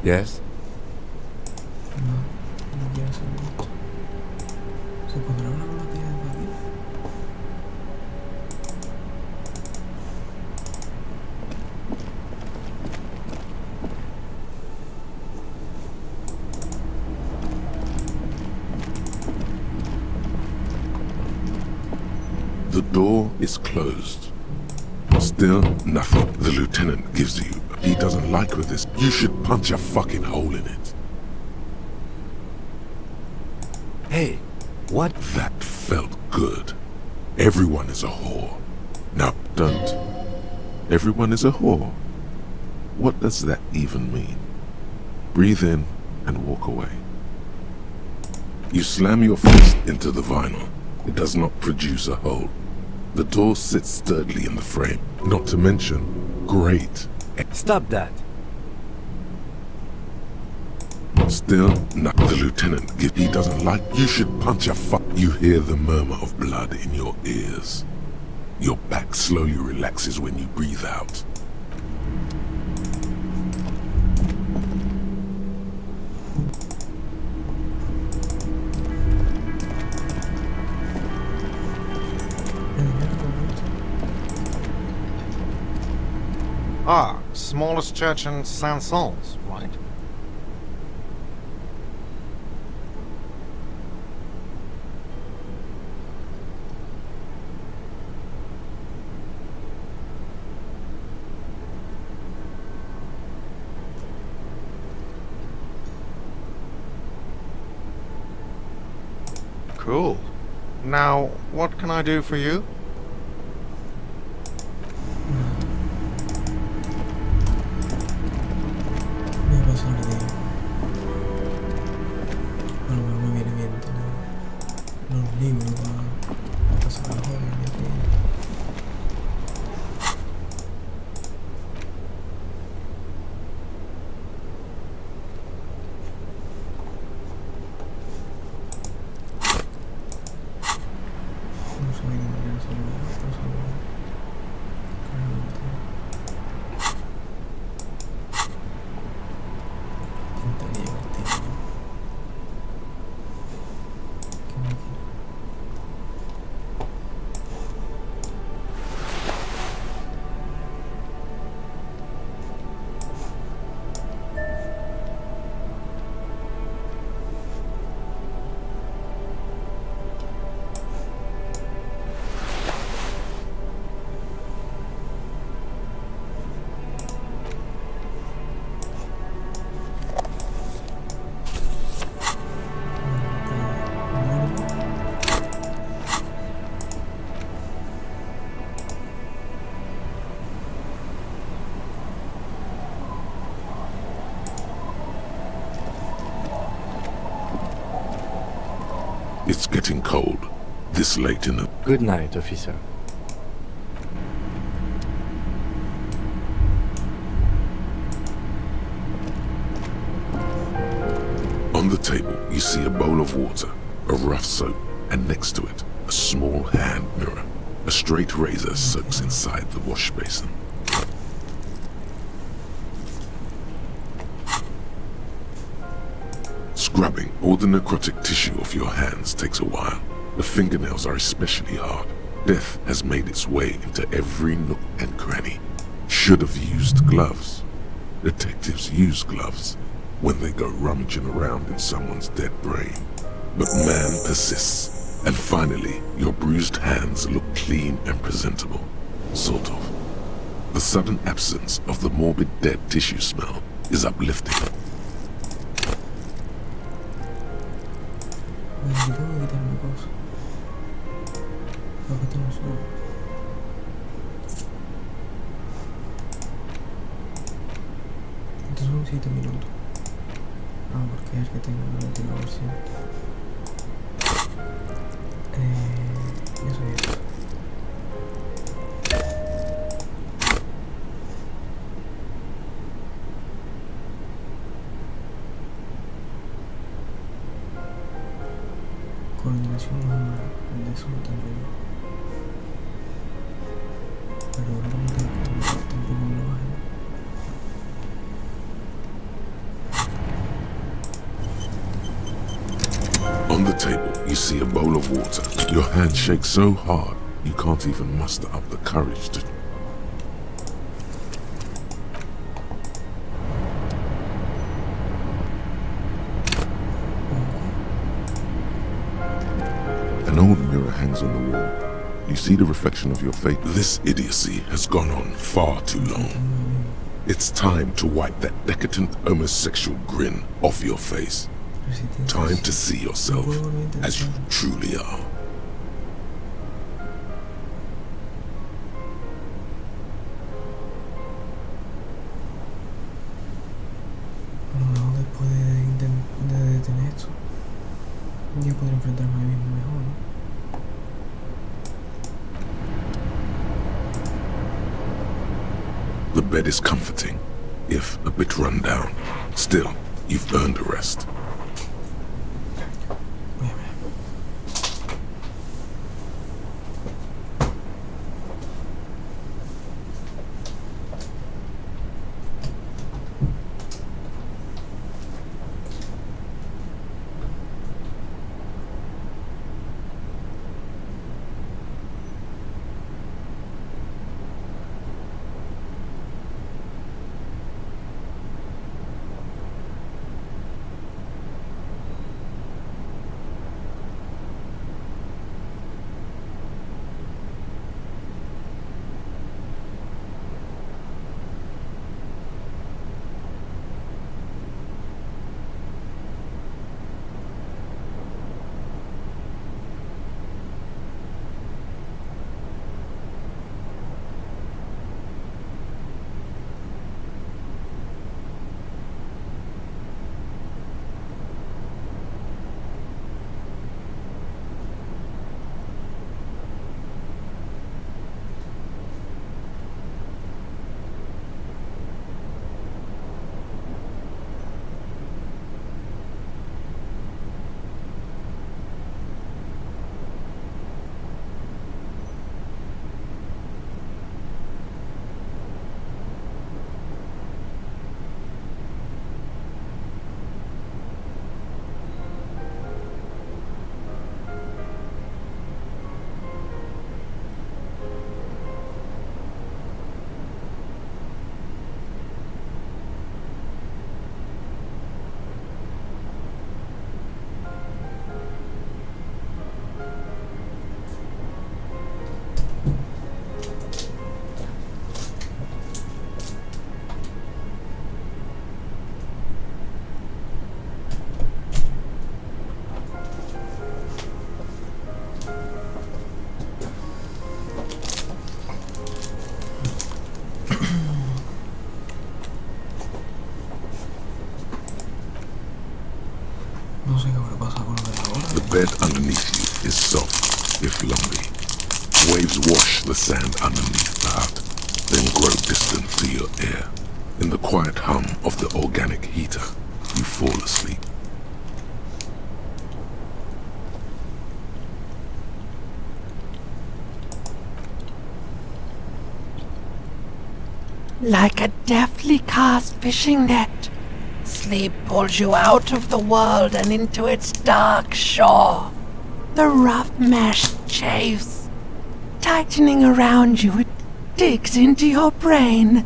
Yes? No quiero salir. ¿Se podrá una botella de aquí? The door is closed. Still nothing the lieutenant gives you. He doesn't like with this. You should punch a fucking hole in it. Hey, what? That felt good. Everyone is a whore. Now don't. Everyone is a whore. What does that even mean? Breathe in and walk away. You slam your fist into the vinyl. It does not produce a hole. The door sits sturdily in the frame. Not to mention, great. Stop that. Still, not the lieutenant. He doesn't like. You should punch a fuck. You hear the murmur of blood in your ears. Your back slowly relaxes when you breathe out. Ah, smallest church in Saint-Saëns, right? Cool. Now, what can I do for you? libro para pasar las horas el día que viene. No sé de qué manera se lo voy a pasar. Claramente. Pinta que llega el tiempo. Qué máquina. It's getting cold. This late in the... Good night, officer. On the table, you see a bowl of water, a rough soap, and next to it, a small hand mirror. A straight razor soaks inside the wash basin. Scrubbing all the necrotic tissue off your hands takes a while. The fingernails are especially hard. Death has made its way into every nook and cranny. Should have used gloves. Detectives use gloves when they go rummaging around in someone's dead brain. But man persists, and finally, your bruised hands look clean and presentable. Sort of. The sudden absence of the morbid dead tissue smell is uplifting. Aquí tengo que quitar una cosa. Lo que tengo solo. Estos son 7 minutos. Ah, porque es que tengo una última versión. Eso y eso. Coordinación humana, de eso no tengo yo. Pero realmente tampoco me lo bajen. On the table, you see a bowl of water. Your hand shakes so hard, you can't even muster up the courage to... An old mirror hangs on the wall. You see the reflection of your face. This idiocy has gone on far too long. It's time to wipe that decadent homosexual grin off your face. Time to see yourself as you truly are. A lo mejor después de detener esto, ya podré enfrentarme a mí mismo mejor, ¿no? The bed is comforting, if a bit run down. Still, you've earned a rest. bed underneath you is soft, if lumpy. Waves wash the sand underneath the hut, then grow distant to your ear. In the quiet hum of the organic heater, you fall asleep. Like a deftly cast fishing net, sleep pulls you out of the world and into its dark shore. The rough mesh chafes, tightening around you, it digs into your brain.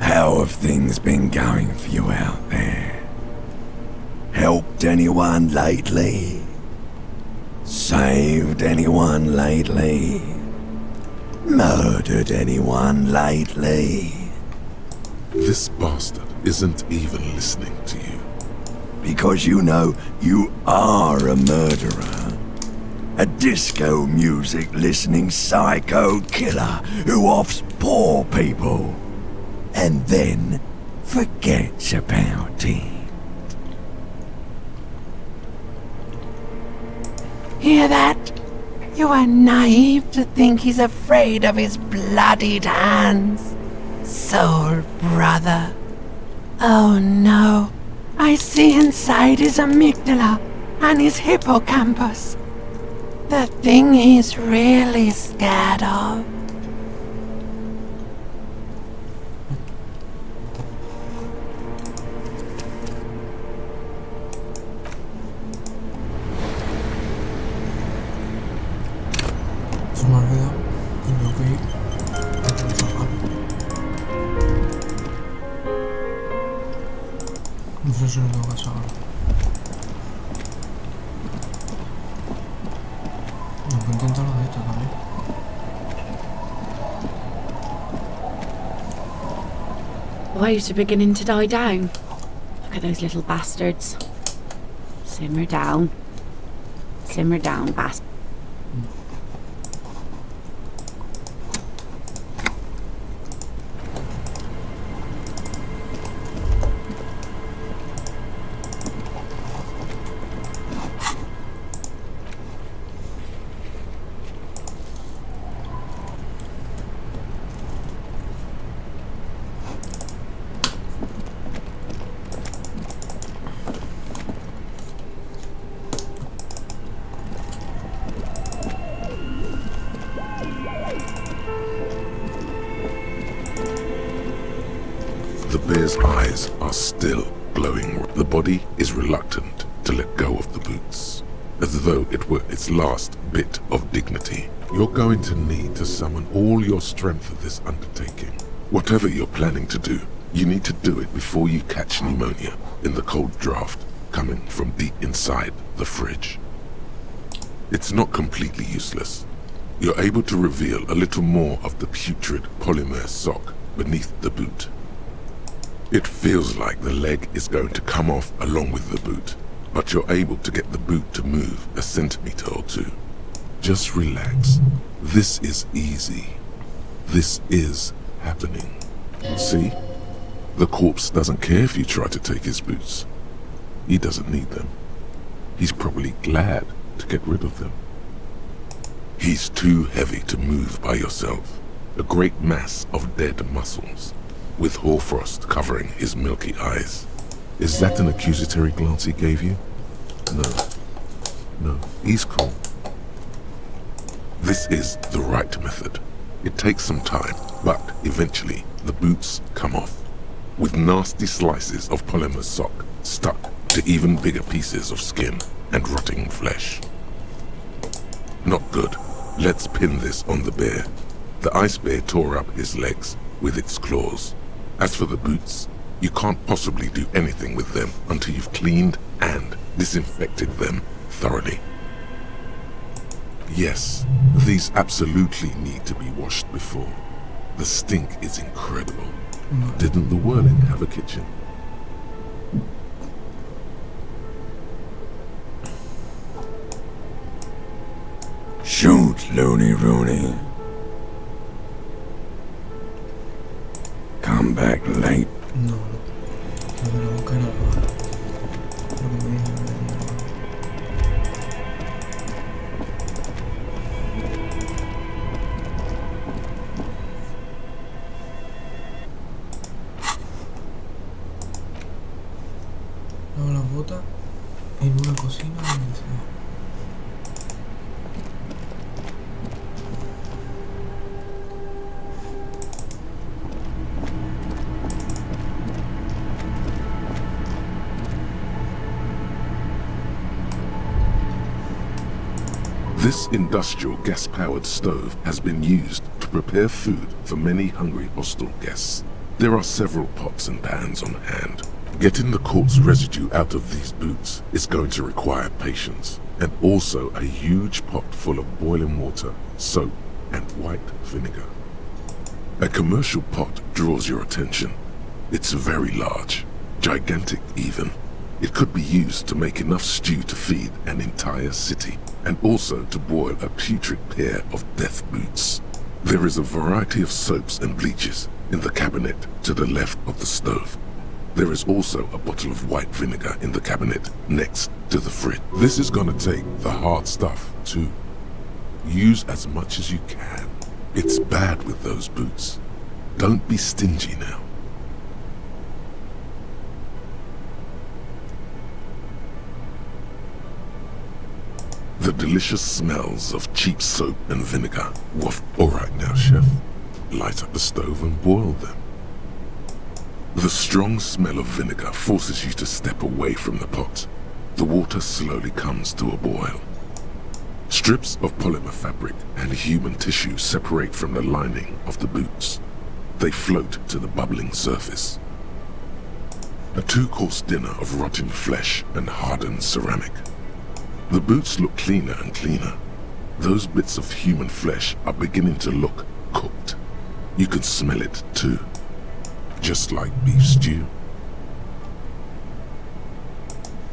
How have things been going for you out there? Helped anyone lately? Saved anyone lately? Murdered anyone lately? This bastard isn't even listening to you. Because you know you are a murderer. A disco music listening psycho killer who offs poor people and then forgets about it. Hear that? You are naive to think he's afraid of his bloodied hands, soul brother. Oh no, I see inside his amygdala and his hippocampus. The thing he's really scared of. Se me ha olvidado. Tengo que ir a trabajar. No sé si lo tengo que hacer ahora. No puedo intentar lo de esto también. Waves are beginning to die down. Look at those little bastards. Simmer down. Simmer down, bastard. The bear's eyes are still glowing. The body is reluctant to let go of the boots, as though it were its last bit of dignity. You're going to need to summon all your strength for this undertaking. Whatever you're planning to do, you need to do it before you catch pneumonia in the cold draft coming from deep inside the fridge. It's not completely useless. You're able to reveal a little more of the putrid polymer sock beneath the boot. It feels like the leg is going to come off along with the boot, but you're able to get the boot to move a centimeter or two. Just relax. This is easy. This is happening. See? The corpse doesn't care if you try to take his boots. He doesn't need them. He's probably glad to get rid of them. He's too heavy to move by yourself. A great mass of dead muscles, with hoarfrost covering his milky eyes. Is that an accusatory glance he gave you? No, he's cool. This is the right method. It takes some time, but eventually the boots come off, with nasty slices of polymer sock stuck to even bigger pieces of skin and rotting flesh. Not good. Let's pin this on the bear. The ice bear tore up his legs with its claws. As for the boots, you can't possibly do anything with them until you've cleaned and disinfected them thoroughly. Yes, these absolutely need to be washed before. The stink is incredible. Didn't the Whirling have a kitchen? Shoot, Looney Rooney. come back late? No, lo de la boca era lo que me dijo el de lavo las botas en una cocina donde sea. This industrial gas-powered stove has been used to prepare food for many hungry hostel guests. There are several pots and pans on hand. Getting the corpse residue out of these boots is going to require patience, and also a huge pot full of boiling water, soap, and white vinegar. A commercial pot draws your attention. It's very large, gigantic even. It could be used to make enough stew to feed an entire city, and also to boil a putrid pair of death boots. There is a variety of soaps and bleaches in the cabinet to the left of the stove. There is also a bottle of white vinegar in the cabinet next to the fridge. This is gonna take the hard stuff too. Use as much as you can. It's bad with those boots. Don't be stingy now. The delicious smells of cheap soap and vinegar waft. All right now, chef. Light up the stove and boil them. The strong smell of vinegar forces you to step away from the pot. The water slowly comes to a boil. Strips of polymer fabric and human tissue separate from the lining of the boots. They float to the bubbling surface. A two-course dinner of rotten flesh and hardened ceramic. The boots look cleaner and cleaner. Those bits of human flesh are beginning to look cooked. You can smell it too. Just like beef stew.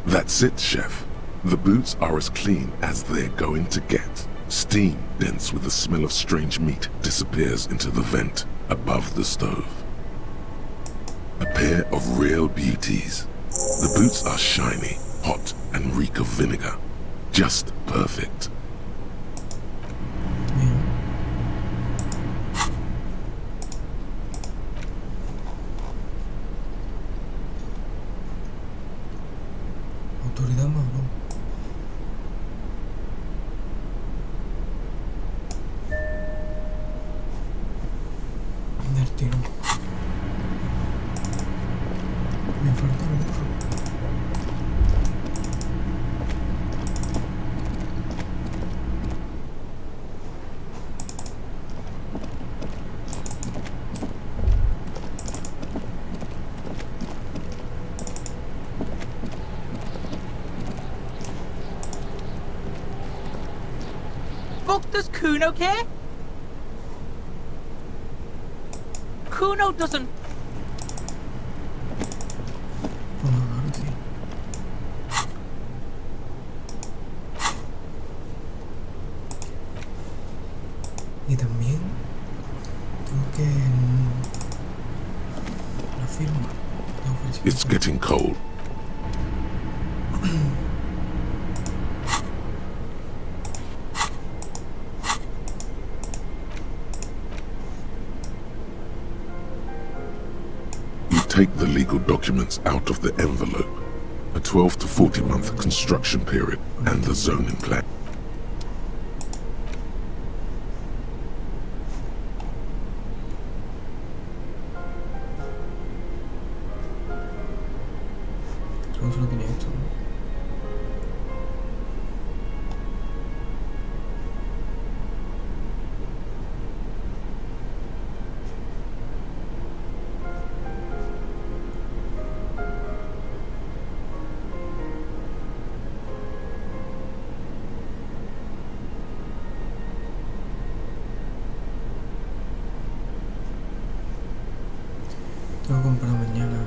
That's it, chef. The boots are as clean as they're going to get. Steam, dense with the smell of strange meat, disappears into the vent above the stove. A pair of real beauties. The boots are shiny, hot, and reek of vinegar. Just perfect. Autoridad no, no. Del tirón. Me falta el burro. Does Kuno care? Kuno doesn't. Y también tengo que la firma. It's getting cold. Take the legal documents out of the envelope, a 12 to 40 month construction period, and the zoning plan. Eso lo tenía hecho, ¿no? Tengo que comprar mañana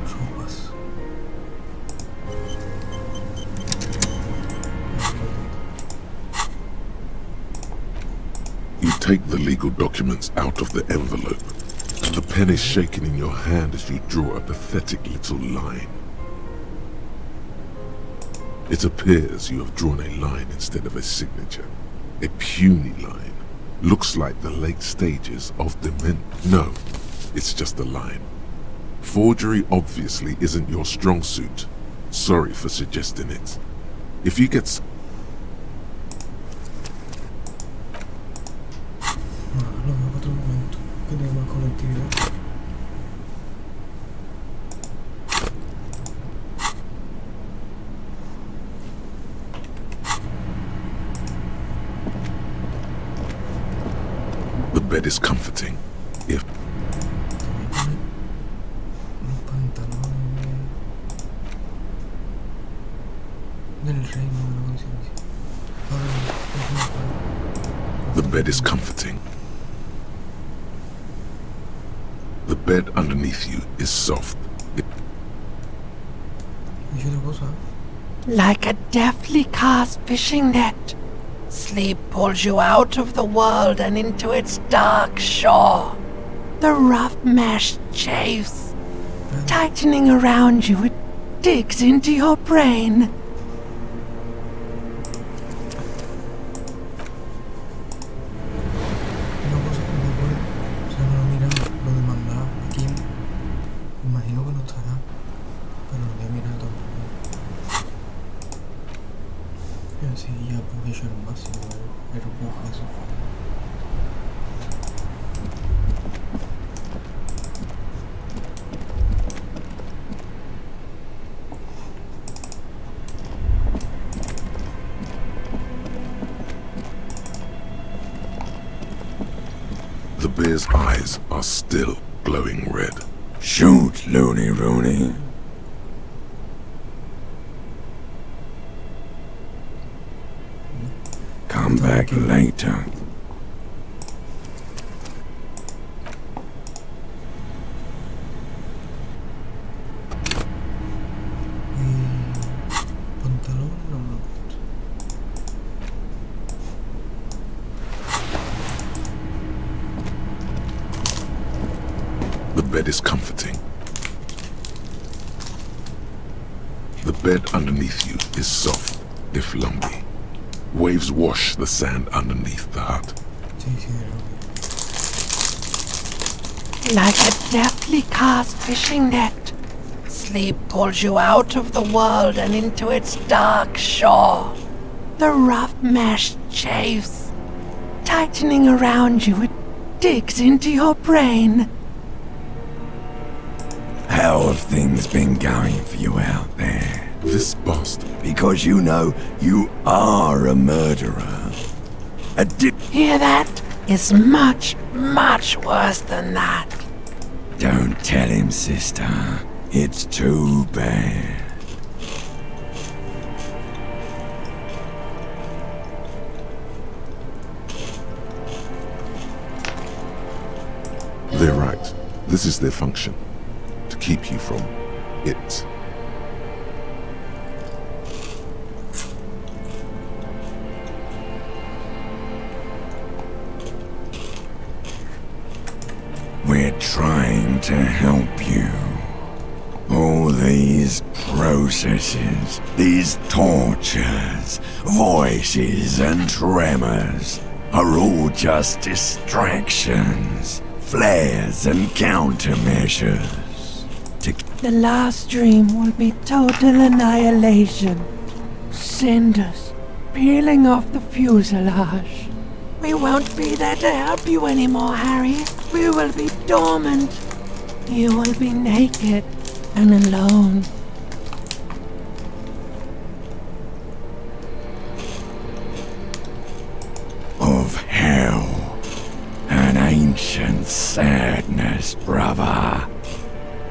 sopas. You take the legal documents out of the envelope. The pen is shaking in your hand as you draw a pathetic little line. It appears you have drawn a line instead of a signature. A puny line. Looks like the late stages of dement. No, it's just a line. Forgery obviously isn't your strong suit. Sorry for suggesting it. If you get... The bed is comforting. If... The bed is comforting. The bed underneath you is soft. Like a deftly cast fishing net, sleep pulls you out of the world and into its dark shore. The rough mesh chafes, tightening around you, it digs into your brain. The bear's eyes are still glowing red. Shoot, Looney Rooney. Come back later. The bed is comforting. The bed underneath you is soft, if lumpy. Waves wash the sand underneath the hut. Like a deftly cast fishing net, sleep pulls you out of the world and into its dark shore. The rough mesh chafes, tightening around you, it digs into your brain. How have things been going for you out there? This bastard. Because you know you are a murderer. Hear that? It's much, much worse than that. Don't tell him, sister. It's too bad. They're right. This is their function. To keep you from it. We're trying to help you. All these processes, these tortures, voices and tremors are all just distractions, flares and countermeasures. The last dream will be total annihilation. Cinders peeling off the fuselage. We won't be there to help you anymore, Harry. We will be dormant. You will be naked and alone. Of hell. An ancient sadness, brother.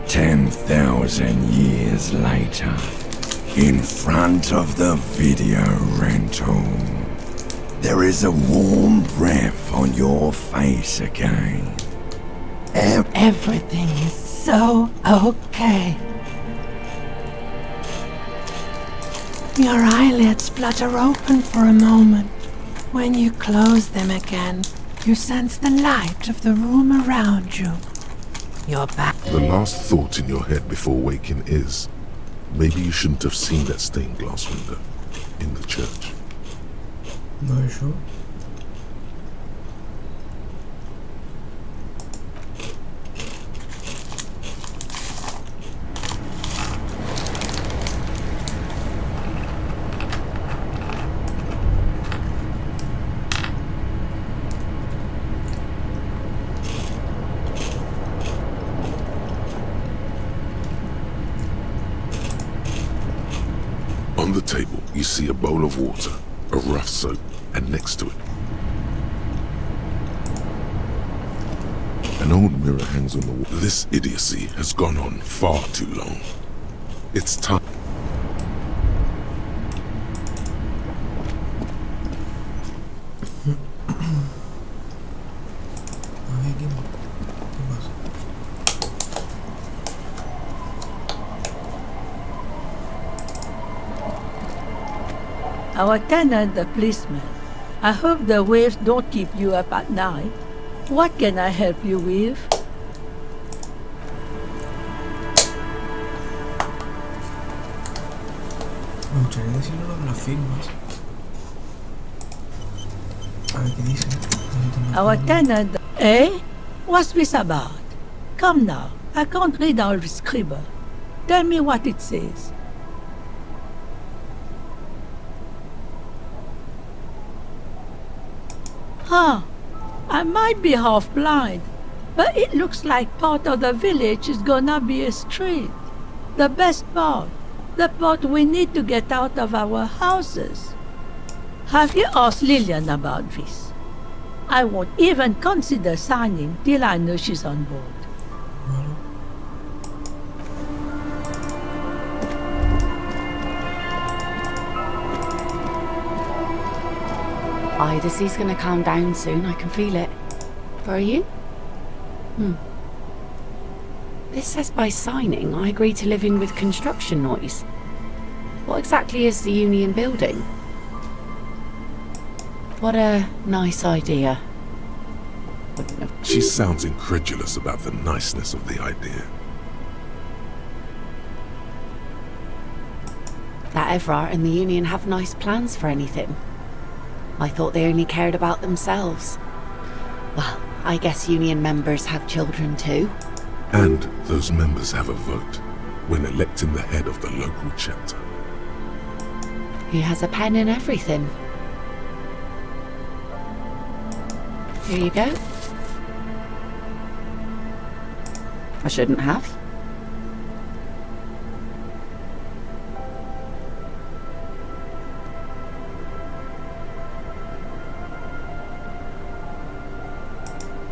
10,000 years later, in front of the video rental, there is a warm breath on your face again. Everything is so okay. Your eyelids flutter open for a moment. When you close them again, You sense the light of the room around you. You're back. The last thought in your head before waking is, maybe you shouldn't have seen that stained glass window in the church. No, sure. On the table, you see a bowl of water, a rough soap, and next to it, an old mirror hangs on the wall. This idiocy has gone on far too long. It's time. Our tenant, the policeman. I hope the waves don't keep you up at night. What can I help you with? Me gustaría decirlo lo de las firmas. A ver qué dice. Our tenant... Eh? What's this about? Come now, I can't read all the scribble. Tell me what it says. Huh. I might be half blind, but it looks like part of the village is gonna be a street. The best part. The part we need to get out of our houses. Have you asked Lillian about this? I won't even consider signing till I know she's on board. Aye, the sea's gonna calm down soon, I can feel it. Are you? This says by signing, I agree to live in with construction noise. What exactly is the union building? What a nice idea. She sounds incredulous about the niceness of the idea. That Everard and the union have nice plans for anything. I thought they only cared about themselves. Well, I guess union members have children too. And those members have a vote when electing the head of the local chapter. He has a pen in everything. Here you go. I shouldn't have.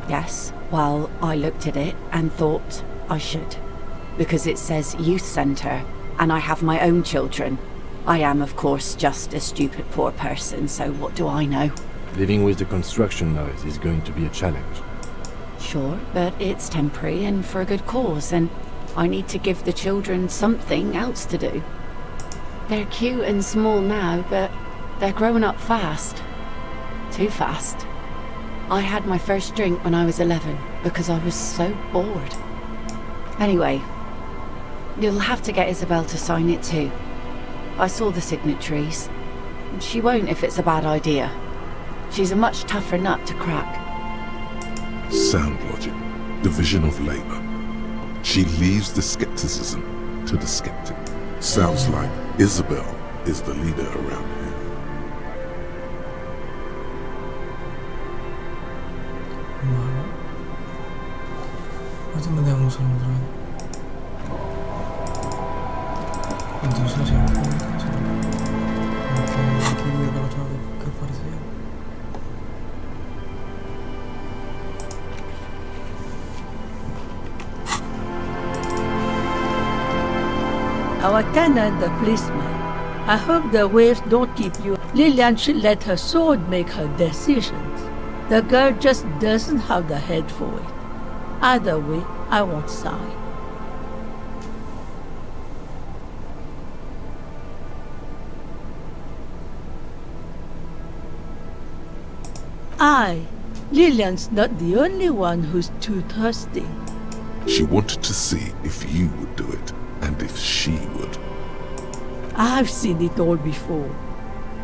Yes, well, I looked at it and thought I should. Because it says youth centre, and I have my own children. I am, of course, just a stupid poor person, so what do I know? Living with the construction noise is going to be a challenge. Sure, but it's temporary and for a good cause, and I need to give the children something else to do. They're cute and small now, but they're growing up fast. Too fast. I had my first drink when I was 11 because I was so bored. Anyway, you'll have to get Isabel to sign it too. I saw the signatories. She won't if it's a bad idea. She's a much tougher nut to crack. Sound logic. Division of labor. She leaves the skepticism to the skeptic. Sounds like Isabel is the leader around here. Vale. Esto me damos al otro lado. Entonces ya me fue mi casa. Aquí voy a ver otra vez qué parecía. Our tenant, the policeman. I hope the waves don't keep you. Lillian should let her sword make her decisions. The girl just doesn't have the head for it. Either way, I won't sign. Aye, Lillian's not the only one who's too thirsty. She wanted to see if you would do it, and if she would. I've seen it all before.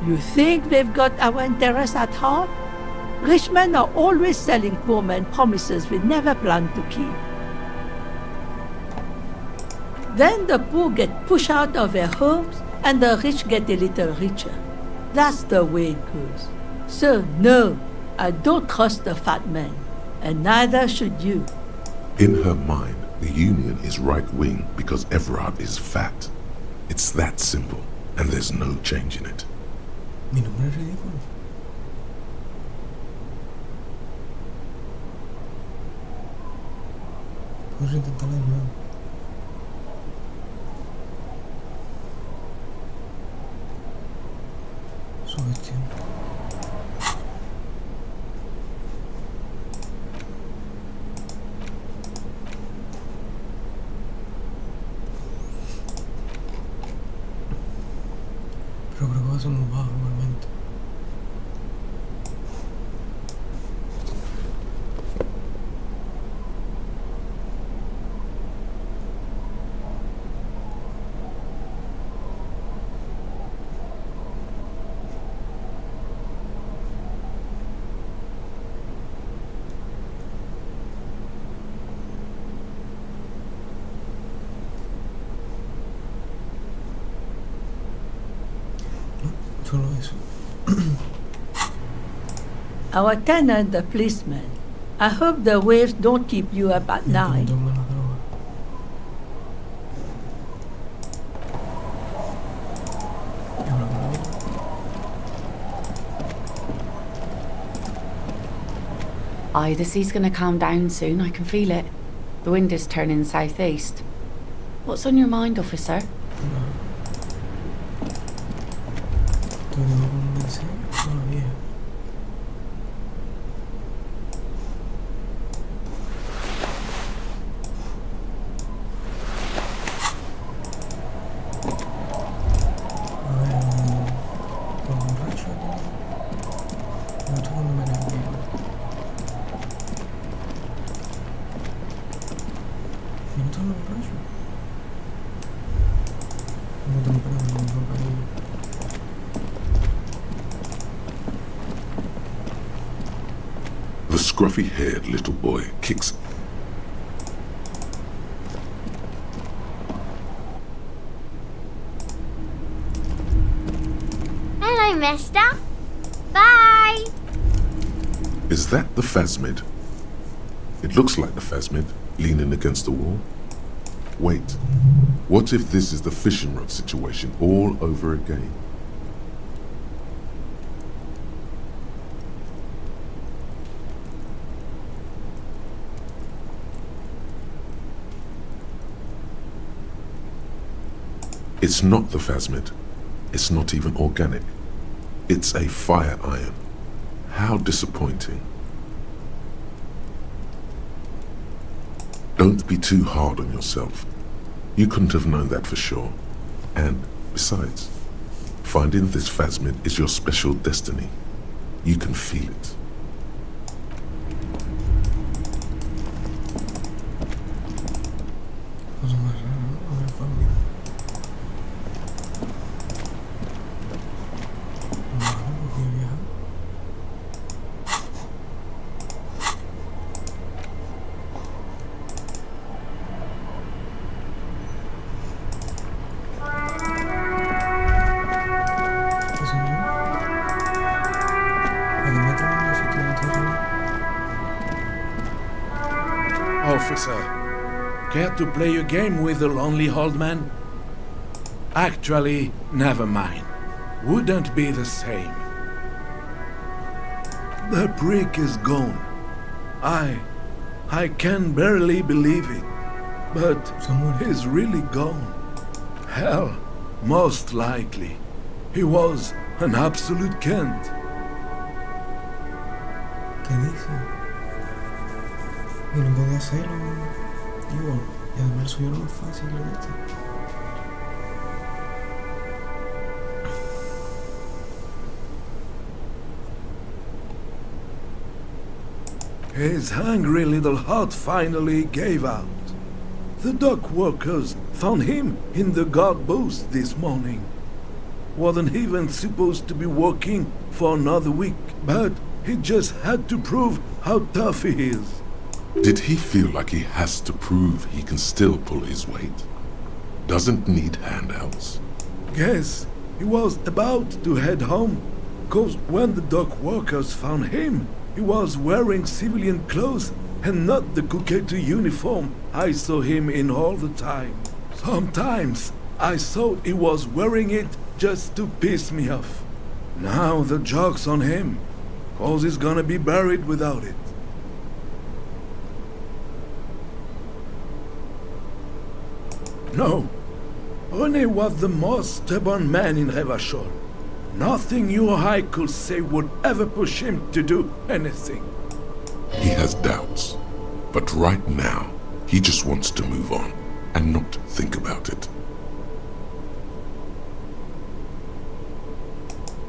You think they've got our interests at heart? Rich men are always selling poor men promises they never planned to keep. Then the poor get pushed out of their homes, and the rich get a little richer. That's the way it goes. So, no, I don't trust the fat man, and neither should you. In her mind, the Union is right-wing because Everard is fat. It's that simple, and there's no change in it. Mi nombre es ridículo. Vamos a intentarlo de nuevo. Sugestión. Pero creo que va a ser muy bajo igualmente. Solo eso. Our tenant, the policeman. I hope the waves don't keep you up at night. Aye, the sea's gonna calm down soon, I can feel it. The wind is turning southeast. What's on your mind, officer? The scruffy-haired little boy kicks. Hello, mister. Bye. Is that the phasmid? It looks like the phasmid, leaning against the wall. Wait, what if this is the fishing rod situation all over again? It's not the phasmid. It's not even organic. It's a fire iron. How disappointing. Don't be too hard on yourself. You couldn't have known that for sure. And besides, finding this phasmid is your special destiny. You can feel it. Officer, care to play a game with the lonely old man? Actually, never mind. Wouldn't be the same. The prick is gone. I can barely believe it. But he's really gone. Hell, most likely. He was an absolute Kent. ¿Qué dice? Y no podía hacerlo, digo, y además el suyo era más fácil que el de este. His hungry little heart finally gave out. The dock workers found him in the guard booth this morning. Wasn't even supposed to be working for another week, but he just had to prove how tough he is. Did he feel like he has to prove he can still pull his weight? Doesn't need handouts? Yes, he was about to head home, 'cause when the dock workers found him, he was wearing civilian clothes and not the Kuketu uniform I saw him in all the time. Sometimes I thought he was wearing it just to piss me off. Now the joke's on him, 'cause he's gonna be buried without it. No, René was the most stubborn man in Revachol. Nothing you or I could say would ever push him to do anything. He has doubts, but right now, he just wants to move on and not think about it.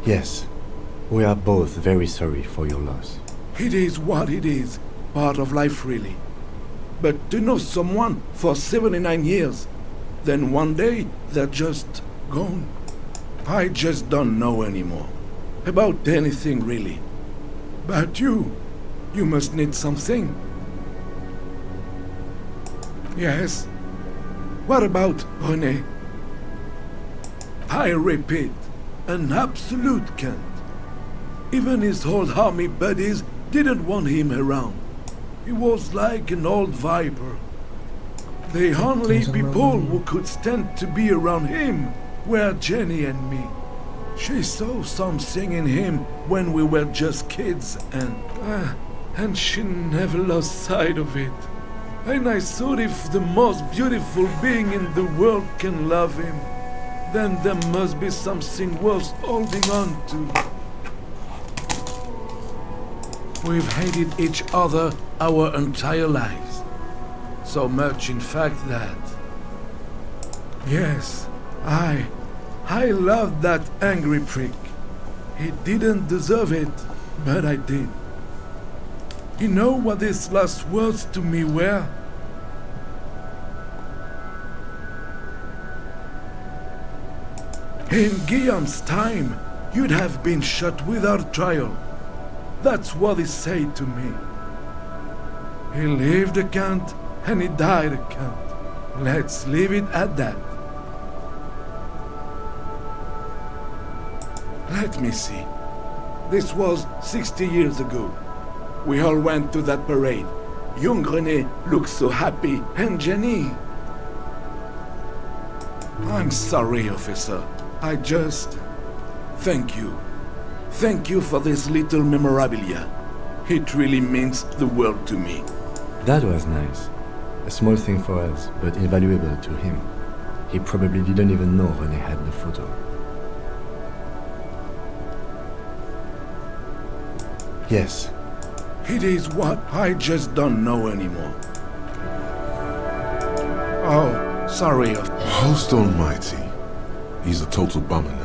Yes, we are both very sorry for your loss. It is what it is, part of life really. But to know someone for 79 years, then one day they're just gone. I just don't know anymore. About anything really. But you must need something. Yes? What about René? I repeat, an absolute cant. Even his old army buddies didn't want him around. He was like an old viper. The only people who could stand to be around him were Jenny and me. She saw something in him when we were just kids and she never lost sight of it. And I thought if the most beautiful being in the world can love him, then there must be something worth holding on to. We've hated each other our entire lives. So much, in fact, that... Yes, I loved that angry prick. He didn't deserve it, but I did. You know what his last words to me were? In Guillaume's time, you'd have been shot without trial. That's what he said to me. He lived a cant, and he died a cant. Let's leave it at that. Let me see. This was 60 years ago. We all went to that parade. Young René looked so happy, and Jenny... I'm sorry, officer. I just... Thank you. Thank you for this little memorabilia. It really means the world to me. That was nice. A small thing for us, but invaluable to him. He probably didn't even know René had the photo. Yes. It is what I just don't know anymore. Oh, sorry. Host almighty. He's a total bummer now.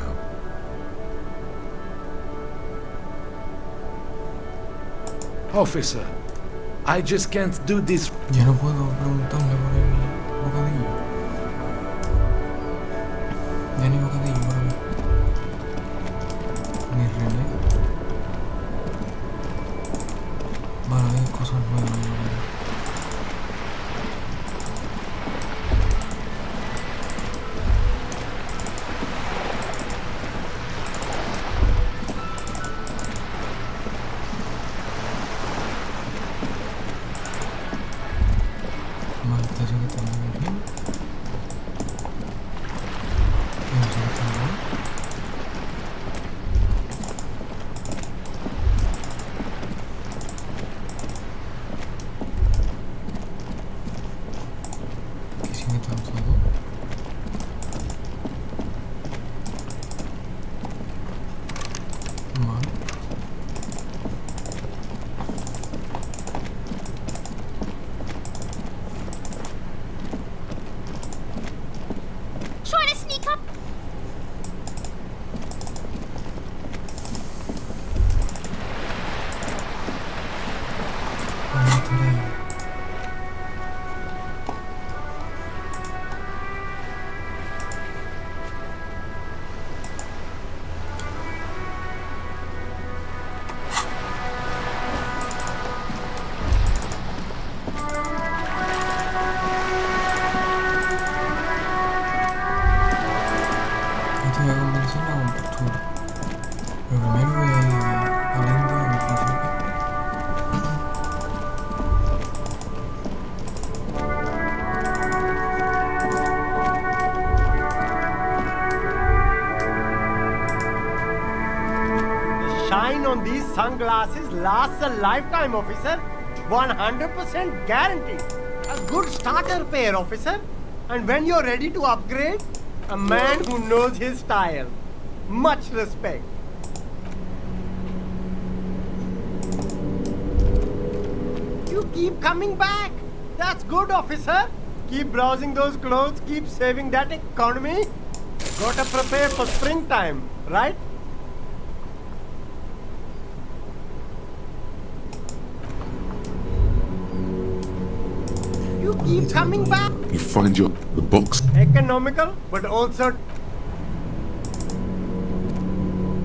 Officer, I just can't do this. Ya no puedo preguntarle por el bocadillo. Ya ni bocadillo para mí. Ni René. Vale, hay cosas nuevas. on these sunglasses lasts a lifetime, officer. 100% guaranteed. A good starter pair, officer. And when you're ready to upgrade, a man who knows his style. Much respect. You keep coming back. That's good, officer. Keep browsing those clothes, keep saving that economy. Gotta prepare for springtime, right? You keep coming back. You find the box. Economical, but also...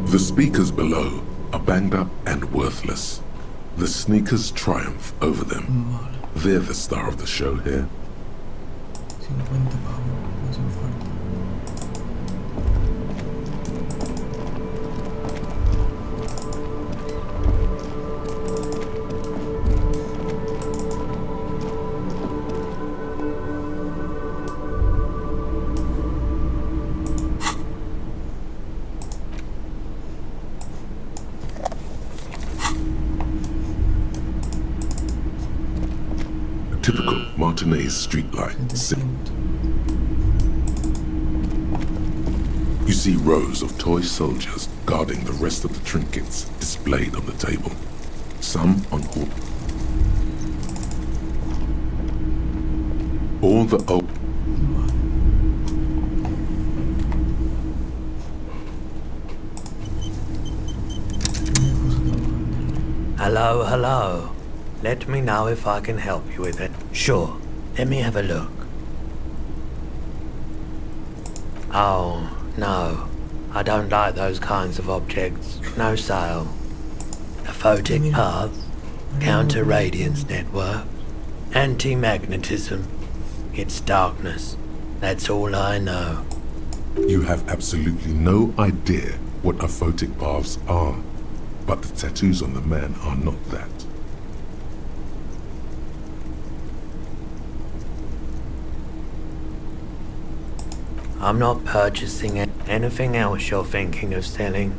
The speakers below are banged up and worthless. The sneakers triumph over them. They're the star of the show here. 50 pavos, no hace falta. Typical Martinez streetlight. You see rows of toy soldiers guarding the rest of the trinkets displayed on the table. Some on horse. All the old. Hello, hello. Let me know if I can help you with it. Sure, let me have a look. Oh, no. I don't like those kinds of objects. No sale. A photic path, counter-radiance network, anti-magnetism. It's darkness. That's all I know. You have absolutely no idea what aphotic paths are, but the tattoos on the man are not that. I'm not purchasing anything else you're thinking of selling.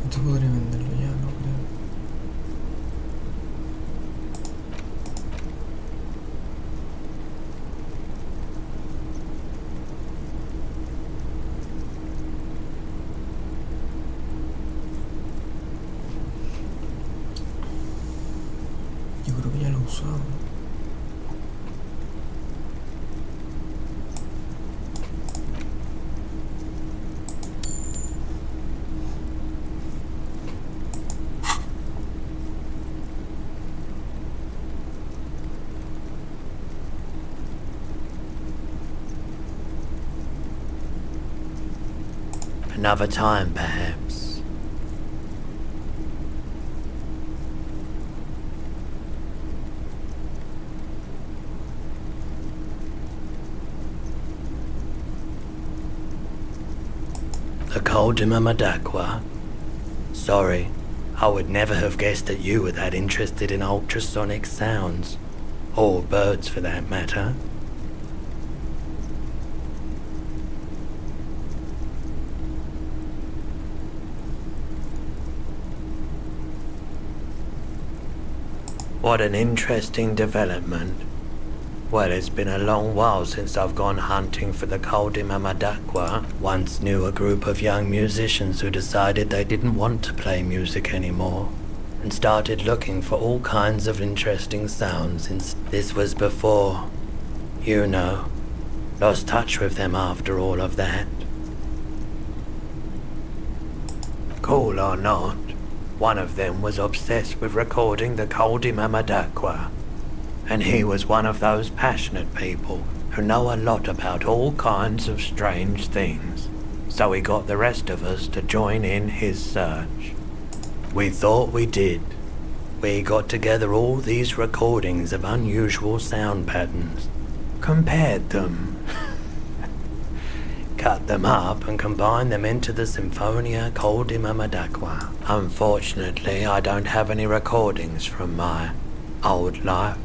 Esto podría venderlo ya, no creo. Yo creo que ya lo he usado. Another time, perhaps. The Coldima Madakwa. Sorry, I would never have guessed that you were that interested in ultrasonic sounds. Or birds, for that matter. What an interesting development. Well, it's been a long while since I've gone hunting for the Coldima Madakwa. Once knew a group of young musicians who decided they didn't want to play music anymore and started looking for all kinds of interesting sounds. This was before, you know, lost touch with them after all of that. Cool or not, one of them was obsessed with recording the Coldima Madakwa. And he was one of those passionate people who know a lot about all kinds of strange things. So he got the rest of us to join in his search. We thought we did. We got together all these recordings of unusual sound patterns, compared them, cut them up and combined them into the Symphonia Coldima Madakwa. Unfortunately, I don't have any recordings from my old life.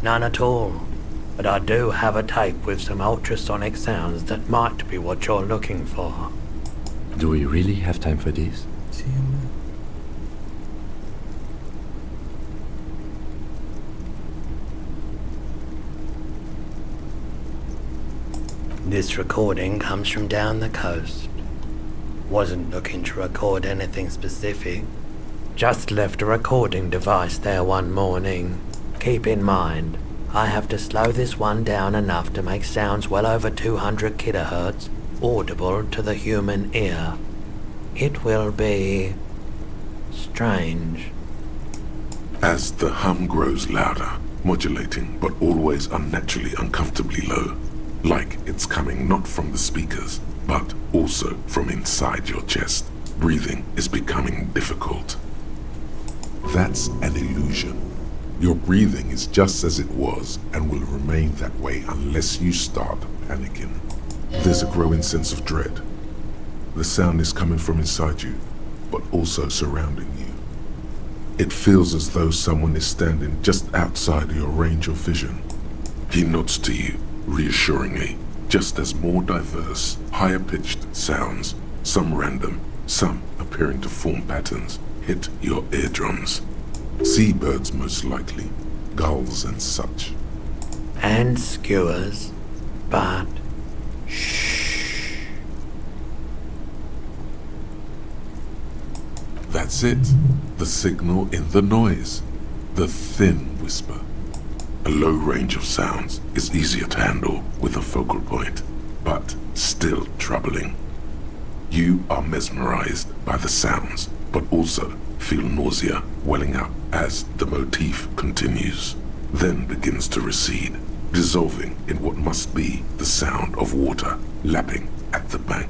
None at all. But I do have a tape with some ultrasonic sounds that might be what you're looking for. Do we really have time for this? Sí, hombre. This recording comes from down the coast. Wasn't looking to record anything specific. Just left a recording device there one morning. Keep in mind, I have to slow this one down enough to make sounds well over 200 kilohertz audible to the human ear. It will be strange. As the hum grows louder, modulating but always unnaturally uncomfortably low, like it's coming not from the speakers, but also from inside your chest, breathing is becoming difficult. That's an illusion. Your breathing is just as it was and will remain that way unless you start panicking. There's a growing sense of dread. The sound is coming from inside you, but also surrounding you. It feels as though someone is standing just outside your range of vision. He nods to you, reassuringly, just as more diverse, higher-pitched sounds, some random, some appearing to form patterns, hit your eardrums. Seabirds most likely, gulls and such. And skewers, but shh. That's it. The signal in the noise. The thin whisper. A low range of sounds is easier to handle with a focal point, but still troubling. You are mesmerized by the sounds, but also feel nausea welling up as the motif continues, then begins to recede, dissolving in what must be the sound of water lapping at the bank.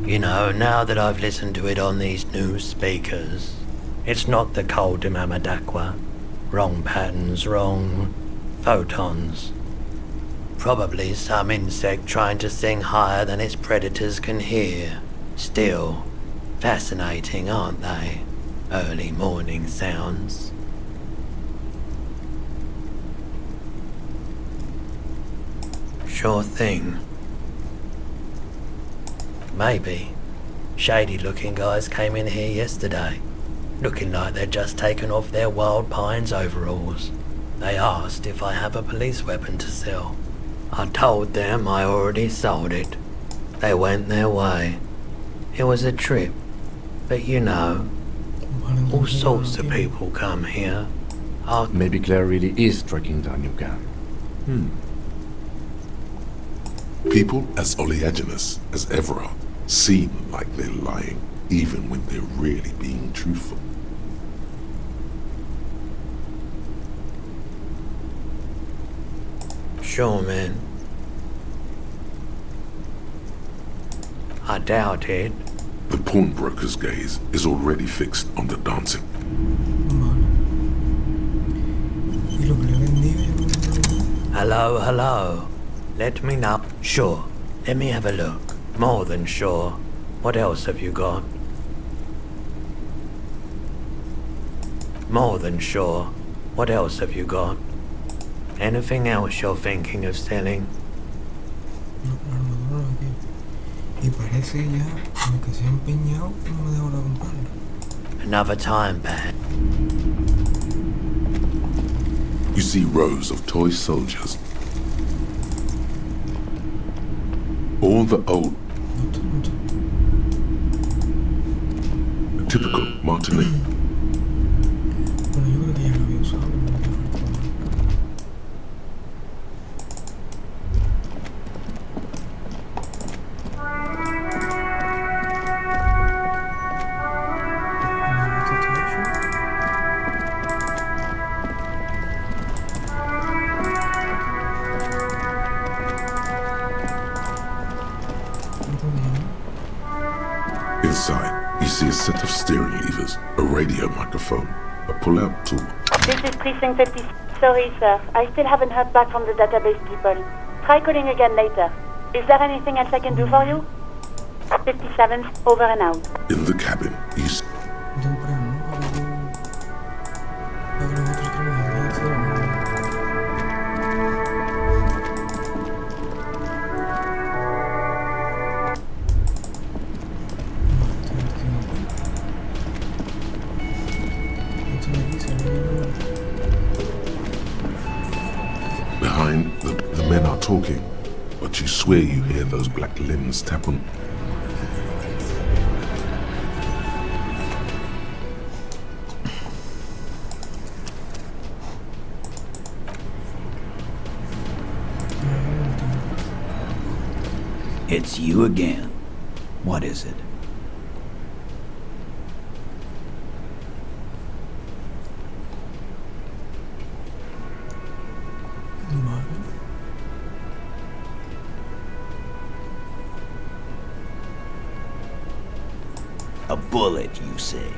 You know, now that I've listened to it on these new speakers, it's not the Col de Mamadaqua. Wrong patterns, wrong photons. Probably some insect trying to sing higher than its predators can hear. Still, fascinating, aren't they? Early morning sounds. Sure thing. Maybe. Shady looking guys came in here yesterday, looking like they'd just taken off their Wild Pines overalls. They asked if I have a police weapon to sell. I told them I already sold it. They went their way. It was a trip, but you know, all sorts of people come here. Maybe Claire really is tracking down your gun. People as oleaginous as ever seem like they're lying, even when they're really being truthful. Sure, man. I doubt it. The pawnbroker's gaze is already fixed on the dancing. Hello, hello. Let me know. Sure. Let me have a look. More than sure. What else have you got? More than sure. What else have you got? Anything else you're thinking of selling? Y parece ya lo que se ha empeñado no me deja ahora comprarlo. Another time, Pat. You see rows of toy soldiers. All the old... typical Martinique. Bueno, yo creo que ya lo había usado. Inside, you see a set of steering levers, a radio microphone, a pull-out tool. This is Precinct 50. Sorry, sir. I still haven't heard back from the database people. Try calling again later. Is there anything else I can do for you? 57, over and out. In the cabin, you see... swear you hear those black limbs tap on. It's you again. What is it? A bullet, you say?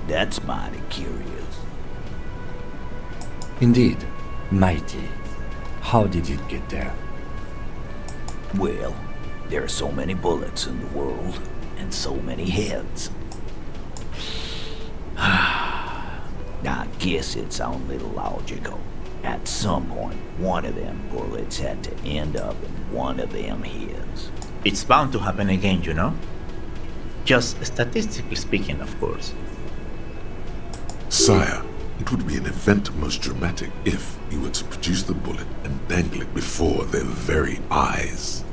That's mighty curious. Indeed, mighty. How did it get there? Well, there are so many bullets in the world, and so many heads. I guess it's only logical. At some point, one of them bullets had to end up in one of them heads. It's bound to happen again, you know? Just statistically speaking, of course. Sire, it would be an event most dramatic if you were to produce the bullet and dangle it before their very eyes.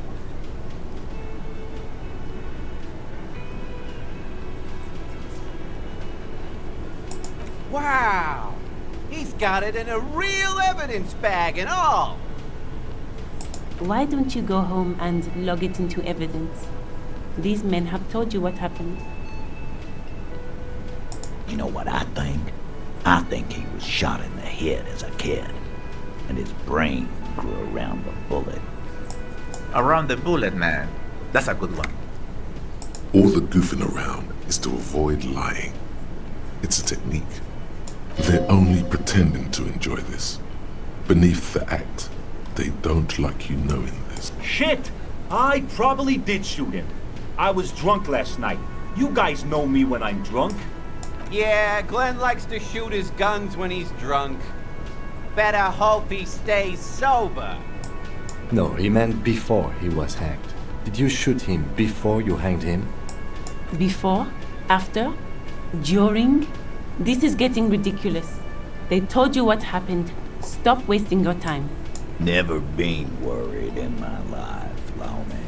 Wow! He's got it in a real evidence bag and all! Why don't you go home and log it into evidence? These men have told you what happened. You know what I think? I think he was shot in the head as a kid, and his brain grew around the bullet. Around the bullet, man. That's a good one. All the goofing around is to avoid lying. It's a technique. They're only pretending to enjoy this. Beneath the act, they don't like you knowing this. Shit! I probably did shoot him. I was drunk last night. You guys know me when I'm drunk. Yeah, Glenn likes to shoot his guns when he's drunk. Better hope he stays sober. No, he meant before he was hanged. Did you shoot him before you hanged him? Before? After? During? This is getting ridiculous. They told you what happened. Stop wasting your time. Never been worried in my life, Lowney.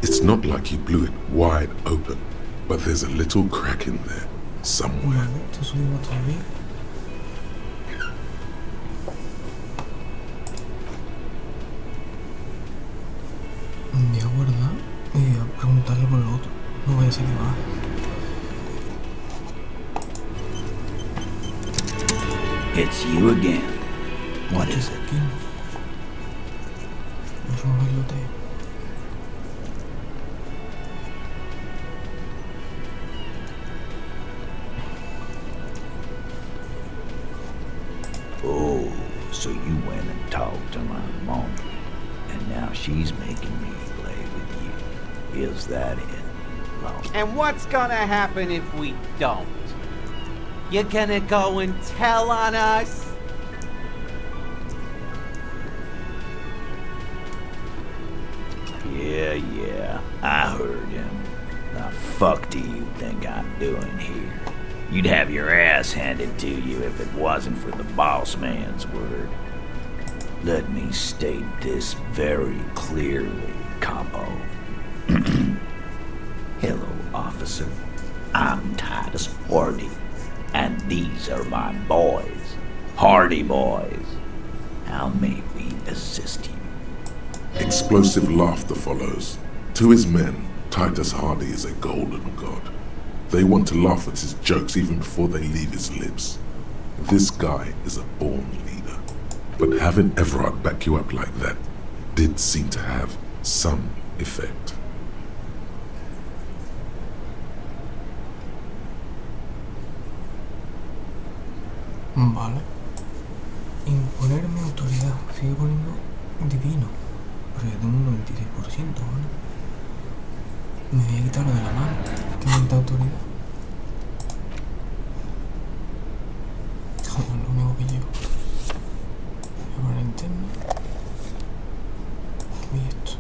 It's not like you blew it wide open, but there's a little crack in there, somewhere. Te subo todavía. Me voy a guardar y voy a preguntarle por lo otro. No voy a ser que baje. It's you again. What is it? Es un bailoteo. Oh, so you went and talked to my mom, and now she's making me play with you. Is that it, Lowney? And what's gonna happen if we don't? You gonna go and tell on us? Yeah, I heard him. The fuck do you think I'm doing here? You'd have your ass handed to you if it wasn't for the boss man's word. Let me state this very clearly, Capo. Hello, officer. I'm Titus Hardy, and these are my boys, Hardy boys. How may we assist you? Explosive laughter follows. To his men, Titus Hardy is a golden god. They want to laugh at his jokes even before they leave his lips. This guy is a born leader. But having Everard back you up like that did seem to have some effect. Vale. Imponerme autoridad. Sigue poniendo divino. Pero yo tengo un 96%, ¿vale? Me voy a quitar lo de la mano. Que me quita autoridad. Joder, lo único que llevo. Ahora interno. Y esto.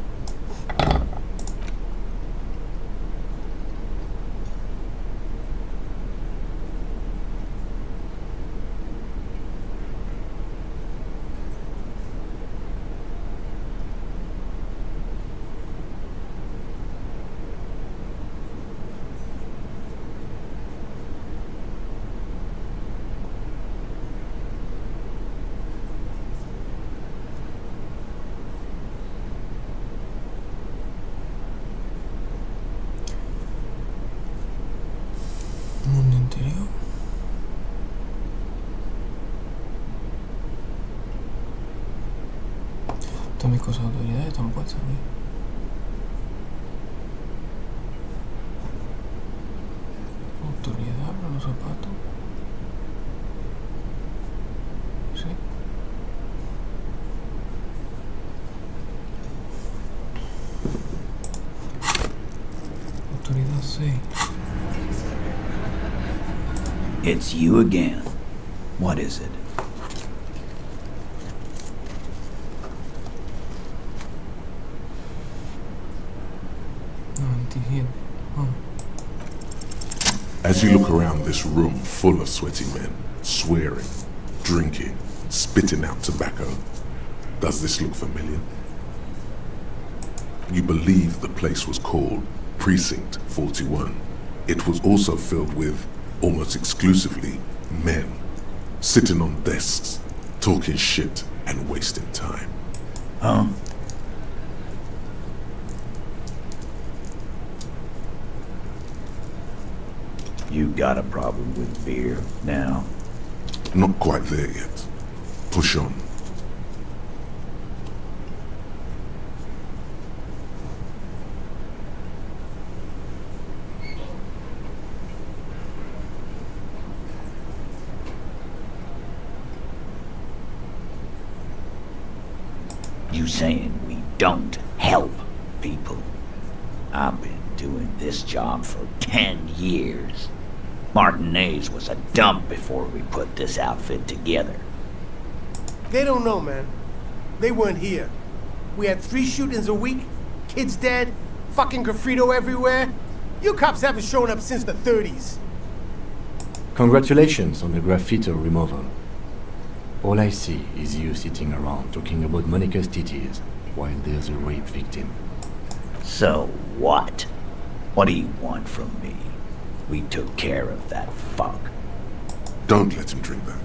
Todas mis cosas de autoridad están puestas aquí. Autoridad para los zapatos. Sí. Autoridad 6. It's you again. What is it? As you look around this room full of sweaty men, swearing, drinking, spitting out tobacco, does this look familiar? You believe the place was called Precinct 41. It was also filled with, almost exclusively, men, sitting on desks, talking shit and wasting time. Huh? You got a problem with beer now? Not quite there yet. Push on. You saying we don't help people? I've been doing this job for 10 years. Martinez was a dump before we put this outfit together. They don't know, man. They weren't here. We had 3 shootings a week, kids dead, fucking graffito everywhere. You cops haven't shown up since the 30s. Congratulations on the graffito removal. All I see is you sitting around talking about Monica's titties while there's a rape victim. So what? What do you want from me? We took care of that fuck. Don't let him drink that.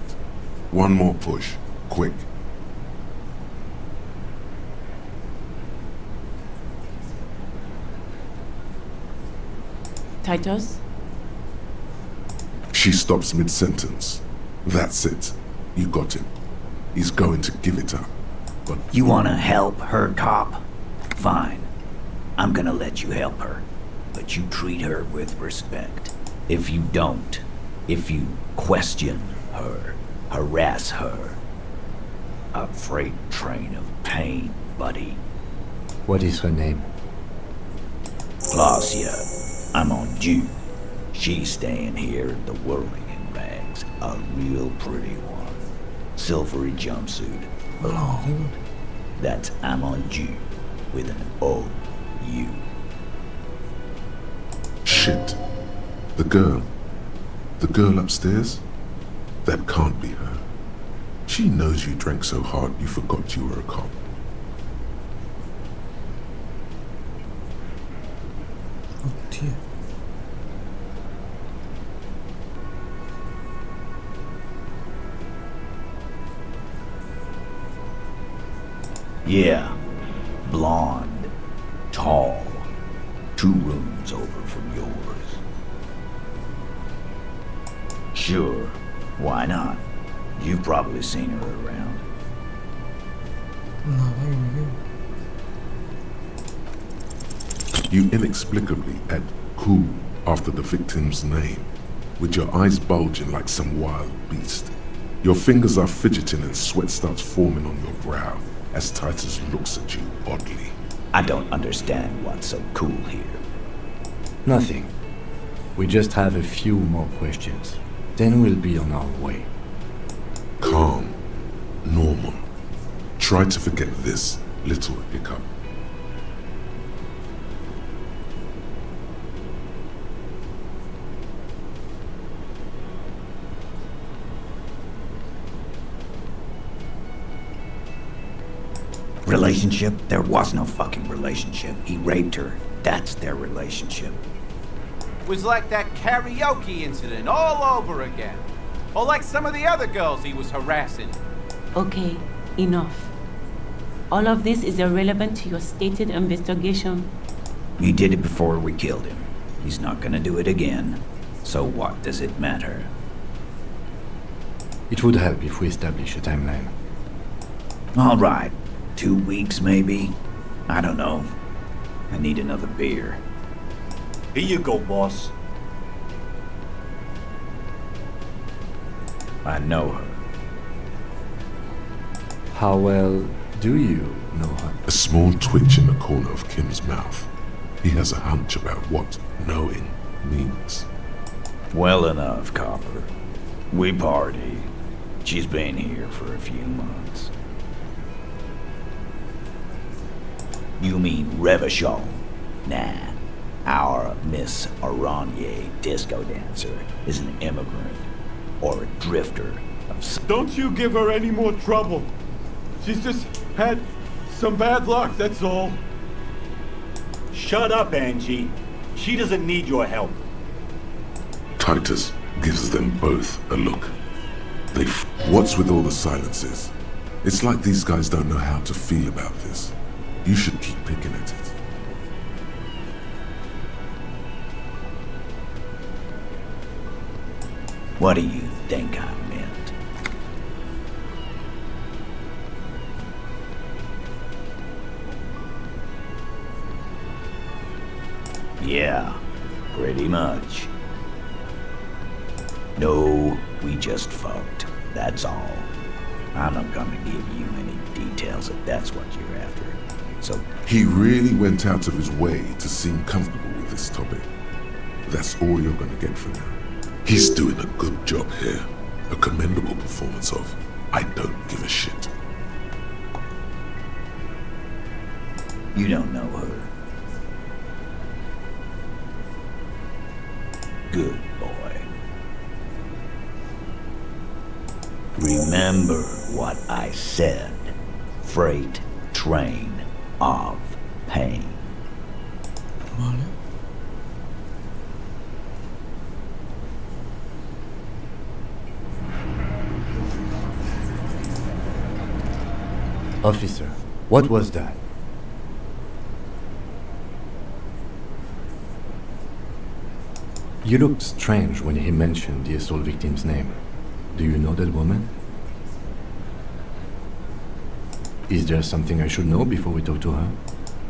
One more push, quick. Titus? She stops mid-sentence. That's it. You got him. He's going to give it up. But you wanna help her, cop? Fine. I'm gonna let you help her. But you treat her with respect. If you don't, if you question her, harass her, a freight train of pain, buddy. What is her name? Glacia. I'm on due. She's staying here in the whirling rags. A real pretty one. Silvery jumpsuit. Oh. That's Amonju with an O-U. shit. The girl upstairs? That can't be her. She knows you drank so hard you forgot you were a cop. Oh dear. Yeah, blonde, tall, 2 rooms over from yours. Sure, why not? You've probably seen her around. No, You inexplicably add cool after the victim's name, with your eyes bulging like some wild beast. Your fingers are fidgeting and sweat starts forming on your brow as Titus looks at you oddly. I don't understand what's so cool here. Nothing. We just have a few more questions. Then we'll be on our way. Calm. Normal. Try to forget this little hiccup. Relationship? There was no fucking relationship. He raped her. That's their relationship. Was like that karaoke incident all over again. Or like some of the other girls he was harassing. Okay, enough. All of this is irrelevant to your stated investigation. He did it before we killed him. He's not gonna do it again. So what does it matter? It would help if we establish a timeline. All right. 2 weeks, maybe? I don't know. I need another beer. Here you go, boss. I know her. How well do you know her? A small twitch in the corner of Kim's mouth. He has a hunch about what knowing means. Well enough, Copper. We party. She's been here for a few months. You mean Revachon? Nah. Our Miss Aranye disco dancer is an immigrant or a drifter of Don't you give her any more trouble. She's just had some bad luck, that's all. Shut up, Angie. She doesn't need your help. Titus gives them both a look. What's with all the silences? It's like these guys don't know how to feel about this. You should keep picking at it. What do you think I meant? Yeah, pretty much. No, we just fucked. That's all. I'm not gonna give you any details if that's what you're after. So he really went out of his way to seem comfortable with this topic. That's all you're gonna get from him. He's doing a good job here. A commendable performance of I don't give a shit. You don't know her. Good boy. Remember what I said. Freight train of pain. Vale. Officer, what was that? You looked strange when he mentioned the assault victim's name. Do you know that woman? Is there something I should know before we talk to her?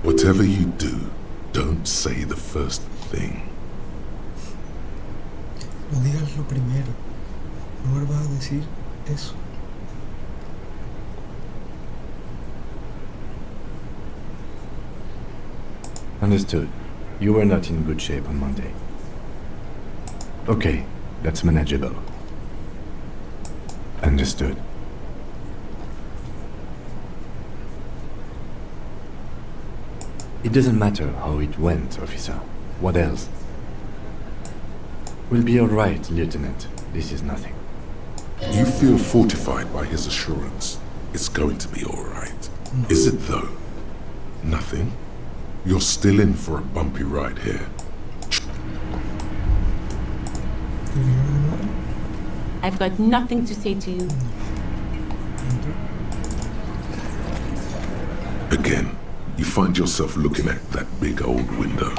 Whatever you do, don't say the first thing. No digas lo primero. No vuelvas a decir eso. Understood. You were not in good shape on Monday. Okay, that's manageable. Understood. It doesn't matter how it went, officer. What else? We'll be all right, Lieutenant. This is nothing. You feel fortified by his assurance. It's going to be all right. Is it though? Nothing? You're still in for a bumpy ride here. I've got nothing to say to you. Again, you find yourself looking at that big old window.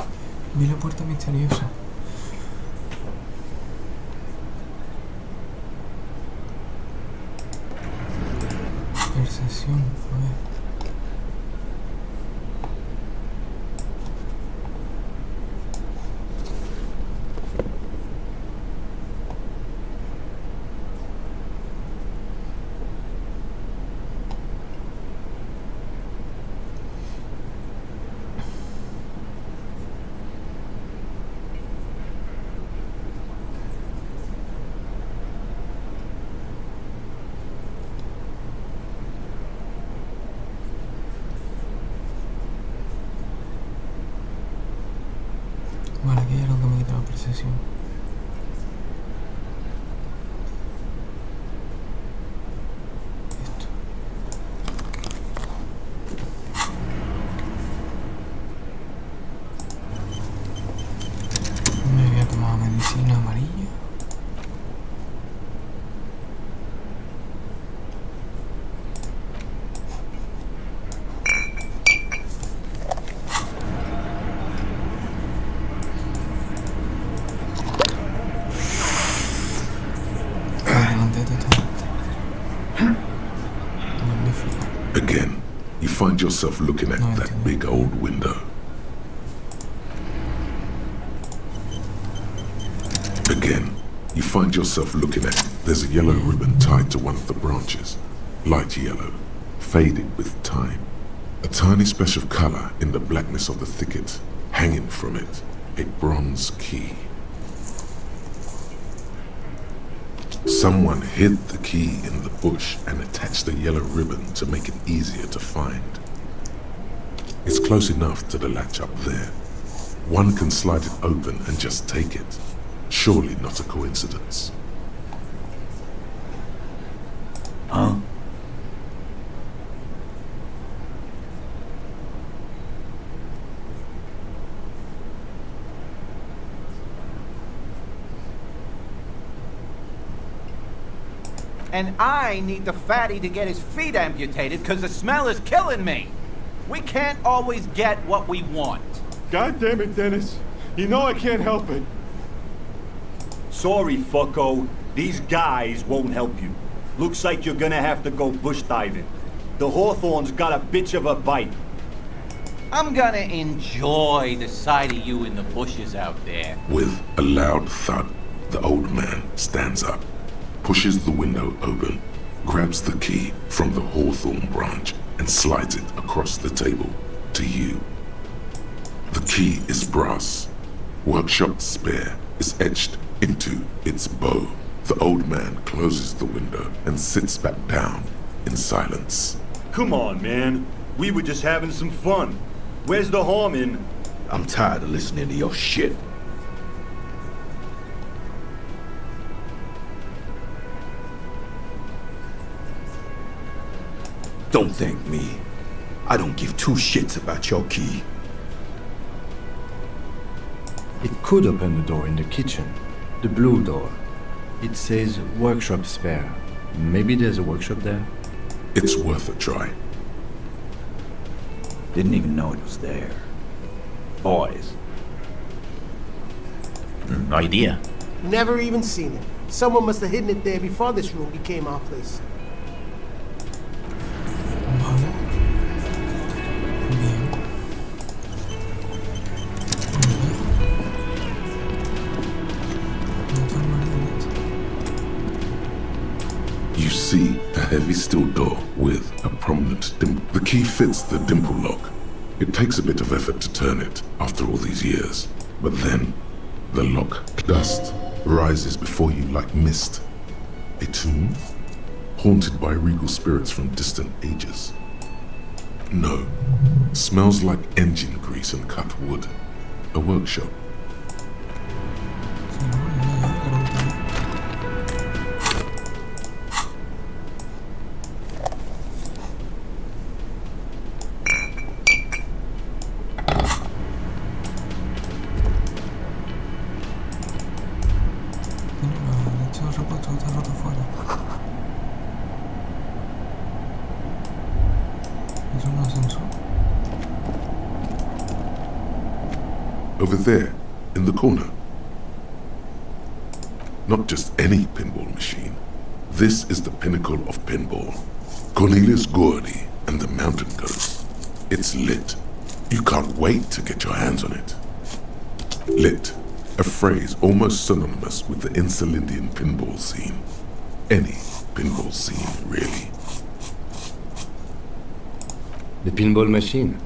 Vi la puerta misteriosa. Percepción, a ver. Vale, aquí ya es donde me quita la percepción. Esto. Me voy a tomar medicina amarilla. yourself looking at that big old window. Again, you find yourself looking at it. There's a yellow ribbon tied to one of the branches. Light yellow, faded with time. A tiny splash of color in the blackness of the thicket. Hanging from it, a bronze key. Someone hid the key in the bush and attached a yellow ribbon to make it easier to find. It's close enough to the latch up there. One can slide it open and just take it. Surely not a coincidence. Huh? And I need the fatty to get his feet amputated because the smell is killing me. We can't always get what we want. God damn it, Dennis. You know I can't help it. Sorry, fucko. These guys won't help you. Looks like you're gonna have to go bush diving. The Hawthorne's got a bitch of a bite. I'm gonna enjoy the sight of you in the bushes out there. With a loud thud, the old man stands up, pushes the window open, grabs the key from the hawthorn branch and slides it across the table to you. The key is brass. Workshop spare is etched into its bow. The old man closes the window and sits back down in silence. Come on, man. We were just having some fun. Where's the harm in? I'm tired of listening to your shit. Don't thank me. I don't give two shits about your key. It could open the door in the kitchen. The blue door. It says workshop spare. Maybe there's a workshop there? It's worth a try. Didn't even know it was there. Boys. No idea. Never even seen it. Someone must have hidden it there before this room became our place. You see a heavy steel door with a prominent dimple. The key fits the dimple lock. It takes a bit of effort to turn it after all these years. But then, the lock dust rises before you like mist. A tomb? Haunted by regal spirits from distant ages. No. Smells like engine grease and cut wood. A workshop. Over there, in the corner. Not just any pinball machine. This is the pinnacle of pinball. Cornelius Gordy and the Mountain Goats. It's lit. You can't wait to get your hands on it. Lit, a phrase almost synonymous with the Insulindian pinball scene. Any pinball scene, really. The pinball machine.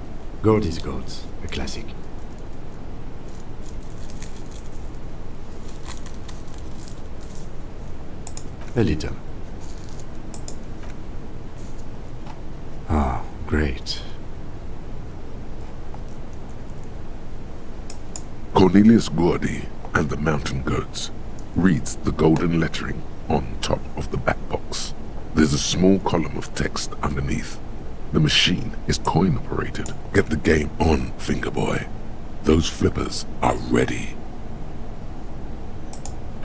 Gordy's Goats. A classic. A little. Ah, great. Cornelius Gordy and the Mountain Goats reads the golden lettering on top of the back box. There's a small column of text underneath. The machine is coin operated. Get the game on, Fingerboy. Those flippers are ready.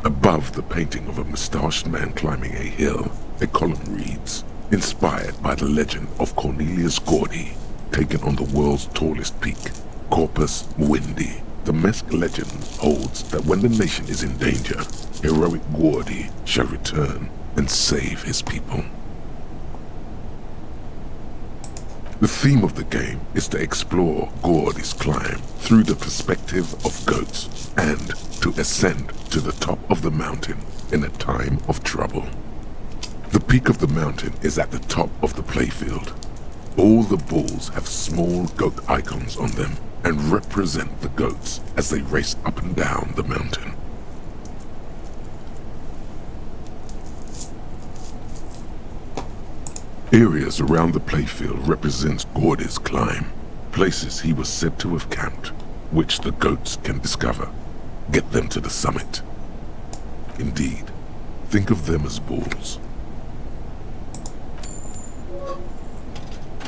Above the painting of a mustached man climbing a hill, a column reads, inspired by the legend of Cornelius Gordy, taken on the world's tallest peak, Corpus Muindi. The Mesk legend holds that when the nation is in danger, heroic Gordy shall return and save his people. The theme of the game is to explore Gordy's climb through the perspective of goats and to ascend to the top of the mountain in a time of trouble. The peak of the mountain is at the top of the playfield. All the balls have small goat icons on them and represent the goats as they race up and down the mountain. Areas around the playfield represents Gordy's climb, places he was said to have camped, which the goats can discover, get them to the summit. Indeed, think of them as balls.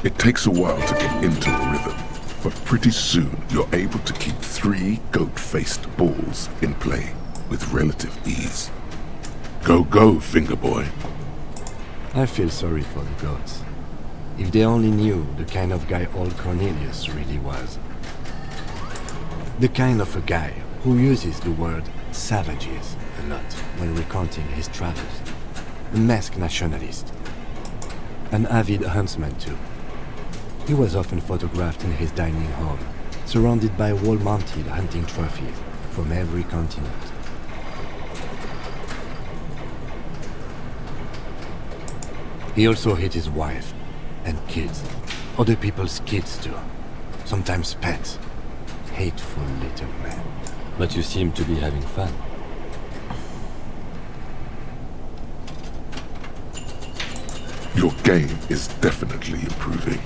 It takes a while to get into the rhythm, but pretty soon you're able to keep 3 goat-faced balls in play with relative ease. Go, go, finger boy. I feel sorry for the goats. If they only knew the kind of guy old Cornelius really was. The kind of a guy who uses the word savages a lot when recounting his travels. A masked nationalist. An avid huntsman too. He was often photographed in his dining hall, surrounded by wall-mounted hunting trophies from every continent. He also hit his wife and kids, other people's kids too, sometimes pets. Hateful little man. But you seem to be having fun. Your game is definitely improving.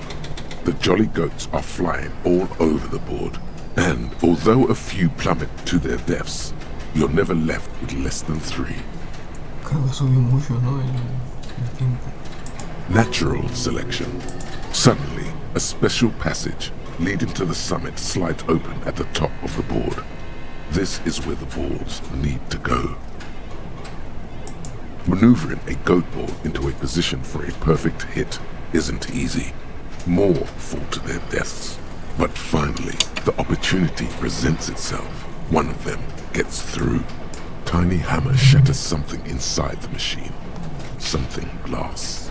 The jolly goats are flying all over the board, and although a few plummet to their deaths, you're never left with less than 3. Creo que subió mucho, ¿no? El tiempo. Natural selection. Suddenly, a special passage leading to the summit slides open at the top of the board. This is where the balls need to go. Maneuvering a goat ball into a position for a perfect hit isn't easy. More fall to their deaths. But finally, the opportunity presents itself. One of them gets through. Tiny hammer shatters something inside the machine. Something glass.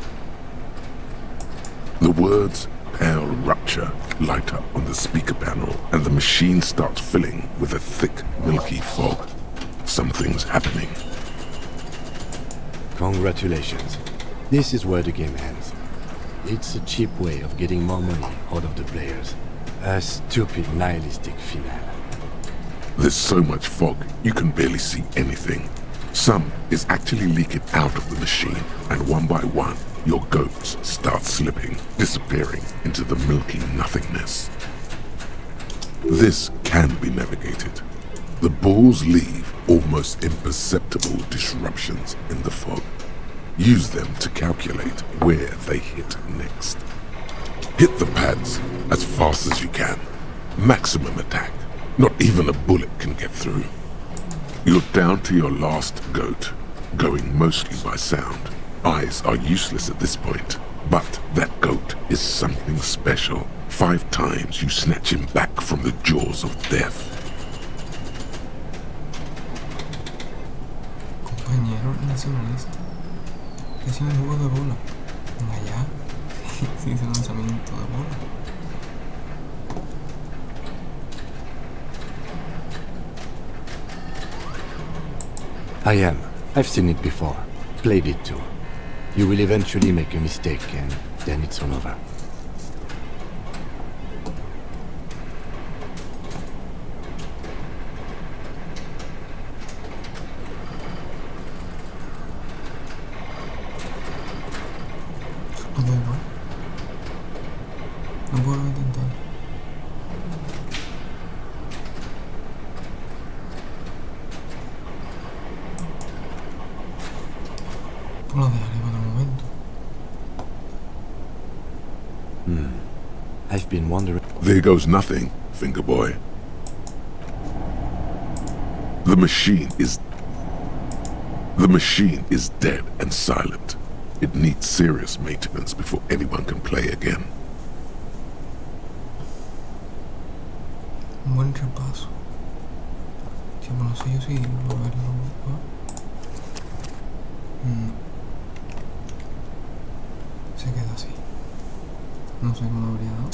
The words "Pale Rupture" light up on the speaker panel, and the machine starts filling with a thick, milky fog. Something's happening. Congratulations. This is where the game ends. It's a cheap way of getting more money out of the players. A stupid, nihilistic finale. There's so much fog, you can barely see anything. Some is actually leaking out of the machine, and one by one, your goats start slipping, disappearing into the milky nothingness. This can be navigated. The balls leave almost imperceptible disruptions in the fog. Use them to calculate where they hit next. Hit the pads as fast as you can. Maximum attack. Not even a bullet can get through. You're down to your last goat, going mostly by sound. Eyes are useless at this point, but that goat is something special. 5 times you snatch him back from the jaws of death. Compañero nacionalista. Que es un juego de bola. Allá. Sí, es un lanzamiento de bola. I am. I've seen it before. Played it too. You will eventually make a mistake and then it's all over. No da igual. No puedo intentar. Por lo de arriba de momento. I've been wondering. There goes nothing, finger boy. The machine is dead and silent. It needs serious maintenance before anyone can play again. Un buen repaso. Tipo, no sé yo si volverlo. Se queda así. No sé cómo habría dado.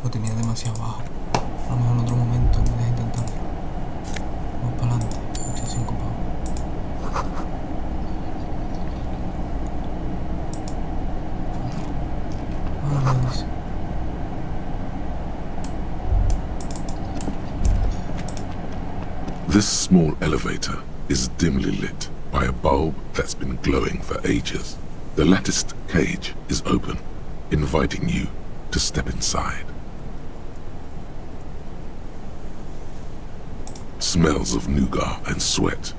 Lo tenía demasiado bajo. A lo mejor en otro momento me deja intentarlo. Vamos para adelante. Echa 5 pavos. Ahora me dice. This small elevator is dimly lit by a bulb that's been glowing for ages. The latticed cage is open, inviting you to step inside. Smells of nougat and sweat.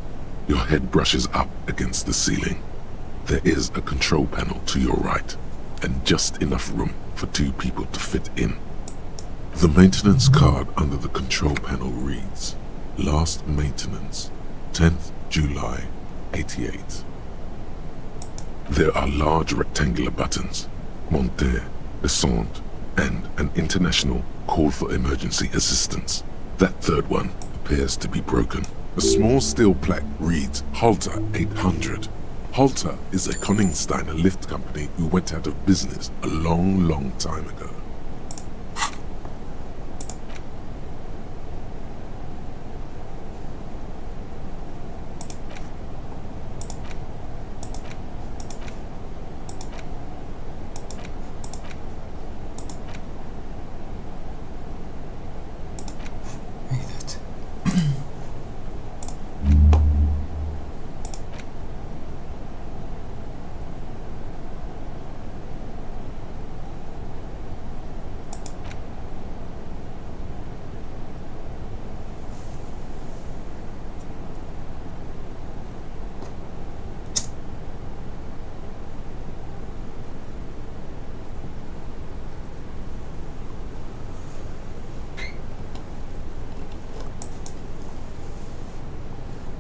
Your head brushes up against the ceiling. There is a control panel to your right, and just enough room for 2 people to fit in. The maintenance card under the control panel reads, Last maintenance, 10th July, 88. There are large rectangular buttons, monter, descente, and an international call for emergency assistance. That third one appears to be broken. A small steel plaque reads Halter 800. Halter is a Koningsteiner lift company who went out of business a long time ago.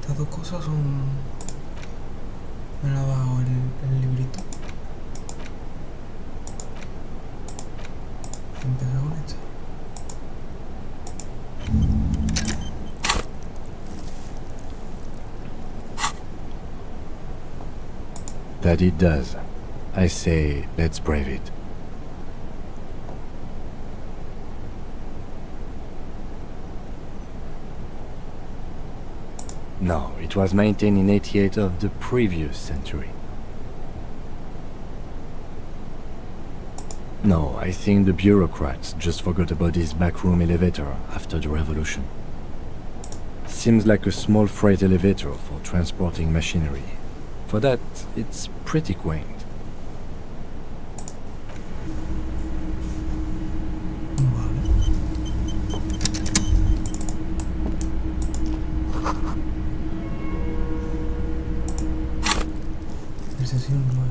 Estas dos cosas son... Me la ha bajado el librito. Empezar con esta. That it does. I say, let's brave it. No, it was maintained in 88 of the previous century. No, I think the bureaucrats just forgot about this backroom elevator after the revolution. Seems like a small freight elevator for transporting machinery. For that, it's pretty quaint. Sesión 9.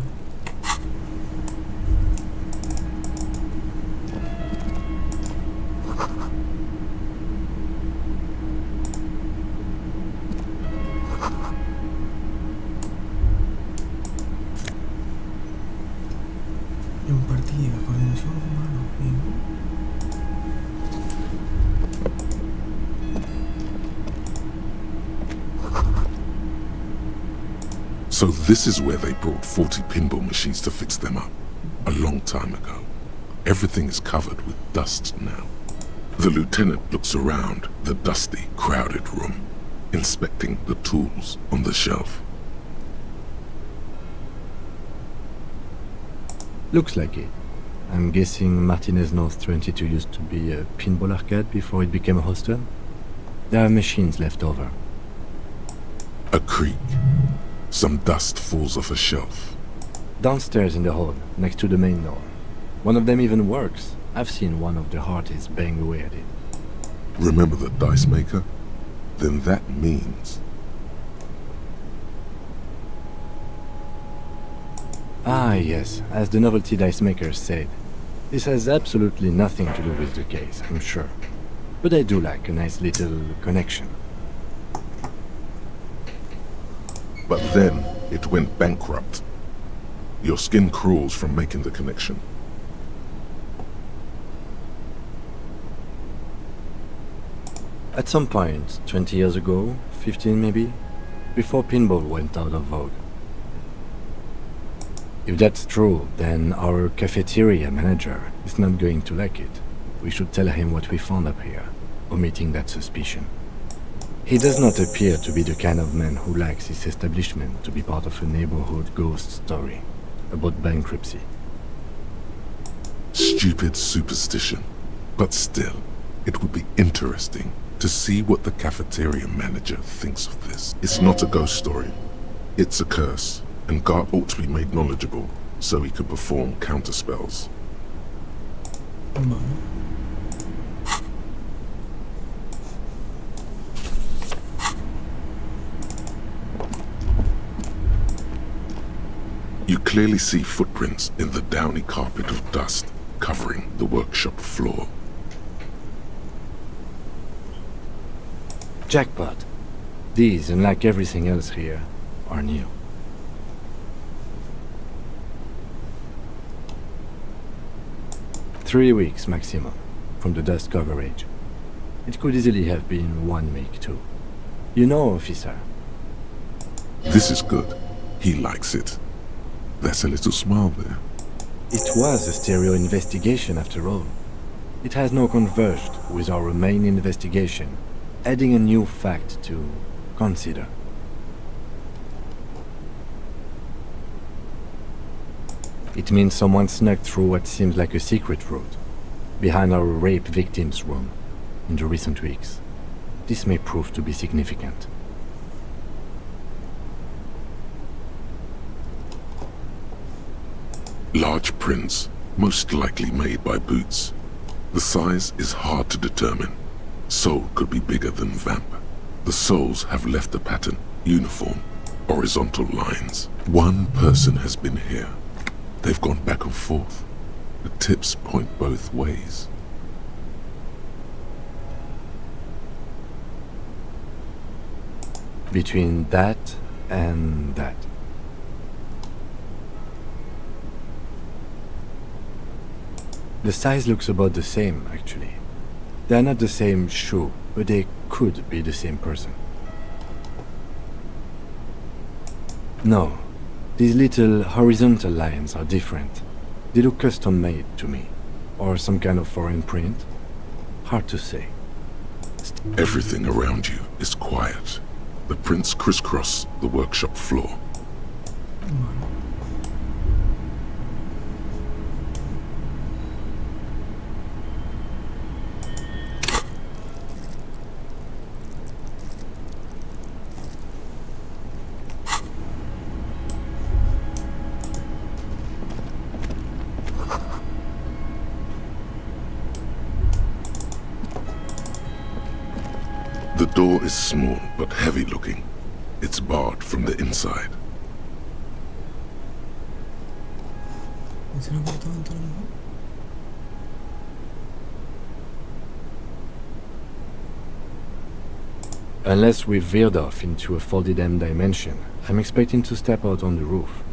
Empatía, coordinación humana. So this is where they brought 40 pinball machines to fix them up, a long time ago. Everything is covered with dust now. The lieutenant looks around the dusty, crowded room, inspecting the tools on the shelf. Looks like it. I'm guessing Martinez North 22 used to be a pinball arcade before it became a hostel. There are machines left over. A creak. Some dust falls off a shelf. Downstairs in the hall, next to the main door. One of them even works. I've seen one of the hearties bang away at it. Remember the dice maker? Then that means... Ah, yes, as the novelty dice maker said. This has absolutely nothing to do with the case, I'm sure. But I do like a nice little connection. But then it went bankrupt. Your skin crawls from making the connection. At some point, 20 years ago, 15 maybe, before pinball went out of vogue. If that's true, then our cafeteria manager is not going to like it. We should tell him what we found up here, omitting that suspicion. He does not appear to be the kind of man who likes his establishment to be part of a neighborhood ghost story about bankruptcy. Stupid superstition. But still, it would be interesting to see what the cafeteria manager thinks of this. It's not a ghost story. It's a curse, and God ought to be made knowledgeable so he can perform counterspells. You clearly see footprints in the downy carpet of dust covering the workshop floor. Jackpot. These, unlike everything else here, are new. Three weeks maximum from the dust coverage. It could easily have been 1 week too. You know, officer. This is good. He likes it. That's a little smile there. It was a stereo investigation after all. It has now converged with our main investigation, adding a new fact to consider. It means someone snuck through what seems like a secret route, behind our rape victim's room, in the recent weeks. This may prove to be significant. Large prints, most likely made by Boots. The size is hard to determine. Sole could be bigger than Vamp. The soles have left a pattern, uniform, horizontal lines. One person has been here. They've gone back and forth. The tips point both ways. Between that and that. The size looks about the same, actually. They're not the same shoe, but they could be the same person. No, these little horizontal lines are different. They look custom-made to me. Or some kind of foreign print. Hard to say. Everything around you is quiet. The prints crisscross the workshop floor. The door is small but heavy looking. It's barred from the inside. Unless we veered off into a folded M dimension, I'm expecting to step out on the roof.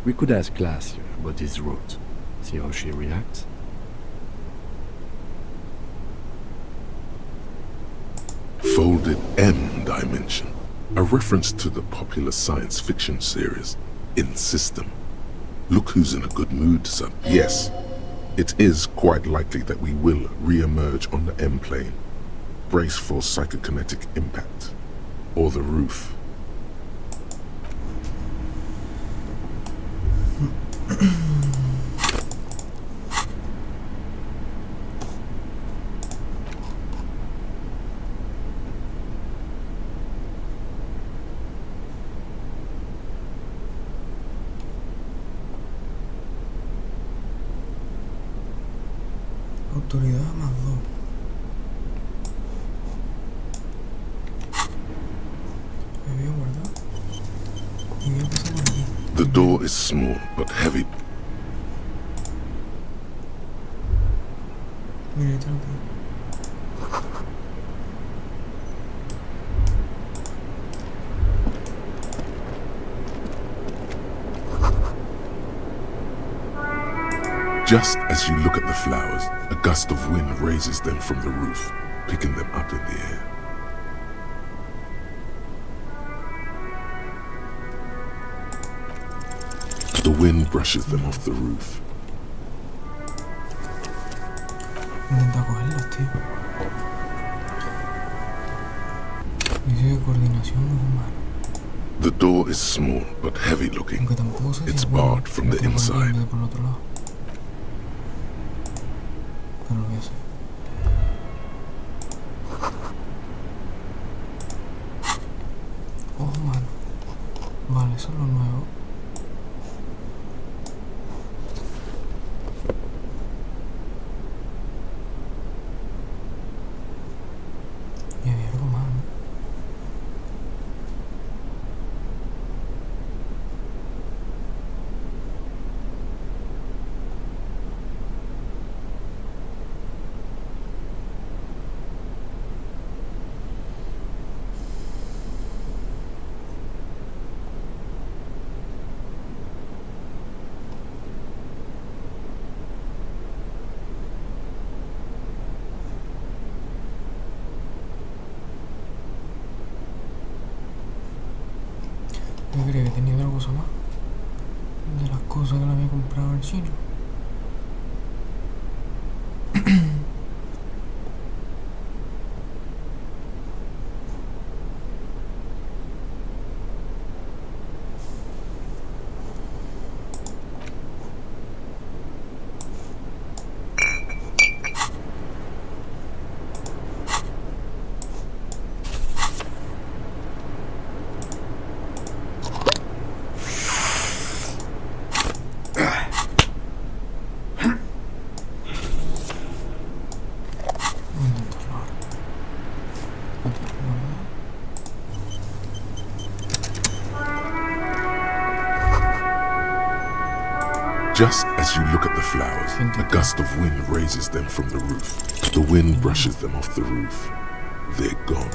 We could ask Glass here about this route. See how she reacts. Folded M dimension. A reference to the popular science fiction series, In System. Look who's in a good mood, son. Yes, it is quite likely that we will re-emerge on the M plane. Brace for psychokinetic impact. Or the roof. Autoridad más 2. Me voy a guardar. Y voy a pasar por aquí. The door is small but heavy. Mira, ahí está lo que... Just as you look at the flowers, a gust of wind raises them from the roof, picking them up in the air. The wind brushes them off the roof. Intenta cogerlos, tío. Dice que coordinación humana. The door is small but heavy looking. It's barred from the inside. Por el otro lado. Pero lo voy a hacer. Oh, mano. Vale, eso es lo nuevo. Y había algo más, ¿no? Yo creía que tenía otra cosa más. De las cosas que le había comprado al chino. Just as you look at the flowers, a gust of wind raises them from the roof. The wind brushes them off the roof. They're gone.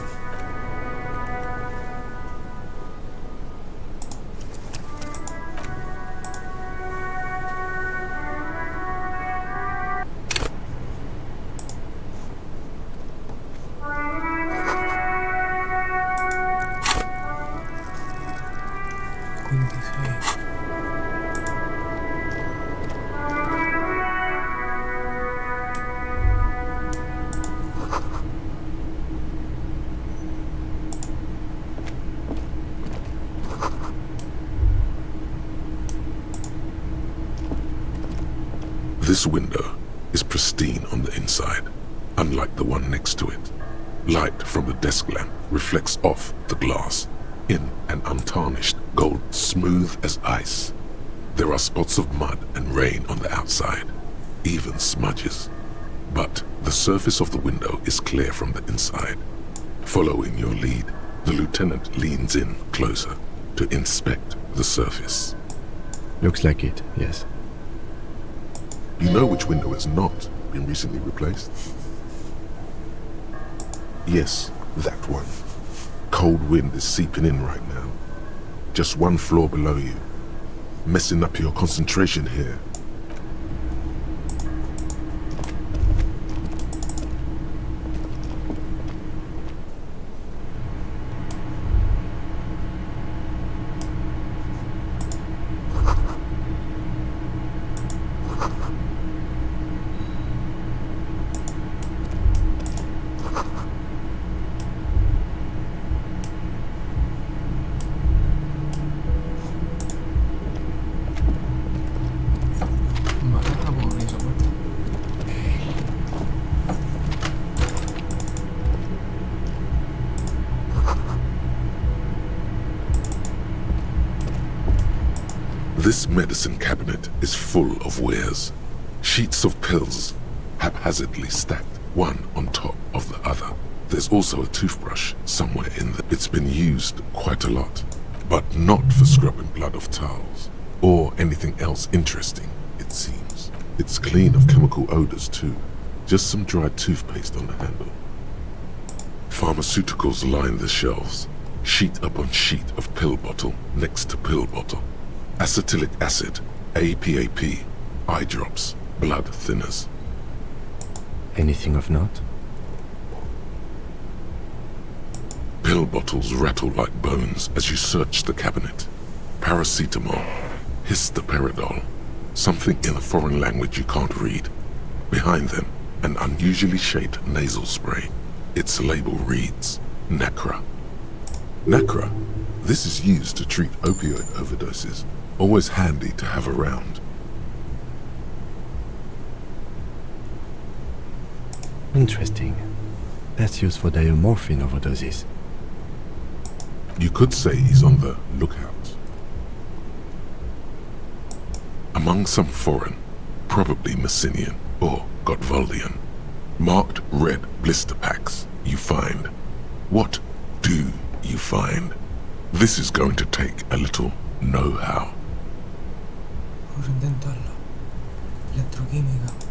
This window is pristine on the inside, unlike the one next to it. Light from the desk lamp reflects off the glass in an untarnished gold, smooth as ice. There are spots of mud and rain on the outside, even smudges. But the surface of the window is clear from the inside. Following your lead, the lieutenant leans in closer to inspect the surface. Looks like it, yes. You know which window has not been recently replaced? Yes, that one. Cold wind is seeping in right now. Just one floor below you. Messing up your concentration here. This medicine cabinet is full of wares. Sheets of pills, haphazardly stacked, one on top of the other. There's also a toothbrush somewhere in there. It's been used quite a lot, but not for scrubbing blood off towels, or anything else interesting, it seems. It's clean of chemical odors too. Just some dried toothpaste on the handle. Pharmaceuticals line the shelves, sheet upon sheet of pill bottle next to pill bottle. Acetylic acid, APAP, eye drops, blood thinners. Anything of note? Pill bottles rattle like bones as you search the cabinet. Paracetamol, Histoperidol. Something in a foreign language you can't read. Behind them, an unusually shaped nasal spray. Its label reads, Necra. Necra. This is used to treat opioid overdoses. Always handy to have around. Interesting. That's used for diamorphine overdoses. You could say he's on the lookout. Among some foreign, probably Messinian or Gotwaldian, marked red blister packs you find. What do you find? This is going to take a little know-how. Vamos a intentarlo. Electroquímica.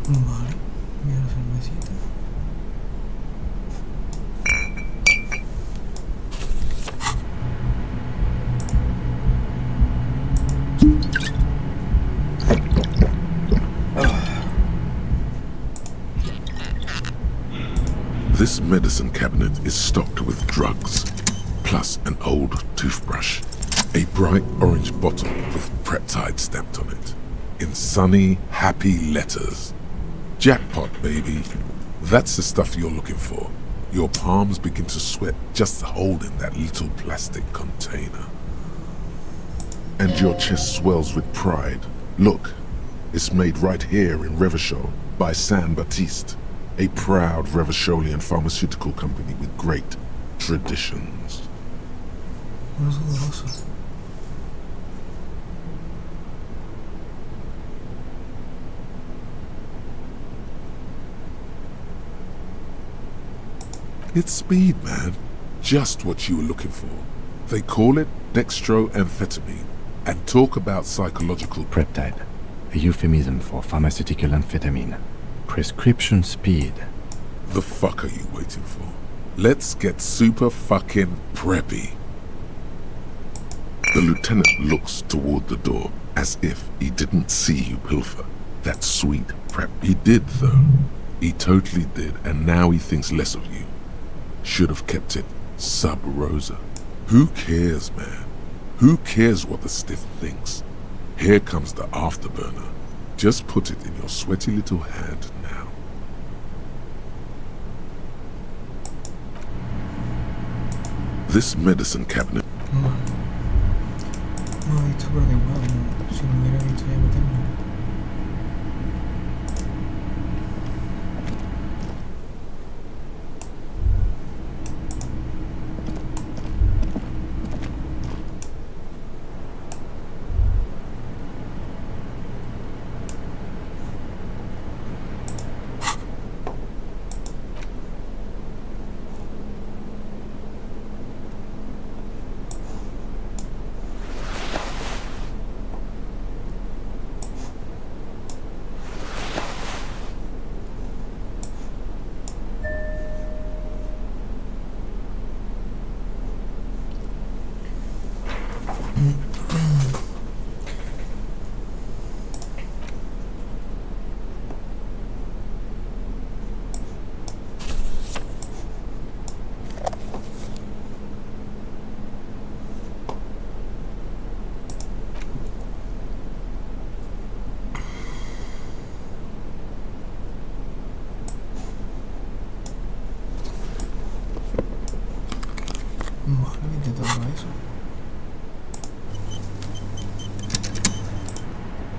Vale, mira la cervecita. This medicine cabinet is stocked with drugs, plus an old toothbrush, a bright orange bottle with Preptide stamped on it, in sunny, happy letters. Jackpot, baby. That's the stuff you're looking for. Your palms begin to sweat just holding that little plastic container. And your chest swells with pride. Look, it's made right here in Revachol by San Baptiste, a proud Revacholian pharmaceutical company with great traditions. It's speed, man. Just what you were looking for. They call it dextroamphetamine and talk about psychological Preptide, a euphemism for pharmaceutical amphetamine. Prescription speed. The fuck are you waiting for? Let's get super fucking preppy. The lieutenant looks toward the door as if he didn't see you pilfer. That sweet prep. He did, though. He totally did, and now he thinks less of you. Should have kept it sub rosa. Who cares, man? Who cares what the stiff thinks? Here comes the afterburner. Just put it in your sweaty little hand now. This medicine cabinet. No he dicho por igual, no. Si me hubiera dicho ya meterme.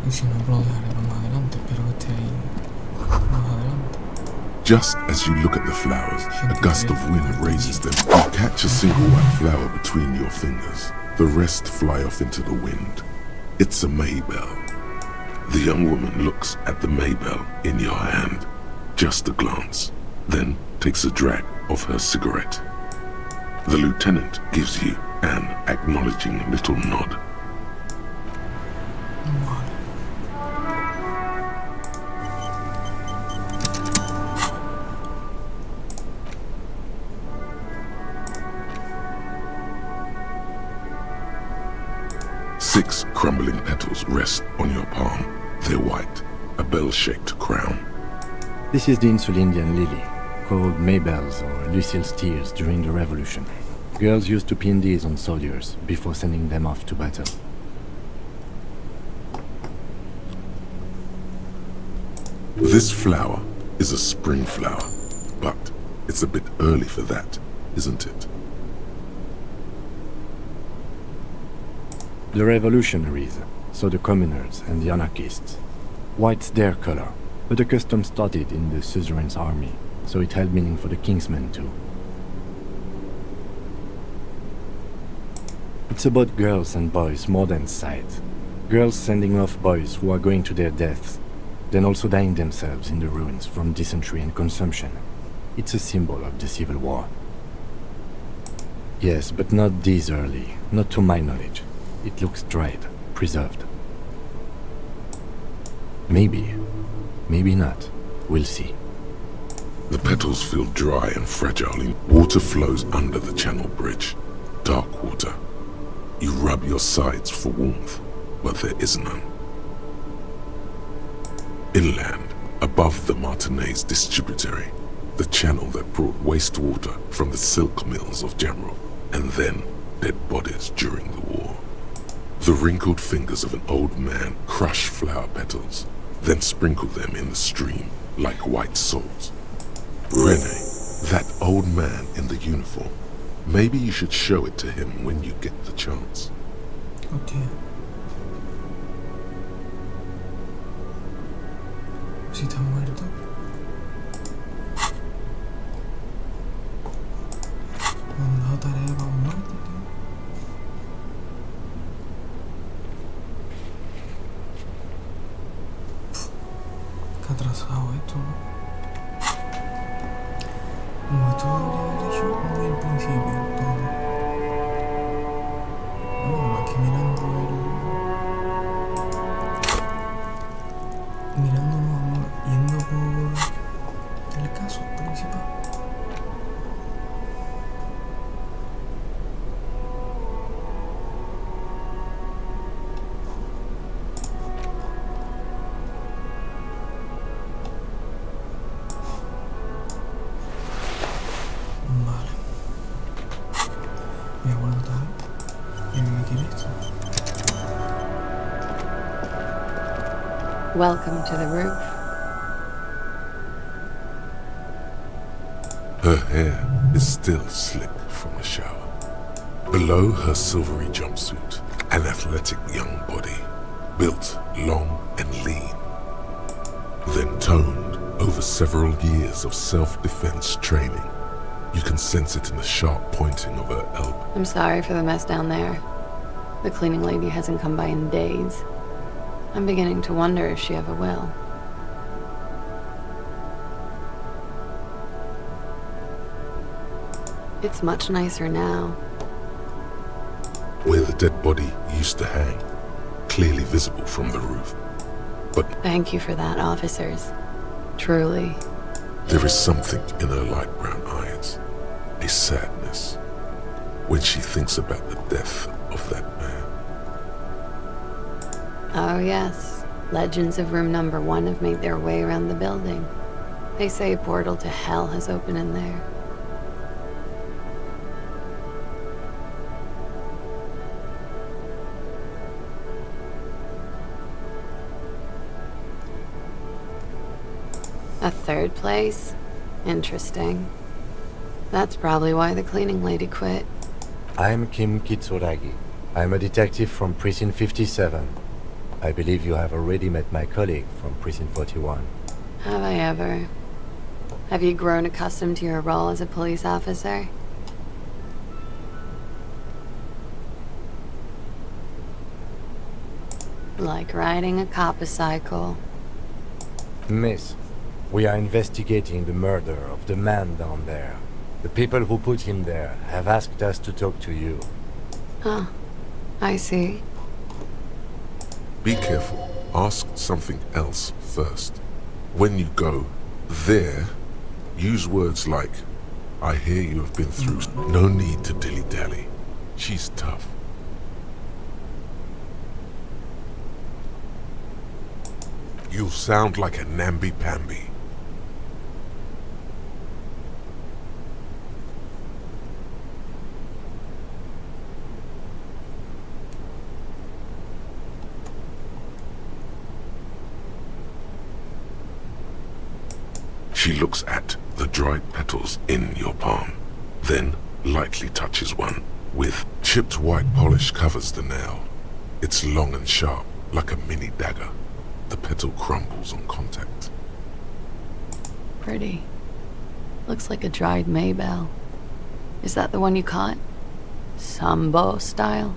Y si no, lo dejaré para más adelante. Espero que esté ahí más adelante. Just as you look at the flowers, a gust of wind raises them. You catch a single white flower between your fingers. The rest fly off into the wind. It's a Maybell. The young woman looks at the Maybell in your hand. Just a glance, then takes a drag of her cigarette. The lieutenant gives you an acknowledging little nod. Six crumbling petals rest on your palm. They're white, a bell-shaped crown. This is the Insulindian lily, called Maybells or Lucille's tears during the Revolution. Girls used to pin these on soldiers before sending them off to battle. This flower is a spring flower, but it's a bit early for that, isn't it? The revolutionaries, so the communers and the anarchists. White's their color, but the custom started in the suzerain's army, so it held meaning for the kingsmen too. It's about girls and boys more than sight. Girls sending off boys who are going to their deaths, then also dying themselves in the ruins from dysentery and consumption. It's a symbol of the Civil War. Yes, but not this early, not to my knowledge. It looks dried, preserved. Maybe, maybe not. We'll see. The petals feel dry and fragile. Water flows under the channel bridge. Dark water. You rub your sides for warmth, but there is none. Inland, above the Martinez distributary, the channel that brought wastewater from the silk mills of Jamrel, and then dead bodies during the war. The wrinkled fingers of an old man crush flower petals, then sprinkle them in the stream like white salt. Rene, that old man in the uniform, maybe you should show it to him when you get the chance. Okay. Si está muerto. No tarea para un muerto, tío. Qué atrasado esto, ¿no? No, esto debería haber hecho muy al principio, todo. No, aquí mirando yendo por el caso principal. Vale. Voy a guardar y me metí en esto. Welcome to the roof. Her hair is still slick from the shower. Below her silvery jumpsuit, an athletic young body, built long and lean, then toned over several years of self-defense training. You can sense it in the sharp pointing of her elbow. I'm sorry for the mess down there. The cleaning lady hasn't come by in days. I'm beginning to wonder if she ever will. It's much nicer now. Where the dead body used to hang, clearly visible from the roof. But Thank you for that, officers. Truly. there is something in her light brown eyes, a sadness, when she thinks about the death of that man. Oh yes, legends of room number 1 have made their way around the building. They say a portal to hell has opened in there. A third place? Interesting. That's probably why the cleaning lady quit. I'm Kim Kitsuragi. I'm a detective from Precinct 57. I believe you have already met my colleague from Precinct 41. Have I ever? Have you grown accustomed to your role as a police officer? Like riding a coppercycle. Miss, we are investigating the murder of the man down there. The people who put him there have asked us to talk to you. Huh. I see. Be careful. Ask something else first. When you go there, use words like, I hear you have been through. No need to dilly-dally. She's tough. You'll sound like a namby-pamby. She looks at the dried petals in your palm, then lightly touches one. With chipped white polish covers the nail. It's long and sharp, like a mini dagger. The petal crumbles on contact. Pretty. Looks like a dried maybell. Is that the one you caught? Sambo style?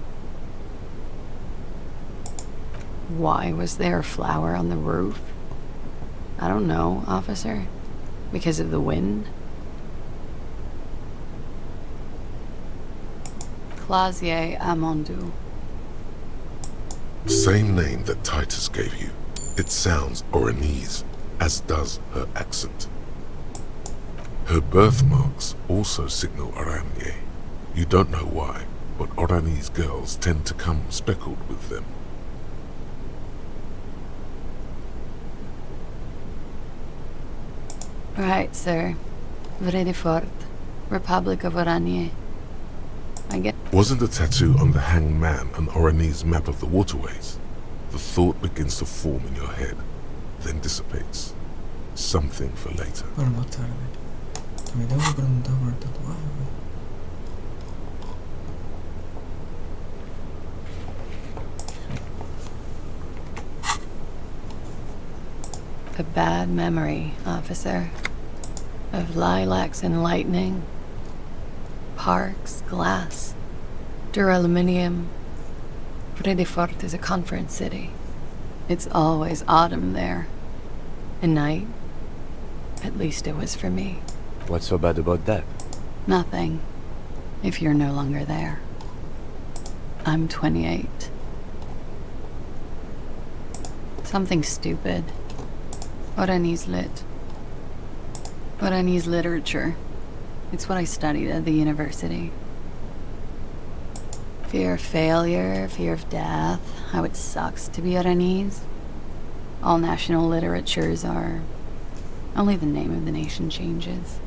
Why was there a flower on the roof? I don't know, officer. Because of the wind? Clausier Amandu. Same name that Titus gave you. It sounds Oranese, as does her accent. Her birthmarks also signal Oranje. You don't know why, but Oranese girls tend to come speckled with them. Right, sir. Vredefort, Republic of Oranje. I get. Wasn't the tattoo on the hanged man an Oranese map of the waterways? The thought begins to form in your head, then dissipates. Something for later. Para más tarde. Me tengo que preguntar por el tatuaje. A bad memory, officer. Of lilacs and lightning. Parks, glass. Duraluminium. Vredefort is a conference city. It's always autumn there. And night. At least it was for me. What's so bad about that? Nothing. If you're no longer there. I'm 28. Something stupid. Oranese lit. Oranese literature. It's what I studied at the university. Fear of failure, fear of death, how it sucks to be Oranese. All national literatures are... only the name of the nation changes.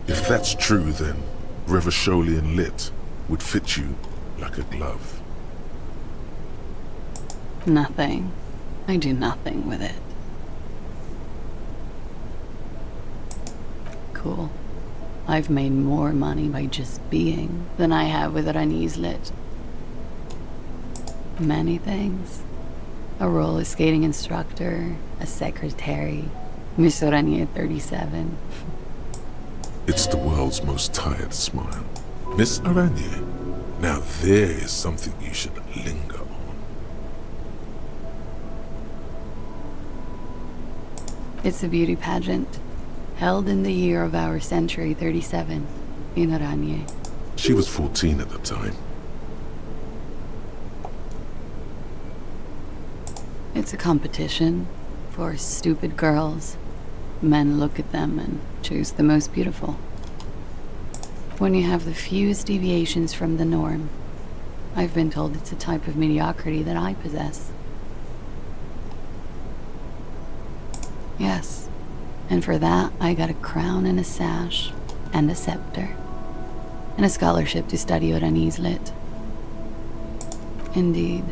If that's true, then Revacholian lit would fit you like a glove. Nothing. I do nothing with it. Cool. I've made more money by just being than I have with Oranese lit. Many things. A roller skating instructor, a secretary, Miss Oranje 37. It's the world's most tired smile. Miss Oranje, now there is something you should linger on. It's a beauty pageant, held in the year of our century 37, in Oranje. She was 14 at the time. It's a competition for stupid girls. Men look at them and choose the most beautiful. When you have the fewest deviations from the norm, I've been told it's a type of mediocrity that I possess. Yes, and for that I got a crown and a sash, and a scepter, and a scholarship to study Oranese lit. Indeed.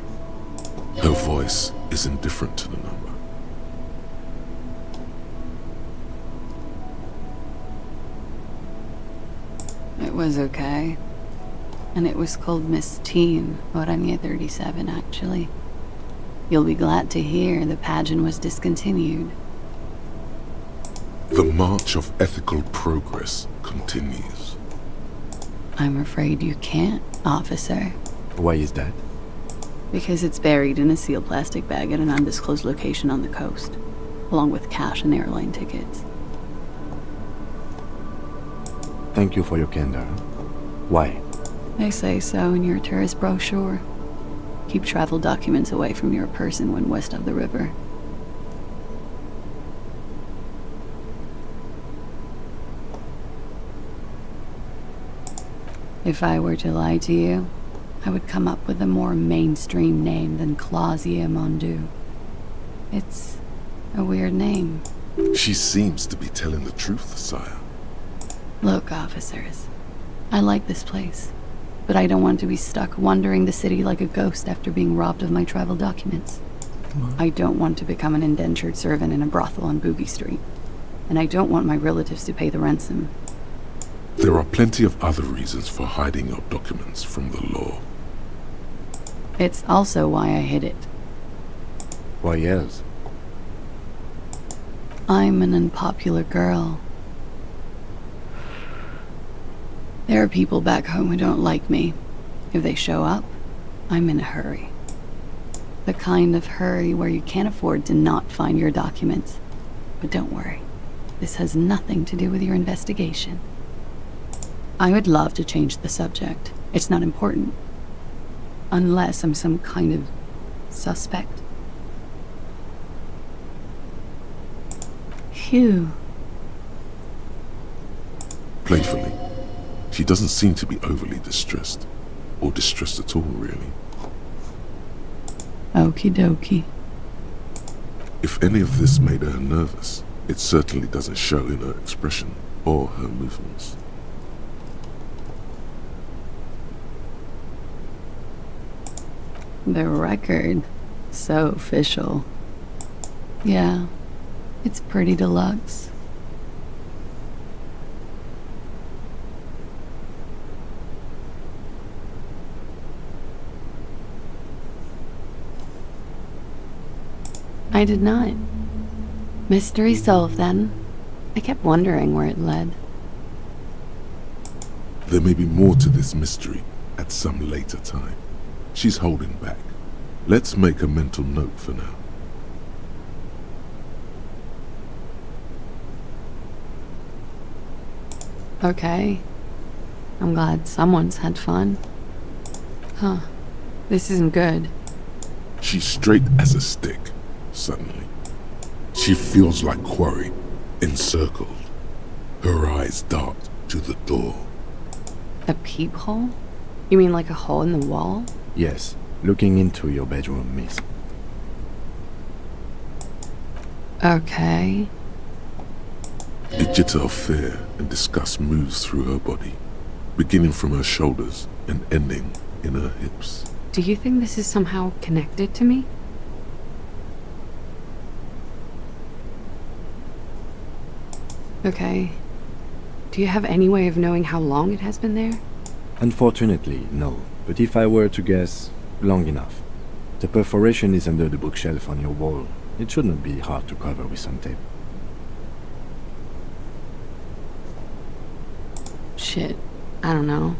Her voice is indifferent to the number. It was okay. And it was called Miss Teen, Oranje 37, actually. You'll be glad to hear the pageant was discontinued. The march of ethical progress continues. I'm afraid you can't, officer. Why is that? Because it's buried in a sealed plastic bag at an undisclosed location on the coast, along with cash and airline tickets. Thank you for your candor. Why? They say so in your tourist brochure. Keep travel documents away from your person when west of the river. If I were to lie to you, I would come up with a more mainstream name than Clausia Mondu. It's a weird name. She seems to be telling the truth, sire. Look, officers, I like this place, but I don't want to be stuck wandering the city like a ghost after being robbed of my travel documents. I don't want to become an indentured servant in a brothel on Boogie Street, and I don't want my relatives to pay the ransom. There are plenty of other reasons for hiding your documents from the law. It's also why I hid it. Why, yes. I'm an unpopular girl. There are people back home who don't like me. If they show up, I'm in a hurry. The kind of hurry where you can't afford to not find your documents. But don't worry, this has nothing to do with your investigation. I would love to change the subject. It's not important. Unless I'm some kind of suspect. Phew. Playfully, she doesn't seem to be overly distressed. Or distressed at all, really. Okie dokie. If any of this made her nervous, it certainly doesn't show in her expression or her movements. The record. So official. Yeah, it's pretty deluxe. I did not. Mystery solved then. I kept wondering where it led. There may be more to this mystery at some later time. She's holding back. Let's make a mental note for now. Okay. I'm glad someone's had fun. Huh. This isn't good. She's straight as a stick, suddenly. She feels like quarry, encircled. Her eyes dart to the door. A peephole? You mean like a hole in the wall? Yes, looking into your bedroom, miss. Okay. A jitter of fear and disgust moves through her body, beginning from her shoulders and ending in her hips. Do you think this is somehow connected to me? Okay. Do you have any way of knowing how long it has been there? Unfortunately, no. But if I were to guess, long enough. The perforation is under the bookshelf on your wall. It shouldn't be hard to cover with some tape. Shit. I don't know.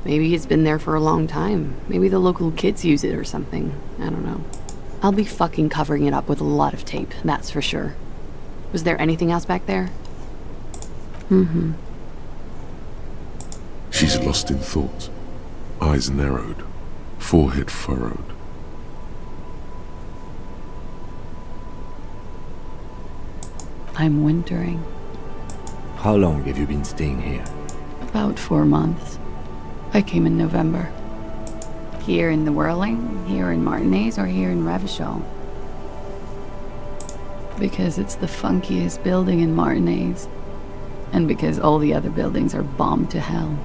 Maybe it's been there for a long time. Maybe the local kids use it or something. I don't know. I'll be fucking covering it up with a lot of tape, that's for sure. Was there anything else back there? Mm-hmm. She's lost in thought. Eyes narrowed. Forehead furrowed. I'm wintering. How long have you been staying here? About 4 months. I came in November. Here in the Whirling, here in Martinez, or here in Revachol? Because it's the funkiest building in Martinez. And because all the other buildings are bombed to hell.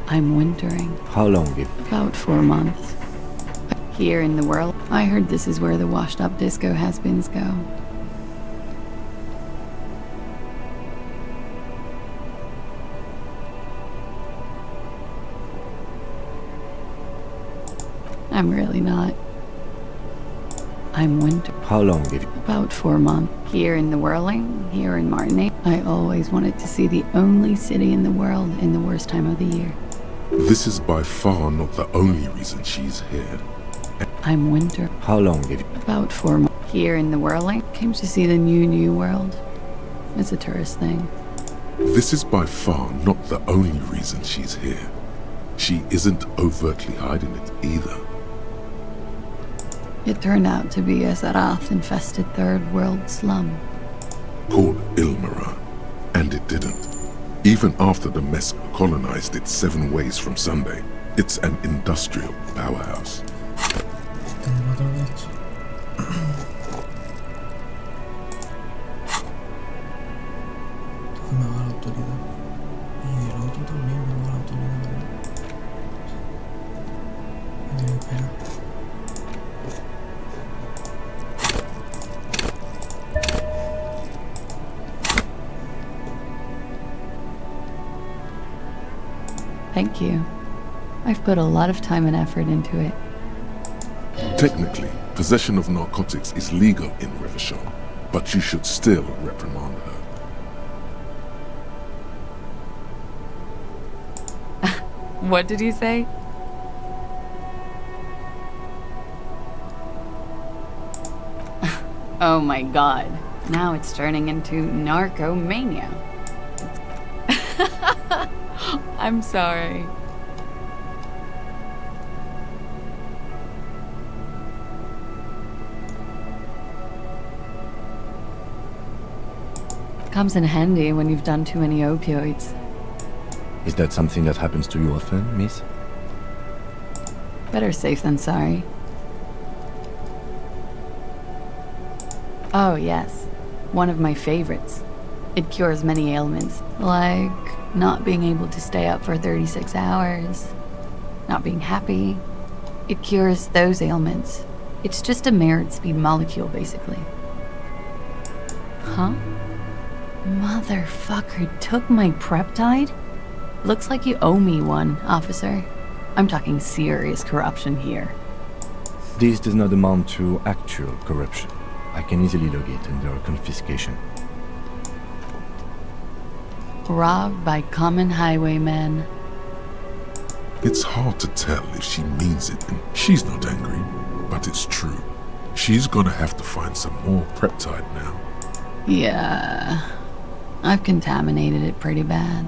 I'm wintering. How long have you... About 4 months. Here in the world, I heard this is where the washed-up disco has-beens go. I'm really not. I'm Winter. How long have you... About 4 months. Here in the Whirling, here in Martinique. I always wanted to see the only city in the world in the worst time of the year. This is by far not the only reason she's here. I'm Winter. How long have you... About 4 months. Here in the Whirling. Came to see the new world. It's a tourist thing. This is by far not the only reason she's here. She isn't overtly hiding it either. It turned out to be a Zarath-infested third world slum. Called Ilmara, and it didn't. Even after the mess colonized it 7 ways from Sunday, it's an industrial powerhouse. Me va la autoridad. Y el otro también me va la autoridad, ¿verdad? Espera. Thank you. I've put a lot of time and effort into it. Technically, possession of narcotics is legal in Rivershore, but you should still reprimand her. What did you say? Oh my god. Now it's turning into narcomania. I'm sorry. Comes in handy when you've done too many opioids. Is that something that happens to you often, miss? Better safe than sorry. Oh, yes. One of my favorites. It cures many ailments, like not being able to stay up for 36 hours, not being happy. It cures those ailments. It's just a merit speed molecule, basically. Huh? Motherfucker took my Preptide? Looks like you owe me one, officer. I'm talking serious corruption here. This does not amount to actual corruption. I can easily log it under confiscation. Robbed by common highwaymen. It's hard to tell if she means it, and she's not angry, but it's true. She's gonna have to find some more Preptide now. Yeah, I've contaminated it pretty bad.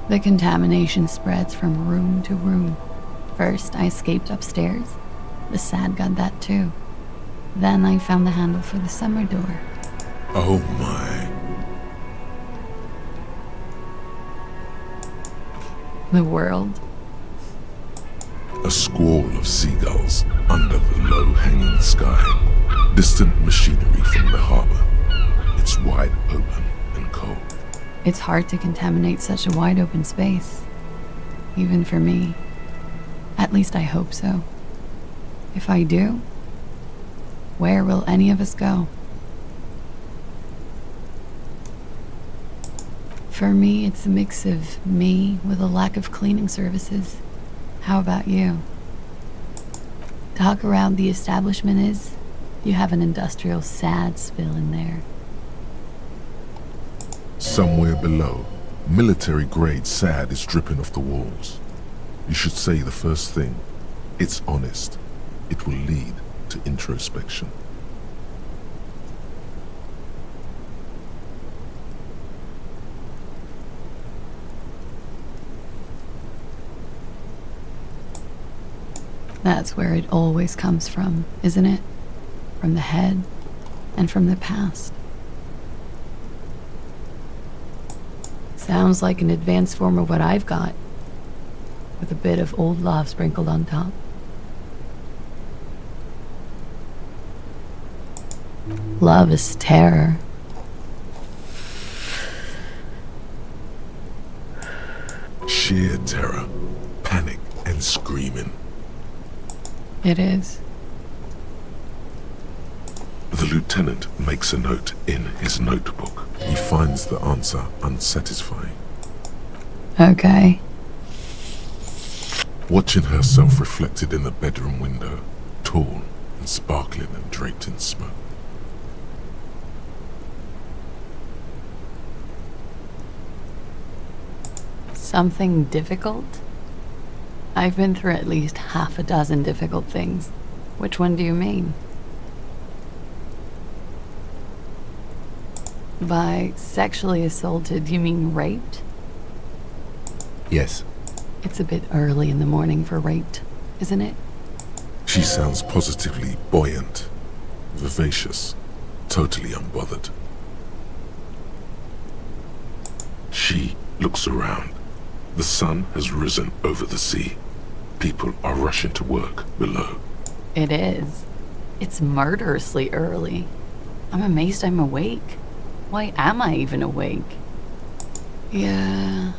The contamination spreads from room to room. First, I escaped upstairs. The SAD got that too. Then I found the handle for the summer door. Oh my. The world. A squall of seagulls under the low-hanging sky. Distant machinery from the harbor. It's wide open and cold. It's hard to contaminate such a wide open space. Even for me. At least I hope so. If I do, where will any of us go? For me, it's a mix of me with a lack of cleaning services. How about you? Talk around the establishment is, you have an industrial SAD spill in there. Somewhere below, military-grade SAD is dripping off the walls. You should say the first thing. It's honest. It will lead to introspection. That's where it always comes from, isn't it? From the head and from the past. Sounds like an advanced form of what I've got, with a bit of old love sprinkled on top. Love is terror. Sheer terror, panic, and screaming. It is. The lieutenant makes a note in his notebook. He finds the answer unsatisfying. Okay. Watching herself reflected in the bedroom window, tall, and sparkling and draped in smoke. Something difficult? I've been through at least half a dozen difficult things. Which one do you mean? By sexually assaulted, you mean raped? Yes. It's a bit early in the morning for raped, isn't it? She sounds positively buoyant, vivacious, totally unbothered. She looks around. The sun has risen over the sea. People are rushing to work below. It is. It's murderously early. I'm amazed I'm awake. Why am I even awake? Yeah,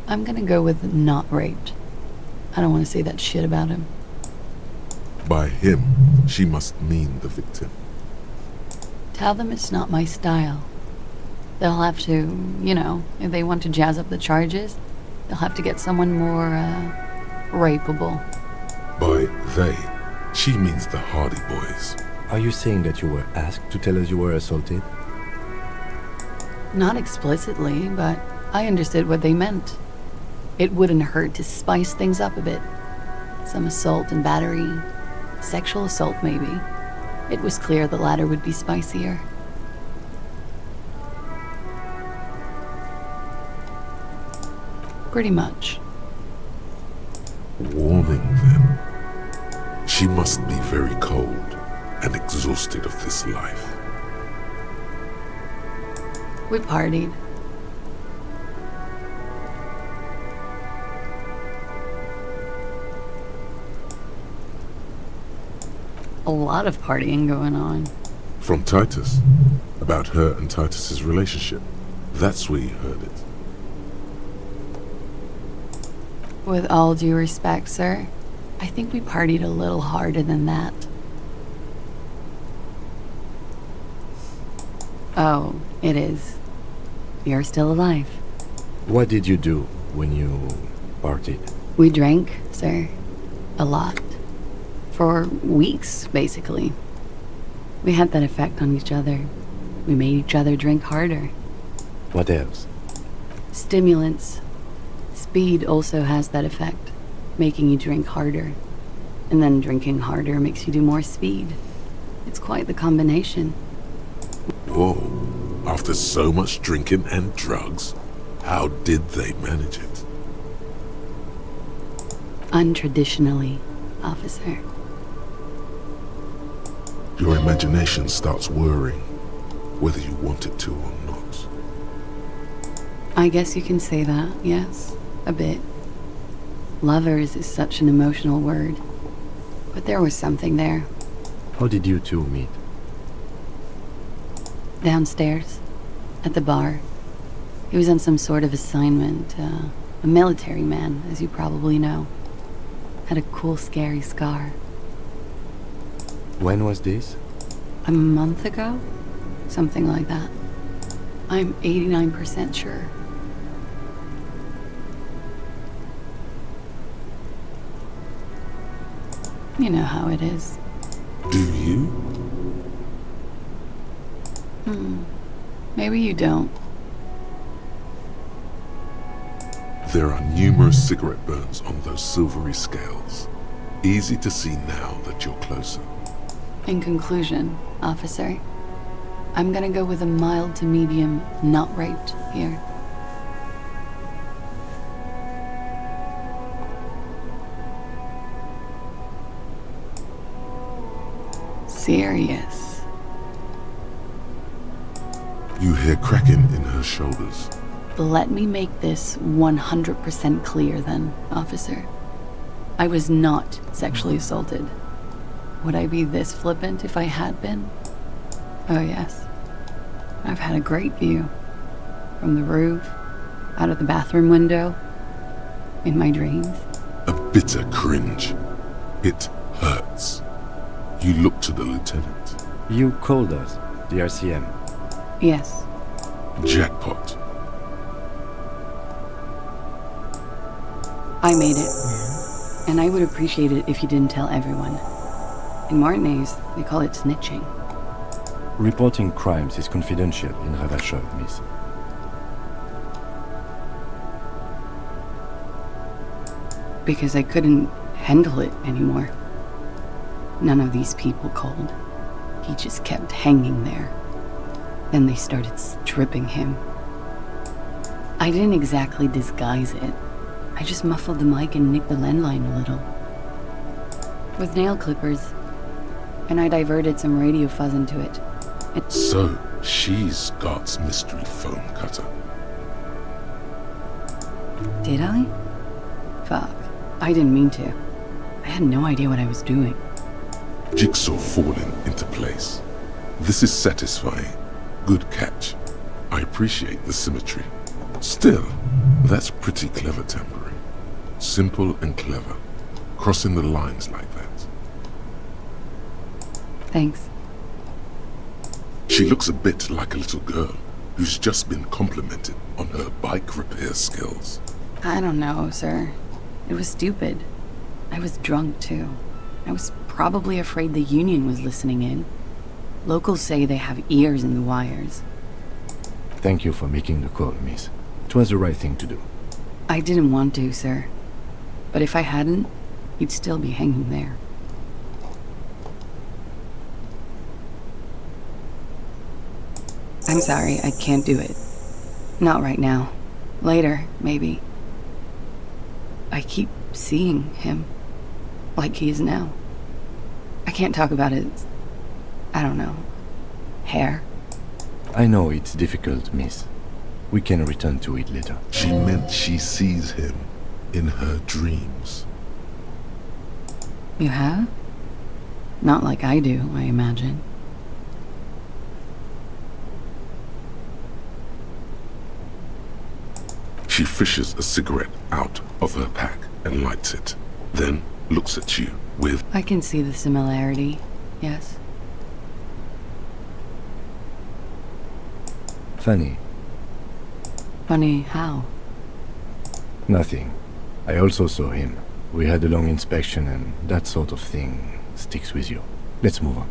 I'm gonna go with not raped. I don't want to say that shit about him. By him, she must mean the victim. Tell them it's not my style. They'll have to, if they want to jazz up the charges, they'll have to get someone more, rapeable. By they, she means the Hardy Boys. Are you saying that you were asked to tell us you were assaulted? Not explicitly, but I understood what they meant. It wouldn't hurt to spice things up a bit. Some assault and battery, sexual assault maybe. It was clear the latter would be spicier. Pretty much. Warming then. She must be very cold and exhausted of this life. We partied. A lot of partying going on. From Titus. About her and Titus's relationship. That's where you heard it. With all due respect, sir, I think we partied a little harder than that. Oh, it is. You're still alive. What did you do when you partied? We drank, sir. A lot. For weeks, basically. We had that effect on each other. We made each other drink harder. What else? Stimulants. Speed also has that effect, making you drink harder. And then drinking harder makes you do more speed. It's quite the combination. Whoa. After so much drinking and drugs, how did they manage it? Untraditionally, officer. Your imagination starts whirring, whether you want it to or not. I guess you can say that, yes. A bit. Lovers is such an emotional word. But there was something there. How did you two meet? Downstairs. At the bar. He was on some sort of assignment. A military man, as you probably know. Had a cool, scary scar. When was this? A month ago? Something like that. I'm 89% sure. You know how it is. Do you? Maybe you don't. There are numerous cigarette burns on those silvery scales. Easy to see now that you're closer. In conclusion, officer, I'm gonna go with a mild to medium not raped here. Serious. You hear cracking in her shoulders. Let me make this 100% clear then, officer. I was not sexually assaulted. Would I be this flippant if I had been? Oh yes. I've had a great view. From the roof, out of the bathroom window, in my dreams. A bitter cringe. It hurts. You look to the lieutenant. You called us, the RCM. Yes. Jackpot. I made it. And I would appreciate it if you didn't tell everyone. In Martinez, they call it snitching. Reporting crimes is confidential in Ravachol, miss. Because I couldn't handle it anymore. None of these people called. He just kept hanging there. Then they started stripping him. I didn't exactly disguise it. I just muffled the mic and nicked the landline a little. With nail clippers. And I diverted some radio fuzz into it. So, she's Scott's mystery phone cutter. Did I? Fuck. I didn't mean to. I had no idea what I was doing. Jigsaw falling into place. This is satisfying. Good catch. I appreciate the symmetry. Still, that's pretty clever tampering. Simple and clever. Crossing the lines like that. Thanks. She looks a bit like a little girl who's just been complimented on her bike repair skills. I don't know, sir. It was stupid. I was drunk, too. I was probably afraid the union was listening in. Locals say they have ears in the wires. Thank you for making the call, miss. It was the right thing to do. I didn't want to, sir. But if I hadn't, he'd still be hanging there. I'm sorry, I can't do it. Not right now. Later, maybe. I keep seeing him. Like he is now. I can't talk about his... I don't know. Hair. I know it's difficult, miss. We can return to it later. She meant she sees him in her dreams. You have? Not like I do, I imagine. She fishes a cigarette out of her pack and lights it, then looks at you with... I can see the similarity, yes. Funny. Funny how? Nothing. I also saw him. We had a long inspection and that sort of thing sticks with you. Let's move on.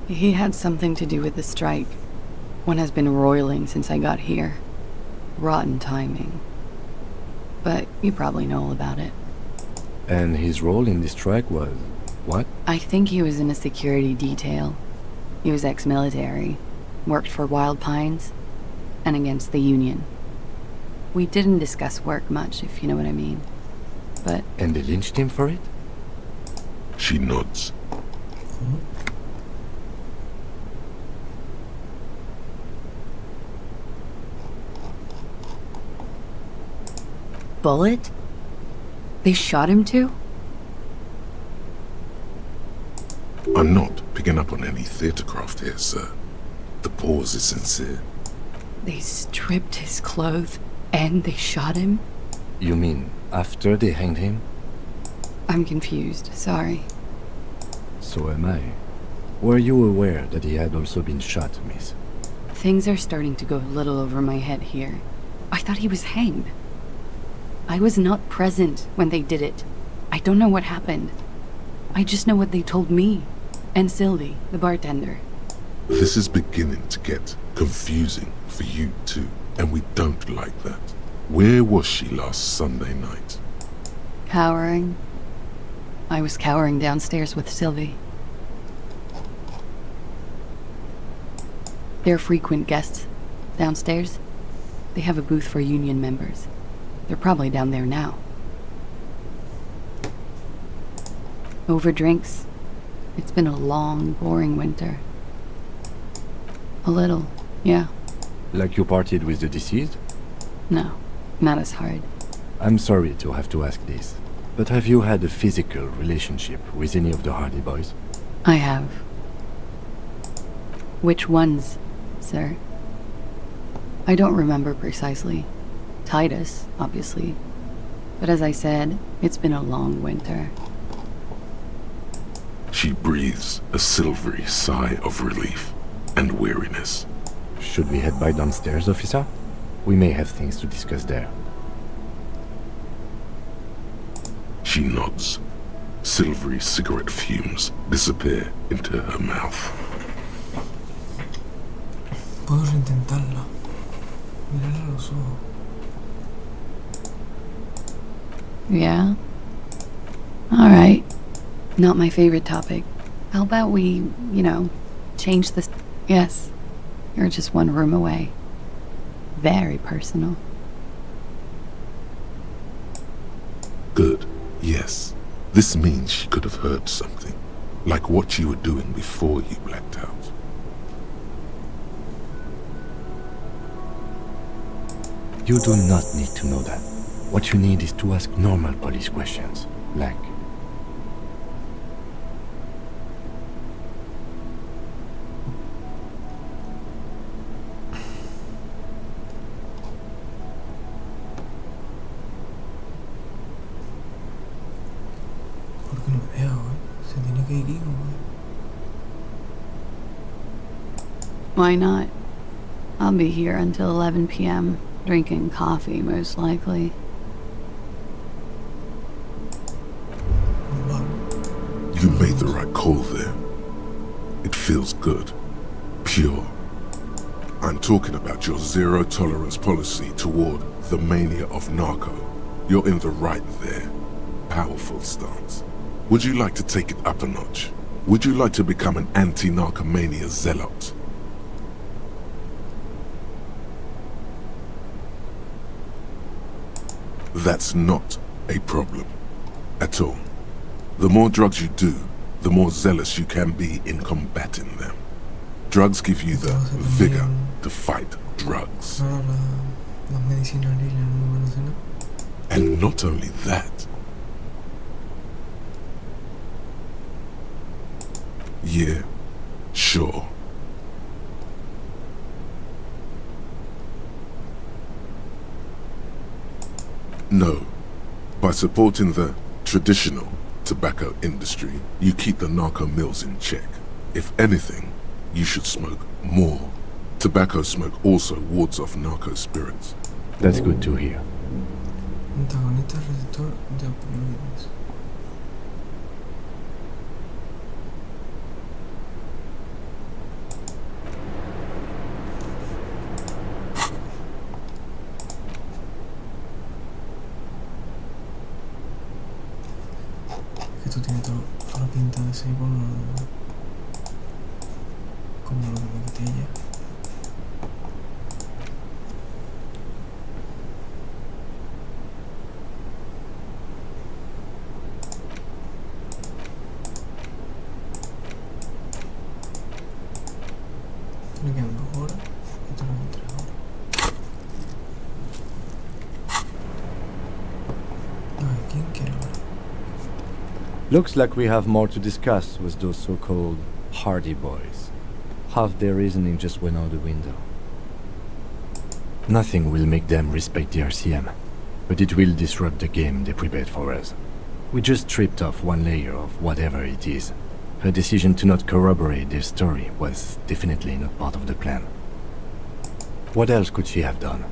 He had something to do with the strike. One has been roiling since I got here. Rotten timing. But you probably know all about it. And his role in this strike was... what? I think he was in a security detail. He was ex-military, worked for Wild Pines, and against the Union. We didn't discuss work much, if you know what I mean. But... And they lynched him for it? She nods. Bullet? They shot him too? I'm not picking up on any theatercraft here, sir. The pause is sincere. They stripped his clothes and they shot him? You mean after they hanged him? I'm confused, sorry. So am I. Were you aware that he had also been shot, miss? Things are starting to go a little over my head here. I thought he was hanged. I was not present when they did it. I don't know what happened. I just know what they told me. And Sylvie, the bartender. This is beginning to get confusing for you too, and we don't like that. Where was she last Sunday night? Cowering. I was cowering downstairs with Sylvie. They're frequent guests downstairs. They have a booth for union members. They're probably down there now. Over drinks. It's been a long, boring winter. A little, yeah. Like you partied with the deceased? No, not as hard. I'm sorry to have to ask this, but have you had a physical relationship with any of the Hardy Boys? I have. Which ones, sir? I don't remember precisely. Titus, obviously. But as I said, it's been a long winter. She breathes a silvery sigh of relief and weariness. Should we head by downstairs, officer? We may have things to discuss there. She nods. Silvery cigarette fumes disappear into her mouth. Puedo intentarla. Mírala a los ojos. Yeah? Alright. Not my favorite topic. How about we, change this? Yes. You're just one room away. Very personal. Good. Yes. This means she could have heard something. Like what you were doing before you blacked out. You do not need to know that. What you need is to ask normal police questions, like... ¿Por qué no me deja, güey? Se tiene que ir, güey. Why not? I'll be here until 11 p.m., drinking coffee, most likely. You made the right call there. It feels good. Pure. I'm talking about your zero-tolerance policy toward the mania of narco. You're in the right there. Powerful stance. Would you like to take it up a notch? Would you like to become an anti-narcomania zealot? That's not a problem. At all. The more drugs you do, the more zealous you can be in combating them. Drugs give you the vigor to fight drugs. Las medicinales y la nueva cena. And not only that. Yeah, sure. No. By supporting the traditional tobacco industry, you keep the narco mills in check. If anything, you should smoke more. Tobacco smoke also wards off narco spirits. That's good to hear. Antagonista receptor de opioides. Esto tiene toda la pinta de ser como lo que me quité ya. Me quedan 2 horas y tengo 3 horas. Ay, ¿quién quiere hablar? Looks like we have more to discuss with those so-called Hardy Boys. Half their reasoning just went out the window. Nothing will make them respect the RCM, but it will disrupt the game they prepared for us. We just stripped off one layer of whatever it is. Her decision to not corroborate their story was definitely not part of the plan. What else could she have done?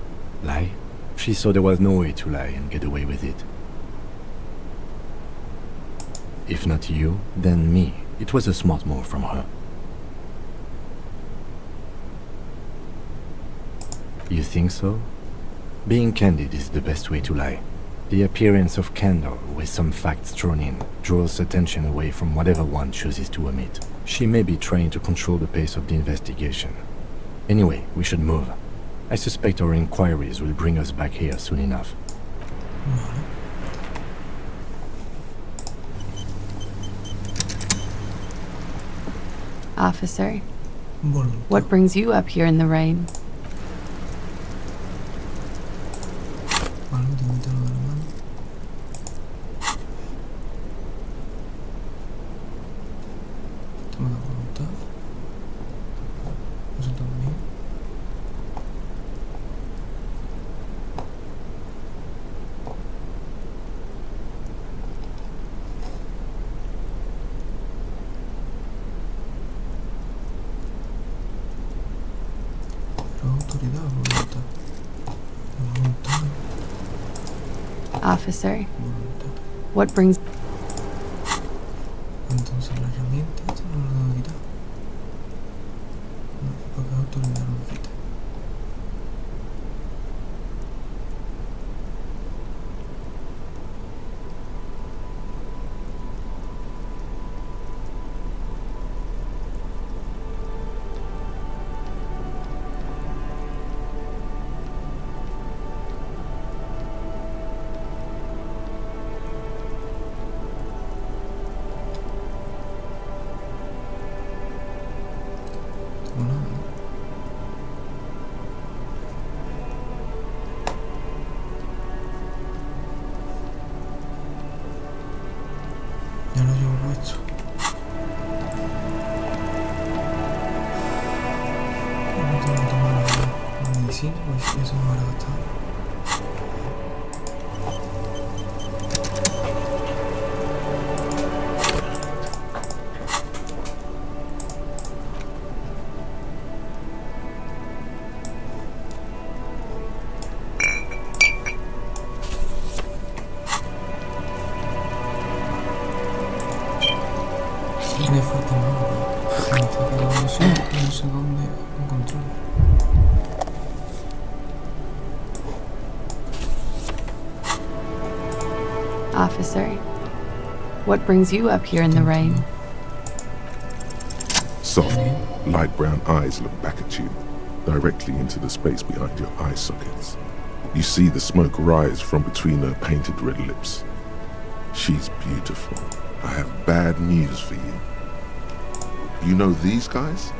Lie? She saw there was no way to lie and get away with it. If not you, then me. It was a smart move from her. You think so? Being candid is the best way to lie. The appearance of candor with some facts thrown in draws attention away from whatever one chooses to omit. She may be trying to control the pace of the investigation. Anyway, we should move. I suspect our inquiries will bring us back here soon enough. Officer, what brings you up here in the rain? Officer, What brings... Entonces la herramienta, esto no lo debo quitar. No, porque autorizar una cita. Ya lo llevo puesto. No tengo que tomar la medicina, pues eso me habrá gastado. Me falta más, me está quedando no sé dónde encontrarlo. Officer, what brings you up here in the rain? Soft, light brown eyes look back at you, directly into the space behind your eye sockets. You see the smoke rise from between her painted red lips. She's beautiful. I have bad news for you. You know these guys?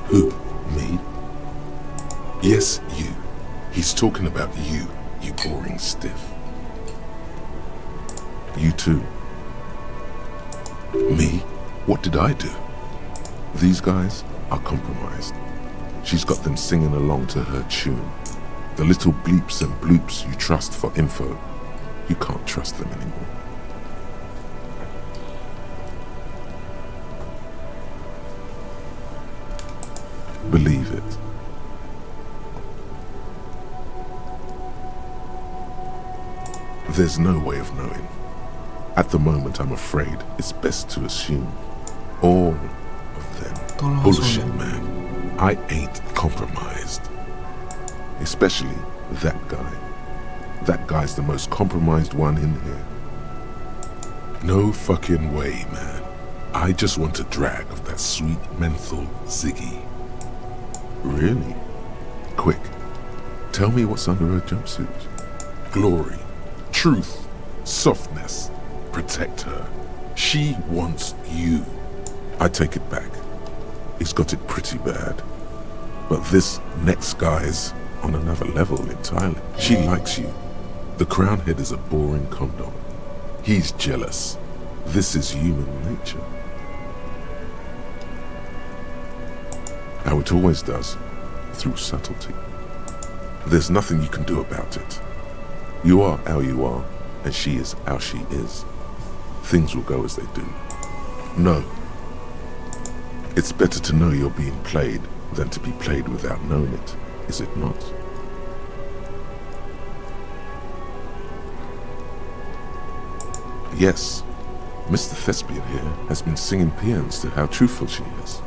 Who? Me? Yes, you. He's talking about you, you boring stiff. You too. Me? What did I do? These guys are compromised. She's got them singing along to her tune. The little bleeps and bloops you trust for info, you can't trust them anymore. Believe it. There's no way of knowing. At the moment, I'm afraid it's best to assume all of them. Bullshit, man. I ain't compromised. Especially that guy. That guy's the most compromised one in here. No fucking way, man. I just want a drag of that sweet menthol Ziggy. Really? Quick, tell me what's under her jumpsuit. Glory, truth, softness. Protect her. She wants you. I take it back. He's got it pretty bad. But this next guy's on another level entirely. She likes you. The crown head is a boring condom. He's jealous. This is human nature. How it always does, through subtlety. There's nothing you can do about it. You are how you are, and she is how she is. Things will go as they do. No. It's better to know you're being played than to be played without knowing it, is it not? Yes, Mr. Thespian here has been singing paeans to how truthful she is.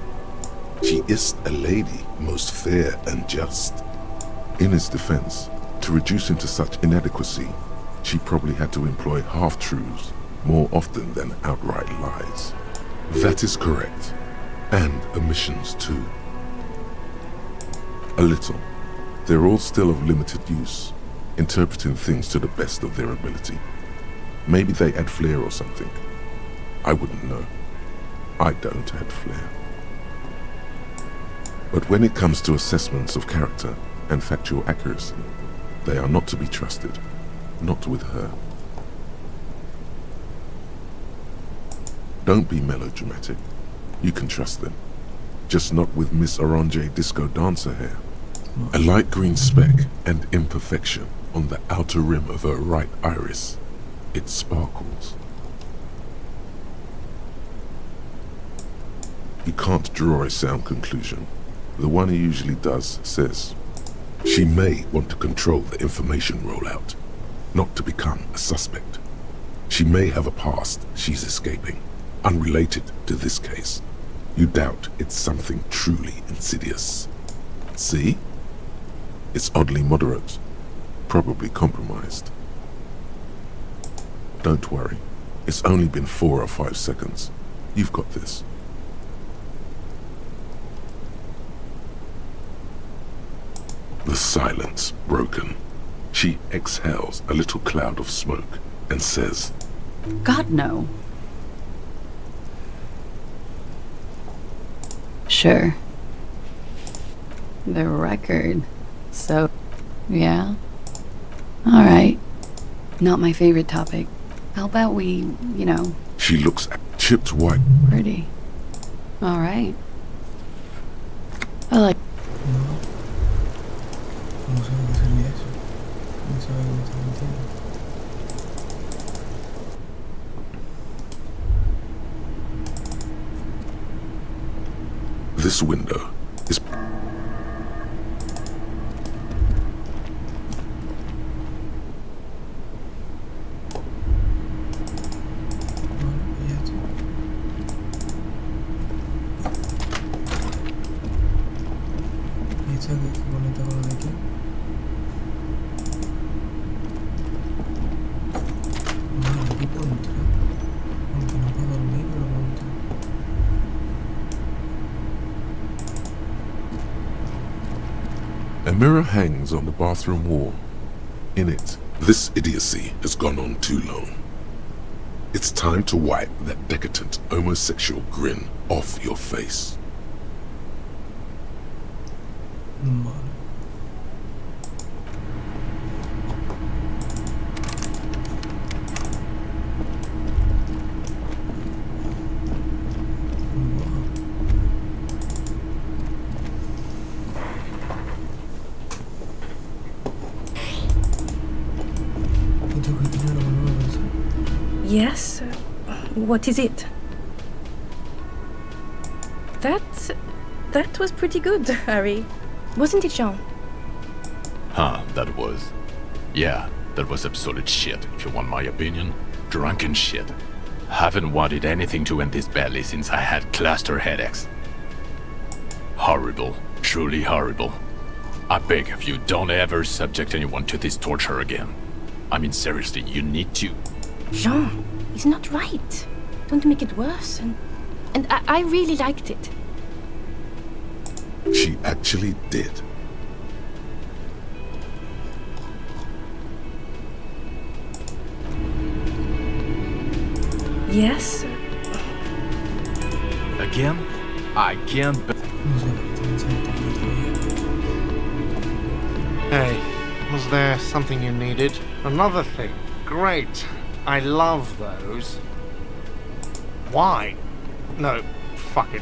She is a lady, most fair and just. In his defense, to reduce him to such inadequacy, she probably had to employ half-truths more often than outright lies. That is correct. And omissions too. A little. They're all still of limited use, interpreting things to the best of their ability. Maybe they add flair or something. I wouldn't know. I don't add flair. But when it comes to assessments of character and factual accuracy, they are not to be trusted. Not with her. Don't be melodramatic. You can trust them. Just not with Miss Orange Disco Dancer hair. A light green speck and imperfection on the outer rim of her right iris. It sparkles. You can't draw a sound conclusion. The one he usually does says, she may want to control the information rollout, not to become a suspect. She may have a past she's escaping, unrelated to this case. You doubt it's something truly insidious. See? It's oddly moderate, probably compromised. Don't worry, it's only been 4 or 5 seconds. You've got this. The silence broken. She exhales a little cloud of smoke and says, God, no. Sure. The record. So, yeah. Alright. Not my favorite topic. How about we, She looks at chipped white. Pretty. Alright. I like. No sabe qué sería eso. No sabe qué me está mintiendo. This window is... ¿Y esta que conecta con la de aquí? Vale, aquí puedo entrar. Aunque no puedo dormir, pero puedo entrar. A mirror hangs on the bathroom wall. In it, this idiocy has gone on too long. It's time to wipe that decadent homosexual grin off your face. Vale. Yes? What is it? That was pretty good, Harry. Wasn't it, Jean? Huh, that was. Yeah, that was absolute shit, if you want my opinion. Drunken shit. Haven't wanted anything to end this badly since I had cluster headaches. Horrible. Truly horrible. I beg of you, don't ever subject anyone to this torture again. I mean, seriously, you need to... Jean, it's not right. Don't make it worse. And I really liked it. She actually did. Yes? Again? I can't... Hey, was there something you needed? Another thing. Great. I love those. Why? No, fuck it.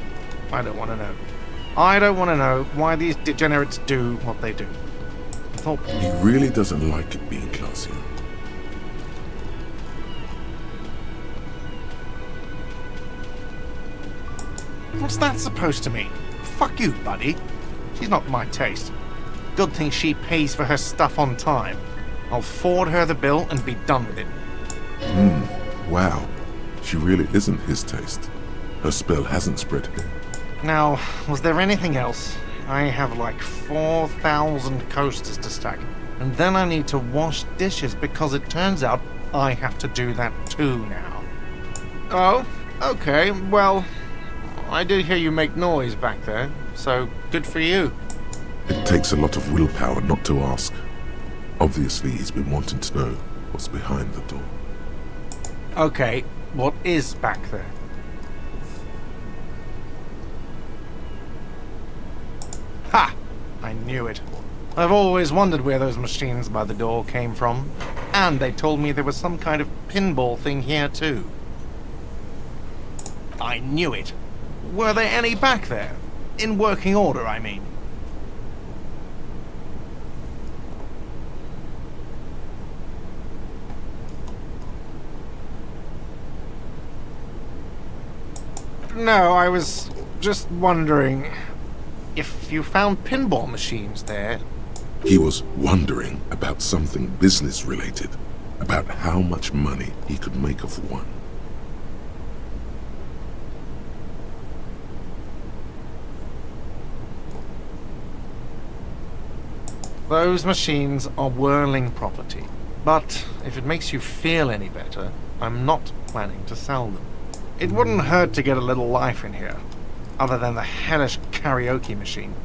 I don't want to know. I don't want to know why these degenerates do what they do. I thought... He really doesn't like it being classy. What's that supposed to mean? Fuck you, buddy. She's not my taste. Good thing she pays for her stuff on time. I'll forward her the bill and be done with it. Wow. She really isn't his taste. Her spell hasn't spread. Now, was there anything else? I have like 4,000 coasters to stack. And then I need to wash dishes because it turns out I have to do that too now. Oh, okay, well, I did hear you make noise back there, so good for you. It takes a lot of willpower not to ask. Obviously, he's been wanting to know what's behind the door. Okay, what is back there? Ha! I knew it. I've always wondered where those machines by the door came from. And they told me there was some kind of pinball thing here too. I knew it. Were there any back there? In working order, I mean. No, I was just wondering if you found pinball machines there. He was wondering about something business-related. about how much money he could make off one. Those machines are whirling property. But if it makes you feel any better, I'm not planning to sell them. It wouldn't hurt to get a little life in here. Other than the hellish karaoke machine.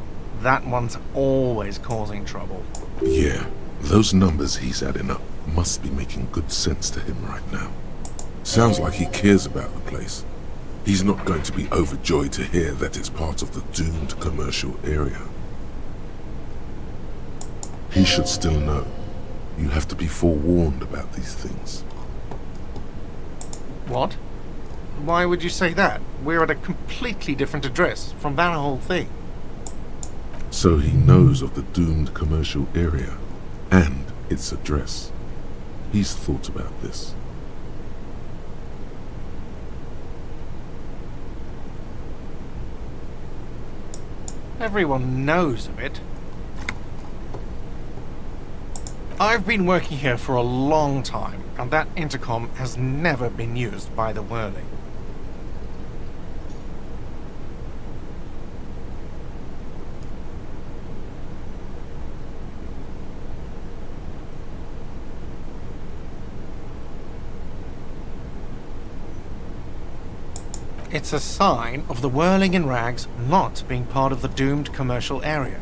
That one's always causing trouble. Yeah, those numbers he's adding up must be making good sense to him right now. Sounds like he cares about the place. He's not going to be overjoyed to hear that it's part of the doomed commercial area. He should still know. You have to be forewarned about these things. What? Why would you say that? We're at a completely different address from that whole thing. So he knows of the doomed commercial area and its address. He's thought about this. Everyone knows of it. I've been working here for a long time, and that intercom has never been used by the Whirling. It's a sign of the Whirling in Rags not being part of the doomed commercial area.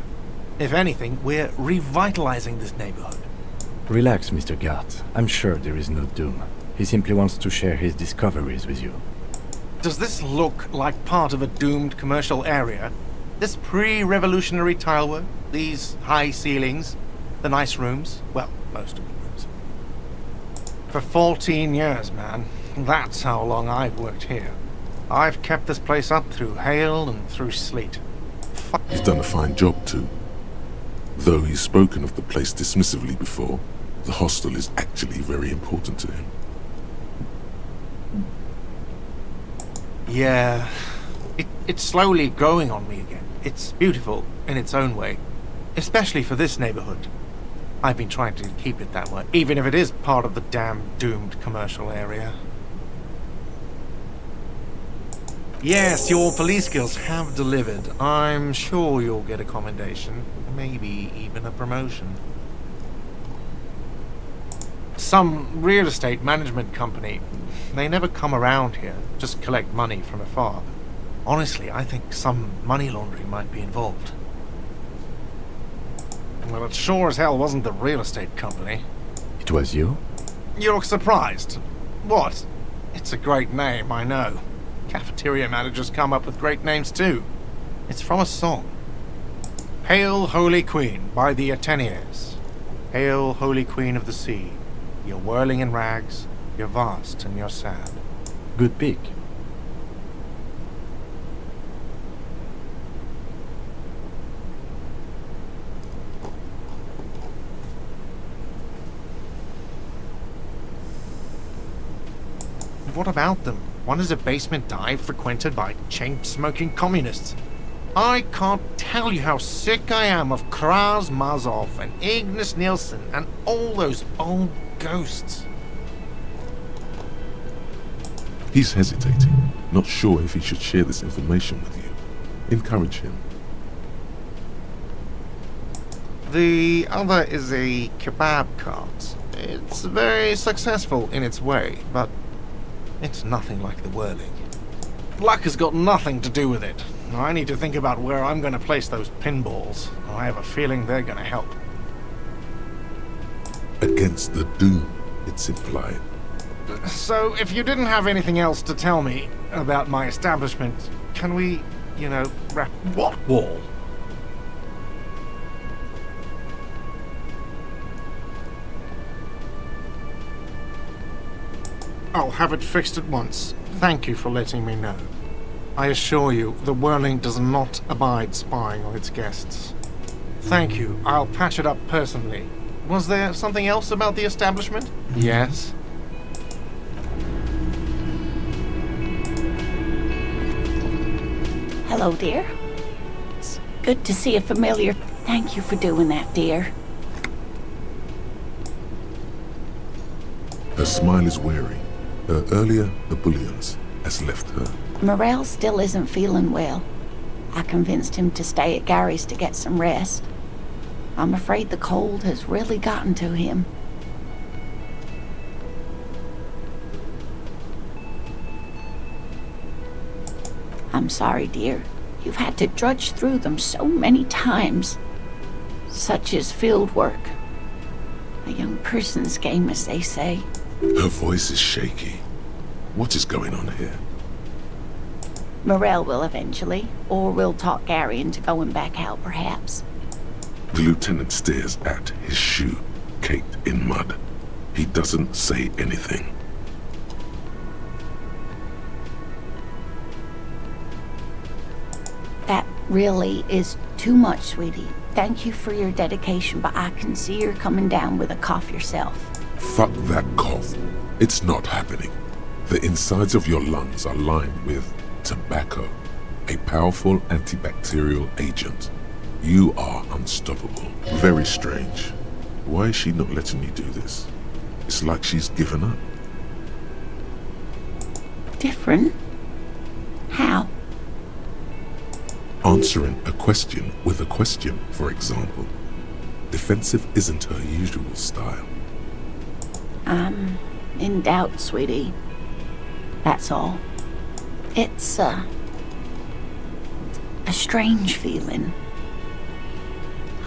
If anything, we're revitalizing this neighborhood. Relax, Mr. Gart. I'm sure there is no doom. He simply wants to share his discoveries with you. Does this look like part of a doomed commercial area? This pre-revolutionary tilework? These high ceilings? The nice rooms? Well, most of the rooms. For 14 years, man. That's how long I've worked here. I've kept this place up through hail and through sleet. He's done a fine job too. Though he's spoken of the place dismissively before, the hostel is actually very important to him. Yeah, it's slowly growing on me again. It's beautiful in its own way, especially for this neighborhood. I've been trying to keep it that way, even if it is part of the damn doomed commercial area. Yes, your police skills have delivered. I'm sure you'll get a commendation, maybe even a promotion. Some real estate management company. They never come around here, just collect money from afar. Honestly, I think some money laundering might be involved. Well, it sure as hell wasn't the real estate company. It was you? You look surprised. What? It's a great name, I know. Cafeteria managers come up with great names too. It's from a song. Hail, Holy Queen, by the Ateniers. Hail, Holy Queen of the Sea. You're whirling in rags, you're vast and you're sad. Good pick. What about them? One is a basement dive frequented by chain-smoking communists. I can't tell you how sick I am of Kraz Mazov and Ignis Nielsen and all those old ghosts. He's hesitating, not sure if he should share this information with you. Encourage him. The other is a kebab cart. It's very successful in its way, but it's nothing like the Whirling. Luck has got nothing to do with it. I need to think about where I'm going to place those pinballs. I have a feeling they're going to help. Against the doom, it's implied. So, if you didn't have anything else to tell me about my establishment, can we, wrap... What wall? I'll have it fixed at once. Thank you for letting me know. I assure you, the Whirling does not abide spying on its guests. Thank you. I'll patch it up personally. Was there something else about the establishment? Yes. Hello, dear. It's good to see a familiar. Thank you for doing that, dear. Her smile is weary. Her earlier ebullience has left her. Morel still isn't feeling well. I convinced him to stay at Gary's to get some rest. I'm afraid the cold has really gotten to him. I'm sorry, dear. You've had to drudge through them so many times. Such is field work. A young person's game, as they say. Her voice is shaky. What is going on here? Morel will eventually, or we'll talk Gary into going back out, perhaps. The lieutenant stares at his shoe, caked in mud. He doesn't say anything. That really is too much, sweetie. Thank you for your dedication, but I can see you're coming down with a cough yourself. Fuck that cough. It's not happening. The insides of your lungs are lined with tobacco, a powerful antibacterial agent. You are unstoppable. Very strange. Why is she not letting me do this? It's like she's given up. Different? How? Answering a question with a question, for example. Defensive isn't her usual style. I'm in doubt, sweetie. That's all. It's a strange feeling.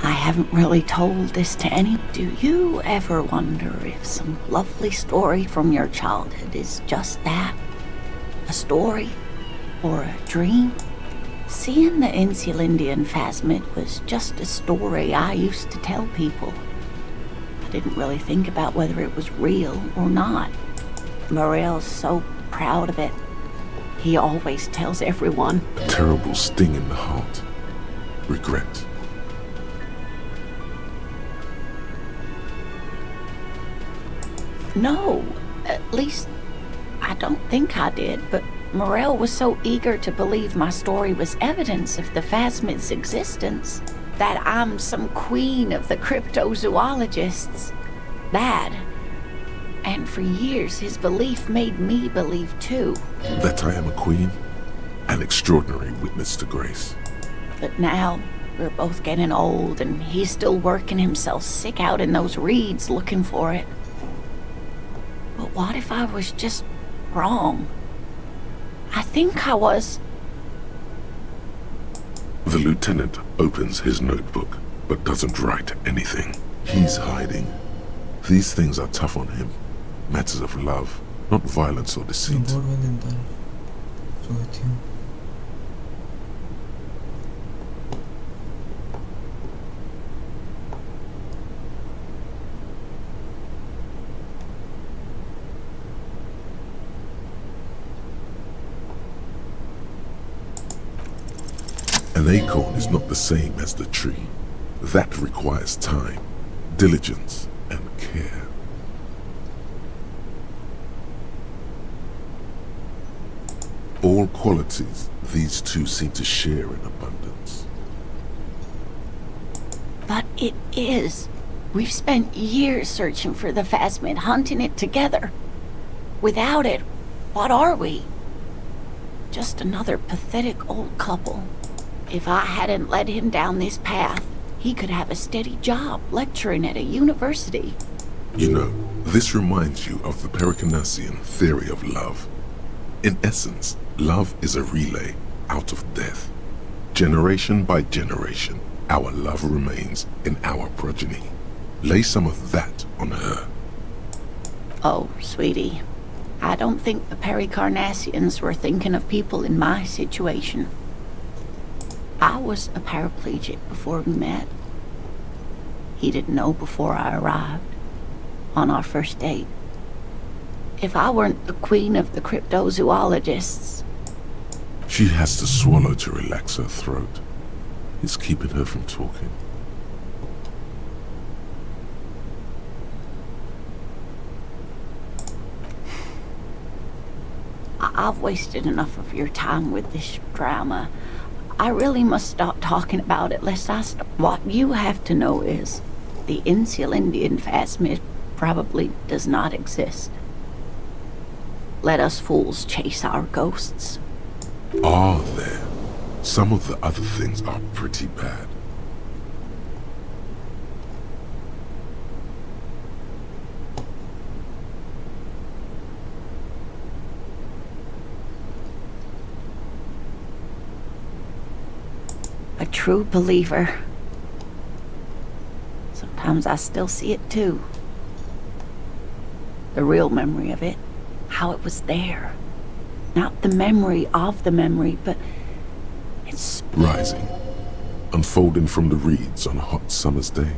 I haven't really told this to any. Do you ever wonder if some lovely story from your childhood is just that? A story? Or a dream? Seeing the Insulindian phasmid was just a story I used to tell people. I didn't really think about whether it was real or not. Morel's so proud of it. He always tells everyone. A terrible sting in the heart. Regret. No, at least I don't think I did, but Morel was so eager to believe my story was evidence of the phasmid's existence that I'm some queen of the cryptozoologists. That. And for years his belief made me believe too. That I am a queen? An extraordinary witness to grace. But now we're both getting old and he's still working himself sick out in those reeds looking for it. But what if I was just wrong? I think I was. The lieutenant opens his notebook, but doesn't write anything. He's hiding. These things are tough on him. Matters of love, not violence or deceit. An acorn is not the same as the tree. That requires time, diligence, and care. All qualities these two seem to share in abundance. But it is. We've spent years searching for the phasmid, hunting it together. Without it, what are we? Just another pathetic old couple. If I hadn't led him down this path, he could have a steady job lecturing at a university. You know, this reminds you of the Pericarnassian theory of love. In essence, love is a relay out of death. Generation by generation, our love remains in our progeny. Lay some of that on her. Oh, sweetie, I don't think the Pericarnassians were thinking of people in my situation. I was a paraplegic before we met. He didn't know before I arrived, on our first date. If I weren't the queen of the cryptozoologists... She has to swallow to relax her throat. It's keeping her from talking. I've wasted enough of your time with this drama. I really must stop talking about it lest I stop. What you have to know is the Insulindian phasmid probably does not exist. Let us fools chase our ghosts. Are there? Some of the other things are pretty bad. A true believer. Sometimes I still see it too. The real memory of it, how it was there. Not the memory of the memory, but it's rising, unfolding from the reeds on a hot summer's day,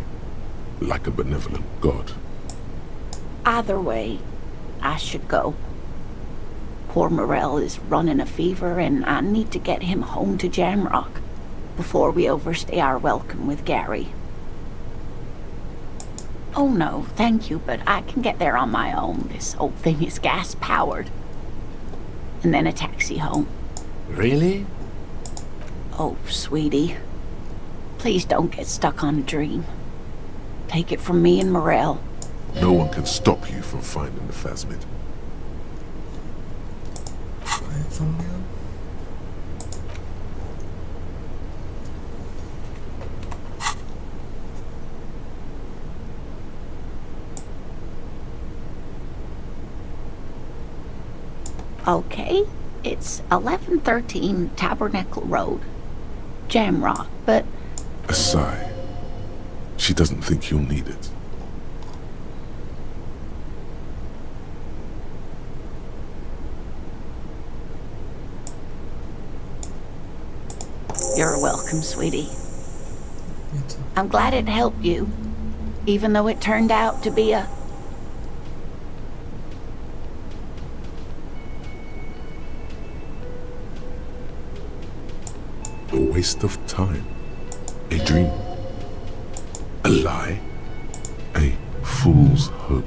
like a benevolent god. Either way, I should go. Poor Morel is running a fever, and I need to get him home to Jamrock before we overstay our welcome with Gary. Oh no, thank you, but I can get there on my own. This old thing is gas-powered. And then a taxi home. Really? Oh, sweetie. Please don't get stuck on a dream. Take it from me and Morel. No one can stop you from finding the Phasmid. Okay, it's 1113 Tabernacle Road. Jamrock, but... A sigh. She doesn't think you'll need it. You're welcome, sweetie. I'm glad it helped you, even though it turned out to be a waste of time. A dream. A lie. A fool's hope.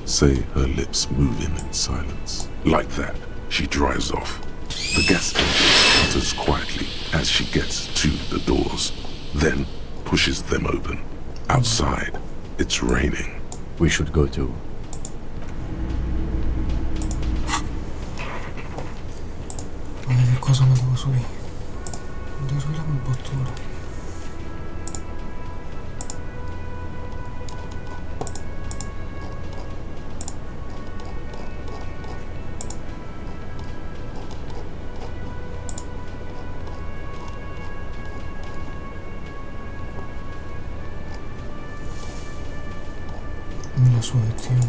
Say her lips moving in silence. Like that, she drives off. The gas engine sputters quietly as she gets to the doors, then pushes them open. Outside, it's raining. We should go too. Che cosa mi devo subire? Devo subire la compostura. La sujeción.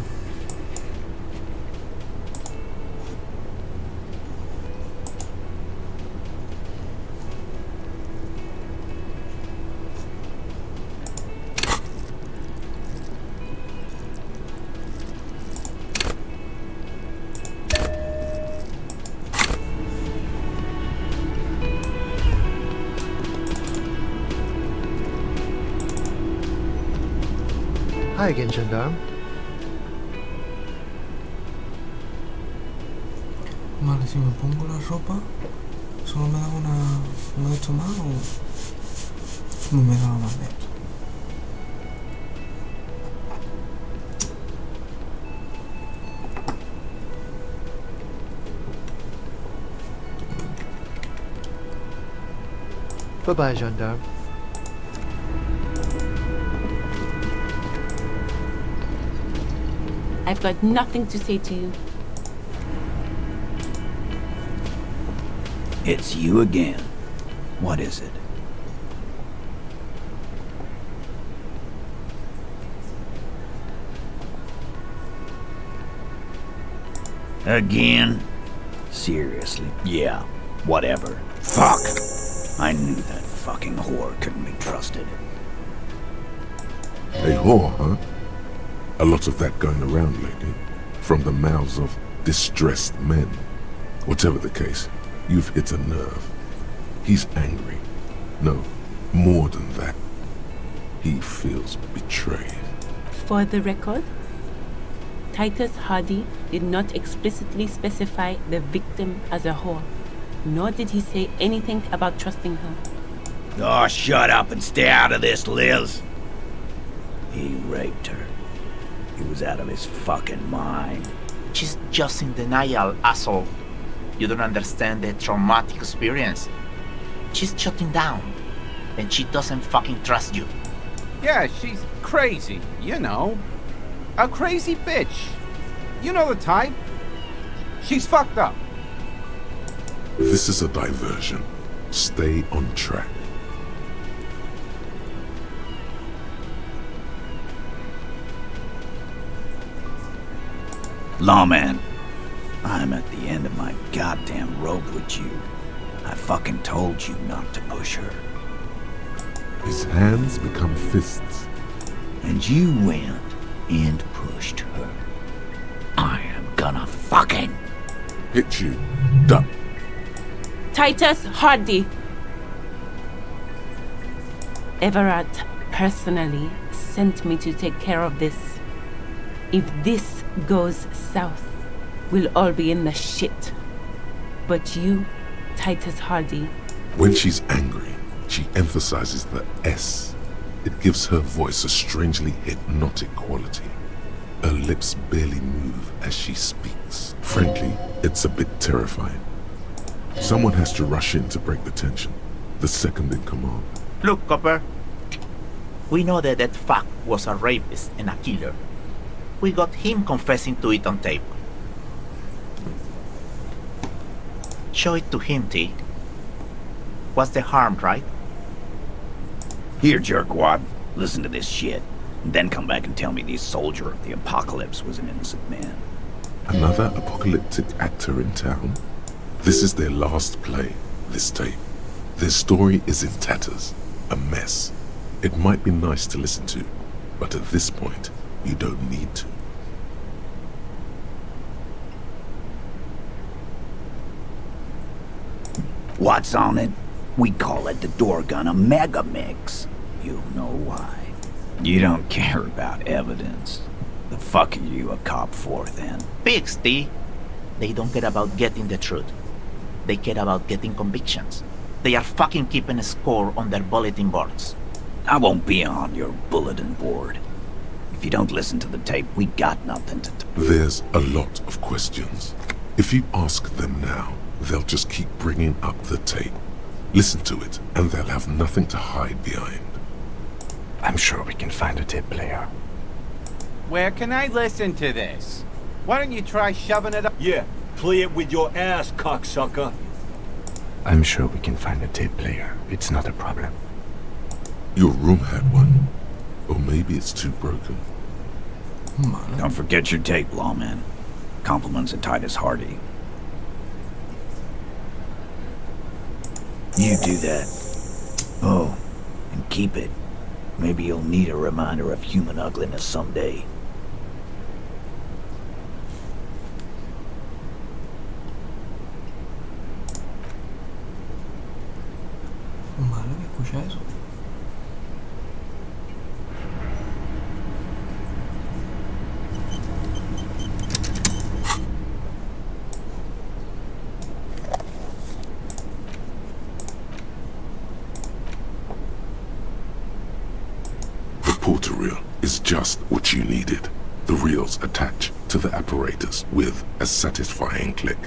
Hi again, gendarme. Vale, si me pongo la ropa, ¿solo me da una de esto más o no me da más de esto? Bye-bye, gendarme. I've got nothing to say to you. It's you again. What is it? Again? Seriously? Yeah, whatever. Fuck! I knew that fucking whore couldn't be trusted. A whore, huh? A lot of that going around lately. From the mouths of distressed men. Whatever the case, you've hit a nerve. He's angry. No, more than that. He feels betrayed. For the record, Titus Hardy did not explicitly specify the victim as a whore, nor did he say anything about trusting her. Oh, shut up and stay out of this, Liz. He raped her. He was out of his fucking mind. She's just in denial, asshole. You don't understand the traumatic experience. She's shutting down, and she doesn't fucking trust you. Yeah, she's crazy, you know. A crazy bitch. You know the type. She's fucked up. This is a diversion. Stay on track. Lawman, I'm at the end of my goddamn rope with you. I fucking told you not to push her. His hands become fists. And you went and pushed her. I am gonna fucking hit you. Duck. Titus Hardy. Everard personally sent me to take care of this. If this goes south, we'll all be in the shit. But you, Titus Hardy... When she's angry, she emphasizes the S. It gives her voice a strangely hypnotic quality. Her lips barely move as she speaks. Frankly, it's a bit terrifying. Someone has to rush in to break the tension. The second in command. Look, Copper. We know that that fuck was a rapist and a killer. We got him confessing to it on tape. Show it to him, T. What's the harm, right? Here, jerkwad. Listen to this shit. And then come back and tell me this soldier of the apocalypse was an innocent man. Another apocalyptic actor in town? This is their last play, this tape. Their story is in tatters, a mess. It might be nice to listen to, but at this point, you don't need to. What's on it? We call it the door gun a mega mix. You know why. You don't care about evidence. The fuck are you a cop for, then? Pigs, T. They don't care about getting the truth. They care about getting convictions. They are fucking keeping a score on their bulletin boards. I won't be on your bulletin board. If you don't listen to the tape, we got nothing to do. There's a lot of questions. If you ask them now, they'll just keep bringing up the tape. Listen to it, and they'll have nothing to hide behind. I'm sure we can find a tape player. Where can I listen to this? Why don't you try shoving it up? Yeah, play it with your ass, cocksucker. I'm sure we can find a tape player. It's not a problem. Your room had one. Or maybe it's too broken. Don't forget your tape, lawman. Compliments of Titus Hardy. You do that. Oh, and keep it. Maybe you'll need a reminder of human ugliness someday. Malo que escucha eso. Porter reel is just what you needed. The reels attach to the apparatus with a satisfying click.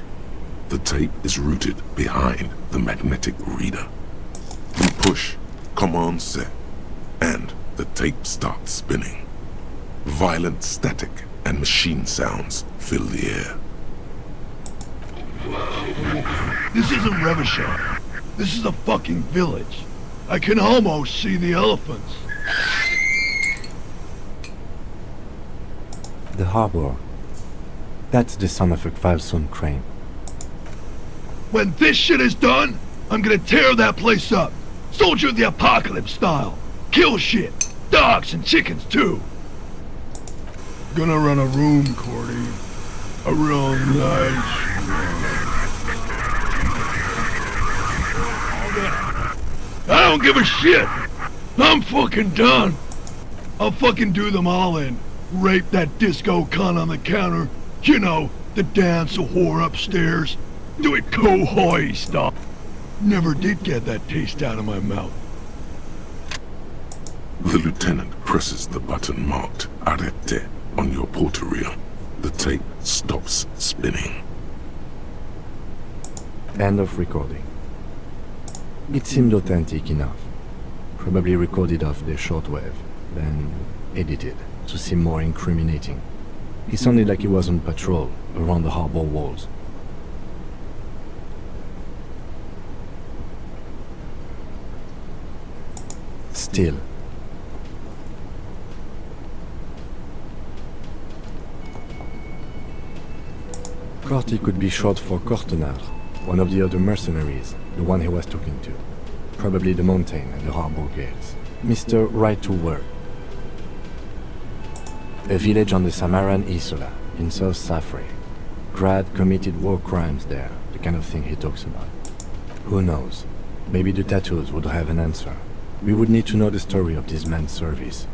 The tape is routed behind the magnetic reader. You push command set, and the tape starts spinning. Violent static and machine sounds fill the air. This isn't Revachon. This is a fucking village. I can almost see the elephants. The harbor. That's the son of a Kvalson crane. When this shit is done, I'm gonna tear that place up. Soldier of the Apocalypse style. Kill shit. Dogs and chickens too. Gonna run a room, Cordy. A real nice I don't give a shit. I'm fucking done. I'll fucking do them all in. Rape that disco cunt on the counter. You know, the dance a whore upstairs. Do it cohoy style. Never did get that taste out of my mouth. The lieutenant presses the button marked Arrete On your portal reel, the tape stops spinning. End of recording. It seemed authentic enough. Probably recorded off the shortwave, then edited to seem more incriminating. He sounded like he was on patrol around the harbor walls. Still. Corty could be short for Cortenard, one of the other mercenaries, the one he was talking to. Probably the mountain and the harbor gates. Mr. Right to Work. A village on the Samaran Isola, in South Safri. Grad committed war crimes there, the kind of thing he talks about. Who knows? Maybe the tattoos would have an answer. We would need to know the story of this man's service.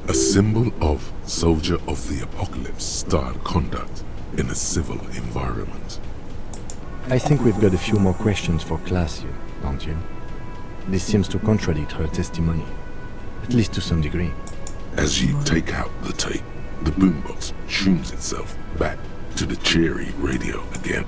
A symbol of soldier of the apocalypse style conduct in a civil environment. I think we've got a few more questions for Classy, don't you? This seems to contradict her testimony, at least to some degree. As you take out the tape, the boombox tunes itself back to the cheery radio again.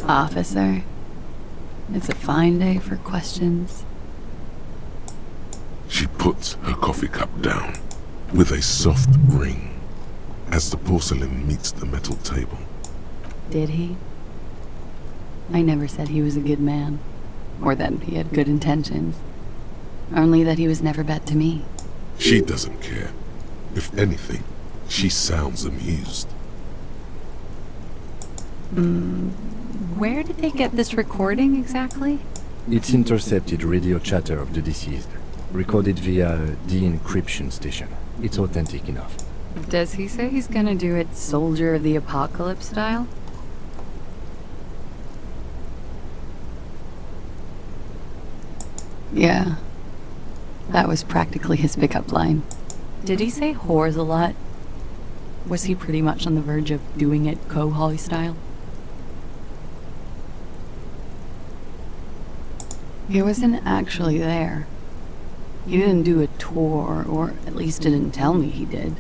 Officer, it's a fine day for questions. She puts her coffee cup down with a soft ring as the porcelain meets the metal table. Did he? I never said he was a good man, or that he had good intentions. Only that he was never bad to me. She doesn't care. If anything, she sounds amused. Where did they get this recording exactly? It's intercepted radio chatter of the deceased, recorded via the encryption station. It's authentic enough. Does he say he's gonna do it Soldier of the Apocalypse style? Yeah. That was practically his pickup line. Did he say whores a lot? Was he pretty much on the verge of doing it Kohoi style? He wasn't actually there. He didn't do a tour, or at least didn't tell me he did.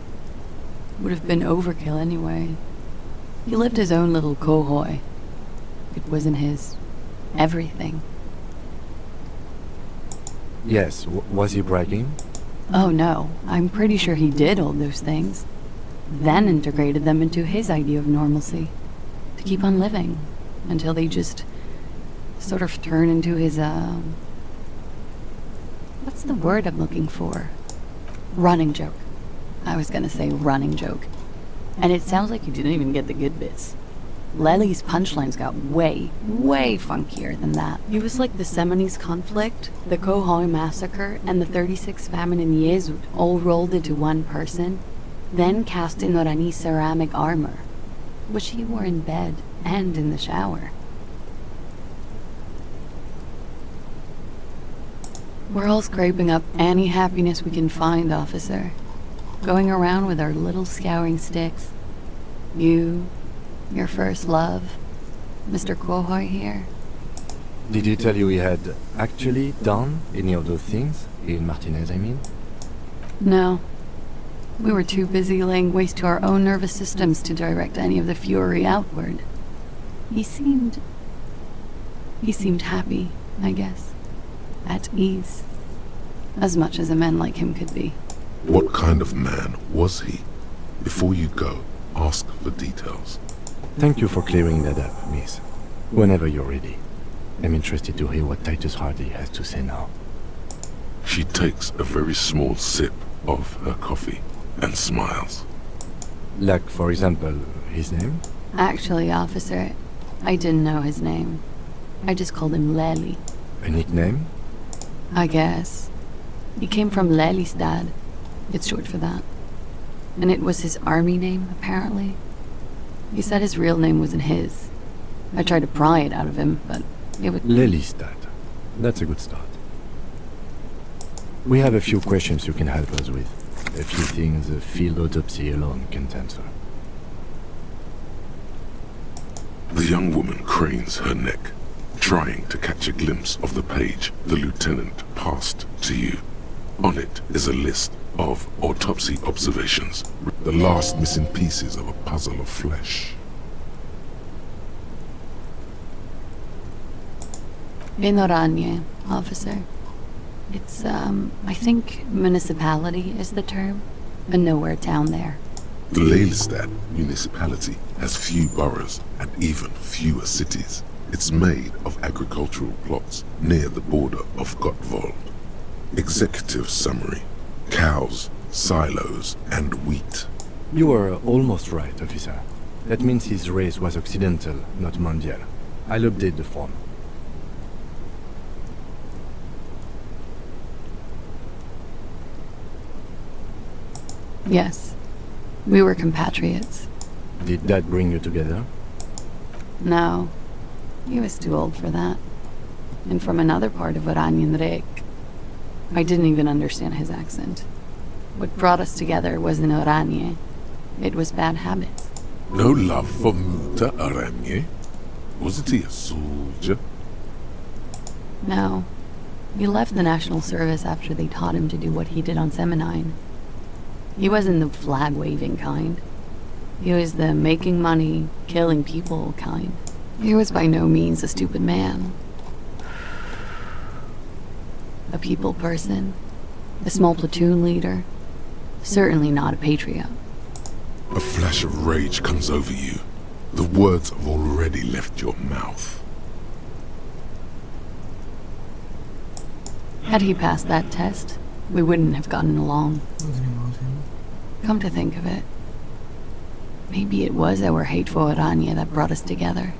Would have been overkill anyway. He lived his own little Kohoi. It wasn't his everything. Yes, was he bragging? Oh no, I'm pretty sure he did all those things. Then integrated them into his idea of normalcy. To keep on living. Until they just sort of turn into his, what's the word I'm looking for? Running joke. I was gonna say running joke. And it sounds like you didn't even get the good bits. Lely's punchlines got way, way funkier than that. He was like the Seminese conflict, the Kohoi massacre, and the 36 famine in Yezud all rolled into one person, then cast in Orani ceramic armor, which he wore in bed and in the shower. We're all scraping up any happiness we can find, officer. Going around with our little scouring sticks. You, your first love, Mr. Kohoi here. Did he tell you he had actually done any of those things? In Martinez, I mean? No. We were too busy laying waste to our own nervous systems to direct any of the fury outward. He seemed happy, I guess. At ease. As much as a man like him could be. What kind of man was he? Before you go, ask for details. Thank you for clearing that up, miss. Whenever you're ready. I'm interested to hear what Titus Hardy has to say now. She takes a very small sip of her coffee and smiles. Like, for example, his name? Actually, officer, I didn't know his name. I just called him Lely. A nickname? I guess. He came from Lelystad. It's short for that. And it was his army name, apparently. He said his real name wasn't his. I tried to pry it out of him, but it would... Lelystad. That's a good start. We have a few questions you can help us with. A few things a field autopsy alone can't answer. The young woman cranes her neck, trying to catch a glimpse of the page the lieutenant passed to you. On it is a list of autopsy observations, the last missing pieces of a puzzle of flesh. In Oranje, officer. It's, I think municipality is the term. A nowhere town there. The Lelystad municipality has few boroughs and even fewer cities. It's made of agricultural plots near the border of Gottwald. Executive summary: cows, silos, and wheat. You were almost right, officer. That means his race was occidental, not mondial. I'll update the form. Yes. We were compatriots. Did that bring you together? No. He was too old for that. And from another part of Oranjenrek. I didn't even understand his accent. What brought us together wasn't Oranje. It was bad habits. No love for Muta Oranje? Wasn't he a soldier? No. He left the National Service after they taught him to do what he did on Seminine. He wasn't the flag-waving kind. He was the making money, killing people kind. He was by no means a stupid man. A people person. A small platoon leader. Certainly not a patriot. A flash of rage comes over you. The words have already left your mouth. Had he passed that test, we wouldn't have gotten along. Come to think of it, maybe it was our hateful Oranje that brought us together.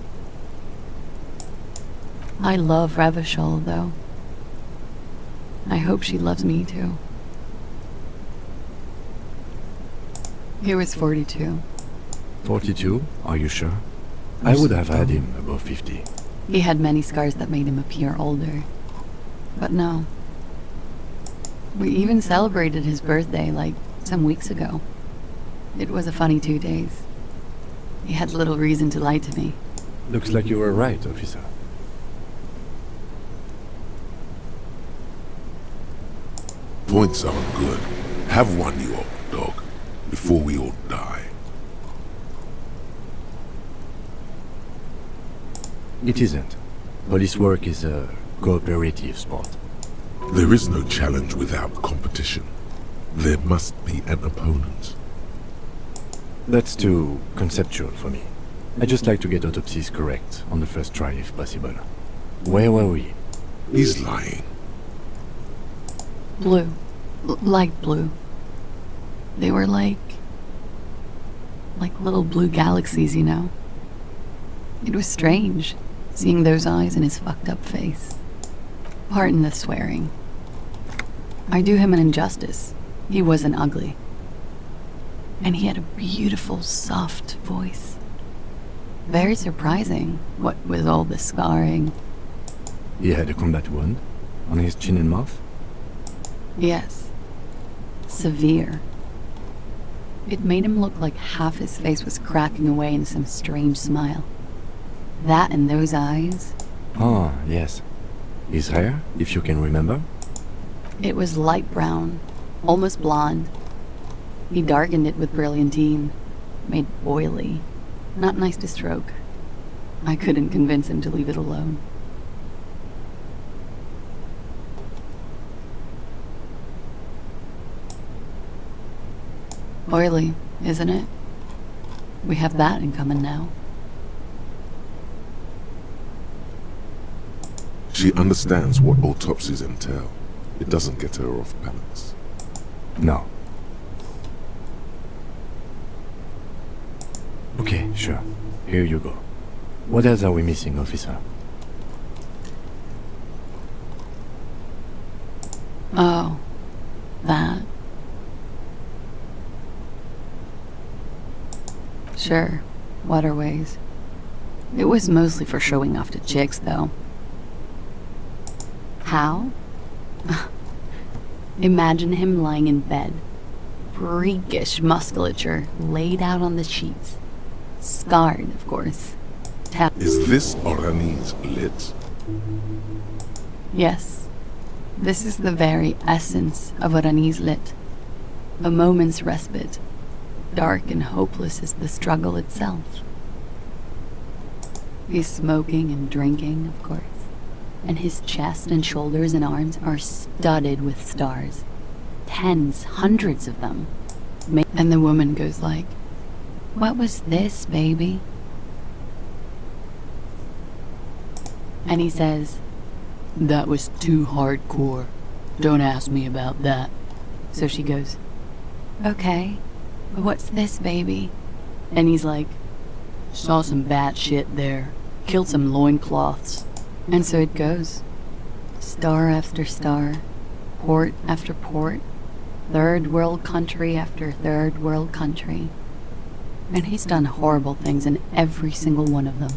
I love Revachol, though. I hope she loves me, too. He was 42. 42? Are you sure? I would have had him above 50. He had many scars that made him appear older. But no. We even celebrated his birthday, like, some weeks ago. It was a funny 2 days. He had little reason to lie to me. Looks like you were right, officer. Points aren't good. Have one, you old dog, before we all die. It isn't. Police work is a cooperative sport. There is no challenge without competition. There must be an opponent. That's too conceptual for me. I just like to get autopsies correct on the first try if possible. Where were we? He's lying. Blue. Light blue. They were like little blue galaxies, you know? It was strange, seeing those eyes in his fucked up face. Pardon the swearing. I do him an injustice. He wasn't ugly. And he had a beautiful, soft voice. Very surprising, what with all the scarring. He had a combat wound on his chin and mouth? Yes. Severe. It made him look like half his face was cracking away in some strange smile. That and those eyes. Ah, yes. His hair, if you can remember? It was light brown, almost blonde. He darkened it with brilliantine, made oily. Not nice to stroke. I couldn't convince him to leave it alone. Oily, isn't it? We have that in common now. She understands what autopsies entail. It doesn't get her off balance. No. Okay, sure. Here you go. What else are we missing, officer? Oh, that. Sure, waterways. It was mostly for showing off to chicks, though. How? Imagine him lying in bed. Freakish musculature laid out on the sheets. Scarred, of course. Is this Orani's lit? Yes. This is the very essence of Orani's lit. A moment's respite. Dark and hopeless as the struggle itself. He's smoking and drinking, of course. And his chest and shoulders and arms are studded with stars. Tens, hundreds of them. And the woman goes like, "What was this, baby?" And he says, "That was too hardcore. Don't ask me about that." So she goes, "Okay, but what's this, baby?" And he's like, "Saw some bat shit there. Killed some loincloths." And so it goes. Star after star, port after port, third world country after third world country. And he's done horrible things in every single one of them.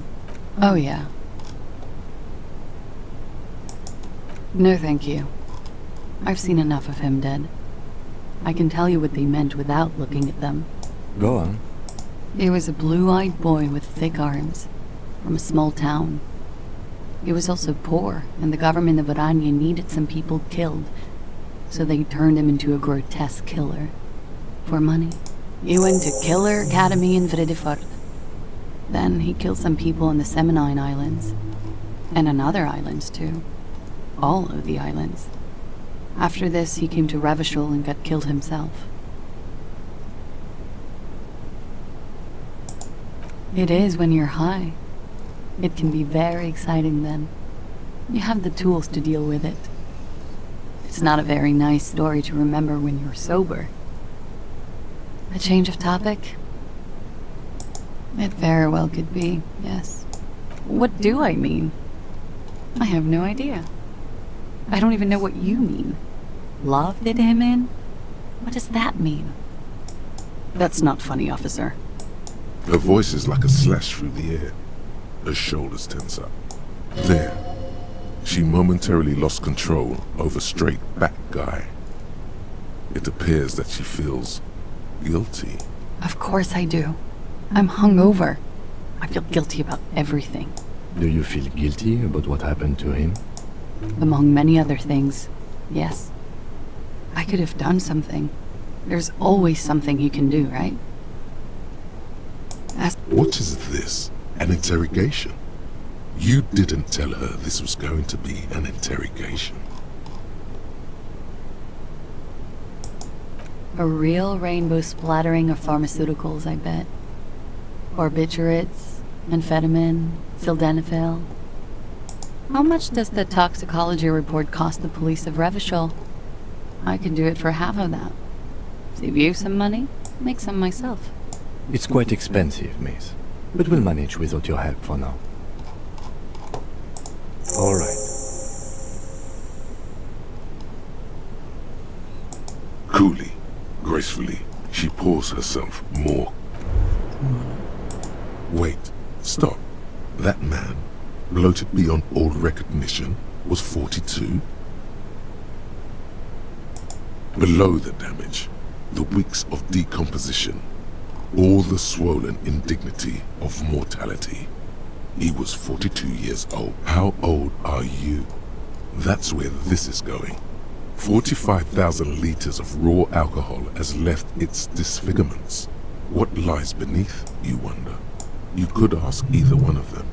Oh yeah. No thank you. I've seen enough of him dead. I can tell you what they meant without looking at them. Go on. He was a blue-eyed boy with thick arms, from a small town. He was also poor, and the government of Orania needed some people killed, so they turned him into a grotesque killer. For money. He went to Killer Academy in Vredefort. Then he killed some people in the Seminine Islands. And on other islands, too. All of the islands. After this, he came to Revachol and got killed himself. It is when you're high. It can be very exciting then. You have the tools to deal with it. It's not a very nice story to remember when you're sober. A change of topic? It very well could be, yes. What do I mean? I have no idea. I don't even know what you mean. Love did him in? What does that mean? That's not funny, officer. Her voice is like a slash through the air. Her shoulders tense up. There. She momentarily lost control over straight back guy. It appears that she feels guilty. Of course I do. I'm hungover. I feel guilty about everything. Do you feel guilty about what happened to him? Among many other things, yes. I could have done something. There's always something you can do, right? What is this? An interrogation? You didn't tell her this was going to be an interrogation. A real rainbow splattering of pharmaceuticals, I bet. Barbiturates, amphetamine, sildenafil. How much does the toxicology report cost the police of Revachol? I could do it for half of that. Save you some money, make some myself. It's quite expensive, miss. But we'll manage without your help for now. All right. Coolly, gracefully, she pours herself more. Wait, stop. That man, bloated beyond all recognition, was 42? Below the damage, the weeks of decomposition, all the swollen indignity of mortality. He was 42 years old. How old are you? That's where this is going. 45,000 liters of raw alcohol has left its disfigurements. What lies beneath, you wonder? You could ask either one of them.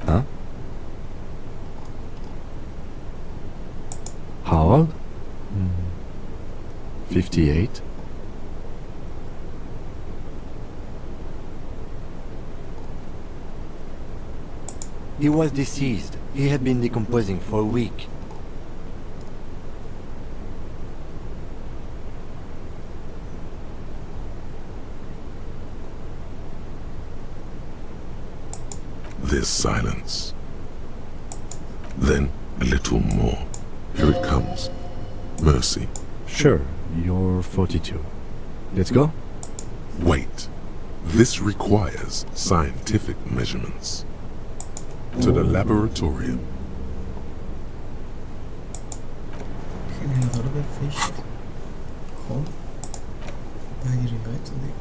Huh? How old? 58. He was deceased. He had been decomposing for a week. There's silence. Then a little more. Here it comes. Mercy. Sure, you're 42. Let's go? Wait. This requires scientific measurements. To the laboratorium. Generador de fichas. Joder. Está aquí arriba esto, tío.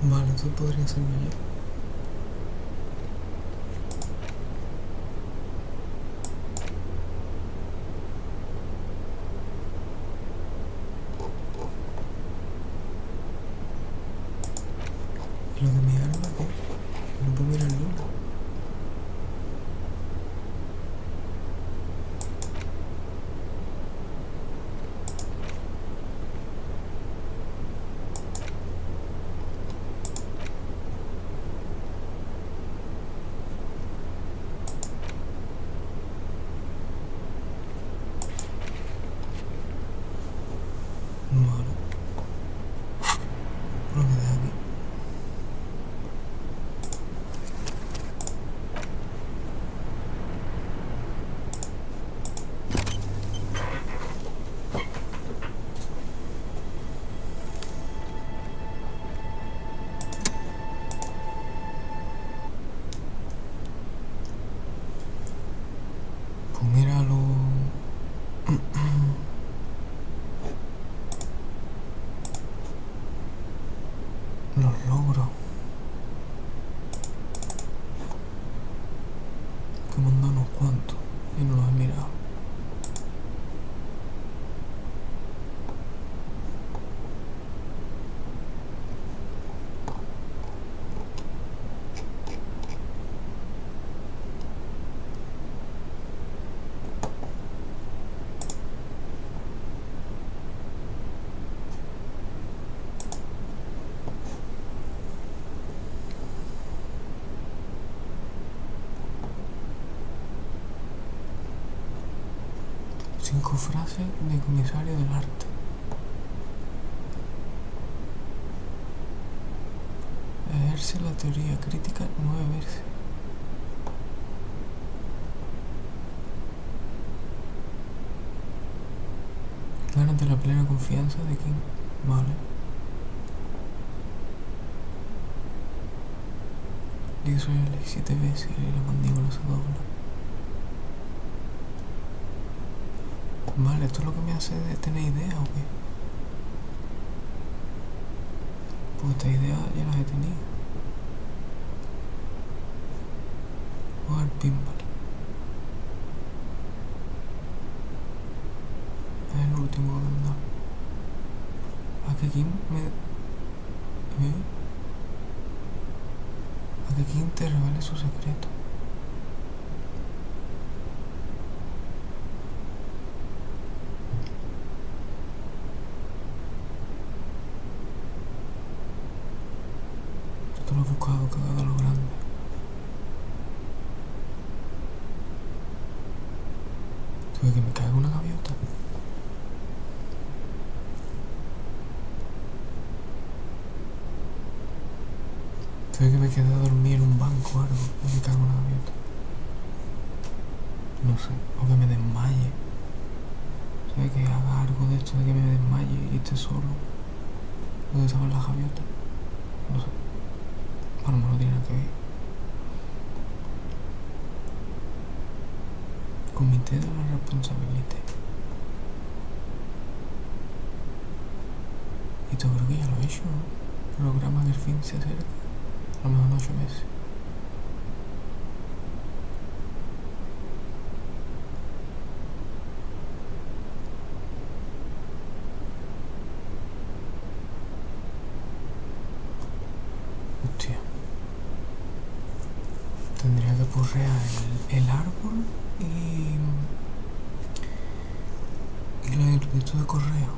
Vale, esto podría ser mejor. Lo de mi arma, ¿qué? No puedo mirar nunca. Vale. Lo que deja aquí. Pues míralo. Los logros que me han dado unos cuantos y no los he mirado. Cinco frases de comisario del arte. Ejerce la teoría crítica 9 veces. Gánate la plena confianza de quien. Vale. Dice 7 veces y la mandíbula se dobla. Vale, esto es lo que me hace de tener idea, ¿o qué? Pues esta idea ya las he tenido. Jugar pinball. Es el último que me han dado. A que Kim me... A que Kim te revele su secreto. Esto lo he buscado cagado a lo grande. Tuve que me caiga una gaviota. Tuve que me quedé a dormir en un banco o algo y me caiga una gaviota. No sé, o que me desmaye. Tuve que haga algo de esto de que me desmaye y esté solo. ¿Dónde estaban las gaviotas? No sé. A lo mejor no tiene nada que ver. Comité de la responsabilidad. Y todo creo que ya lo he hecho, ¿no? Programa que el fin se acerca. A lo mejor no 8 meses. Hostia. Tendría que porrear el árbol y el resto de correo.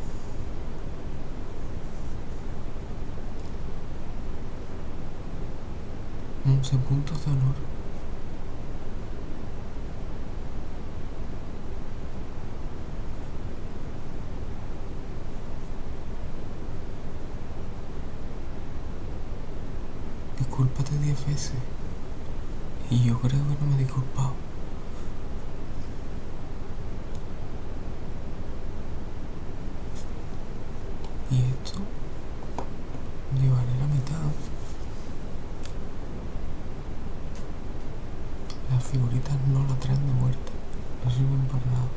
11 puntos de honor. Discúlpate 10 veces. Y yo creo que no me he disculpado. Y esto llevaré la mitad. Las figuritas no la traen de vuelta, no sirven para nada.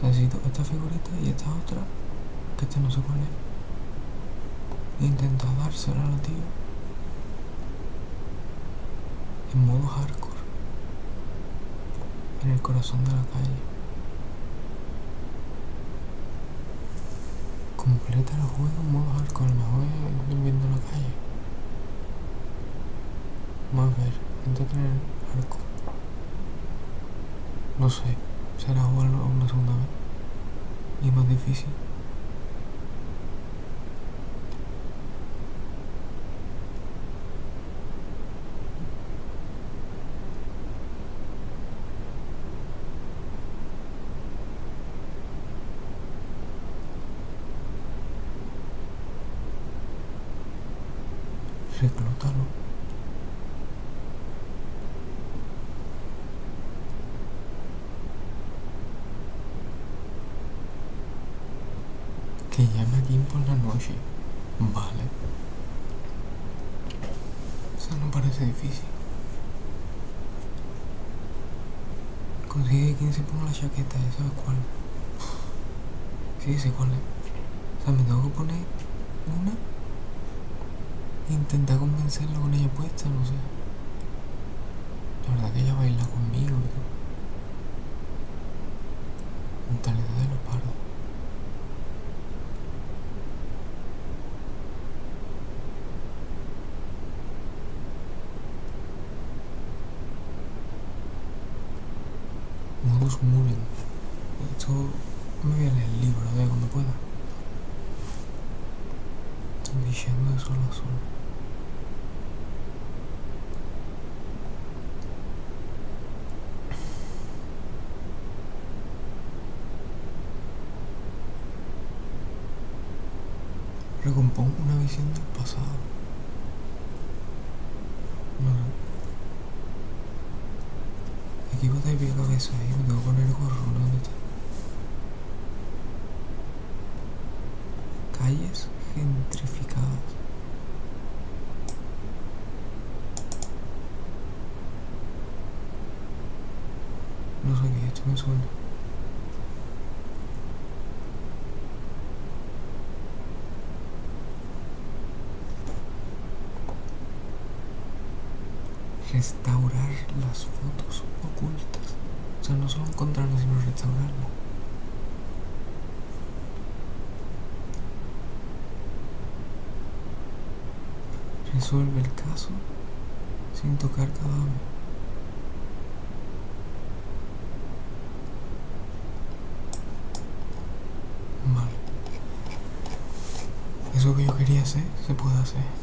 Necesito esta figurita y esta otra, que esta no sé cuál es. Intenta dársela a la tía en modo hardcore, en el corazón de la calle. Completa el juego en modo hardcore, a lo mejor es viviendo en la calle. Vamos a ver, intento tener hardcore. No sé, será jugarlo una segunda vez y es más difícil. Reclútalo. Que llame aquí por la noche. Vale. Eso no parece difícil. Consigue 15 por la chaqueta, ¿ya sabes cuál? Sí, sé cuál es. O sea, me tengo que poner una e intentar convencerla con ella puesta, no sé. La verdad que ella baila conmigo y todo. Mentalidad de los pardos. Modus Mullen. Esto me voy a leer el libro, cuando pueda. Diciendo de sol a sol. Recompongo una visión del pasado. No sé. Equipo de pie cabeza ahí, me tengo que poner el gorro, ¿dónde está? Calles gentrificadas. No sé qué, esto me suena. Restaurar las fotos ocultas. O sea, no solo encontrarlas, sino restaurarlas. Resuelve el caso sin tocar cadáver. Vale. Eso que yo quería hacer, se puede hacer.